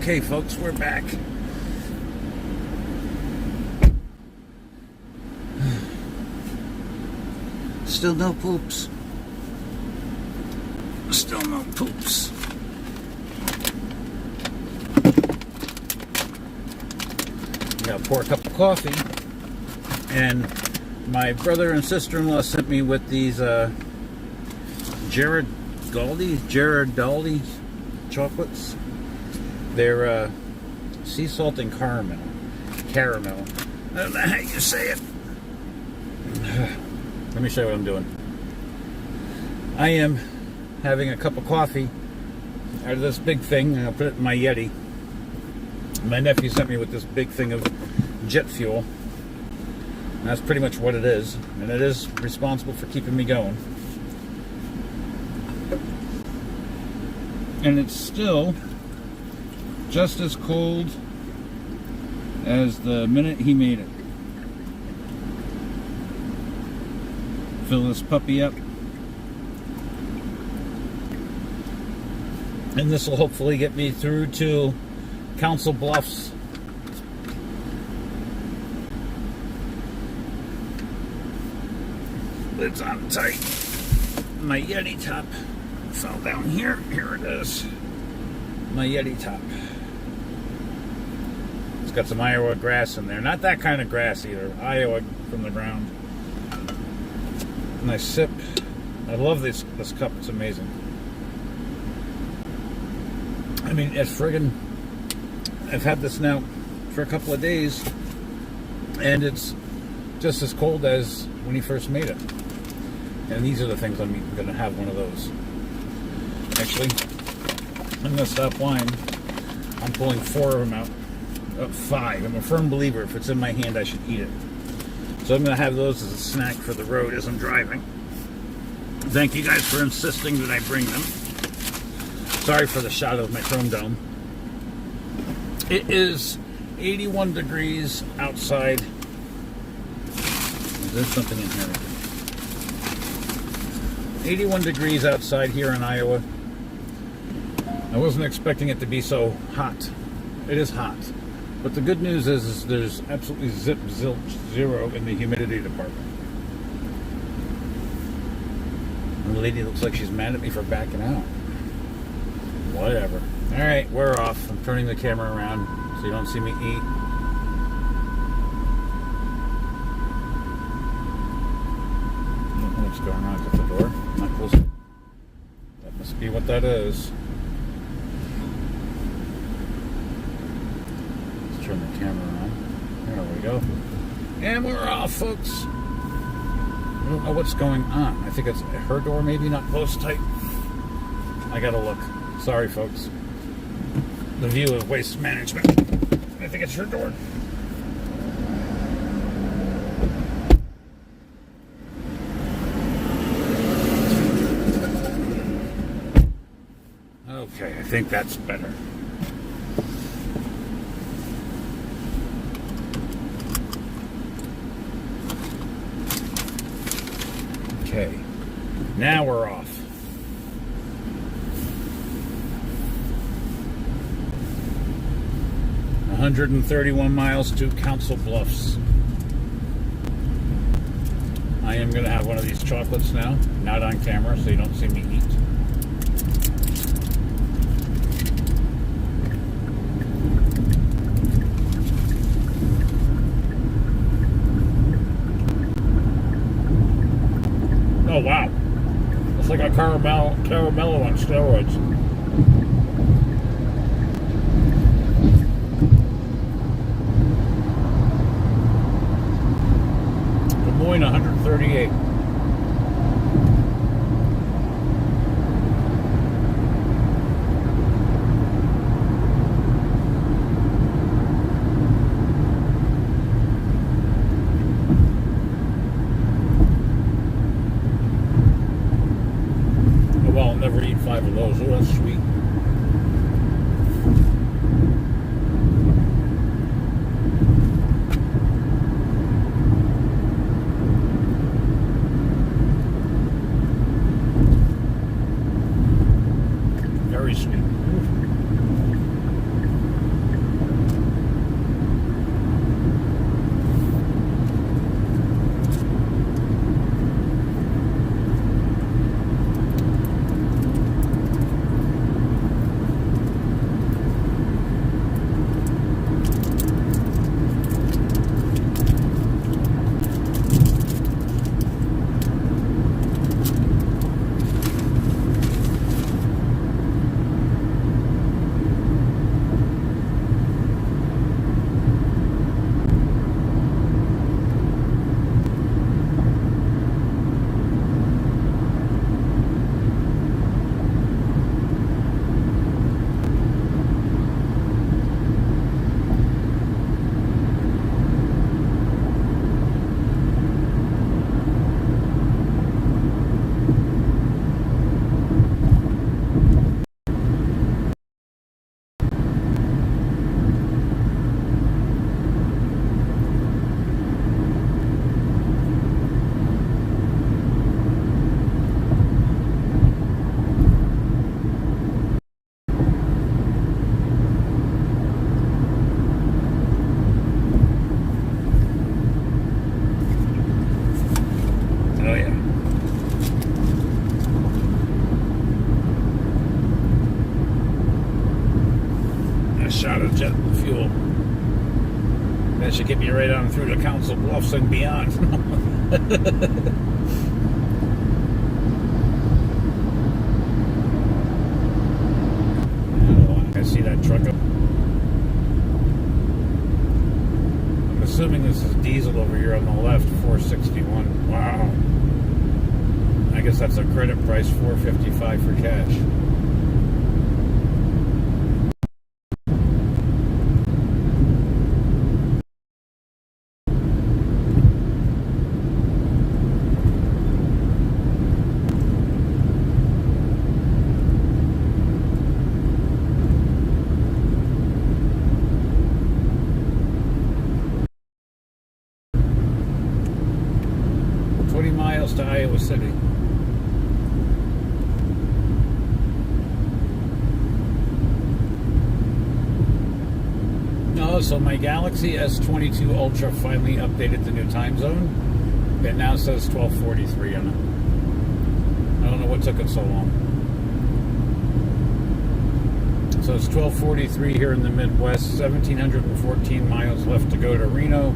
Okay, folks, we're back. Still no poops. Still no poops. Gotta pour a cup of coffee. And my brother and sister-in-law sent me with these Girardelli chocolates. They're sea salt and caramel. I don't know how you say it. Let me show you what I'm doing. I am having a cup of coffee out of this big thing, and I'll put it in my Yeti. My nephew sent me with this big thing of jet fuel. And that's pretty much what it is, and it is responsible for keeping me going. and it's still just as cold as the minute he made it. Fill this puppy up. And this will hopefully get me through to Council Bluffs. Lid's on tight. My Yeti top fell down here. Here it is. My Yeti top. It's got some Iowa grass in there. Not that kind of grass either. Iowa from the ground. And I sip. I love this cup. It's amazing. I mean, it's friggin'. I've had this now for a couple of days, and it's just as cold as when he first made it. And these are the things I'm going to have one of those. Actually, I'm going to stop lying. I'm pulling 4 of them out. 5. I'm a firm believer if it's in my hand, I should eat it. So I'm going to have those as a snack for the road as I'm driving. Thank you guys for insisting that I bring them. Sorry for the shot of my chrome dome. It is 81 degrees outside. There's something in here. 81 degrees outside here in Iowa. I wasn't expecting it to be so hot. It is hot. But the good news is there's absolutely zero in the humidity department. And the lady looks like she's mad at me for backing out. Whatever. Alright, we're off. I'm turning the camera around so you don't see me eat. I don't know what's going on at the door. Not close. That must be what that is. Let's turn the camera on. There we go. And we're off, folks. I don't know what's going on. I think it's her door maybe not closed tight. I gotta look. Sorry, folks. The view of waste management. I think it's her door. Okay, I think that's better. Okay, now we're off. $131 miles to Council Bluffs. I am going to have one of these chocolates now, not on camera, so you don't see me eat. Oh wow, it's like a caramello on steroids. Des Moines 138. Well, I'll never eat 5 of those. Oh, that's sweet. Very sweet. shot of jet fuel. That should get me right on through to Council Bluffs and beyond. I see that truck up. I'm assuming this is diesel over here on the left, 461. Wow. I guess that's a credit price, $455 for cash. Miles to Iowa City. Oh, so my Galaxy S22 Ultra finally updated the new time zone. It now says 12:43 on it. I don't know what took it so long. So it's 12:43 here in the Midwest. 1,714 miles left to go to Reno.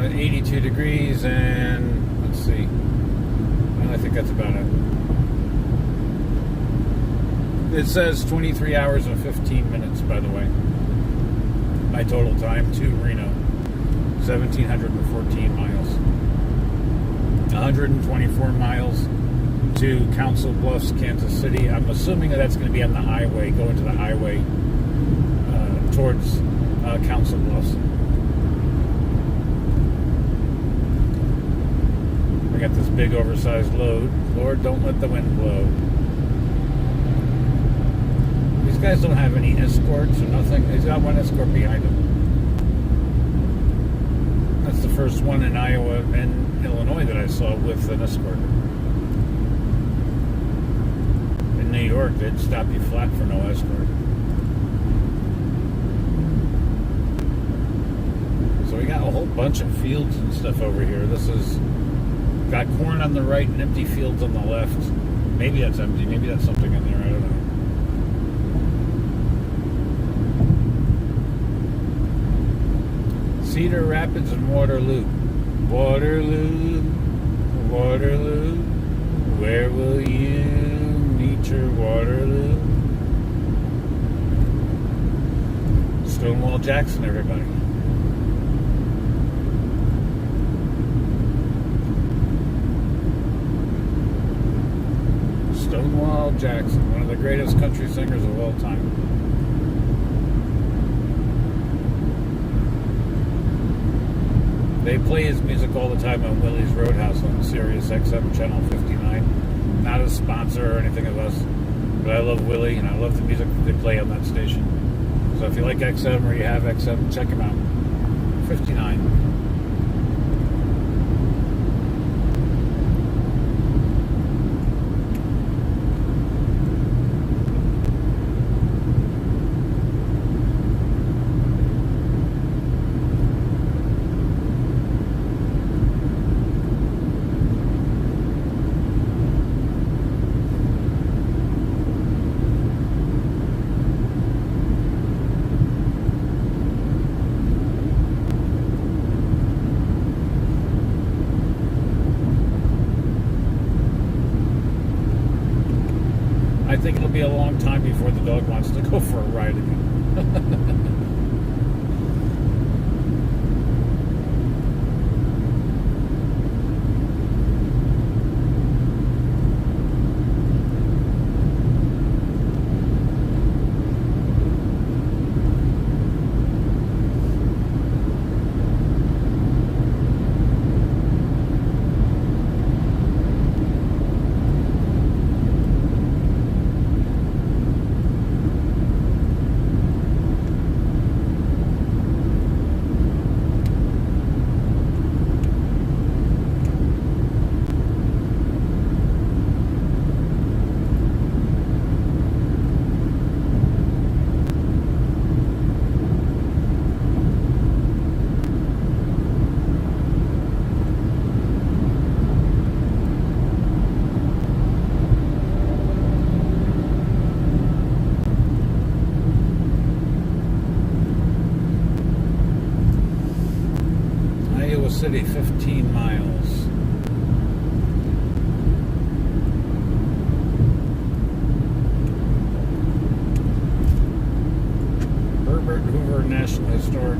82 degrees, and let's see. Well, I think that's about it. It says 23 hours and 15 minutes, by the way. My total time to Reno, 1,714 miles. 124 miles to Council Bluffs, Kansas City. I'm assuming that's going to be on the highway, going to the highway towards Council Bluffs. I got this big oversized load. Lord, don't let the wind blow. These guys don't have any escorts or nothing. He's got one escort behind him. That's the first one in Iowa and Illinois that I saw with an escort. In New York, they'd stop you flat for no escort. So we got a whole bunch of fields and stuff over here. This is got corn on the right and empty fields on the left. Maybe that's empty. Maybe that's something in there. I don't know. Cedar Rapids and Waterloo. Waterloo, Waterloo. Where will you meet your Waterloo? Stonewall Jackson, everybody. Stonewall Jackson, one of the greatest country singers of all time. They play his music all the time on Willie's Roadhouse on Sirius XM Channel 59. Not a sponsor or anything of us, but I love Willie and I love the music that they play on that station. So if you like XM or you have XM, check him out. 59. I think it'll be a long time before the dog wants to go for a ride again.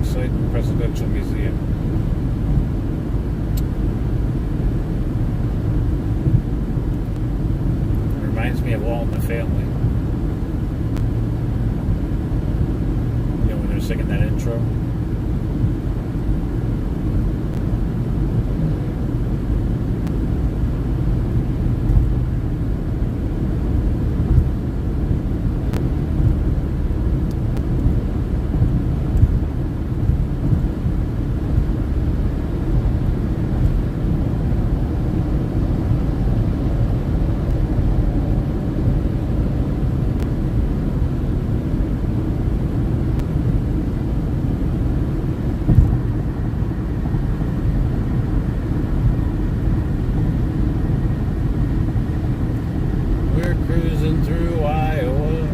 site and Presidential Museum. It reminds me of All in the Family. You know, when they're singing that intro. Cruising through Iowa,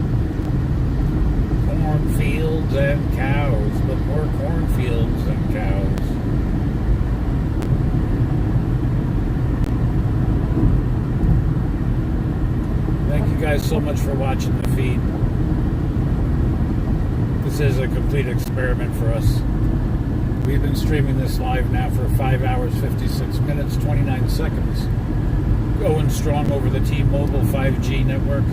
cornfields and cows, but more cornfields than cows. Thank you guys so much for watching the feed. This is a complete experiment for us. We've been streaming this live now for 5 hours, 56 minutes, 29 seconds. Going strong over the T-Mobile 5G network.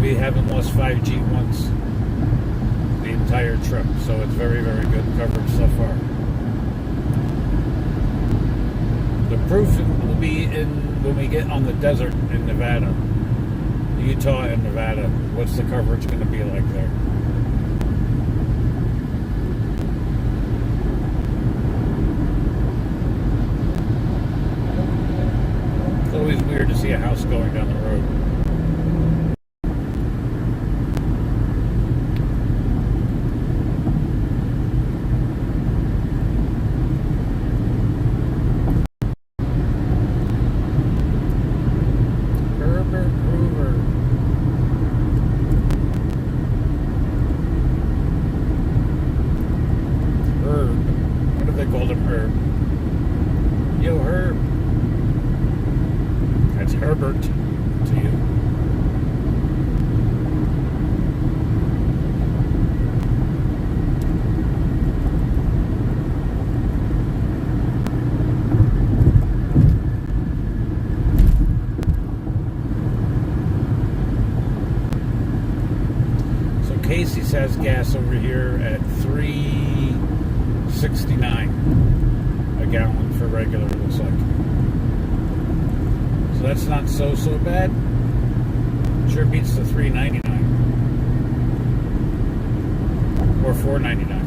We haven't lost 5G once the entire trip, so it's very, very good coverage so far. The proof will be in when we get on the desert in Nevada, Utah and Nevada. What's the coverage going to be like there? It's always weird to see a house going down the road. Herbert Hoover. Herb. What if they called him Herb? Yo, Herb. That's Herbert to you. So Casey's has gas over here at $3.69 a gallon for regular, it looks like. So that's not so bad. Sure beats the $3.99 or $4.99.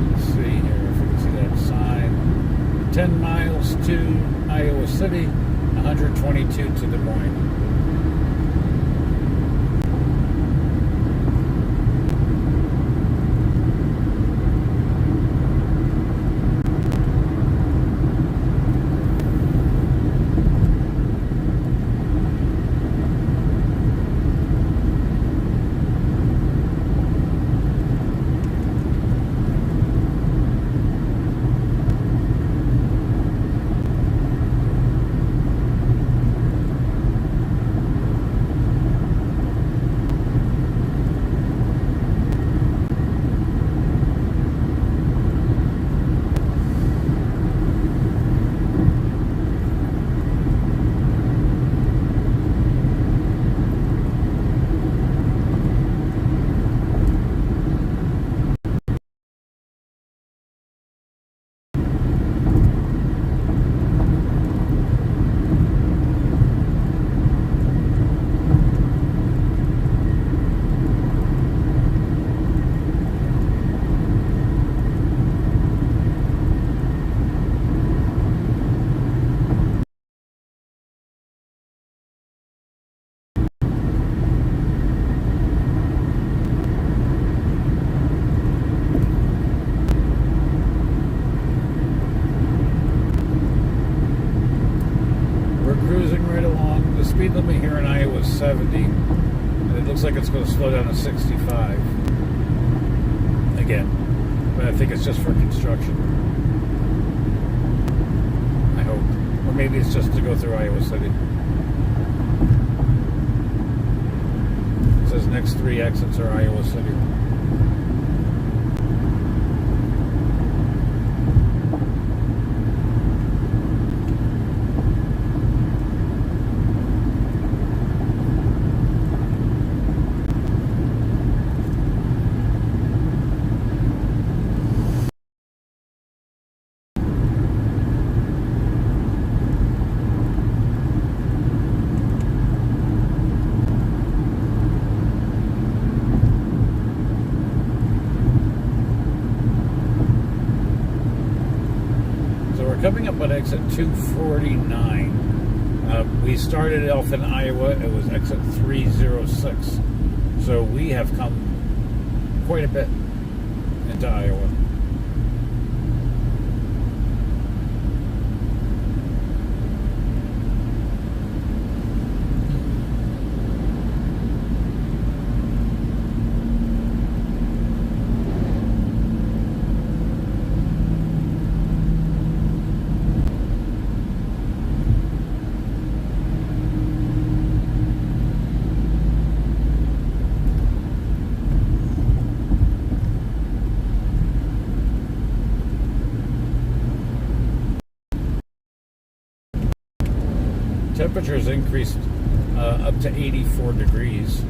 Let's see here if we can see that sign. 10 miles to Iowa City, 122 to Des Moines. again. But I think it's just for construction. I hope. Or maybe it's just to go through Iowa City. It says next 3 exits are Iowa City. Coming up on exit 249. We started off in Iowa. It was exit 306. So we have come quite a bit into Iowa. Temperatures increased up to 84 degrees.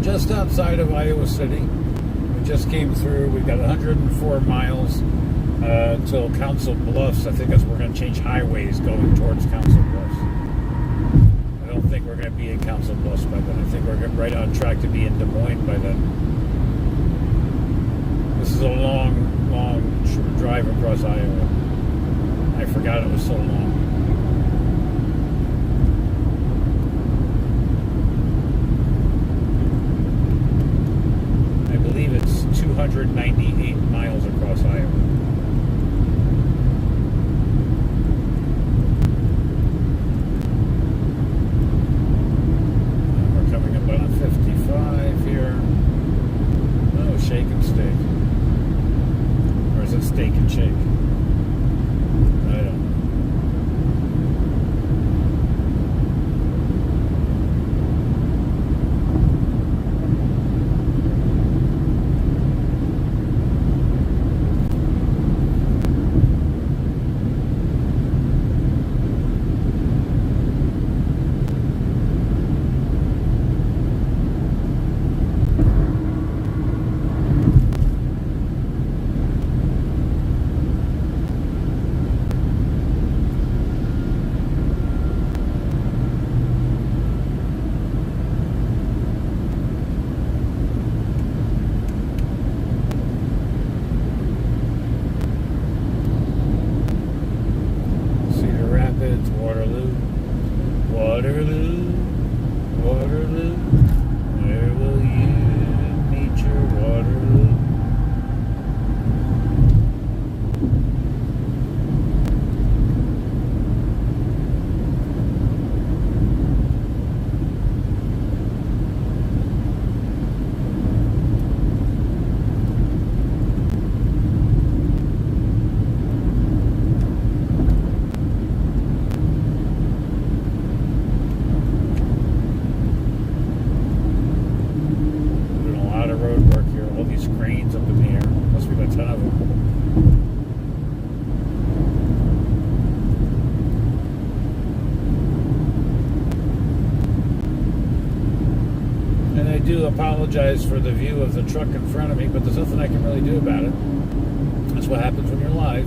just outside of Iowa City. We just came through. We've got 104 miles till Council Bluffs. I think that's where we're going to change highways going towards Council Bluffs. I don't think we're going to be in Council Bluffs by then. I think we're right on track to be in Des Moines by then. This is a long drive across Iowa. I forgot it was so long. I believe it's 298 miles across Iowa. We're coming up on 55 here. Oh, shake and steak. Or is it steak and shake? I don't know. Waterloo, where will you meet your Waterloo? I do apologize for the view of the truck in front of me, but there's nothing I can really do about it. That's what happens when you're live.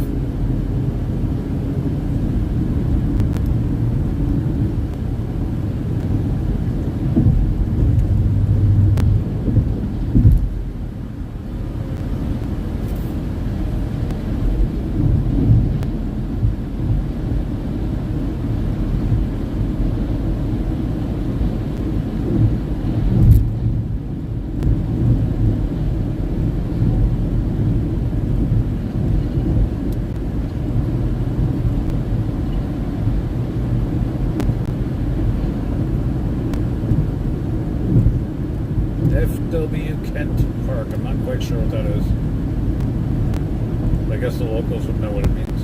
FW Kent Park. I'm not quite sure what that is. I guess the locals would know what it means.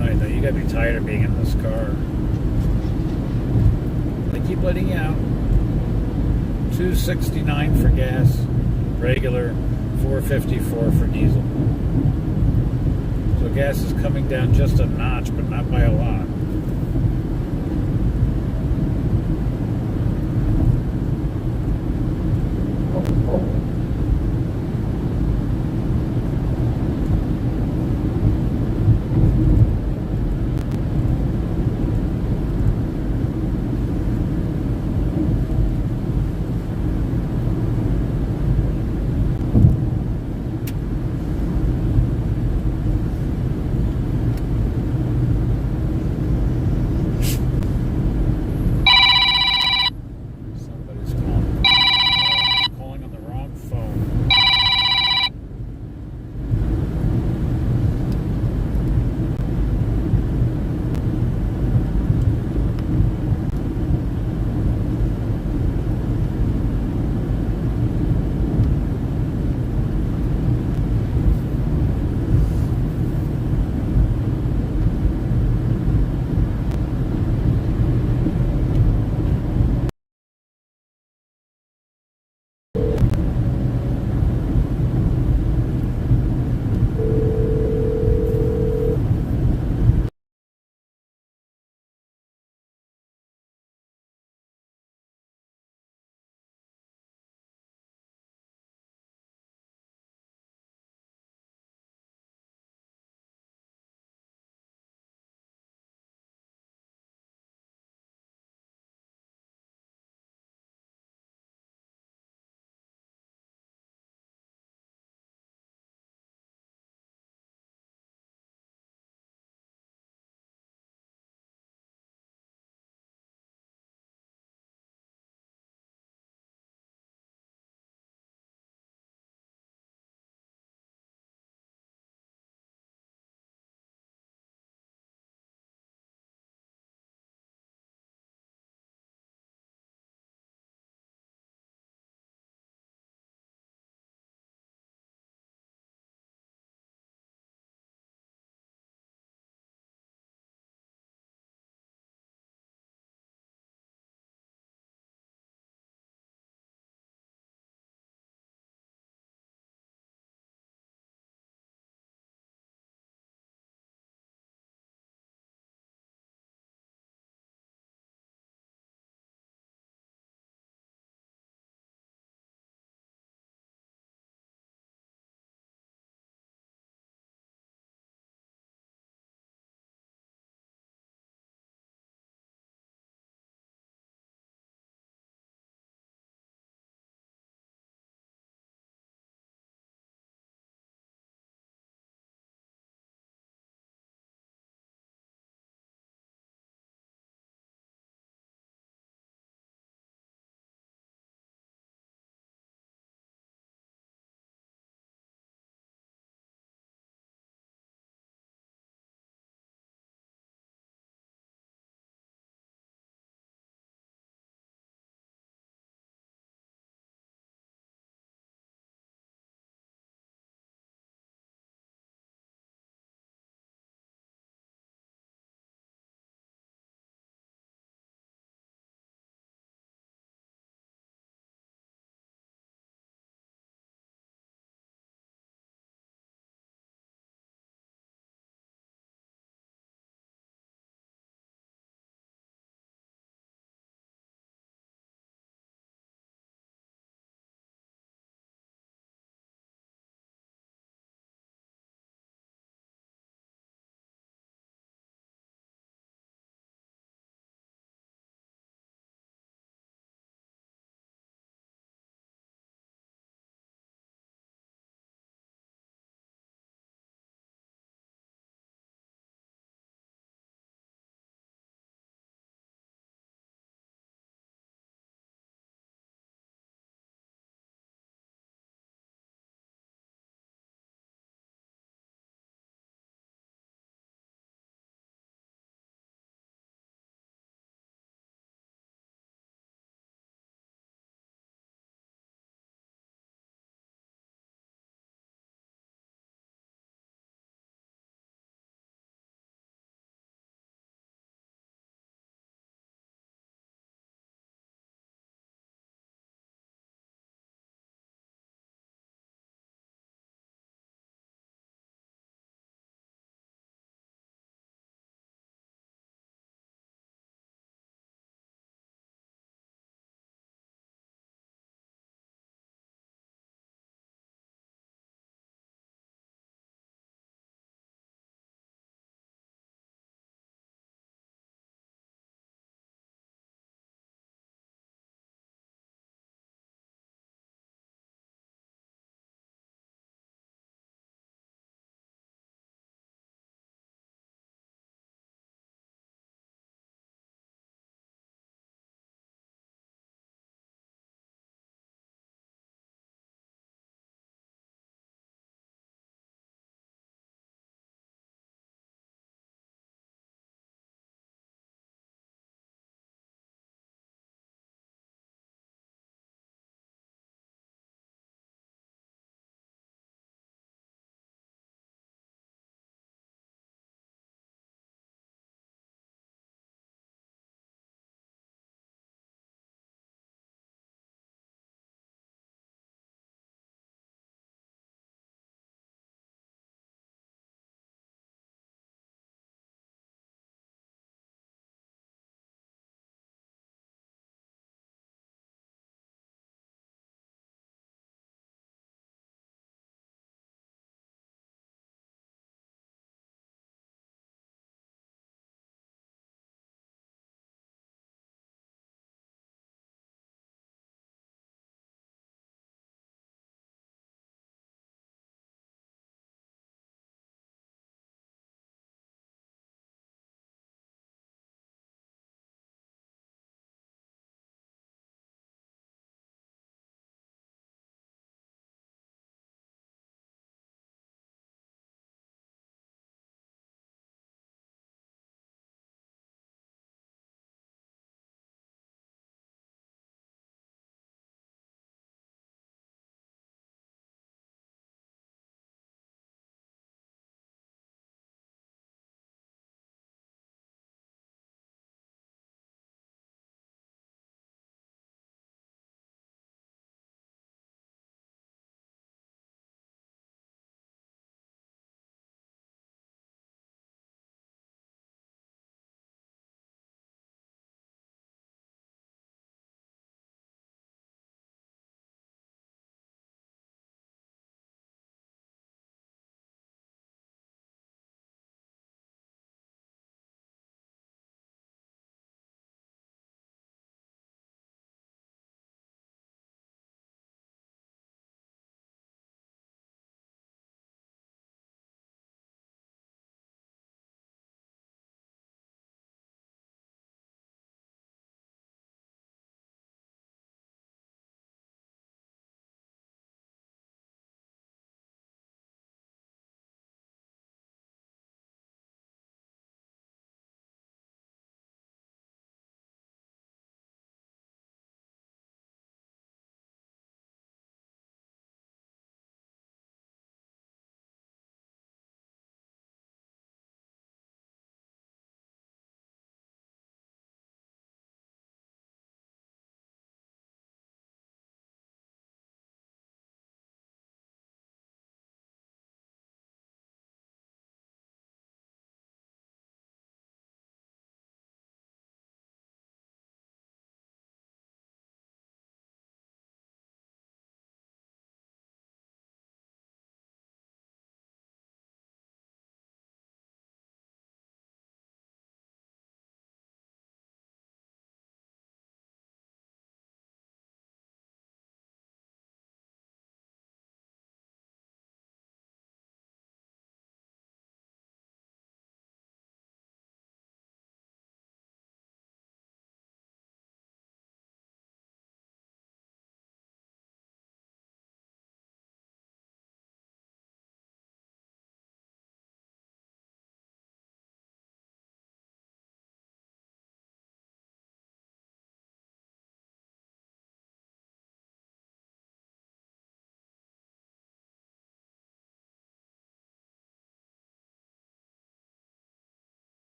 I know, you gotta be tired of being in this car. They keep letting you out. $2.69 for gas, regular, $4.54 for diesel. So gas is coming down just a notch, but not by a lot.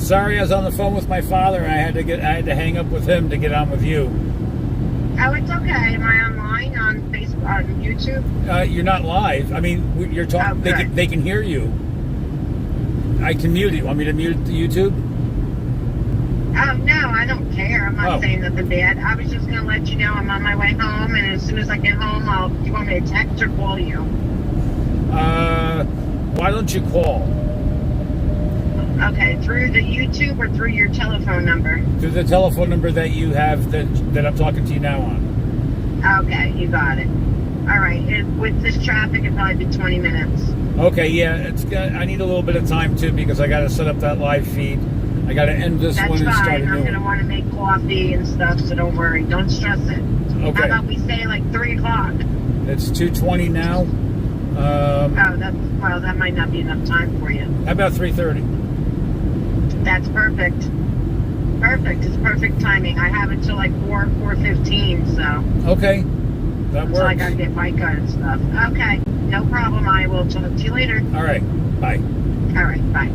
Sorry, I was on the phone with my father, and I had to hang up with him to get on with you. Oh, it's okay. Am I online on Facebook, on YouTube? You're not live. I mean, you're talking. Oh, good. They can hear you. I can mute it. Want me to mute the YouTube? Oh, no, I don't care. I'm not saying nothing bad. I was just going to let you know I'm on my way home, and as soon as I get home, do you want me to text or call you? Why don't you call? Okay, through the YouTube or through your telephone number? Through the telephone number that you have that I'm talking to you now on. Okay, you got it. All right, with this traffic, it'll probably be 20 minutes. Okay, yeah, I need a little bit of time too because I got to set up that live feed. I got to end this That's one and start a fine. new I'm going to one. want to make coffee and stuff, so don't worry. Don't stress it. Okay. How about we say like 3 o'clock? It's 2:20 now. That might not be enough time for you. How about 3:30? That's perfect. Perfect. It's perfect timing. I have it till like 4:15, so. Okay, that works. So I got to get my car and stuff. Okay, no problem. I will talk to you later. All right, bye. All right, bye.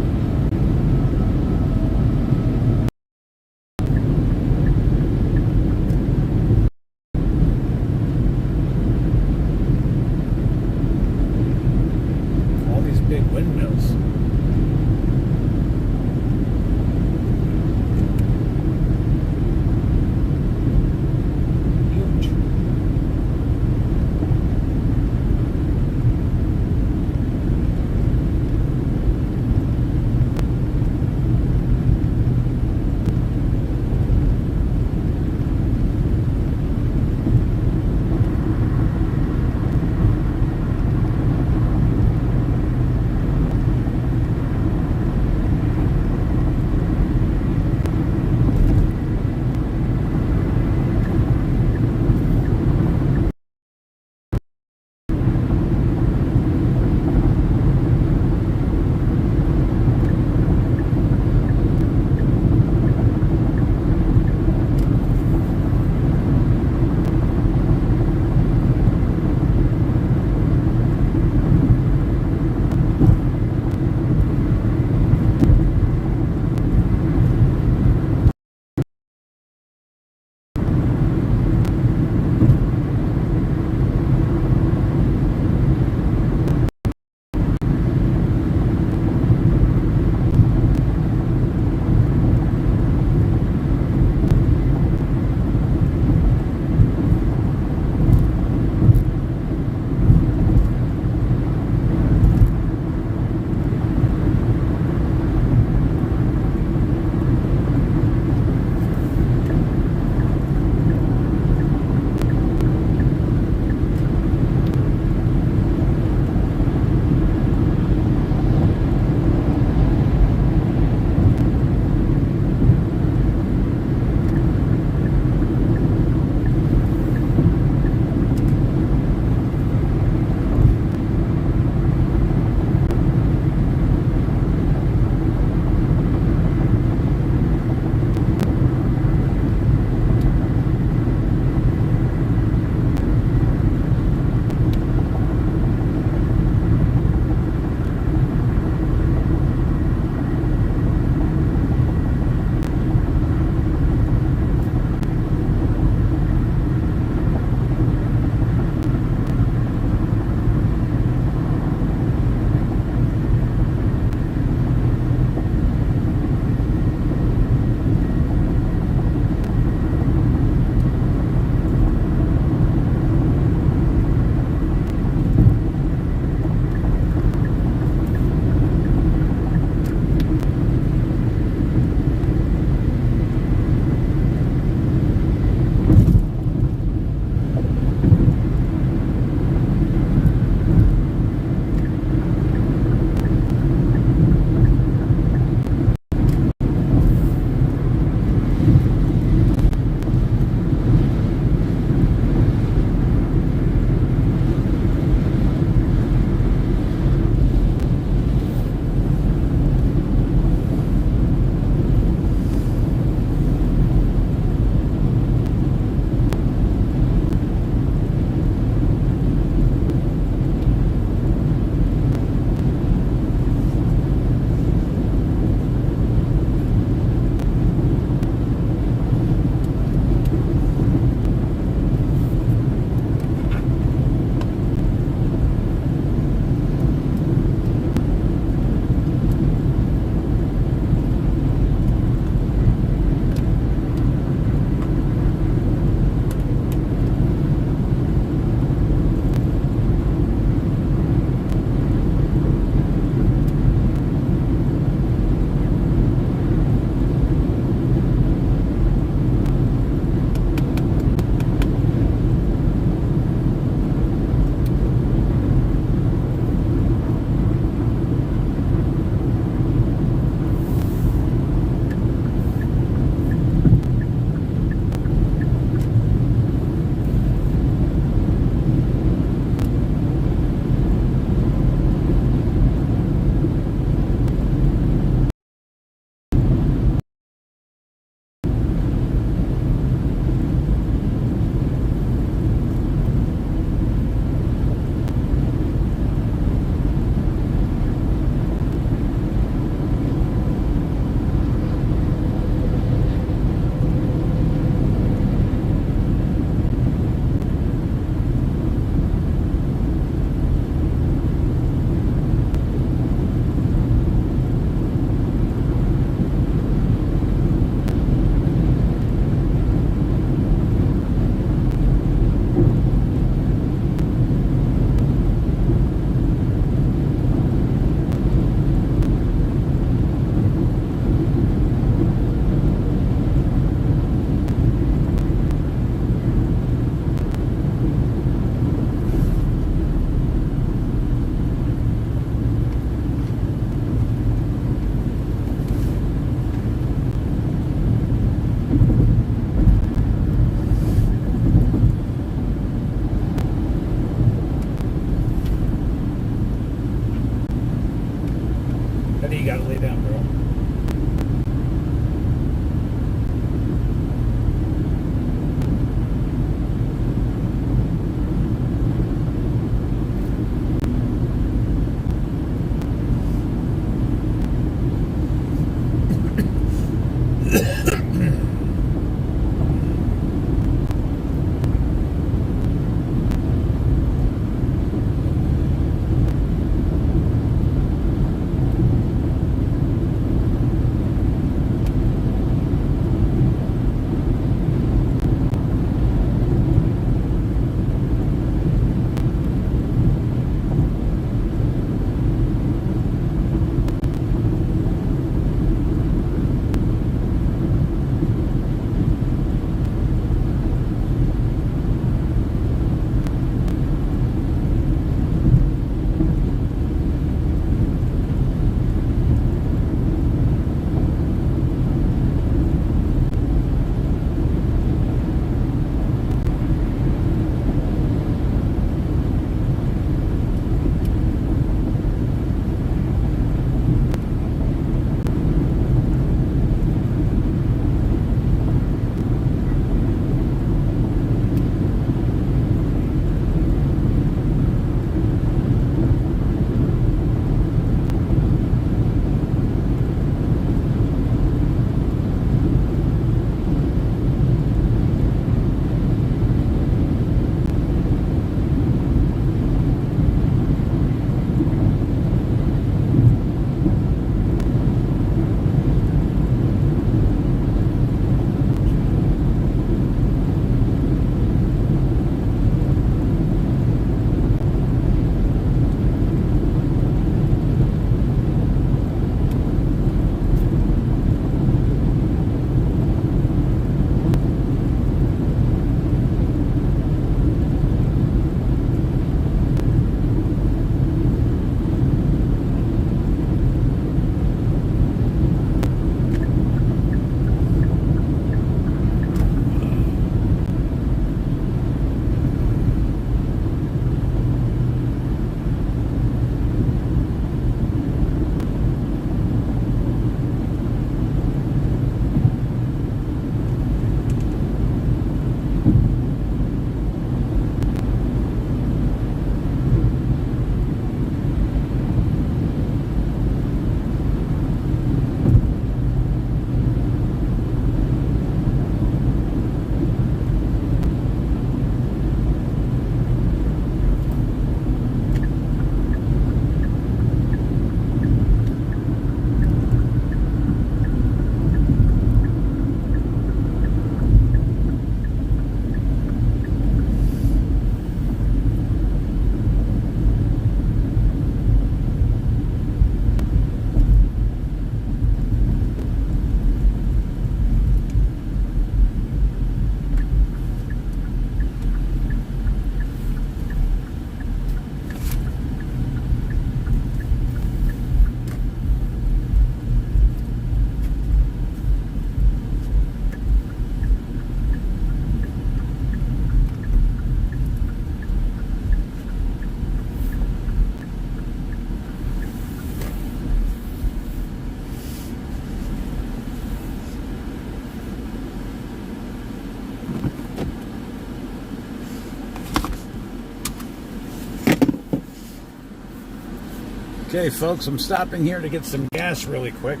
Okay, folks, I'm stopping here to get some gas really quick.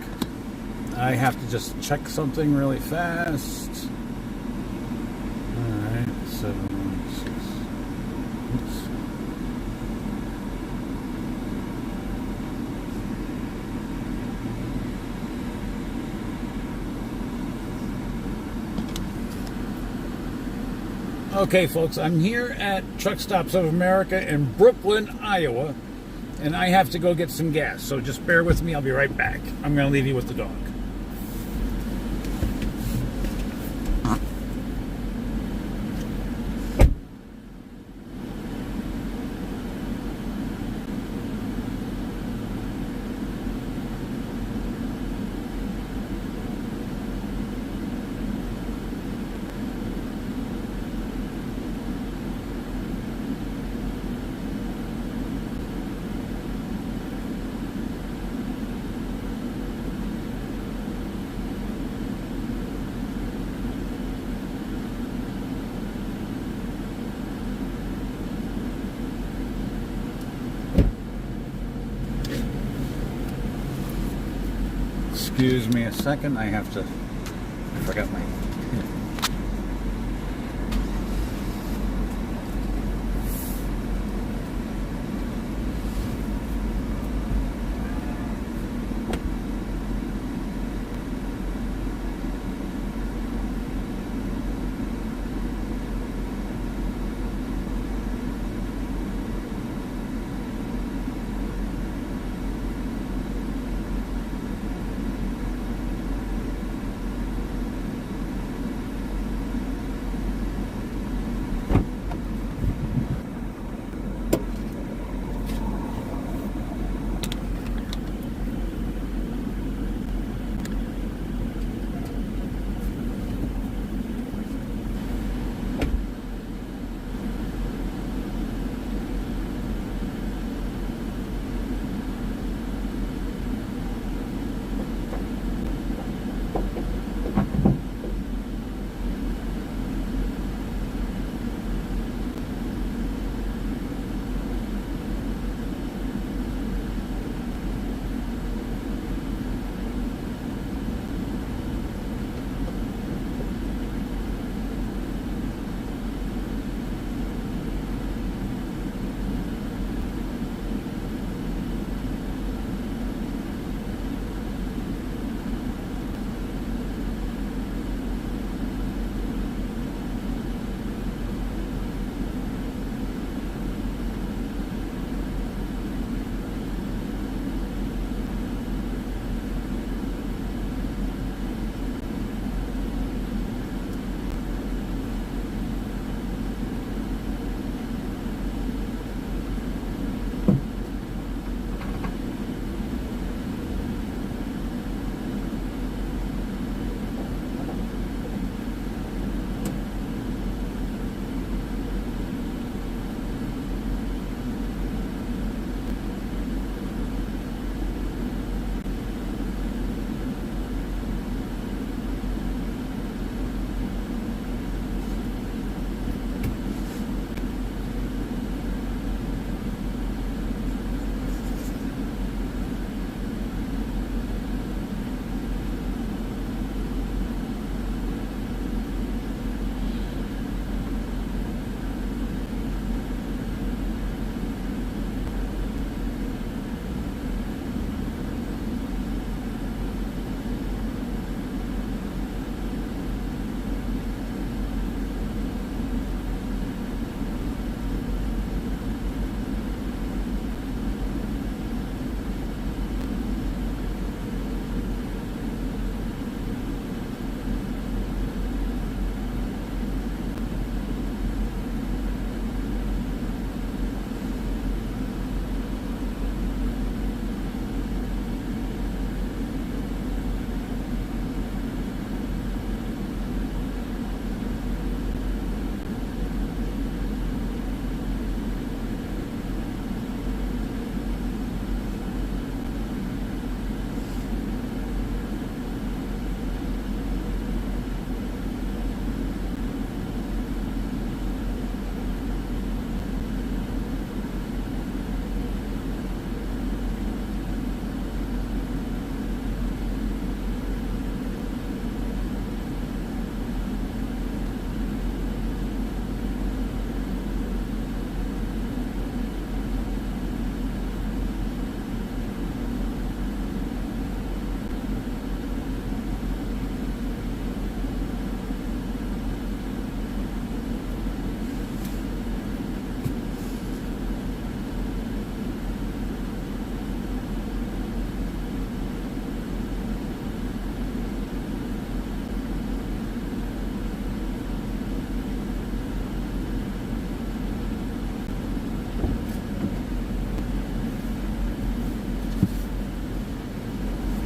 I have to just check something really fast. Alright, 716. Oops. Okay, folks, I'm here at Truck Stops of America in Brooklyn, Iowa. And I have to go get some gas, so just bear with me. I'll be right back. I'm going to leave you with the dog. Excuse me a second. I forgot my.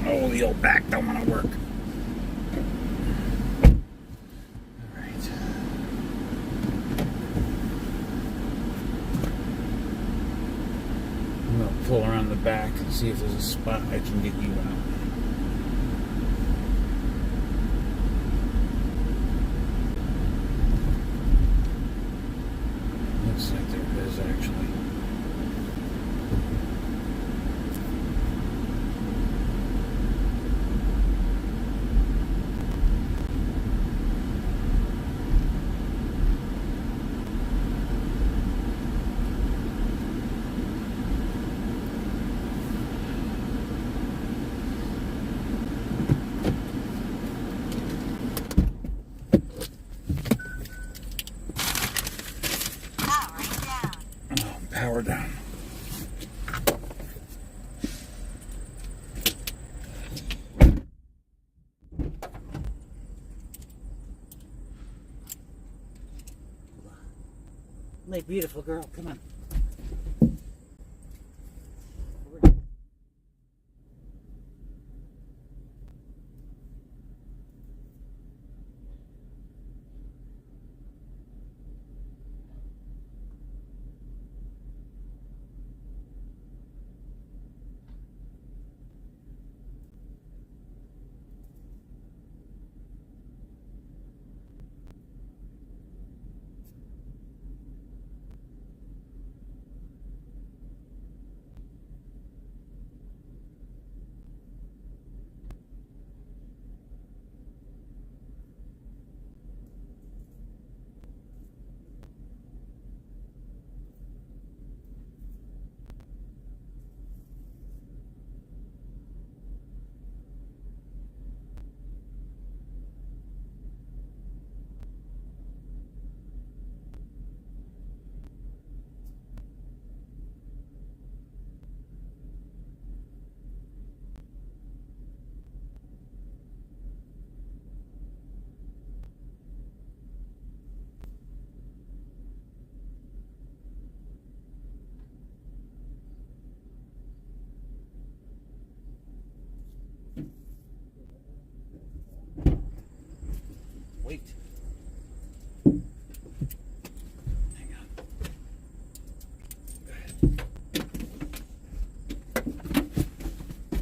Oh, the old back don't want to work. All right. I'm going to pull around the back and see if there's a spot I can get you out. Looks like there is actually. My beautiful girl, come on. Wait. Hang on. Go ahead.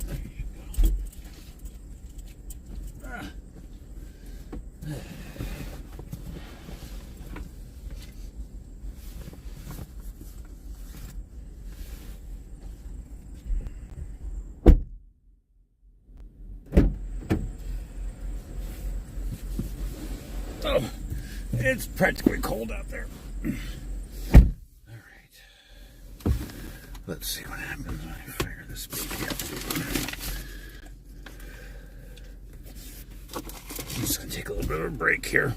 There you go. Ah. Oh, it's practically cold out there. All right. Let's see what happens when I fire this baby up. I'm just going to take a little bit of a break here.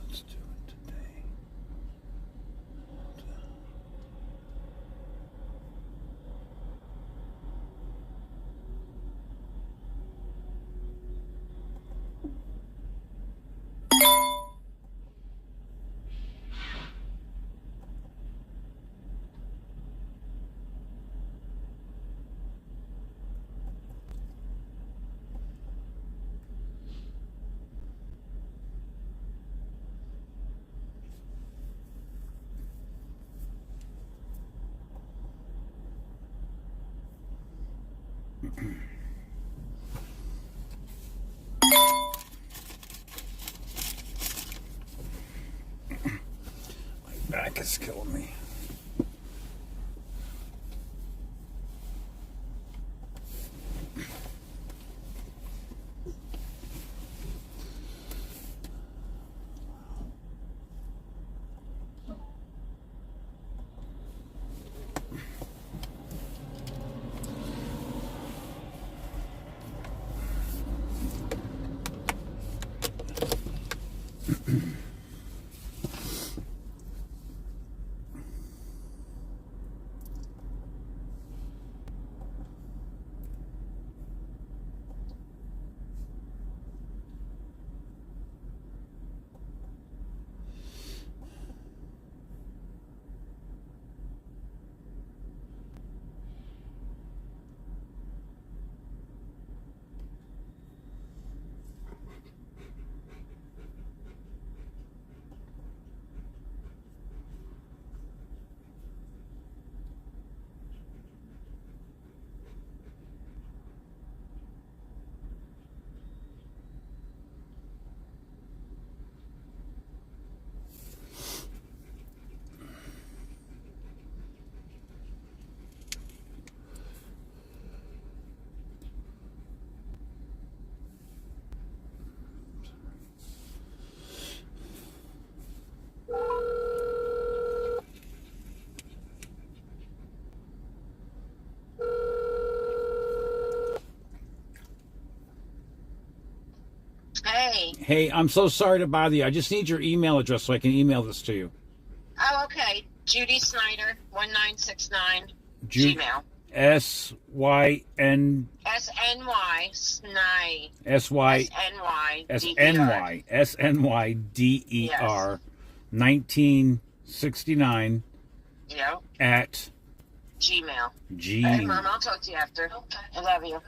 Let's do it today. My back is killing me. Hey. Hey, I'm so sorry to bother you. I just need your email address so I can email this to you. Oh, okay. Judy Snyder, 1969, Ju- Gmail. S-Y-N... S-N-Y, Sny. S-Y... S-N-Y. S-N-Y. S-N-Y-D-E-R. 1969 Yep. at... Gmail. G... Hey, Mom, I'll talk to you after. I love you.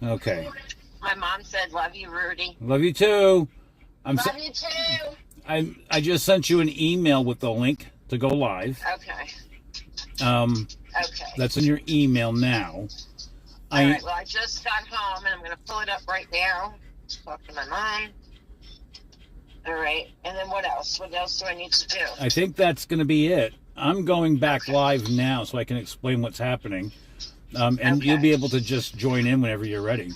Okay. My mom said, love you, Rudy. Love you too. Love you too. I just sent you an email with the link to go live. Okay. Okay. That's in your email now. All right, well, I just got home, and I'm going to pull it up right now. Talk to my mom. All right, and then what else? What else do I need to do? I think that's going to be it. I'm going back live now so I can explain what's happening. And you'll be able to just join in whenever you're ready.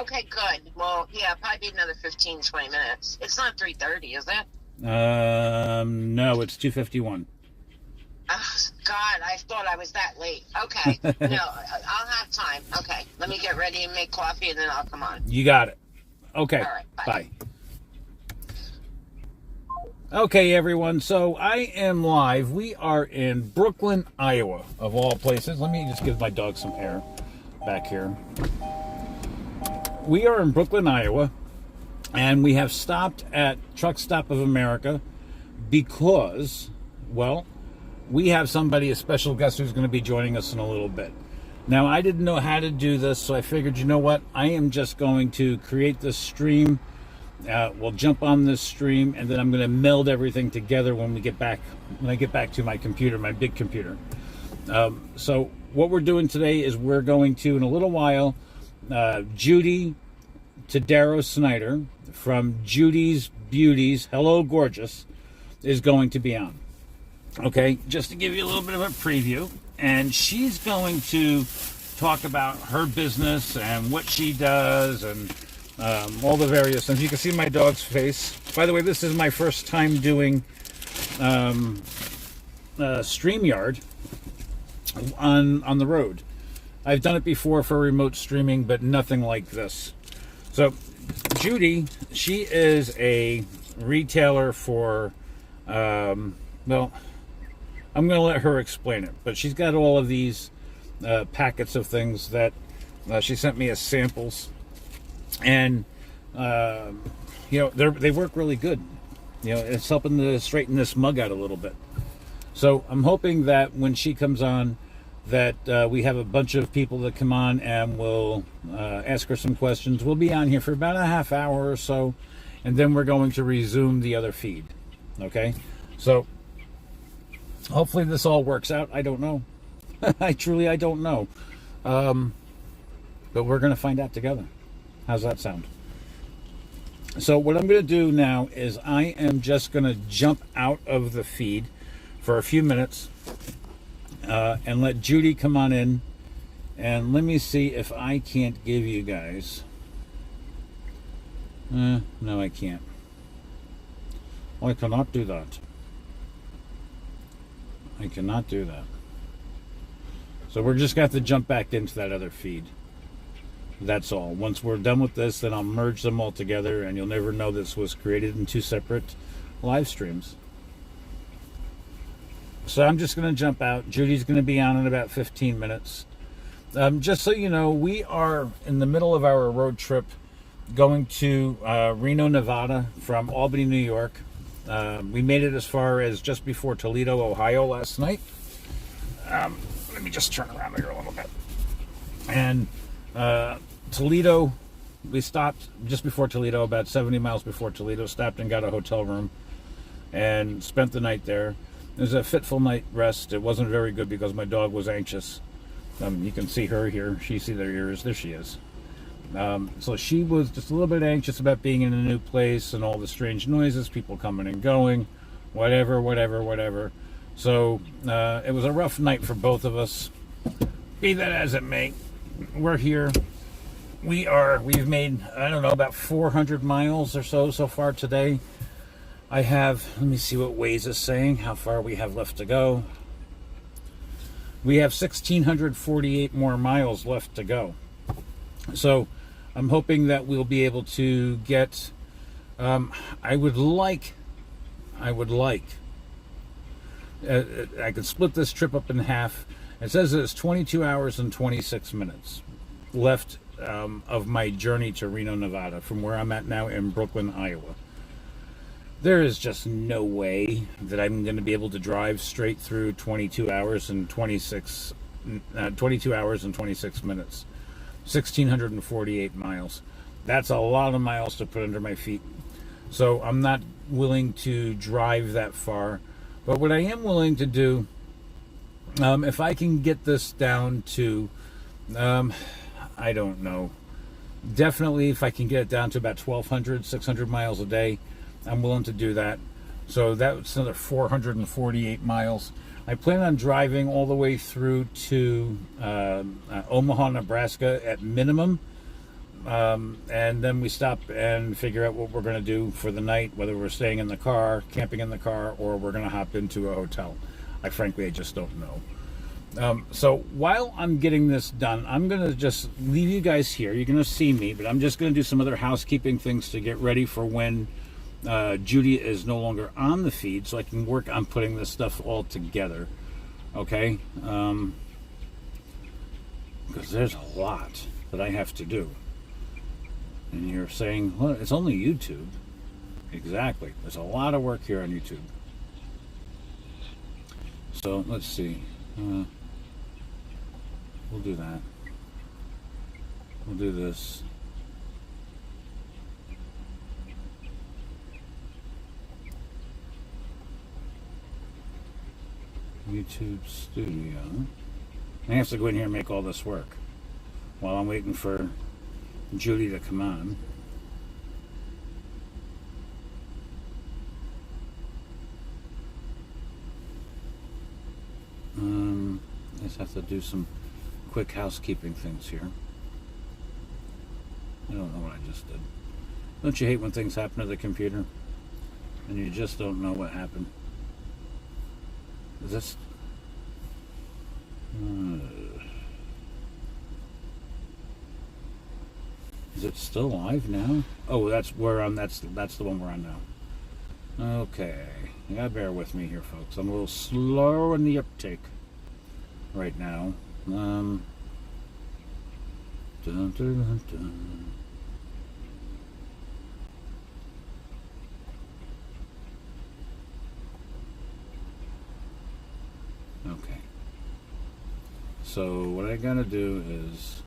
Okay, good. Well, yeah, probably be another 15, 20 minutes. It's not 3:30, is it? No, it's 2:51. Oh, God, I thought I was that late. Okay. No, I'll have time. Okay. Let me get ready and make coffee, and then I'll come on. You got it. Okay. All right. Bye. Okay, everyone. So I am live. We are in Brooklyn, Iowa, of all places. Let me just give my dog some air back here. We are in Brooklyn, Iowa, and we have stopped at Truck Stop of America because, well, we have somebody, a special guest, who's going to be joining us in a little bit. Now, I didn't know how to do this, so I figured, you know what? I am just going to create this stream. We'll jump on this stream, and then I'm going to meld everything together when I get back to my computer, my big computer. So what we're doing today is we're going to, in a little while, Judy Tadaro Snyder from Judy's Beauties, Hello Gorgeous, is going to be on. Okay, just to give you a little bit of a preview. And she's going to talk about her business and what she does and all the various things. You can see my dog's face. By the way, this is my first time doing StreamYard on the road. I've done it before for remote streaming, but nothing like this. So Judy, she is a retailer for, well, I'm going to let her explain it, but she's got all of these packets of things that she sent me as samples, and you know, they work really good. You know, it's helping to straighten this mug out a little bit. So I'm hoping that when she comes on, that we have a bunch of people that come on and we'll ask her some questions. We'll be on here for about a half hour or so, and then we're going to resume the other feed. Okay, so hopefully this all works out. I don't know. I don't know. But we're going to find out together. How's that sound? So what I'm going to do now is I am just going to jump out of the feed for a few minutes and let Judy come on in. And let me see if I can't give you guys... no, I can't. I cannot do that. I cannot do that. So we're just going to have to jump back into that other feed. That's all. Once we're done with this, then I'll merge them all together, and you'll never know this was created in two separate live streams. So I'm just going to jump out. Judy's going to be on in about 15 minutes. Just so you know, we are in the middle of our road trip going to Reno, Nevada from Albany, New York. We made it as far as just before Toledo, Ohio last night. Let me just turn around here a little bit. And Toledo, we stopped just before Toledo, about 70 miles before Toledo, stopped and got a hotel room and spent the night there. It was a fitful night rest. It wasn't very good because my dog was anxious. You can see her here. She see their ears. There she is. So she was just a little bit anxious about being in a new place and all the strange noises, people coming and going, whatever. So it was a rough night for both of us. Be that as it may, we're here. We've made, I don't know, about 400 miles or so far today. Let me see what Waze is saying, how far we have left to go. We have 1,648 more miles left to go. So I'm hoping that we'll be able to get, I would like, I could split this trip up in half. It says it's 22 hours and 26 minutes left of my journey to Reno, Nevada, from where I'm at now in Brooklyn, Iowa. There is just no way that I'm going to be able to drive straight through 22 hours and 26 minutes. 1,648 miles. That's a lot of miles to put under my feet. So I'm not willing to drive that far. But what I am willing to do, if I can get this down to, I don't know, definitely if I can get it down to about 1,200, 600 miles a day, I'm willing to do that. So that's another 448 miles. I plan on driving all the way through to Omaha, Nebraska at minimum. And then we stop and figure out what we're going to do for the night, whether we're staying in the car, camping in the car, or we're going to hop into a hotel. I just don't know. So while I'm getting this done, I'm going to just leave you guys here. You're going to see me, but I'm just going to do some other housekeeping things to get ready for when Judy is no longer on the feed, so I can work on putting this stuff all together. Okay? Because there's a lot that I have to do. And you're saying, well, it's only YouTube. Exactly. There's a lot of work here on YouTube. So let's see. We'll do that. We'll do this. YouTube Studio. I have to go in here and make all this work while I'm waiting for Judy to come on. I just have to do some quick housekeeping things here. I don't know what I just did. Don't you hate when things happen to the computer and you just don't know what happened? Is this... is it still live now? Oh, that's where I'm. That's the one we're on now. Okay, you gotta bear with me here, folks. I'm a little slow in the uptake right now. Dun, dun, dun, dun. Okay. So what I gotta do is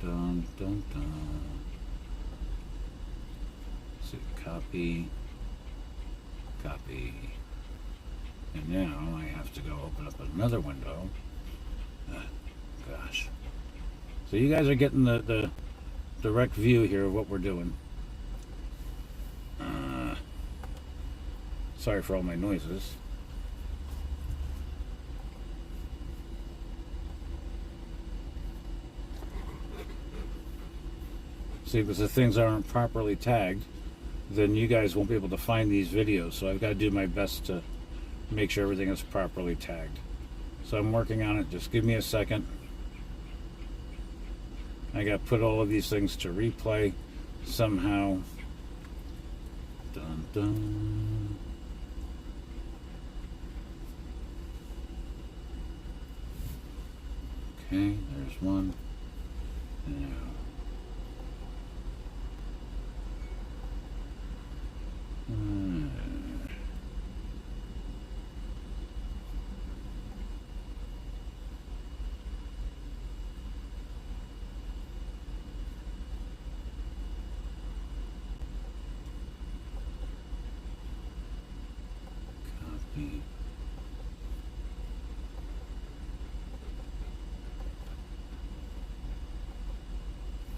dun dun dun. So copy, and now I have to go open up another window. Gosh. So you guys are getting the direct view here of what we're doing. Sorry for all my noises. See, because if things aren't properly tagged, then you guys won't be able to find these videos. So I've got to do my best to make sure everything is properly tagged. So I'm working on it. Just give me a second. I got to put all of these things to replay somehow. Dun, dun. Okay, there's one. Now. Copy.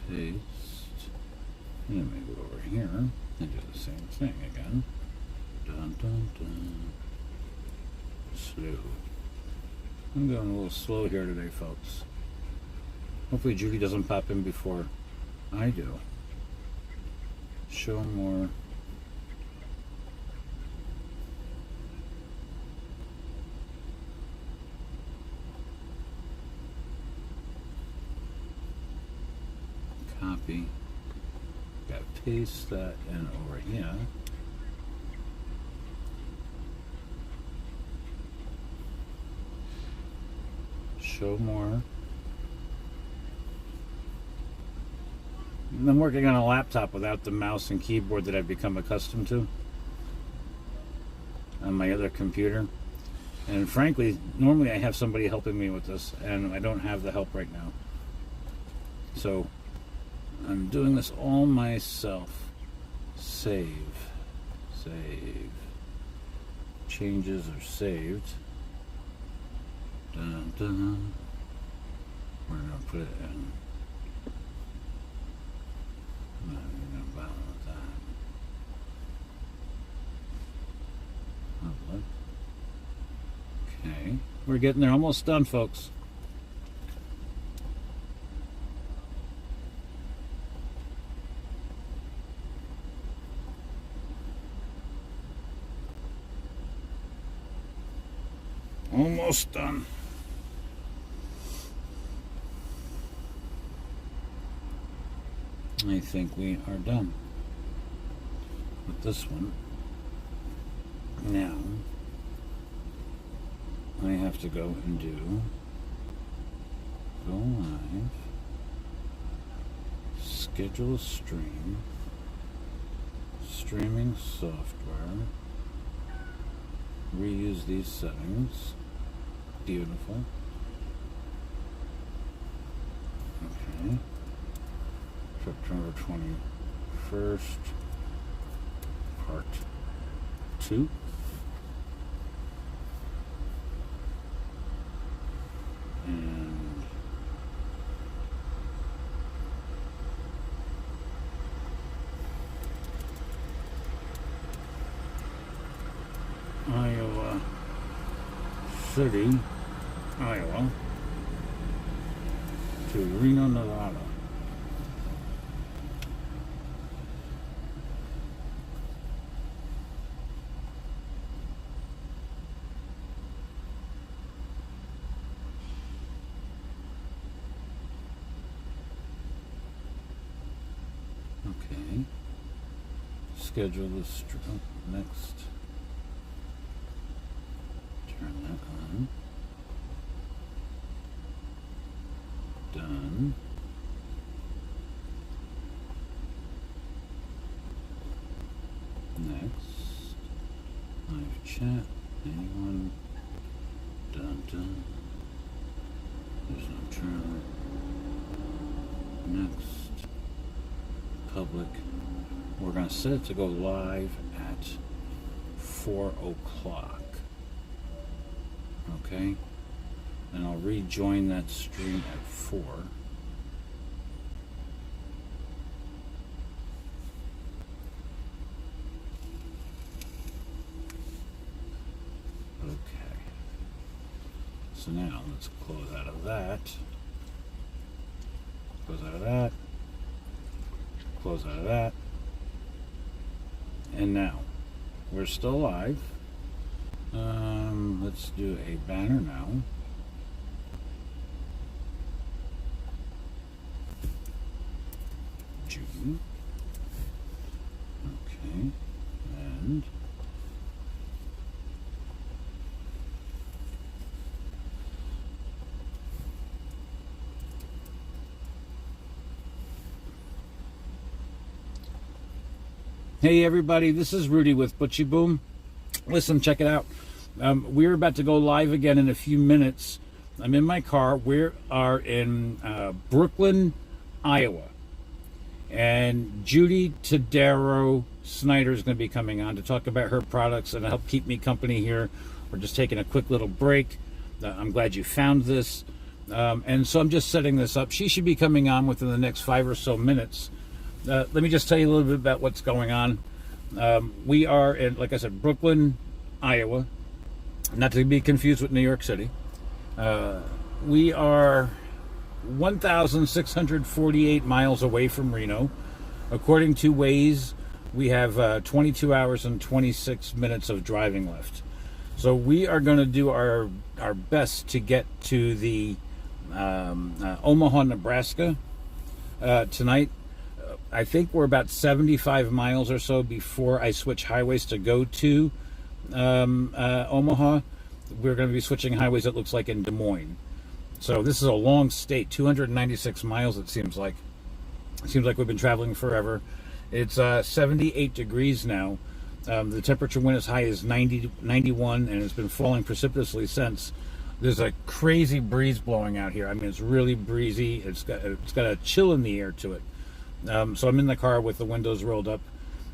Paste. And then we go over here and do the same thing again. Dun dun dun. Slow. I'm going a little slow here today, folks. Hopefully Judy doesn't pop in before I do. Show more. Copy. Got to paste that in over here. Show more. I'm working on a laptop without the mouse and keyboard that I've become accustomed to on my other computer. And frankly, normally I have somebody helping me with this, and I don't have the help right now. So I'm doing this all myself. Save. Save. Changes are saved. Dun, dun. We're going to put it in. I'm not even going to bother with that. Oh, look. Okay. We're getting there. Almost done, folks. Almost done. I think we are done with this one. Now, I have to go and do go live, schedule a stream, streaming software, reuse these settings. Beautiful. Okay. September 21st, part 2. And Iowa City, Iowa to Reno, Nevada. Okay. Schedule this next. Turn that on. Done. Next. Live chat. Anyone? Done, done. There's no turn. Next. Public. We're going to set it to go live at 4 o'clock. Okay? And I'll rejoin that stream at 4. Okay. So now let's close out of that. Close out of that. Close out of that. And now we're still live. Let's do a banner now. June. Okay. And hey everybody, this is Rudy with ButchyBoom. Listen, check it out. We're about to go live again in a few minutes. I'm in my car. We are in Brooklyn, Iowa. And Judy Tadero Snyder is going to be coming on to talk about her products and help keep me company here. We're just taking a quick little break. I'm glad you found this. And so I'm just setting this up. She should be coming on within the next 5 or so minutes. Let me just tell you a little bit about what's going on. We are in, like I said, Brooklyn, Iowa. Not to be confused with New York City. We are 1,648 miles away from Reno. According to Waze, we have 22 hours and 26 minutes of driving left. So we are going to do our best to get to the Omaha, Nebraska tonight. I think we're about 75 miles or so before I switch highways to go to Omaha. We're going to be switching highways, it looks like, in Des Moines. So this is a long state, 296 miles it seems like. It seems like we've been traveling forever. It's 78 degrees now. The temperature went as high as 91, and it's been falling precipitously since. There's a crazy breeze blowing out here. I mean, it's really breezy. It's got a chill in the air to it. So I'm in the car with the windows rolled up.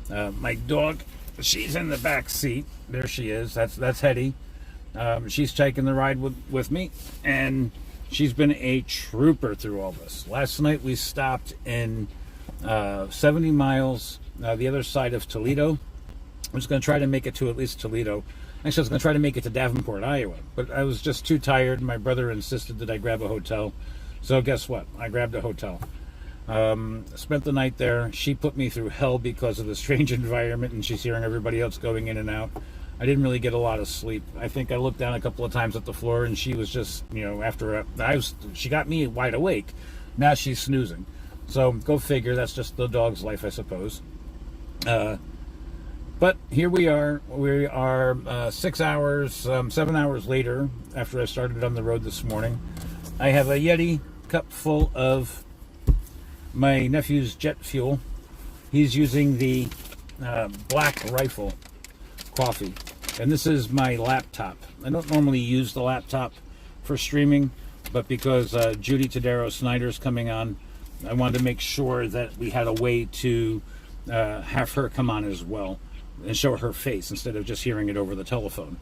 My dog, she's in the back seat. There she is. That's Heddy. She's taking the ride with me, and she's been a trooper through all this. Last night we stopped in 70 miles the other side of Toledo. I was going to try to make it to at least Toledo. Actually, I was going to try to make it to Davenport, Iowa, but I was just too tired. My brother insisted that I grab a hotel. So guess what? I grabbed a hotel. Spent the night there. She put me through hell because of the strange environment, and she's hearing everybody else going in and out. I didn't really get a lot of sleep. I think I looked down a couple of times at the floor, and she was just, she got me wide awake. Now she's snoozing. So go figure. That's just the dog's life, I suppose. But here we are. We are 7 hours later after I started on the road this morning. I have a Yeti cup full of my nephew's jet fuel. He's using the Black Rifle coffee, and this is my laptop. I don't normally use the laptop for streaming, but because Judy Tadero Snyder's coming on, I wanted to make sure that we had a way to have her come on as well and show her face instead of just hearing it over the telephone.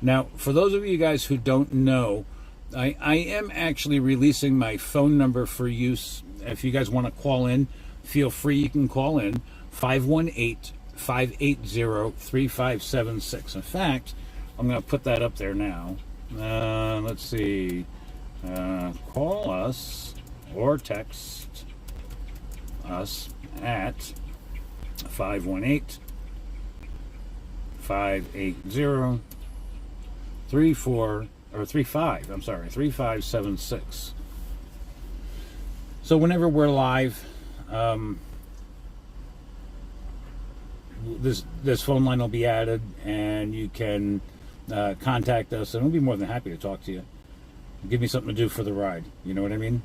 Now, for those of you guys who don't know, I am actually releasing my phone number for use. If you guys want to call in, feel free. You can call in 518-580-3576. In fact, I'm going to put that up there now. Let's see. Call us or text us at 518-580-3576. So whenever we're live, this phone line will be added, and you can contact us, and we'll be more than happy to talk to you. Give me something to do for the ride. You know what I mean?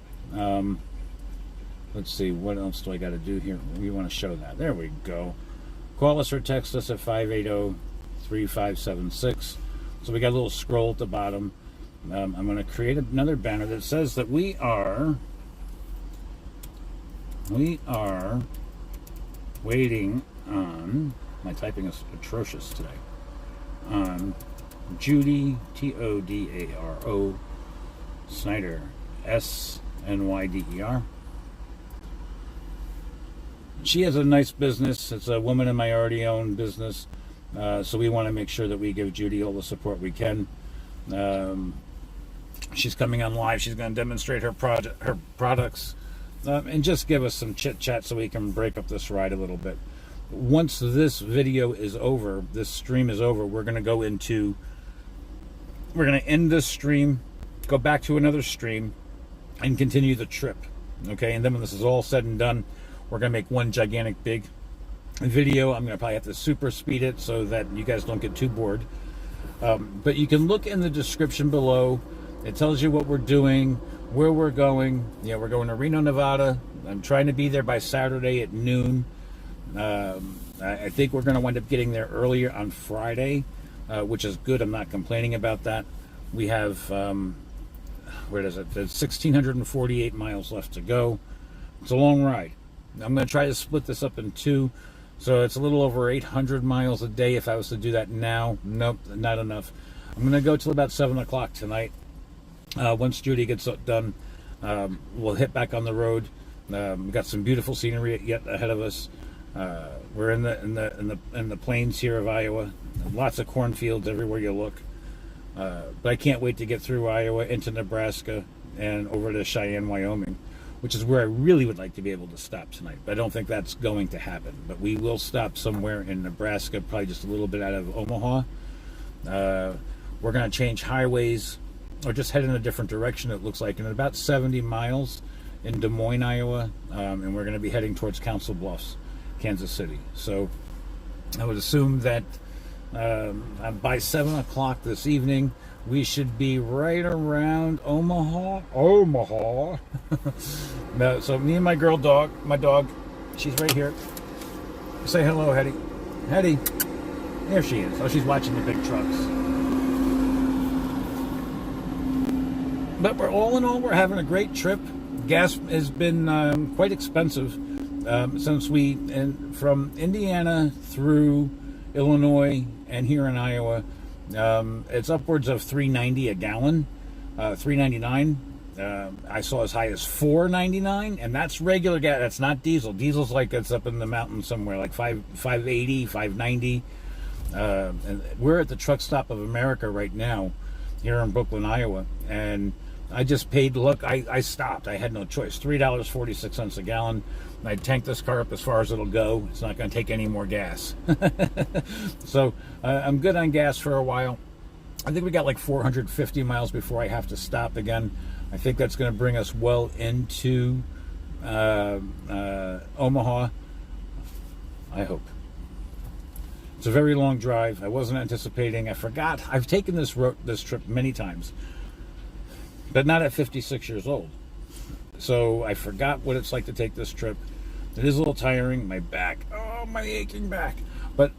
Let's see, what else do I got to do here? We want to show that. There we go. Call us or text us at 580-3576. So we got a little scroll at the bottom. I'm going to create another banner that says that we are waiting on, my typing is atrocious today, on Judy, Todaro, Snyder, Snyder. She has a nice business. It's a woman in minority-owned business, so we want to make sure that we give Judy all the support we can. She's coming on live. She's going to demonstrate her products, and just give us some chit-chat so we can break up this ride a little bit. Once this video is over, this stream is over, we're going to end this stream, go back to another stream, and continue the trip. Okay, and then when this is all said and done, we're going to make one gigantic big video. I'm going to probably have to super speed it so that you guys don't get too bored. But you can look in the description below. It tells you what we're doing, where we're going. Yeah, we're going to Reno, Nevada. I'm trying to be there by Saturday at noon. I think we're going to wind up getting there earlier on Friday, which is good. I'm not complaining about that. We have, where is it? There's 1,648 miles left to go. It's a long ride. I'm going to try to split this up in two, so it's a little over 800 miles a day if I was to do that now. Nope, not enough. I'm going to go till about 7 o'clock tonight. Once Judy gets done, we'll hit back on the road. We've got some beautiful scenery yet ahead of us. We're in the plains here of Iowa. Lots of cornfields everywhere you look. But I can't wait to get through Iowa into Nebraska and over to Cheyenne, Wyoming, which is where I really would like to be able to stop tonight. But I don't think that's going to happen. But we will stop somewhere in Nebraska, probably just a little bit out of Omaha. We're going to change highways or just head in a different direction, it looks like, in about 70 miles in Des Moines, Iowa. And we're going to be heading towards Council Bluffs, Kansas City. So I would assume that by 7 o'clock this evening, we should be right around Omaha. So me and my dog, she's right here. Say hello, Heddy. Heddy. There she is. Oh, she's watching the big trucks. But all in all, we're having a great trip. Gas has been quite expensive since from Indiana through Illinois and here in Iowa. It's upwards of $3.90 a gallon, $3.99. I saw as high as $4.99, and that's regular gas. That's not diesel. Diesel's like it's up in the mountains somewhere, like $5.80, $5.90. And we're at the Truck Stop of America right now, here in Brooklyn, Iowa, and I just paid. Look, I stopped. I had no choice. $3.46 a gallon. I tanked this car up as far as it'll go. It's not going to take any more gas. So I'm good on gas for a while. I think we got like 450 miles before I have to stop again. I think that's going to bring us well into Omaha. I hope. It's a very long drive. I wasn't anticipating. I forgot. I've taken this trip many times, but not at 56 years old. So I forgot what it's like to take this trip. It is a little tiring. My back. Oh, my aching back. But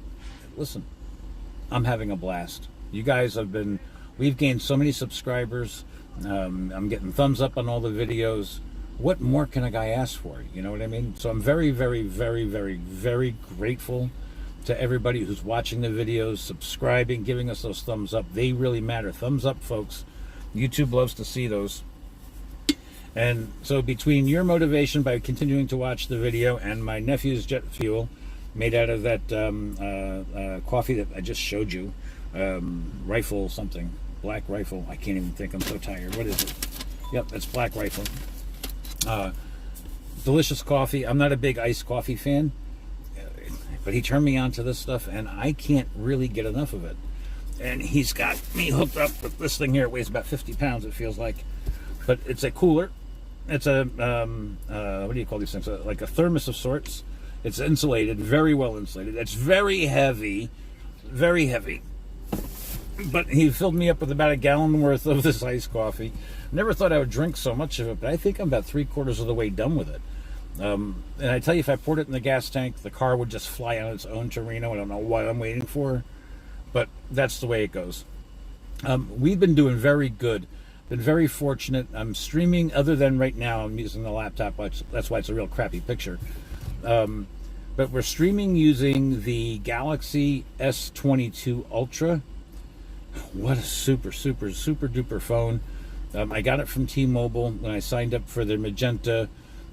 listen, I'm having a blast. You guys we've gained so many subscribers. I'm getting thumbs up on all the videos. What more can a guy ask for? You know what I mean? So I'm very, very, very, very, very grateful to everybody who's watching the videos, subscribing, giving us those thumbs up. They really matter. Thumbs up, folks. YouTube loves to see those. And so between your motivation by continuing to watch the video and my nephew's jet fuel made out of that coffee that I just showed you, rifle something, Black Rifle. I can't even think. I'm so tired. What is it? Yep, it's Black Rifle. Delicious coffee. I'm not a big iced coffee fan, but he turned me on to this stuff, and I can't really get enough of it. And he's got me hooked up with this thing here. It weighs about 50 pounds, it feels like. But it's a cooler. It's a, what do you call these things? Like a thermos of sorts. It's insulated, very well insulated. It's very heavy, very heavy. But he filled me up with about a gallon worth of this iced coffee. Never thought I would drink so much of it, but I think I'm about 3/4 of the way done with it. And I tell you, if I poured it in the gas tank, the car would just fly on its own to Reno. I don't know what I'm waiting for, but that's the way it goes. We've been doing very good. Been very fortunate. I'm streaming, other than right now, I'm using the laptop. That's why it's a real crappy picture. But we're streaming using the Galaxy S22 Ultra. What a super, super, super duper phone. I got it from T-Mobile when I signed up for their Magenta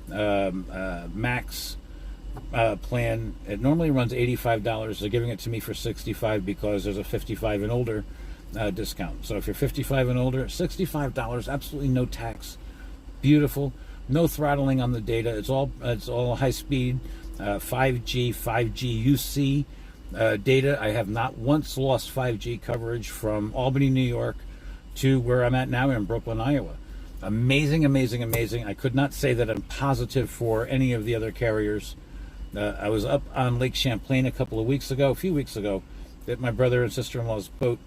Max plan. It normally runs $85. They're giving it to me for $65 because there's a 55 and older discount. So if you're 55 and older, $65, absolutely no tax. Beautiful. No throttling on the data. It's all high speed, 5G UC data. I have not once lost 5G coverage from Albany, New York to where I'm at now in Brooklyn, Iowa. Amazing, amazing, amazing. I could not say that I'm positive for any of the other carriers. I was up on Lake Champlain a few weeks ago, at my brother and sister-in-law's boat.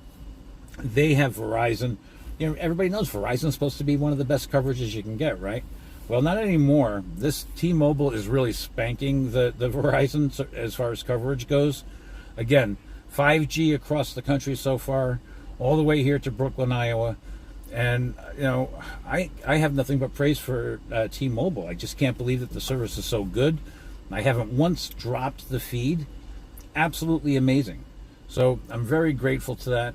They have Verizon. You know, everybody knows Verizon's supposed to be one of the best coverages you can get, right? Well, not anymore. This T-Mobile is really spanking the Verizon as far as coverage goes. Again, 5G across the country so far, all the way here to Brooklyn, Iowa. And, you know, I have nothing but praise for T-Mobile. I just can't believe that the service is so good. I haven't once dropped the feed. Absolutely amazing. So I'm very grateful to that,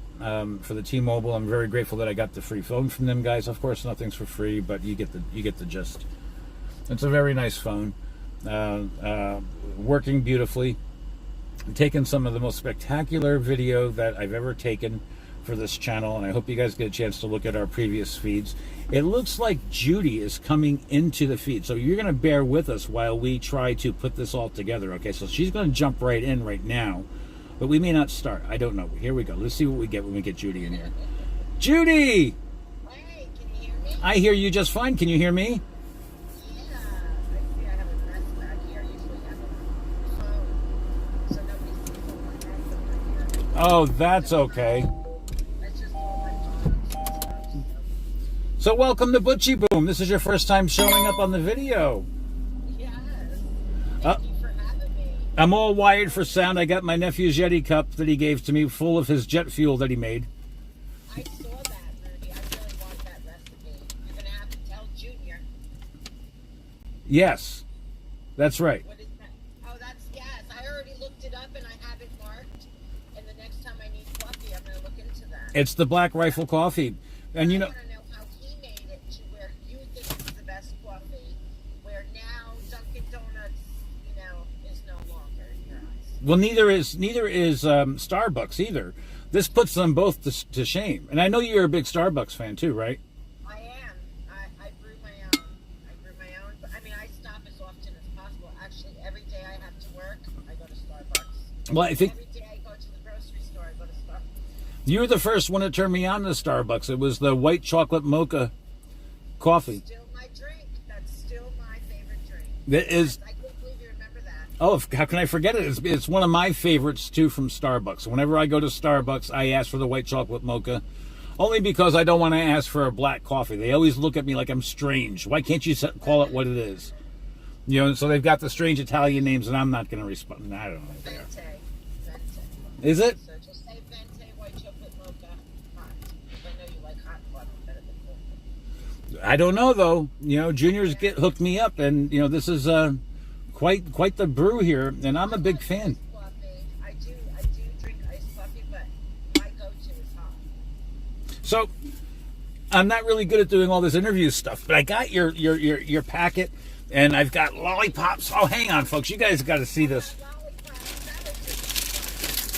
for the T-Mobile. I'm very grateful that I got the free phone from them guys. Of course, nothing's for free, but you get the gist. It's a very nice phone, working beautifully. I'm taking some of the most spectacular video that I've ever taken for this channel, and I hope you guys get a chance to look at our previous feeds. It looks like Judy is coming into the feed, so you're going to bear with us while we try to put this all together. Okay, so she's going to jump right in right now. But we may not start. I don't know. Here we go. Let's see what we get when we get Judy in here. Judy! Hey, can you hear me? I hear you just fine. Can you hear me? Yeah. I see I have a dress back here. I usually have a phone. So nobody sees all my dress over here. Oh, that's okay. That's just all my phones. So welcome to ButchyBoom. This is your first time showing up on the video. Yes. Thank you for having me. I'm all wired for sound. I got my nephew's Yeti cup that he gave to me full of his jet fuel that he made. I saw that, Rudy. I really want that recipe. You're going to have to tell Junior. Yes, that's right. What is that? Oh, that's, yes. I already looked it up and I have it marked. And the next time I need coffee, I'm going to look into that. It's the Black Rifle coffee. And you know, I want to know how he made it to where you think it's the best coffee, where now Dunkin' Donuts, you know, is no longer in your eyes. well, neither is Starbucks either. This puts them both to shame. And I know you're a big Starbucks fan too, right? I am. I brew my own. But I mean, I stop as often as possible. Actually, every day I have to work, I go to Starbucks. Well, I think Every day I go to the grocery store, I go to Starbucks. you were the first one to turn me on to Starbucks. It was the white chocolate mocha coffee. Still my drink. That's still my favorite drink. That is. I can't believe you remember that. Oh, how can I forget it? It's one of my favorites, too, from Starbucks. Whenever I go to Starbucks, I ask for the white chocolate mocha, only because I don't want to ask for a black coffee. They always look at me like I'm strange. Why can't you call it what it is? You know, so they've got the strange Italian names, and I'm not going to respond. I don't know. Venti. Is it? So just say Venti white chocolate mocha hot. I know you like hot coffee better than cold. I don't know though. Junior's hooked me up, and this is quite the brew here, and I'm a big fan. I do drink iced coffee, but my go-to is hot. So I'm not really good at doing all this interview stuff, but I got your packet, and I've got lollipops. Oh, hang on, folks. You guys got to see this.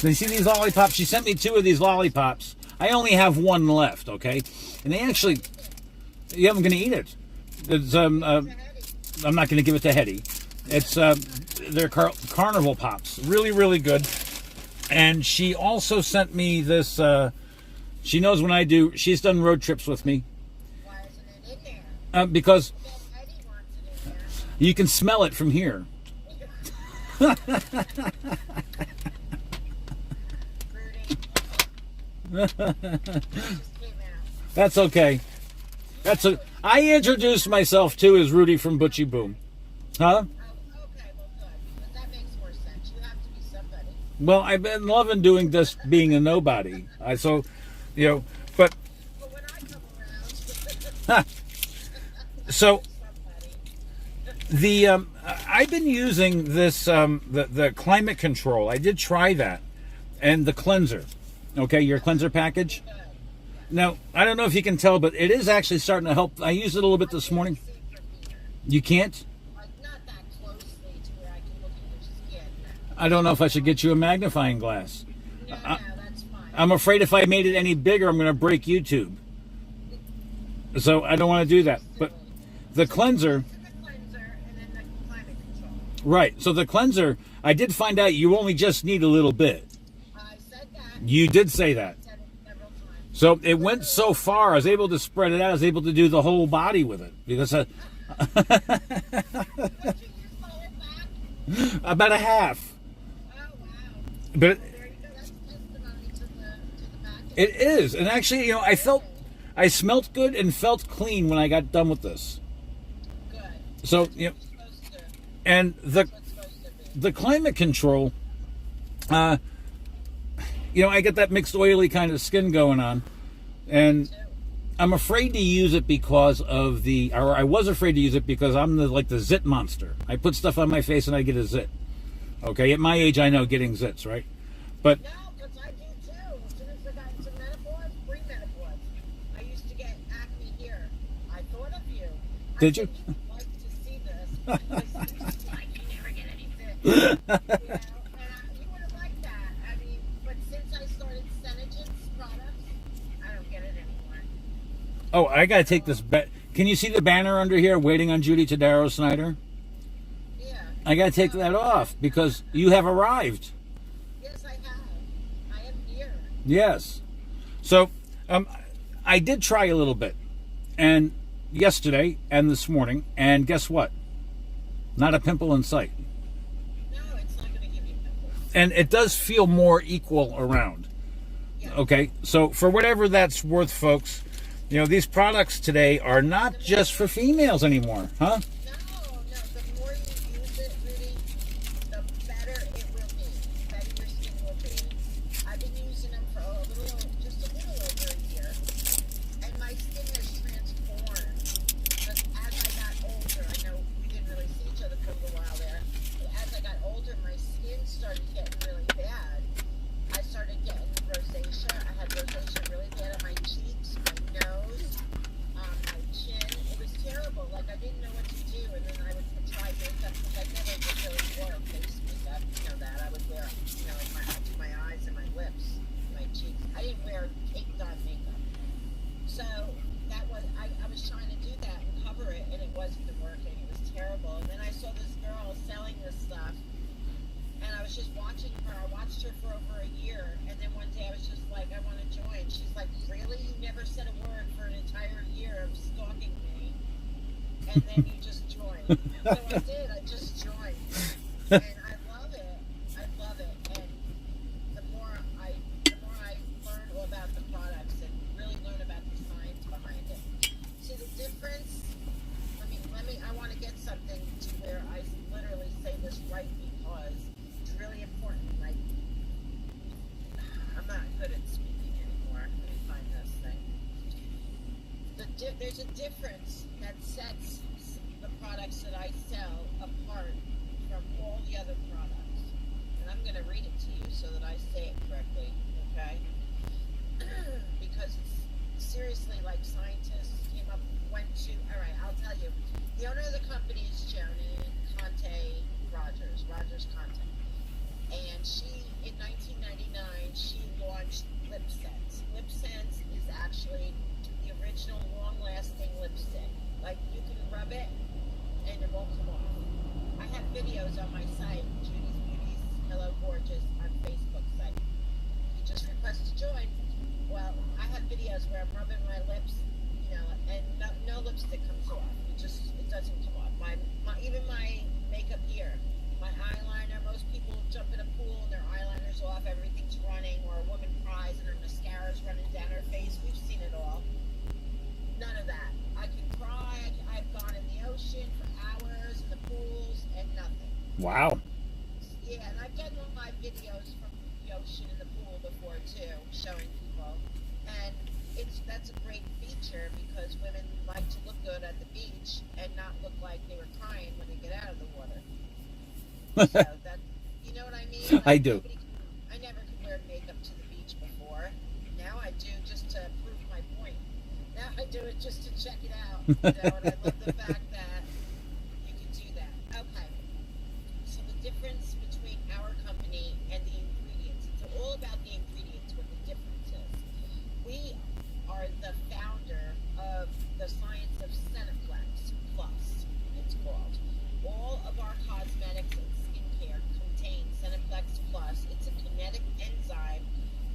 You see these lollipops? She sent me 2 of these lollipops. I only have 1 left, okay? And they actually, yeah, I'm going to eat it. It's, I'm not going to give it to Heddy. It's they're carnival pops. Really, really good. And she also sent me this. She knows when I do. She's done road trips with me. Why isn't it in there? Because Heddy wants it in there. you can smell it from here. That's okay. I introduced myself too as Rudy from ButchyBoom. Huh? Okay, well, good. But that makes more sense. You have to be somebody. Well, I've been loving doing this, being a nobody. But But when I come around, so somebody. I've been using this the climate control. I did try that, and the cleanser. Okay, your cleanser package. Now, I don't know if you can tell, but it is actually starting to help. I used it a little bit this morning. See from here. You can't? Like, not that closely to where I can look at your skin. I don't know if I should get you a magnifying glass. No, that's fine. I'm afraid if I made it any bigger, I'm going to break YouTube. So I don't want to do that. But the cleanser, The cleanser and then the climate control. right. So the cleanser, I did find out you only just need a little bit. I said that. You did say that. I said it several times. So it went so far, I was able to spread it out. I was able to do the whole body with it. Because Did you just roll it back? about a half. Oh, wow. But There you go. That's testimony to the back. it is. And actually, I smelt good and felt clean when I got done with this. Good. So, Supposed to. and What's supposed to be. the climate control, I get that mixed oily kind of skin going on, and I'm afraid to use it because of I was afraid to use it because I'm the zit monster. I put stuff on my face and I get a zit. Okay, at my age I know getting zits, right? But No, because I do too. As soon as I got into menopause, pre-menopause, I used to get acne here. I thought of you. Did you? You'd like to see this. Because it's like you never get any zits. And you would have liked that. I mean, but since I started Senegen's products, I don't get it anymore. oh, I gotta take this can you see the banner under here, waiting on Judy Tadaro Snyder? Yeah. I gotta take that off because you have arrived. Yes, I have. I am here. Yes. So, I did try a little bit, and yesterday and this morning, and guess what? Not a pimple in sight. No, it's not going to give you pimples. And it does feel more equal around. Yeah. Okay, so for whatever that's worth, folks, these products today are not just for females anymore, huh? No. The more you use it, Rudy, the better it will be. The better your skin will be. I've been using them for just a little over a year, and my skin has transformed. Because as I got older, I know we didn't really see each other for a little while there, but as I got older, my skin started getting really bad. I started getting rosacea. I had rosacea really bad on my cheeks, my nose, my chin. It was terrible. Like, I didn't know what to do, and then I would try makeup because I never really wore face makeup. You know that. I would wear, like my eyes and my lips, my cheeks. I didn't wear caked on makeup. So that was, I was trying to do that and cover it, and it wasn't working. It was terrible. And then I saw this girl selling this stuff, and I was just watching her. I watched her for over a year, and then one day I was just like, I want to join. She's like, really? You never said a word for an entire year of stalking me, and then you just joined. So I did. I just joined, and I love it. I love it. And the more I learn about the products and really learn about the science behind it, see the difference. I want to get something to where I literally say this right because it's really important. Like, I'm not good at speaking anymore. Let me find this thing. The there's a difference that sets the products that I sell apart from all the other products. And I'm going to read it to you so that I say it correctly, okay? Because it's seriously like scientists came up, went to, all right, I'll tell you. The owner of the company is Sharon Conte Rogers Conte. And she, in 1999, she launched LipSense. LipSense is actually the original long-lasting lipstick. Like, you can rub it and it won't come off. I have videos on my site, Judy's Beauties Hello Gorgeous, on Facebook site. You just request to join. Well, I have videos where I'm rubbing my lips, you know, and no lipstick comes off. It doesn't come off. Even my makeup here, my eyeliner, most people jump in a pool and their eyeliner's off, everything's running, or a woman cries and her mascara's running down her face. We've seen it all. None of that. I can cry. I've gone in the ocean for hours in the pools and nothing. Wow. Yeah, and I've done live videos from the ocean and the pool before too, showing people. And that's a great feature because women like to look good at the beach and not look like they were crying when they get out of the water. So that, you know what I mean? Like, I do. I never could wear makeup to the beach before. Now I do, just to prove my point. Now I do it just to check it out. You know, and I love the fact that you can do that. Okay. So the difference between our company and the ingredients, it's all about the ingredients, what the difference is. We are the founder of the science of Cineplex Plus, it's called. All of our cosmetics and skincare contain Cineplex Plus. It's a kinetic enzyme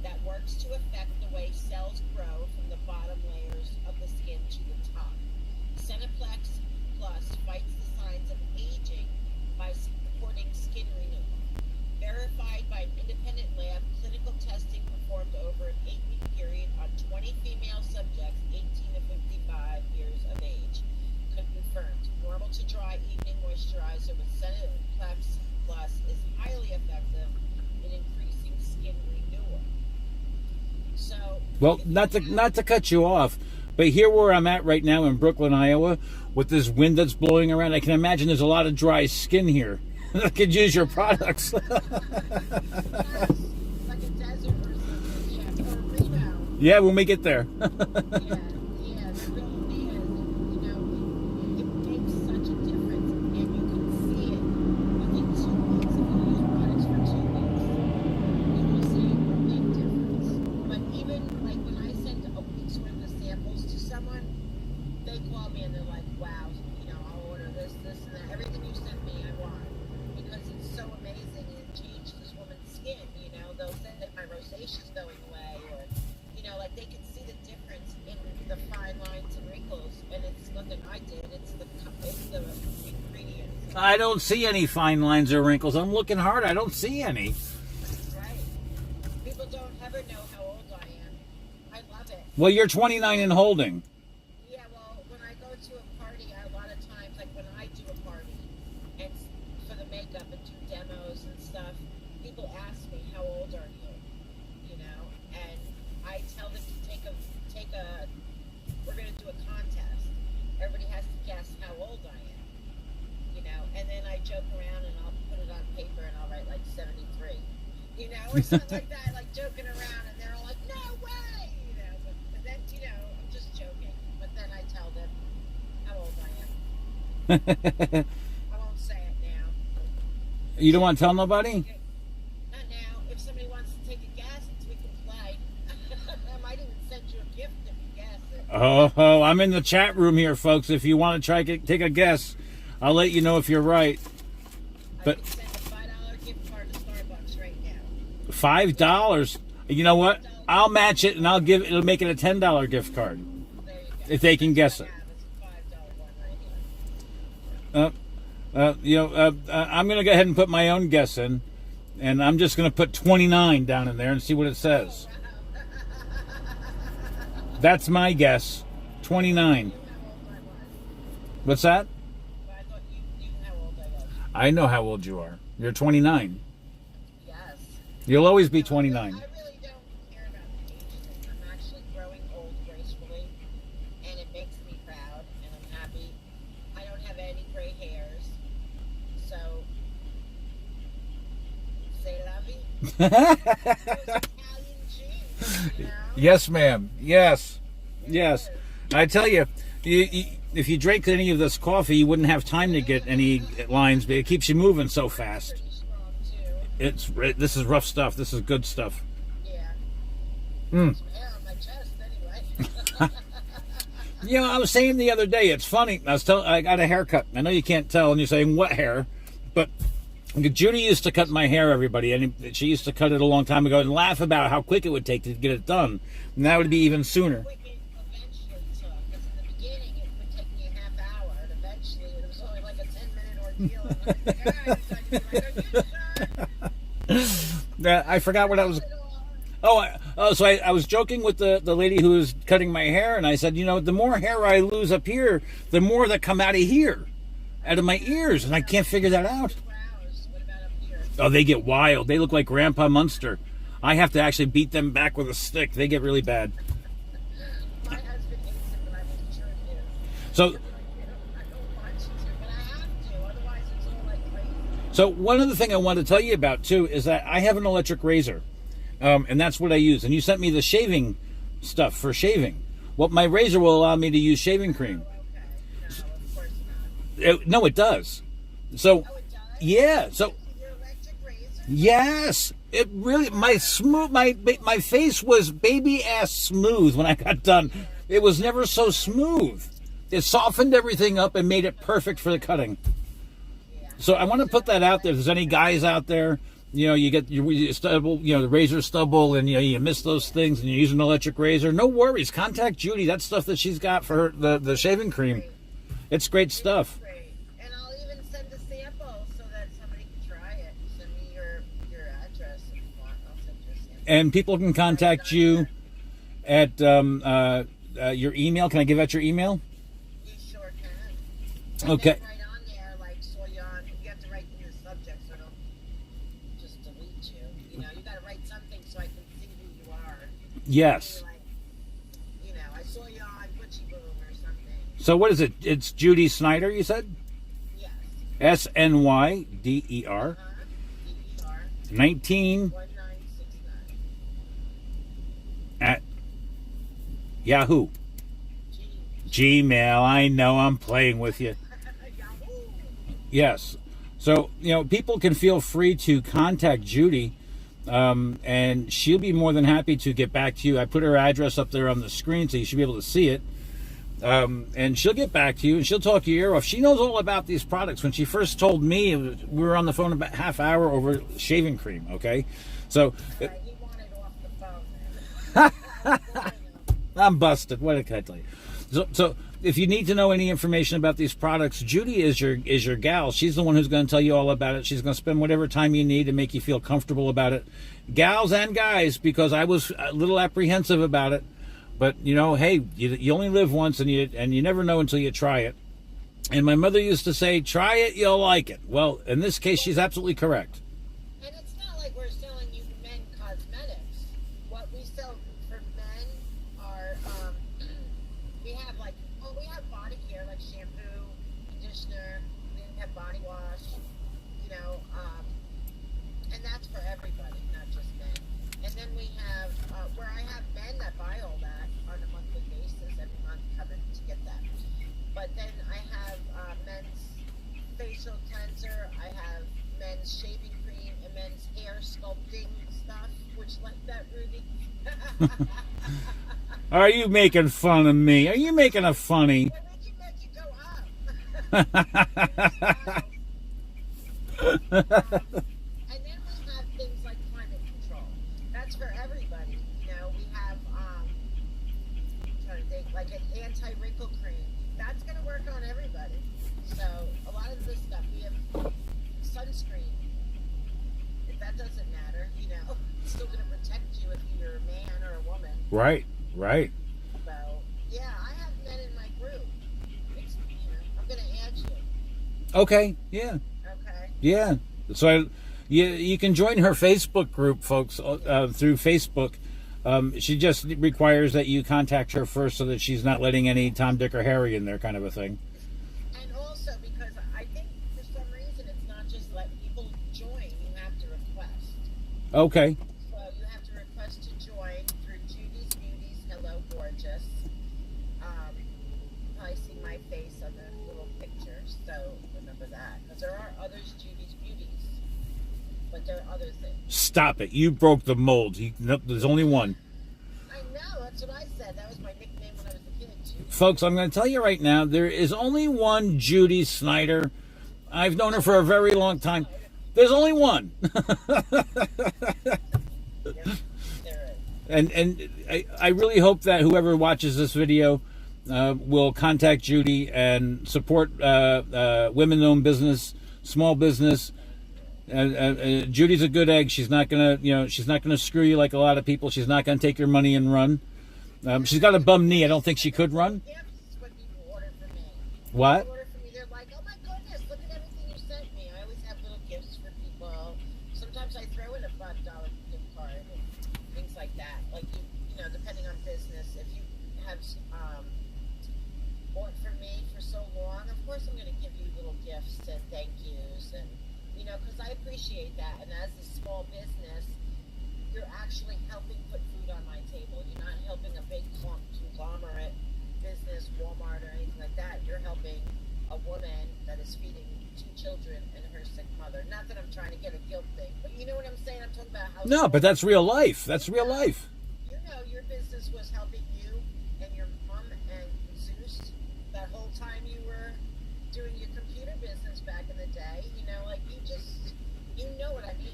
that works to affect the way cells grow from the bottom layers of the skin to the top. Cineplex Plus fights the signs of aging by supporting skin renewal. Verified by an independent lab, clinical testing performed over an 8-week period on 20 female subjects 18 to 55 years of age. Confirmed. Normal to dry evening moisturizer with Cineplex Plus is highly effective in increasing skin renewal. So, Well, not to cut you off, but here where I'm at right now in Brooklyn, Iowa, with this wind that's blowing around, I can imagine there's a lot of dry skin here that could use your products. like a desert or something, or Reno. Yeah, when we get there. Yeah, the real thing is, you know, it makes such a difference, and you can see it within 2 weeks. If you use products for 2 weeks, you will see a big difference. But even like when I send a week's worth of samples to someone, they call me and they're like, wow, you know, I'll order this, and that. Everything you sent me, I want. Because it's so amazing and it changed this woman's skin, you know. They'll say that my rosacea's going away, or, you know, like they can see the difference in the fine lines and wrinkles, and it's nothing I did, it's the ingredients. I don't see any fine lines or wrinkles. I'm looking hard. I don't see any. Right. People don't ever know how old I am. I love it. Well, you're 29 and holding. Yeah, well, when I go to a party, a lot of times, like when I do a party, and for the makeup and do demos and stuff, people ask me, how old are you? You know, and I tell them to take a, we're going to do a contest. Everybody has to guess how old I am, you know, and then I joke around and I'll put it on paper and I'll write like 73, you know, or something like that, like joking around, and they're all like, no way, you know, but then, you know, I'm just joking, but then I tell them how old I am. I won't say it now. You don't want to tell nobody? Not now. If somebody wants to take a guess, we can play. I might even send you a gift if you guess it. Oh, I'm in the chat room here, folks. If you want to try to take a guess, I'll let you know if you're right. But I can send a $5 gift card to Starbucks right now. $5. You know what? I'll match it and it'll make it a $10 gift card There you go. if they can guess That's it. what I have. It's a $5 one right here. I'm going to go ahead and put my own guess in, and I'm just going to put 29 down in there and see what it says. That's my guess. 29. You know how old I was. What's that? But I thought you knew how old I was. I know how old you are. You're 29. Yes. You'll always be I 29. really don't care about the age thing. I'm actually growing old gracefully, and it makes Those Italian jeans, you know? Yes, ma'am. Yes. Yes. I tell you, if you drank any of this coffee, you wouldn't have time to get any lines, but it keeps you moving so fast. Pretty strong, too. This is rough stuff. This is good stuff. Yeah. Mm. Some hair on my chest, anyway. You know, I was saying the other day, it's funny. I got a haircut. I know you can't tell, and you're saying, what hair? But Judy used to cut my hair, everybody, and she used to cut it a long time ago and laugh about how quick it would take to get it done. And that would be even sooner. Quick it eventually took, because in the beginning it would take me a half hour, and eventually it was only like a 10-minute ordeal. And I was like, I forgot what I was... So I was joking with the lady who was cutting my hair, and I said, you know, the more hair I lose up here, the more that come out of here, out of my ears, and I can't figure that out. What about up here? Oh, they get wild. They look like Grandpa Munster. I have to actually beat them back with a stick. They get really bad. My husband hates it, but I make sure it is. So, I don't want you to, but I have to, otherwise it's all like crazy. so one other thing I wanted to tell you about, too, is that I have an electric razor. And that's what I use. And you sent me the shaving stuff for shaving. Well, my razor will allow me to use shaving cream. Okay. No, of course not. No, it does. So, Oh, it does? yeah. So, Your electric razor? yes. It really, my face was baby ass smooth when I got done. It was never so smooth. It softened everything up and made it perfect for the cutting. Yeah. So I want to put that out there. If there's any guys out there, you know, you get your stubble, you know, the razor stubble, and you know, you miss those things, and you use an electric razor. No worries. Contact Judy. That's stuff that she's got for her, the shaving cream. It's great stuff. Great. And I'll even send a sample so that somebody can try it. Send me your address if you want. I'll send you a sample. And people can contact you at your email. Can I give out your email? You sure can. And Okay. then right on there, like Soyan, you have to write in the subject so I don't just delete you. You know, you got to write something so I can see who you are. Yes. Like, you know, I saw you on ButchyBoom or something. So what is it? It's Judy Snyder, you said? Yes. SNYDER DER 19 1969. at Yahoo. G. Gmail. I know, I'm playing with you. Yahoo. Yes. So, you know, people can feel free to contact Judy, and she'll be more than happy to get back to you. I put her address up there on the screen so you should be able to see it. And she'll get back to you, and she'll talk your ear off. She knows all about these products. When she first told me, we were on the phone about half hour over shaving cream, okay? So, Right, he wanted off the phone, man. I'm busted. What can I tell you? So if you need to know any information about these products, Judy is your gal. She's the one who's going to tell you all about it. She's going to spend whatever time you need to make you feel comfortable about it. Gals and guys, because I was a little apprehensive about it. But, you know, hey, you only live once, and you never know until you try it. And my mother used to say, try it, you'll like it. Well, in this case, she's absolutely correct. And it's not like we're selling you men cosmetics. What we sell for men are, we have body care, like shampoo, conditioner, we have body wash, you know, and that's for everybody, not just men. And then we have, where I have men that buy all that on a monthly basis, every month coming to get that. But then I have men's facial cleanser, I have men's shaving cream, and men's hair sculpting stuff, which like that, Rudy. Are you making fun of me? Are you making a funny? What did you make you go up? And then we have things like climate control. That's for everybody. You know, we have I'm trying to think, like an anti-wrinkle cream. That's gonna work on everybody. So a lot of this stuff, we have sunscreen. If that doesn't matter, you know, it's still gonna protect you if you're a man or a woman. Right, right. So yeah, I have men in my group. It's, you know, I'm gonna add you. Okay, yeah. Okay. Yeah. So you can join her Facebook group, folks, through Facebook. She just requires that you contact her first so that she's not letting any Tom, Dick, or Harry in there kind of a thing. And also because I think for some reason it's not just let people join, you have to request. Okay. So you have to request to join through Judy's Beauties. Hello, gorgeous. Probably see my face on the little picture, so remember that. Because there are others Judy's Beauties, but there are other things. Stop it. You broke the mold. Nope, there's only one. I know, that's what I said. That was my nickname when I was a kid, Judy. Folks, I'm going to tell you right now, there is only one Judy Snyder. I've known her for a very long time. There's only one. Yep, there is. And I really hope that whoever watches this video will contact Judy and support women-owned business, small business. Judy's a good egg. She's not gonna, she's not gonna screw you like a lot of people. She's not gonna take your money and run. She's got a bum knee. I don't think she could run. Gifts is what people order for me. What? They order for me. They're like, oh my goodness, look at everything you sent me. I always have little gifts for people. Sometimes I throw in a $5 gift card and things like that. Like you know, depending on business. If you have bought for me for so long, of course I'm going to give you little gifts and thank yous, and because I appreciate that. And as a small business, you're actually helping put food on my table. You're not helping a big conglomerate business, Walmart or anything like that. You're helping a woman that is feeding 2 children and her sick mother. Not that I'm trying to get a guilt thing, but you know what I'm saying? I'm talking about how... No, but that's real life. That's real life. Your business was helping you and your mom and Zeus that whole time you were doing your computer business back in the day. You know what I mean.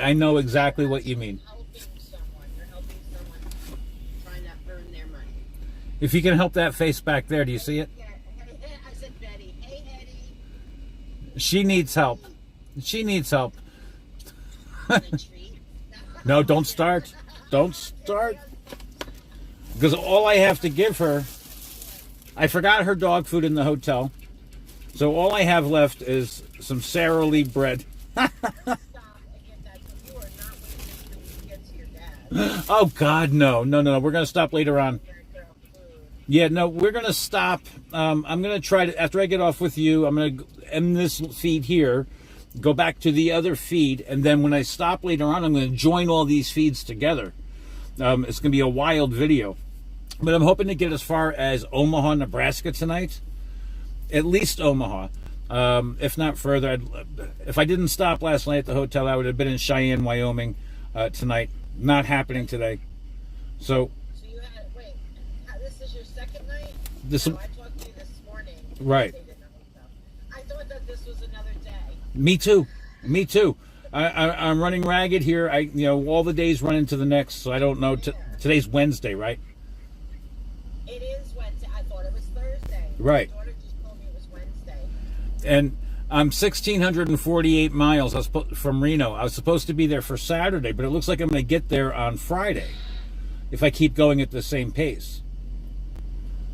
I know exactly what you mean. You're helping someone trying to earn their money. If you can help that face back there, do you see it? Yeah, I said Betty. Hey, Heddy. She needs help. She needs help. Want a treat? No, don't start. Don't start. Because all I have to give her, I forgot her dog food in the hotel. So all I have left is some Sara Lee bread. Stop and get that. So you are not waiting until you get to your dad. Oh, God, no. No. We're going to stop later on. Yeah, no, we're going to stop. I'm going to try to, after I get off with you, I'm going to end this feed here, go back to the other feed, and then when I stop later on, I'm going to join all these feeds together. It's going to be a wild video. But I'm hoping to get as far as Omaha, Nebraska tonight. At least Omaha. If not further. If I didn't stop last night at the hotel, I would have been in Cheyenne, Wyoming tonight. Not happening today. So you had, wait, this is your second night? This No, I talked to you this morning. Right. I thought that this was another day. Me too. Me too. I'm running ragged here. All the days run into the next, so I don't know. Today's Wednesday, right? It is Wednesday. I thought it was Thursday. Right. My daughter just told me it was Wednesday. And I'm 1,648 miles from Reno. I was supposed to be there for Saturday, but it looks like I'm going to get there on Friday if I keep going at the same pace.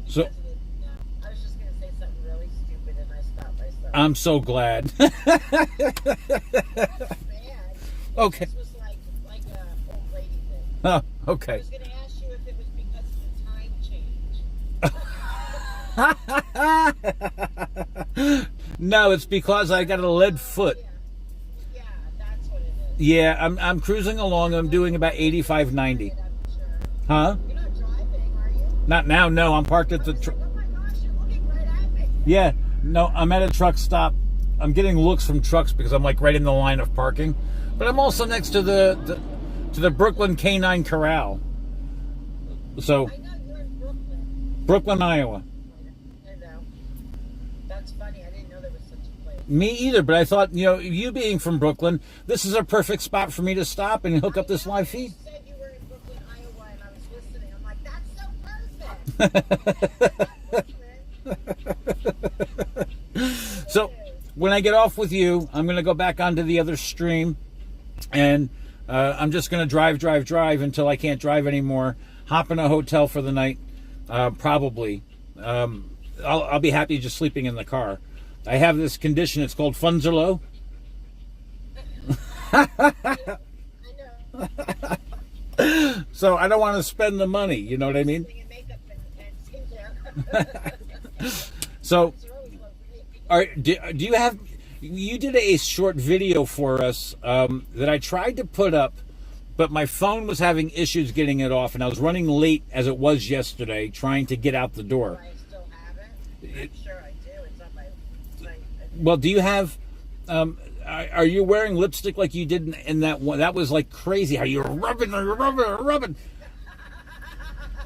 So No, I was just going to say something really stupid and I stopped myself. I'm so glad. Man, Okay. this was like a old lady thing. Oh, I okay. was going to ask you if it was because of the time change. No, it's because I got a lead foot. Yeah, that's what it is. Yeah, I'm cruising along. I'm doing about 85, 90. I'm sure. Huh? You're not driving, are you? Not now. No, I'm parked at the. Oh my gosh, you're looking right at me. Yeah, no, I'm at a truck stop. I'm getting looks from trucks because I'm like right in the line of parking. But I'm also next to the Brooklyn Canine Corral. So I know you're in Brooklyn. Brooklyn, Iowa. I know. That's funny. I didn't know there was such a place. Me either, but I thought, you being from Brooklyn, this is a perfect spot for me to stop and hook up this live feed. You said you were in Brooklyn, Iowa, and I was listening. I'm like, that's so perfect. So when I get off with you, I'm going to go back onto the other stream, and I'm just going to drive until I can't drive anymore. Hop in a hotel for the night, probably. I'll be happy just sleeping in the car. I have this condition. It's called funds are low. I know. So I don't want to spend the money. You know what I mean? And makeup and skincare. So, It's always low for me. do you have? You did a short video for us that I tried to put up but my phone was having issues getting it off, and I was running late as it was yesterday, trying to get out the door. I still have it. I'm sure I do. It's on my site. Well, do you have? Are you wearing lipstick like you did in that one? That was like crazy. How you were rubbing.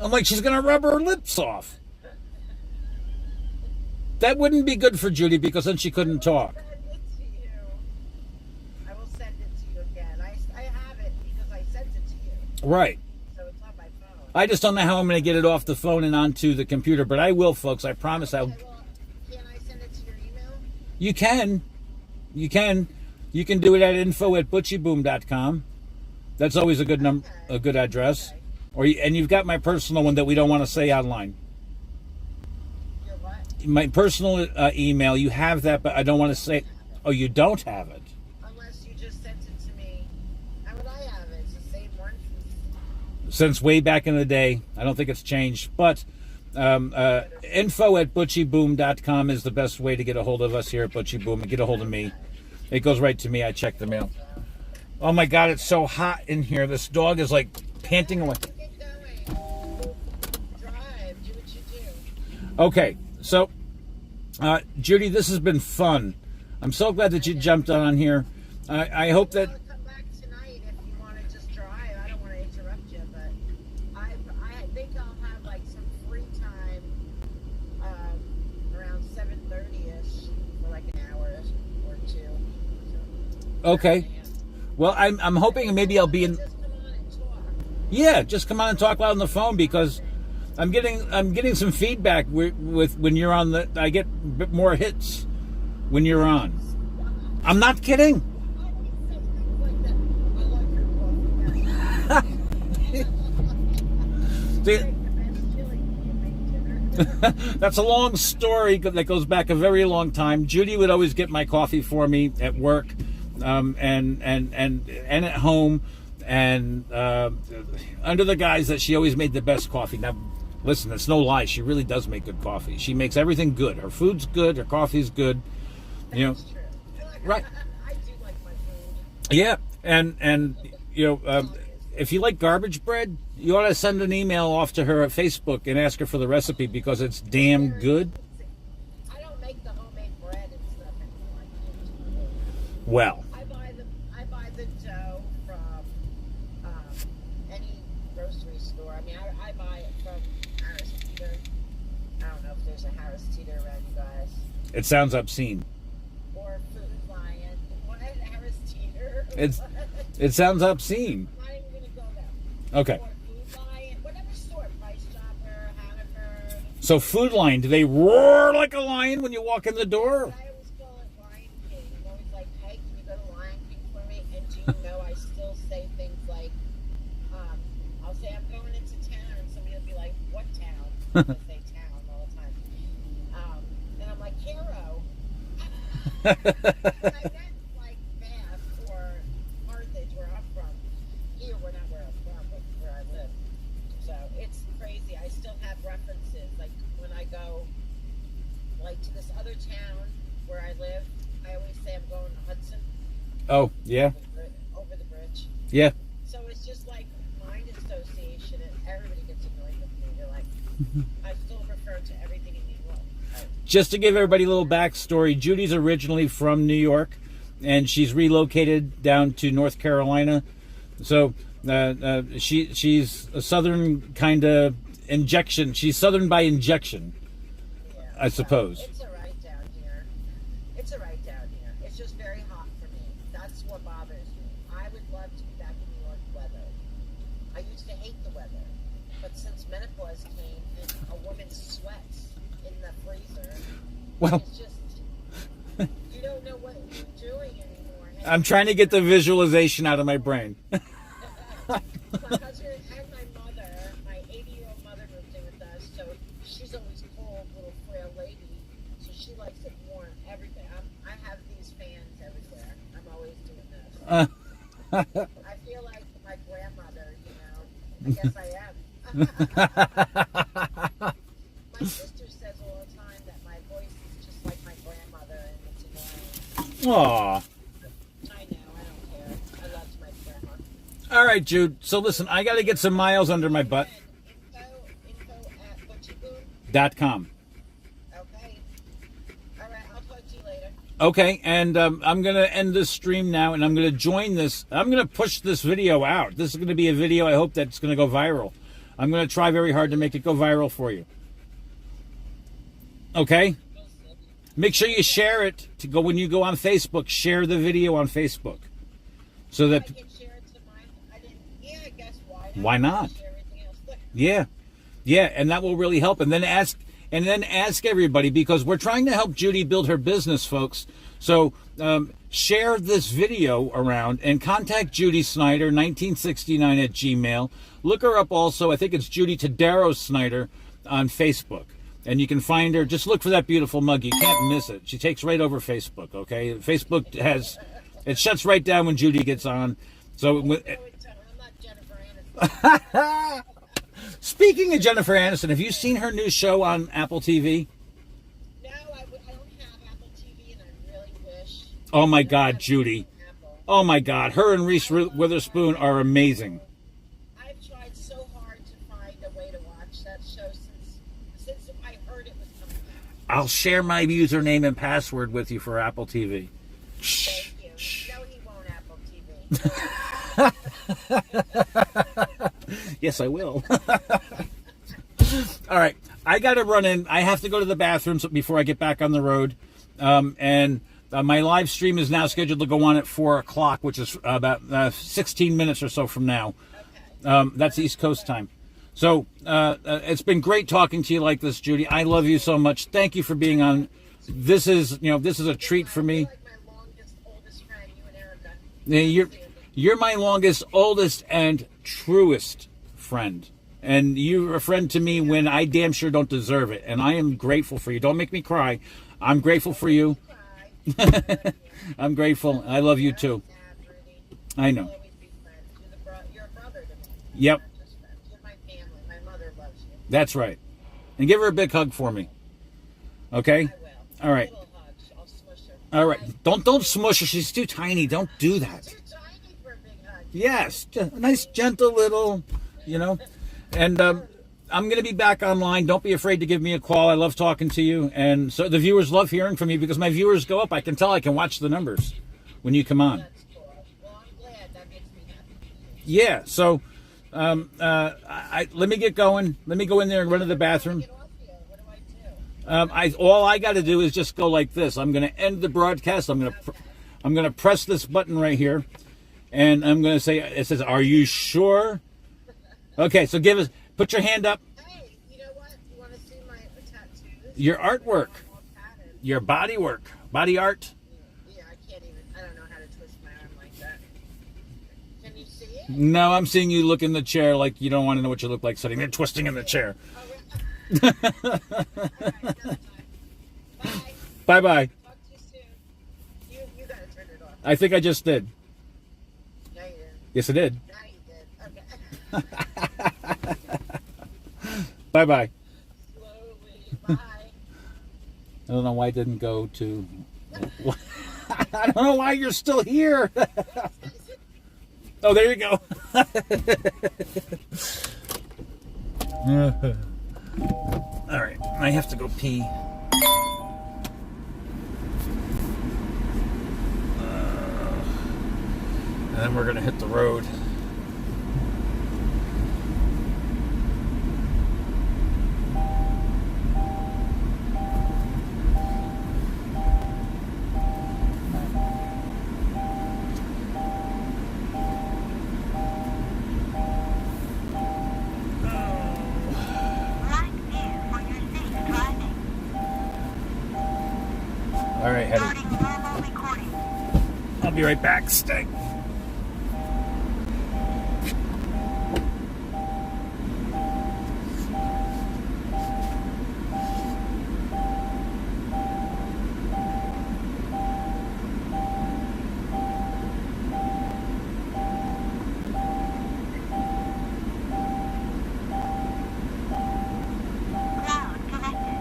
I'm like, she's gonna rub her lips off. That wouldn't be good for Judy because then she couldn't talk. Send it to you. I will send it to you again. I have it because I sent it to you. Right. So it's on my phone. I just don't know how I'm going to get it off the phone and onto the computer, but I will, folks. I promise I will. Okay, well, can I send it to your email? You can. You can do it at info@butchyboom.com. That's always a good a good address. Okay. And you've got my personal one that we don't want to say online. Your what? My personal email, you have that, but I don't want to say. Oh, you don't have it. Unless you just sent it to me. How would I have it? It's the same one. Since way back in the day. I don't think it's changed. But info@butchyboom.com is the best way to get a hold of us here at Butchy Boom and get a hold of me. It goes right to me. I check the mail. Oh my God, it's so hot in here. This dog is like panting away. Get going. Drive. Do what you do. Okay, so Judy, this has been fun. I'm so glad that you jumped on here. I hope that. I'll come back tonight if you want to just drive. I don't want to interrupt you, but I think I'll have like some free time around 7:30ish for like an hour or two. So, Okay. Well, I'm hoping maybe I'll be in. just come on and talk. Yeah, just come on and talk loud on the phone because I'm getting some feedback with when you're on the. I get a bit more hits when you're on. I'm not kidding. I always say things like that. I like your coffee. See, Make the best chili. You make dinner. that's a long story that goes back a very long time. Judy would always get my coffee for me at work, and at home, and under the guise that she always made the best coffee. Now, listen, it's no lie. She really does make good coffee. She makes everything good. Her food's good. Her coffee's good. You know, That's true. right? I do like my food. Yeah, and you know, if you like garbage bread, you ought to send an email off to her at Facebook and ask her for the recipe because it's damn good. I don't make the homemade bread and stuff anymore. I can't. Well, I buy the dough from any grocery store. I mean, I buy it from Harris Teeter. I don't know if there's a Harris Teeter around you guys. it sounds obscene. Or Food Lion. What? Harris Teeter? It sounds obscene. I'm not even going to go there. Okay. Or Food Lion. Whatever store. Price Chopper, Hannaford. So Food Line, do they roar like a lion when you walk in the door? I always call it Lion King. I'm always like, hey, can you go to Lion King for me? And do you know I still say things like, I'll say I'm going into town, and somebody will be like, what town? I say town all the time. And I'm like, Caro. I meant like Bath or Carthage, where I'm from. Here, we're not where I'm from, but where I live. So it's crazy. I still have references. Like when I go, like to this other town where I live, I always say I'm going to Hudson. Oh, yeah. Over the bridge. Yeah. So it's just like mind association, and everybody gets annoyed with me. They're like, I still refer to everything in New York. Just to give everybody a little backstory, Judy's originally from New York, and she's relocated down to North Carolina. So she's a southern kind of injection. She's southern by injection, Yeah, I suppose. It's all right down here. It's all right down here. It's just very hot for me. That's what bothers me. I would love to be back in New York weather. I used to hate the weather, but since menopause came and a woman sweats in the freezer, Well, it's just you don't know what you're doing anymore. I'm trying to get the visualization out of my brain. My husband and my mother, my 80-year-old mother moved in with us, so she's always cold, little frail lady, so she likes it warm. Everything. I have these fans everywhere. I'm always doing this. I feel like my grandmother, you know. I guess I am. My sister says all the time that my voice is just like my grandmother, and it's annoying. Aw. I know. I don't care. I loved my grandma. All right, Jude. So listen, I got to get some miles under my butt. Info at .com. Okay. All right, I'll talk to you later. Okay, and I'm going to end this stream now, and I'm going to join this. I'm going to push this video out. This is going to be a video I hope that's going to go viral. I'm going to try very hard to make it go viral for you. Okay? Make sure you share it to go when you go on Facebook. Share the video on Facebook. So that... I can share it to mine. I guess why not? Why not? Share everything else. Look, Yeah. Yeah, and that will really help. And then ask everybody, because we're trying to help Judy build her business, folks. So share this video around and contact Judy Snyder, 1969 at Gmail. Look her up also. I think it's Judy Tadaro Snyder on Facebook. And you can find her. Just look for that beautiful mug. You can't miss it. She takes right over Facebook, okay? Facebook it shuts right down when Judy gets on. So I'm not Jennifer Aniston. speaking of Jennifer Aniston, have you seen her new show on Apple TV? No, I don't have Apple TV, and I really wish. Oh my God, Judy. Apple. Oh my God, her and Reese Witherspoon are amazing. I've tried so hard to find a way to watch that show since I heard it was coming out. I'll share my username and password with you for Apple TV. Thank you. No, he won't Apple TV. Yes, I will. All right, I got to run in. I have to go to the bathroom before I get back on the road. And my live stream is now scheduled to go on at 4 o'clock, which is about 16 minutes or so from now. That's East Coast time. So it's been great talking to you like this, Judy. I love you so much. Thank you for being on. This is a treat for me. Like my longest, oldest friend, you and Erica. You're my longest, oldest, and truest friend. And you're a friend to me when I damn sure don't deserve it. And I am grateful for you. Don't make me cry. I'm grateful for you. I'm grateful. I love you too. I know. You're a brother to me. Yep. Not just friends. You're my family. My mother loves you. That's right. And give her a big hug for me. Okay? I will. All right. Little hugs. I'll smush her. All right. Don't smush her. She's too tiny. Don't do that. Too tiny for a big hug. Yes. A nice, gentle little, And I'm going to be back online. Don't be afraid to give me a call. I love talking to you. And so the viewers love hearing from you because my viewers go up. I can tell. I can watch the numbers when you come on. That's cool. Well, I'm glad. That makes me happy. Yeah. So let me get going. Let me go in there and run to the bathroom. Get off you. What do I do? All I got to do is just go like this. I'm going to end the broadcast. I'm going to press this button right here, and I'm going to say, it says, "Are you sure?" Okay. So put your hand up. Hey, you know what? You want to see my tattoos? Your artwork, All tatted. your body work, body art. Yeah, I can't even. I don't know how to twist my arm like that. Can you see it? No, I'm seeing you look in the chair like you don't want to know what you look like sitting there twisting in the chair. Oh, yeah. All right, another time. Bye. Bye bye. Talk to you soon. You gotta turn it off. I think I just did. No, you didn't. Yes, I did. Now you did. Okay. Bye bye. Slowly. Bye. I don't know why I didn't go to. I don't know why you're still here. Oh, there you go. All right, I have to go pee. And then we're gonna hit the road. Black view for your safe driving. All right, Heddy. Starting normal recording. I'll be right back. Stay. Cloud connected.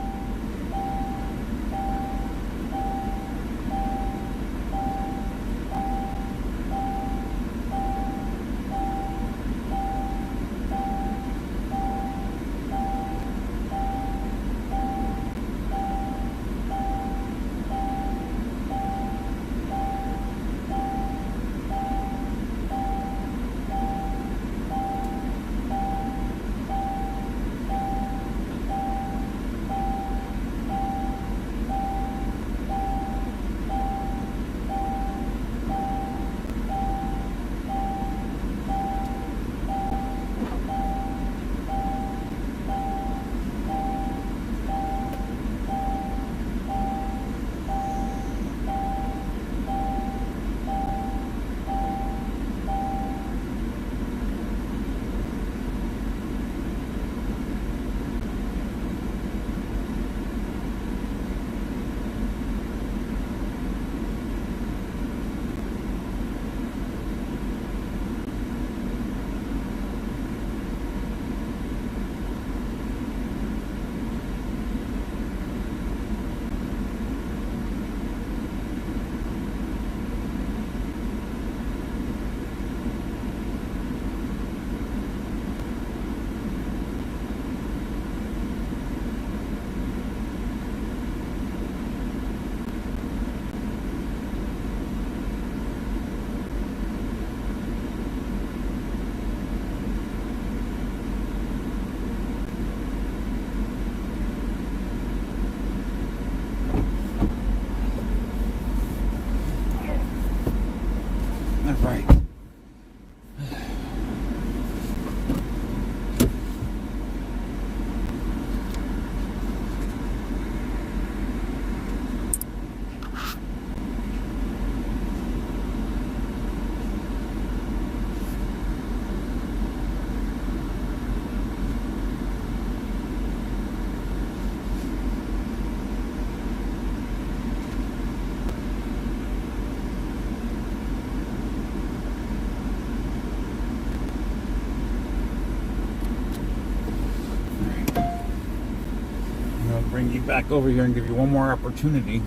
back over here and give you one more opportunity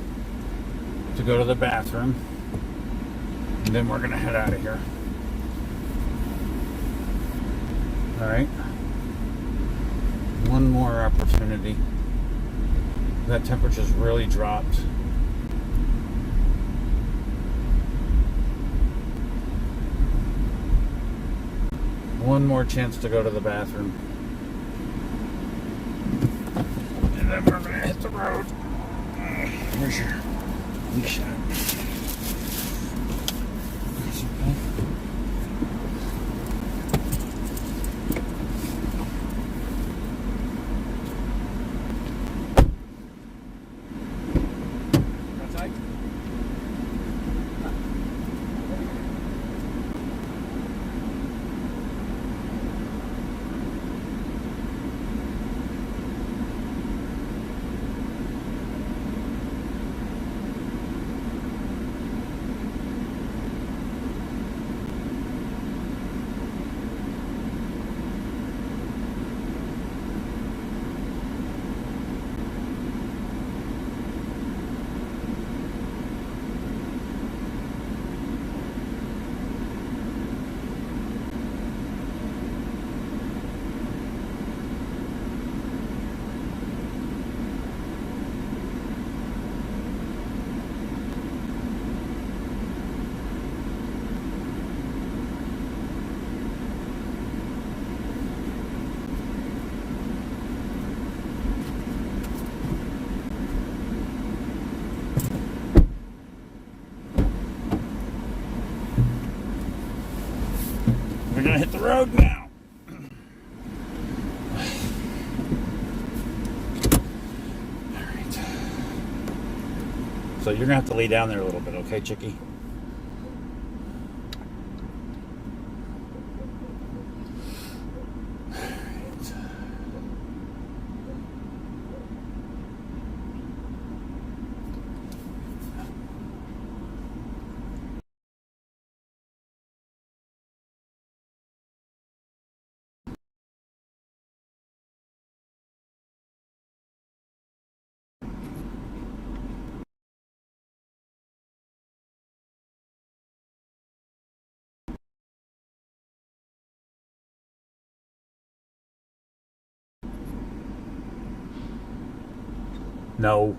to go to the bathroom. And then we're going to head out of here. Alright. One more opportunity. That temperature's really dropped. One more chance to go to the bathroom. And then we're going to hit the road. Where's your leash at? We're gonna hit the road now. Alright. So you're gonna have to lay down there a little bit, okay, Chicky? No.